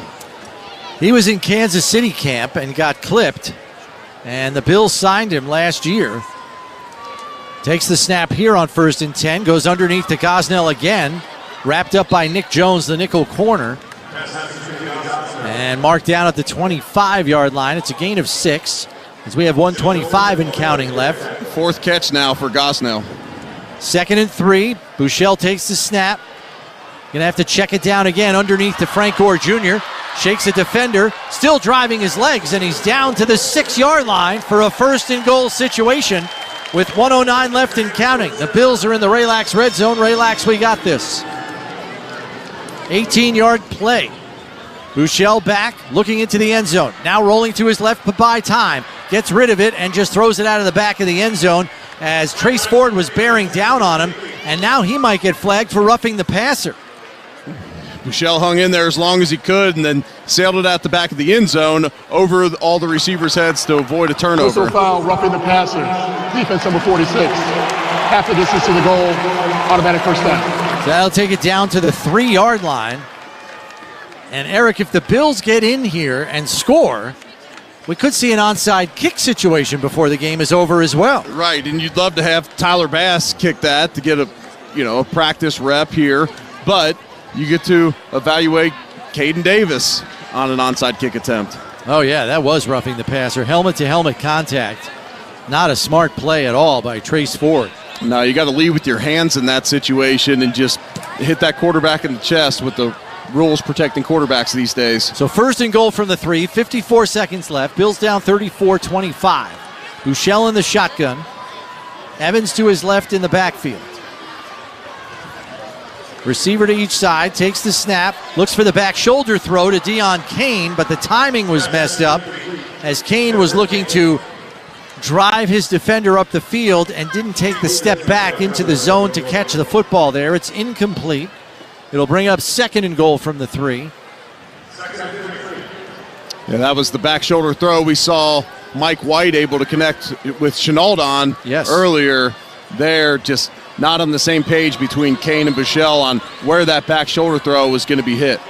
He was in Kansas City camp and got clipped, and the Bills signed him last year. Takes the snap here on 1st and 10, goes underneath to Gosnell again, wrapped up by Nick Jones, the nickel corner, and marked down at the 25-yard line. It's a gain of 6. As we have 1:25 and counting left. 4th catch now for Gosnell. 2nd and 3. Buechele takes the snap. Gonna have to check it down again underneath to Frank Gore Jr. Shakes a defender, still driving his legs, and he's down to the 6-yard line for a 1st and goal situation with 1:09 left in counting. The Bills are in the Relax red zone. Relax, we got this. 18-yard play. Buechele back, looking into the end zone. Now rolling to his left, but by time. Gets rid of it and just throws it out of the back of the end zone as Trace Ford was bearing down on him, and now he might get flagged for roughing the passer. Buechele hung in there as long as he could and then sailed it out the back of the end zone over all the receivers' heads to avoid a turnover. Whistle foul, roughing the passer. Defense number 46. Half the distance to the goal, automatic first down. So that'll take it down to the 3-yard line. And Eric, if the Bills get in here and score, we could see an onside kick situation before the game is over as well. Right, and you'd love to have Tyler Bass kick that to get a practice rep here, but you get to evaluate Caden Davis on an onside kick attempt. Oh yeah, that was roughing the passer. Helmet to helmet contact. Not a smart play at all by Trace Ford. No, you got to lead with your hands in that situation and just hit that quarterback in the chest with the rules protecting quarterbacks these days. So 1st and goal from the 3, 54 seconds left. Bills down 34-25. Buechele in the shotgun. Evans to his left in the backfield. Receiver to each side, takes the snap, looks for the back shoulder throw to Deon Cain, but the timing was messed up as Cain was looking to drive his defender up the field and didn't take the step back into the zone to catch the football there. It's incomplete. It'll bring up 2nd and goal from the 3. Yeah, that was the back shoulder throw. We saw Mike White able to connect with Chenault on earlier. They're just not on the same page between Cain and Buechele on where that back shoulder throw was going to be hit.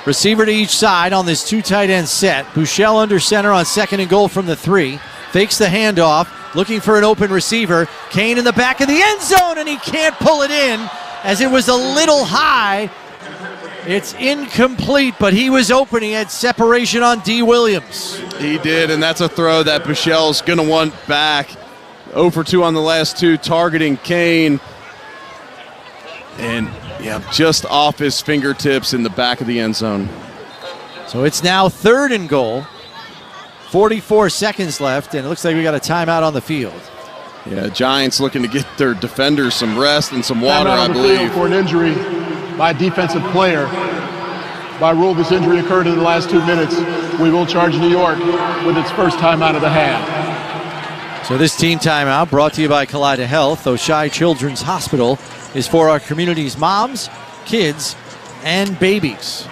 Receiver to each side on this 2 tight end set. Buechele under center on 2nd and goal from the 3. Fakes the handoff, looking for an open receiver. Cain in the back of the end zone, and he can't pull it in as it was a little high. It's incomplete, but he was open. He had separation on D. Williams. He did, and that's a throw that Buechele's going to want back. 0 for 2 on the last 2, targeting Cain. And Yeah, just off his fingertips in the back of the end zone. So it's now 3rd and goal. 44 seconds left, and it looks like we got a timeout on the field. Yeah, Giants looking to get their defenders some rest and some water, I believe. For an injury by a defensive player. By rule, this injury occurred in the last 2 minutes. We will charge New York with its first timeout of the half. So this team timeout brought to you by Kaleida Health. Oshai Children's Hospital is for our community's moms, kids, and babies.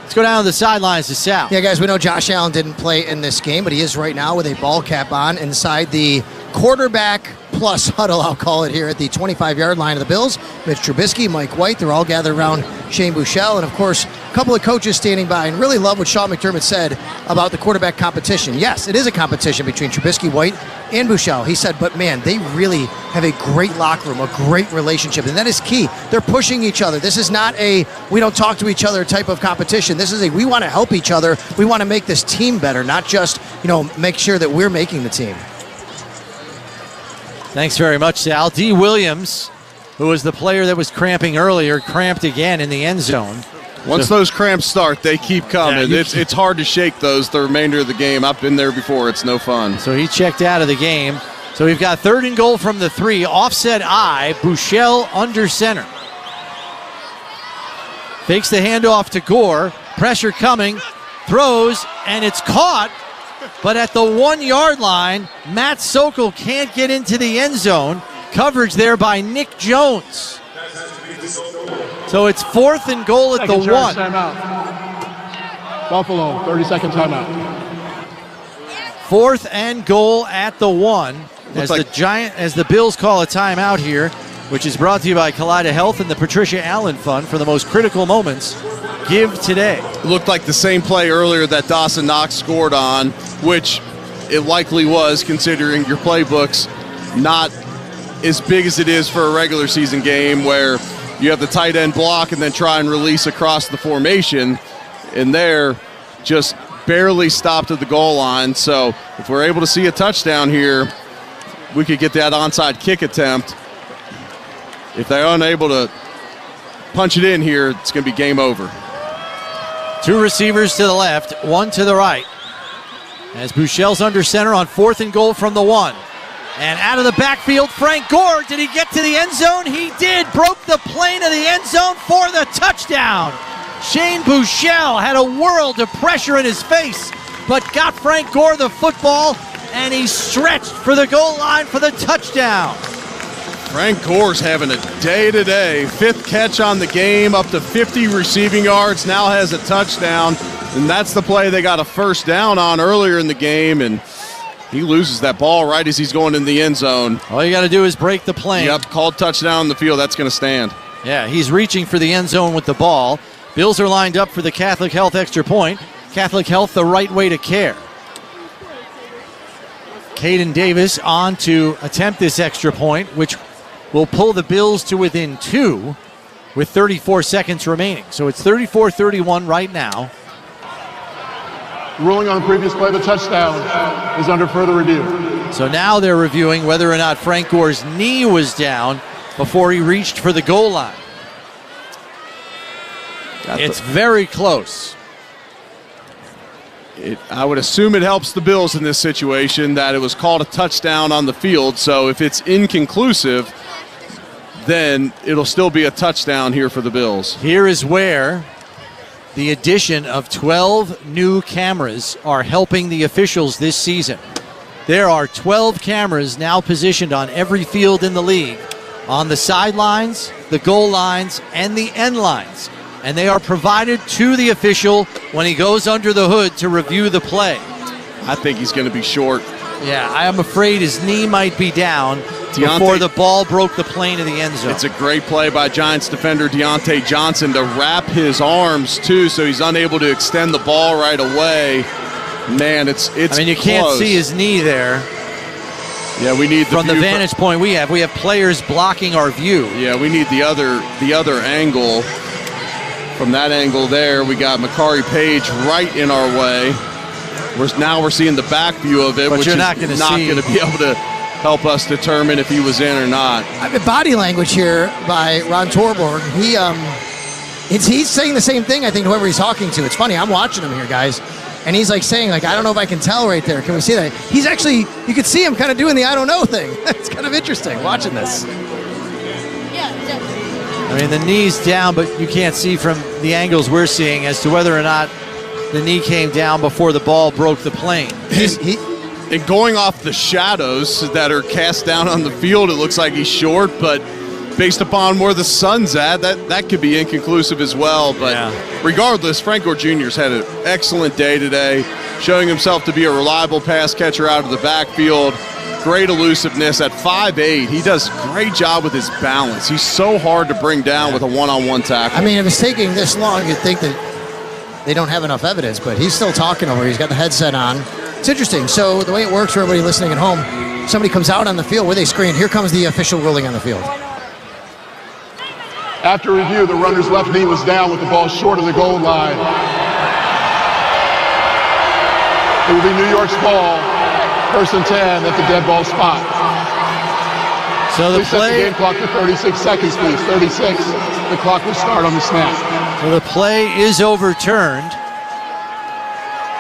Let's go down to the sidelines to Sal. Yeah, guys, we know Josh Allen didn't play in this game, but he is right now with a ball cap on inside the quarterback plus huddle, I'll call it, here at the 25-yard line of the Bills. Mitch Trubisky, Mike White, they're all gathered around Shane Buechele, and of course, a couple of coaches standing by, and really love what Sean McDermott said about the quarterback competition. Yes, it is a competition between Trubisky, White, and Buechele. He said, but man, they really have a great locker room, a great relationship, and that is key. They're pushing each other. This is not a we don't talk to each other type of competition. This is a we want to help each other. We want to make this team better, not just, make sure that we're making the team. Thanks very much, Sal. D. Williams, who was the player that was cramping earlier, cramped again in the end zone. Once those cramps start, they keep coming. Yeah, it's hard to shake those the remainder of the game. I've been there before. It's no fun. So he checked out of the game. So we've got 3rd and goal from the 3. Offset I. Buechele under center. Fakes the handoff to Gore. Pressure coming. Throws, and it's caught. But at the 1-yard line, Matt Sokol can't get into the end zone. Coverage there by Nick Jones. So it's 4th and goal at the 1. Timeout. Buffalo, 30-second timeout. 4th and goal at the 1. As the Bills call a timeout here, which is brought to you by Kaleida Health and the Patricia Allen Fund for the most critical moments. Give today. Looked like the same play earlier that Dawson Knox scored on, which it likely was, considering your playbook's not as big as it is for a regular season game where you have the tight end block and then try and release across the formation. And there, just barely stopped at the goal line. So if we're able to see a touchdown here, we could get that onside kick attempt. If they're unable to punch it in here, it's going to be game over. 2 receivers to the left, 1 to the right. As Buechele's under center on 4th and goal from the 1. And out of the backfield, Frank Gore. Did he get to the end zone? He did. Broke the plane of the end zone for the touchdown. Shane Buechele had a world of pressure in his face, but got Frank Gore the football, and he stretched for the goal line for the touchdown. Frank Gore's having a day today. 5th catch on the game, up to 50 receiving yards, now has a touchdown. And that's the play they got a first down on earlier in the game, and he loses that ball right as he's going in the end zone. All you got to do is break the plane. Yep, called touchdown on the field. That's going to stand. Yeah, he's reaching for the end zone with the ball. Bills are lined up for the Catholic Health extra point. Catholic Health, the right way to care. Caden Davis on to attempt this extra point, which will pull the Bills to within 2 with 34 seconds remaining. So it's 34-31 right now. Ruling on the previous play, the touchdown is under further review. So now they're reviewing whether or not Frank Gore's knee was down before he reached for the goal line. It's very close. I would assume it helps the Bills in this situation that it was called a touchdown on the field. So if it's inconclusive, then it'll still be a touchdown here for the Bills. Here is where the addition of 12 new cameras are helping the officials this season. There are 12 cameras now positioned on every field in the league, on the sidelines, the goal lines, and the end lines. And they are provided to the official when he goes under the hood to review the play. I think he's going to be short. Yeah, I am afraid his knee might be down before the ball broke the plane of the end zone. It's a great play by Giants defender Deontay Johnson to wrap his arms, too, so he's unable to extend the ball right away. Man, it's I mean, you close. Can't see his knee there. Yeah, we need from the vantage point we have players blocking our view. Yeah, we need the other angle. From that angle there, we got Makari Page right in our way. Now we're seeing the back view of it, but which you're is not going to be able to help us determine if he was in or not. I mean, body language here by Ron Torborg. He's saying the same thing, I think, to whoever he's talking to. It's funny, I'm watching him here, guys. And he's like saying, like, I don't know if I can tell right there. Can we see that? He's actually, you could see him kind of doing the I don't know thing. It's kind of interesting watching this. I mean, the knee's down, but you can't see from the angles we're seeing as to whether or not the knee came down before the ball broke the plane. And going off the shadows that are cast down on the field, it looks like he's short, but based upon where the sun's at, that could be inconclusive as well. But regardless, Frank Gore Jr.'s had an excellent day today, showing himself to be a reliable pass catcher out of the backfield. Great elusiveness at 5'8". He does a great job with his balance. He's so hard to bring down with a one-on-one tackle. I mean, if it's taking this long, you'd think that they don't have enough evidence, but he's still talking over. He's got the headset on. It's interesting. So the way it works for everybody listening at home, somebody comes out on the field with a screen. Here comes the official ruling on the field. After review, the runner's left knee was down with the ball short of the goal line. It will be New York's ball, 1st and 10 at the dead ball spot. So the set the game clock to 36 seconds, please. 36. The clock will start on the snap. So the play is overturned,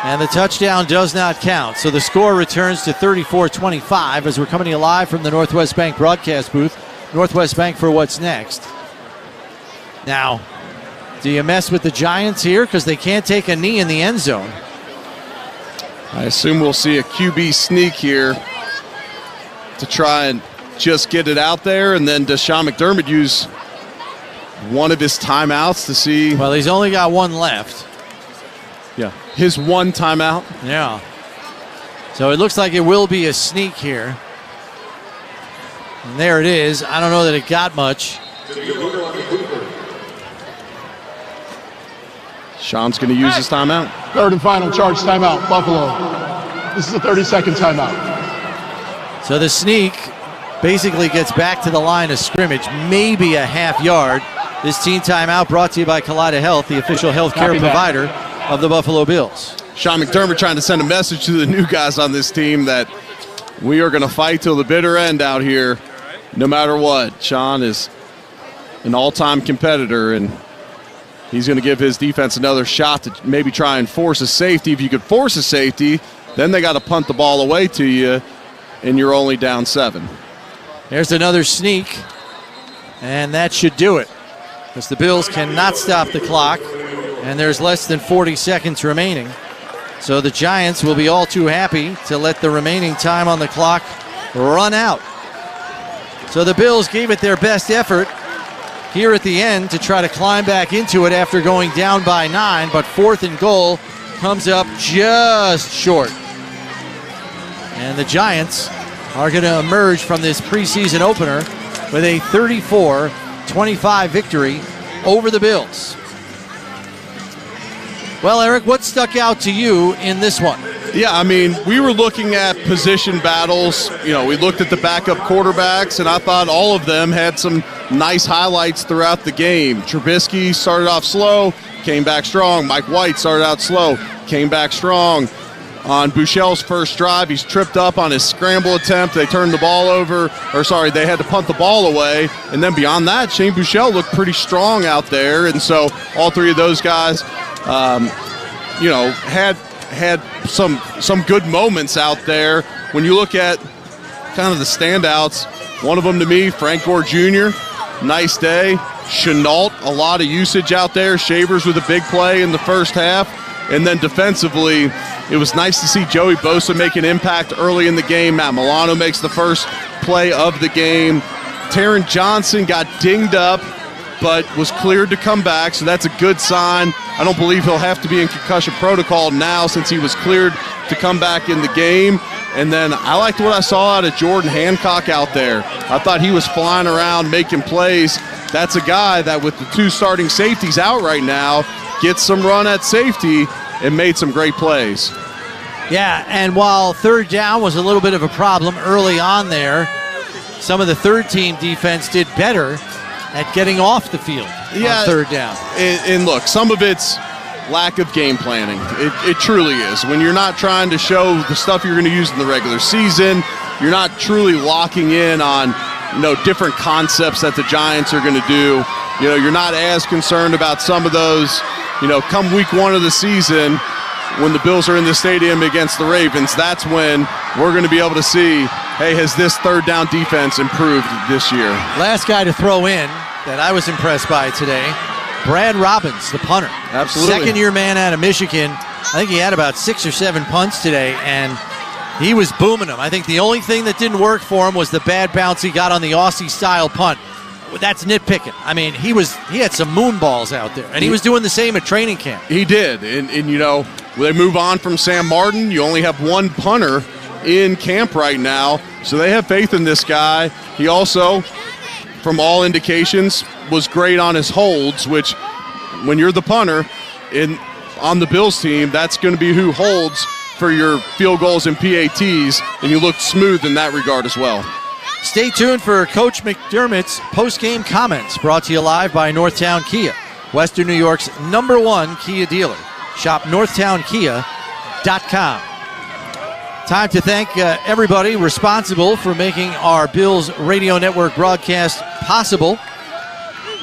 and the touchdown does not count. So the score returns to 34-25 as we're coming to you live from the Northwest Bank broadcast booth. Northwest Bank for what's next. Now, do you mess with the Giants here because they can't take a knee in the end zone? I assume we'll see a QB sneak here to try and just get it out there, and then does Sean McDermott use one of his timeouts to see? Well, he's only got one left. Yeah, his one timeout. Yeah. So it looks like it will be a sneak here. And there it is. I don't know that it got much. Sean's going to use his timeout. 3rd and final charge timeout, Buffalo. This is a 30-second timeout. So the sneak basically gets back to the line of scrimmage, maybe a half yard. This team timeout brought to you by Kaleida Health, the official healthcare provider of the Buffalo Bills. Sean McDermott trying to send a message to the new guys on this team that we are going to fight till the bitter end out here, no matter what. Sean is an all-time competitor, and he's going to give his defense another shot to maybe try and force a safety. If you could force a safety, then they got to punt the ball away to you, and you're only down 7. There's another sneak, and that should do it, because the Bills cannot stop the clock, and there's less than 40 seconds remaining. So the Giants will be all too happy to let the remaining time on the clock run out. So the Bills gave it their best effort here at the end to try to climb back into it after going down by 9, but 4th and goal comes up just short. And the Giants are going to emerge from this preseason opener with a 34-25 victory over the Bills. Well, Eric, what stuck out to you in this one? Yeah, I mean, we were looking at position battles. You know, we looked at the backup quarterbacks, and I thought all of them had some nice highlights throughout the game. Trubisky started off slow, came back strong. Mike White started out slow, came back strong. On Buechele's first drive, he's tripped up on his scramble attempt. They turned the ball over, they had to punt the ball away. And then beyond that, Shane Buechele looked pretty strong out there. And so all three of those guys, had some good moments out there. When you look at kind of the standouts, one of them to me, Frank Gore Jr., nice day. Chenault, a lot of usage out there. Shavers with a big play in the first half. And then defensively, it was nice to see Joey Bosa make an impact early in the game. Matt Milano makes the first play of the game. Taron Johnson got dinged up, but was cleared to come back, so that's a good sign. I don't believe he'll have to be in concussion protocol now since he was cleared to come back in the game. And then I liked what I saw out of Jordan Hancock out there. I thought he was flying around making plays. That's a guy that with the 2 starting safeties out right now gets some run at safety and made some great plays. Yeah, and while 3rd down was a little bit of a problem early on there, some of the 3rd-team defense did better at getting off the field on 3rd down. And look, some of it's lack of game planning. It truly is. When you're not trying to show the stuff you're going to use in the regular season, you're not truly locking in on different concepts that the Giants are going to do. You're not as concerned about some of those, come week 1 of the season when the Bills are in the stadium against the Ravens. That's when we're going to be able to see, hey, has this third down defense improved this year? Last guy to throw in that I was impressed by today, Brad Robbins, the punter. Absolutely. Second-year man out of Michigan. I think he had about 6 or 7 punts today, and he was booming them. I think the only thing that didn't work for him was the bad bounce he got on the Aussie-style punt. That's nitpicking. I mean, he had some moon balls out there, and he was doing the same at training camp. He did, and they move on from Sam Martin. You only have one punter in camp right now, so they have faith in this guy. He also, from all indications, was great on his holds, which when you're the punter on the Bills team, that's going to be who holds for your field goals and PATs, and you looked smooth in that regard as well. Stay tuned for Coach McDermott's post-game comments, brought to you live by Northtown Kia, Western New York's #1 Kia dealer. Shop northtownkia.com. Time to thank everybody responsible for making our Bills Radio Network broadcast possible.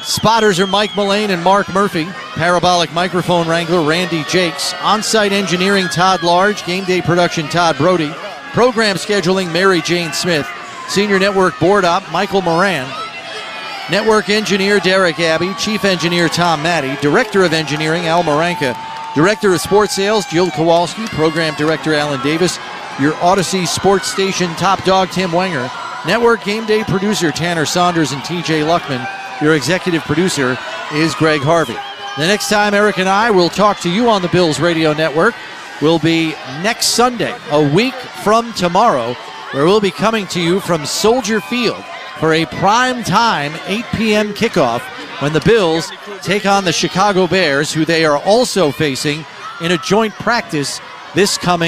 Spotters are Mike Mullane and Mark Murphy. Parabolic microphone wrangler Randy Jakes. On-site engineering Todd Large. Game day production Todd Brody. Program scheduling Mary Jane Smith. Senior network board op Michael Moran. Network engineer Derek Abbey. Chief engineer Tom Matty. Director of engineering Al Maranka. Director of sports sales Jill Kowalski. Program director Alan Davis. Your Odyssey sports station top dog Tim Wenger. Network game day producer Tanner Saunders and TJ Luckman. Your executive producer is Greg Harvey. The next time Eric and I will talk to you on the Bills Radio Network will be next Sunday, a week from tomorrow, where we'll be coming to you from Soldier Field for a prime time 8 p.m. kickoff when the Bills take on the Chicago Bears, who they are also facing in a joint practice this coming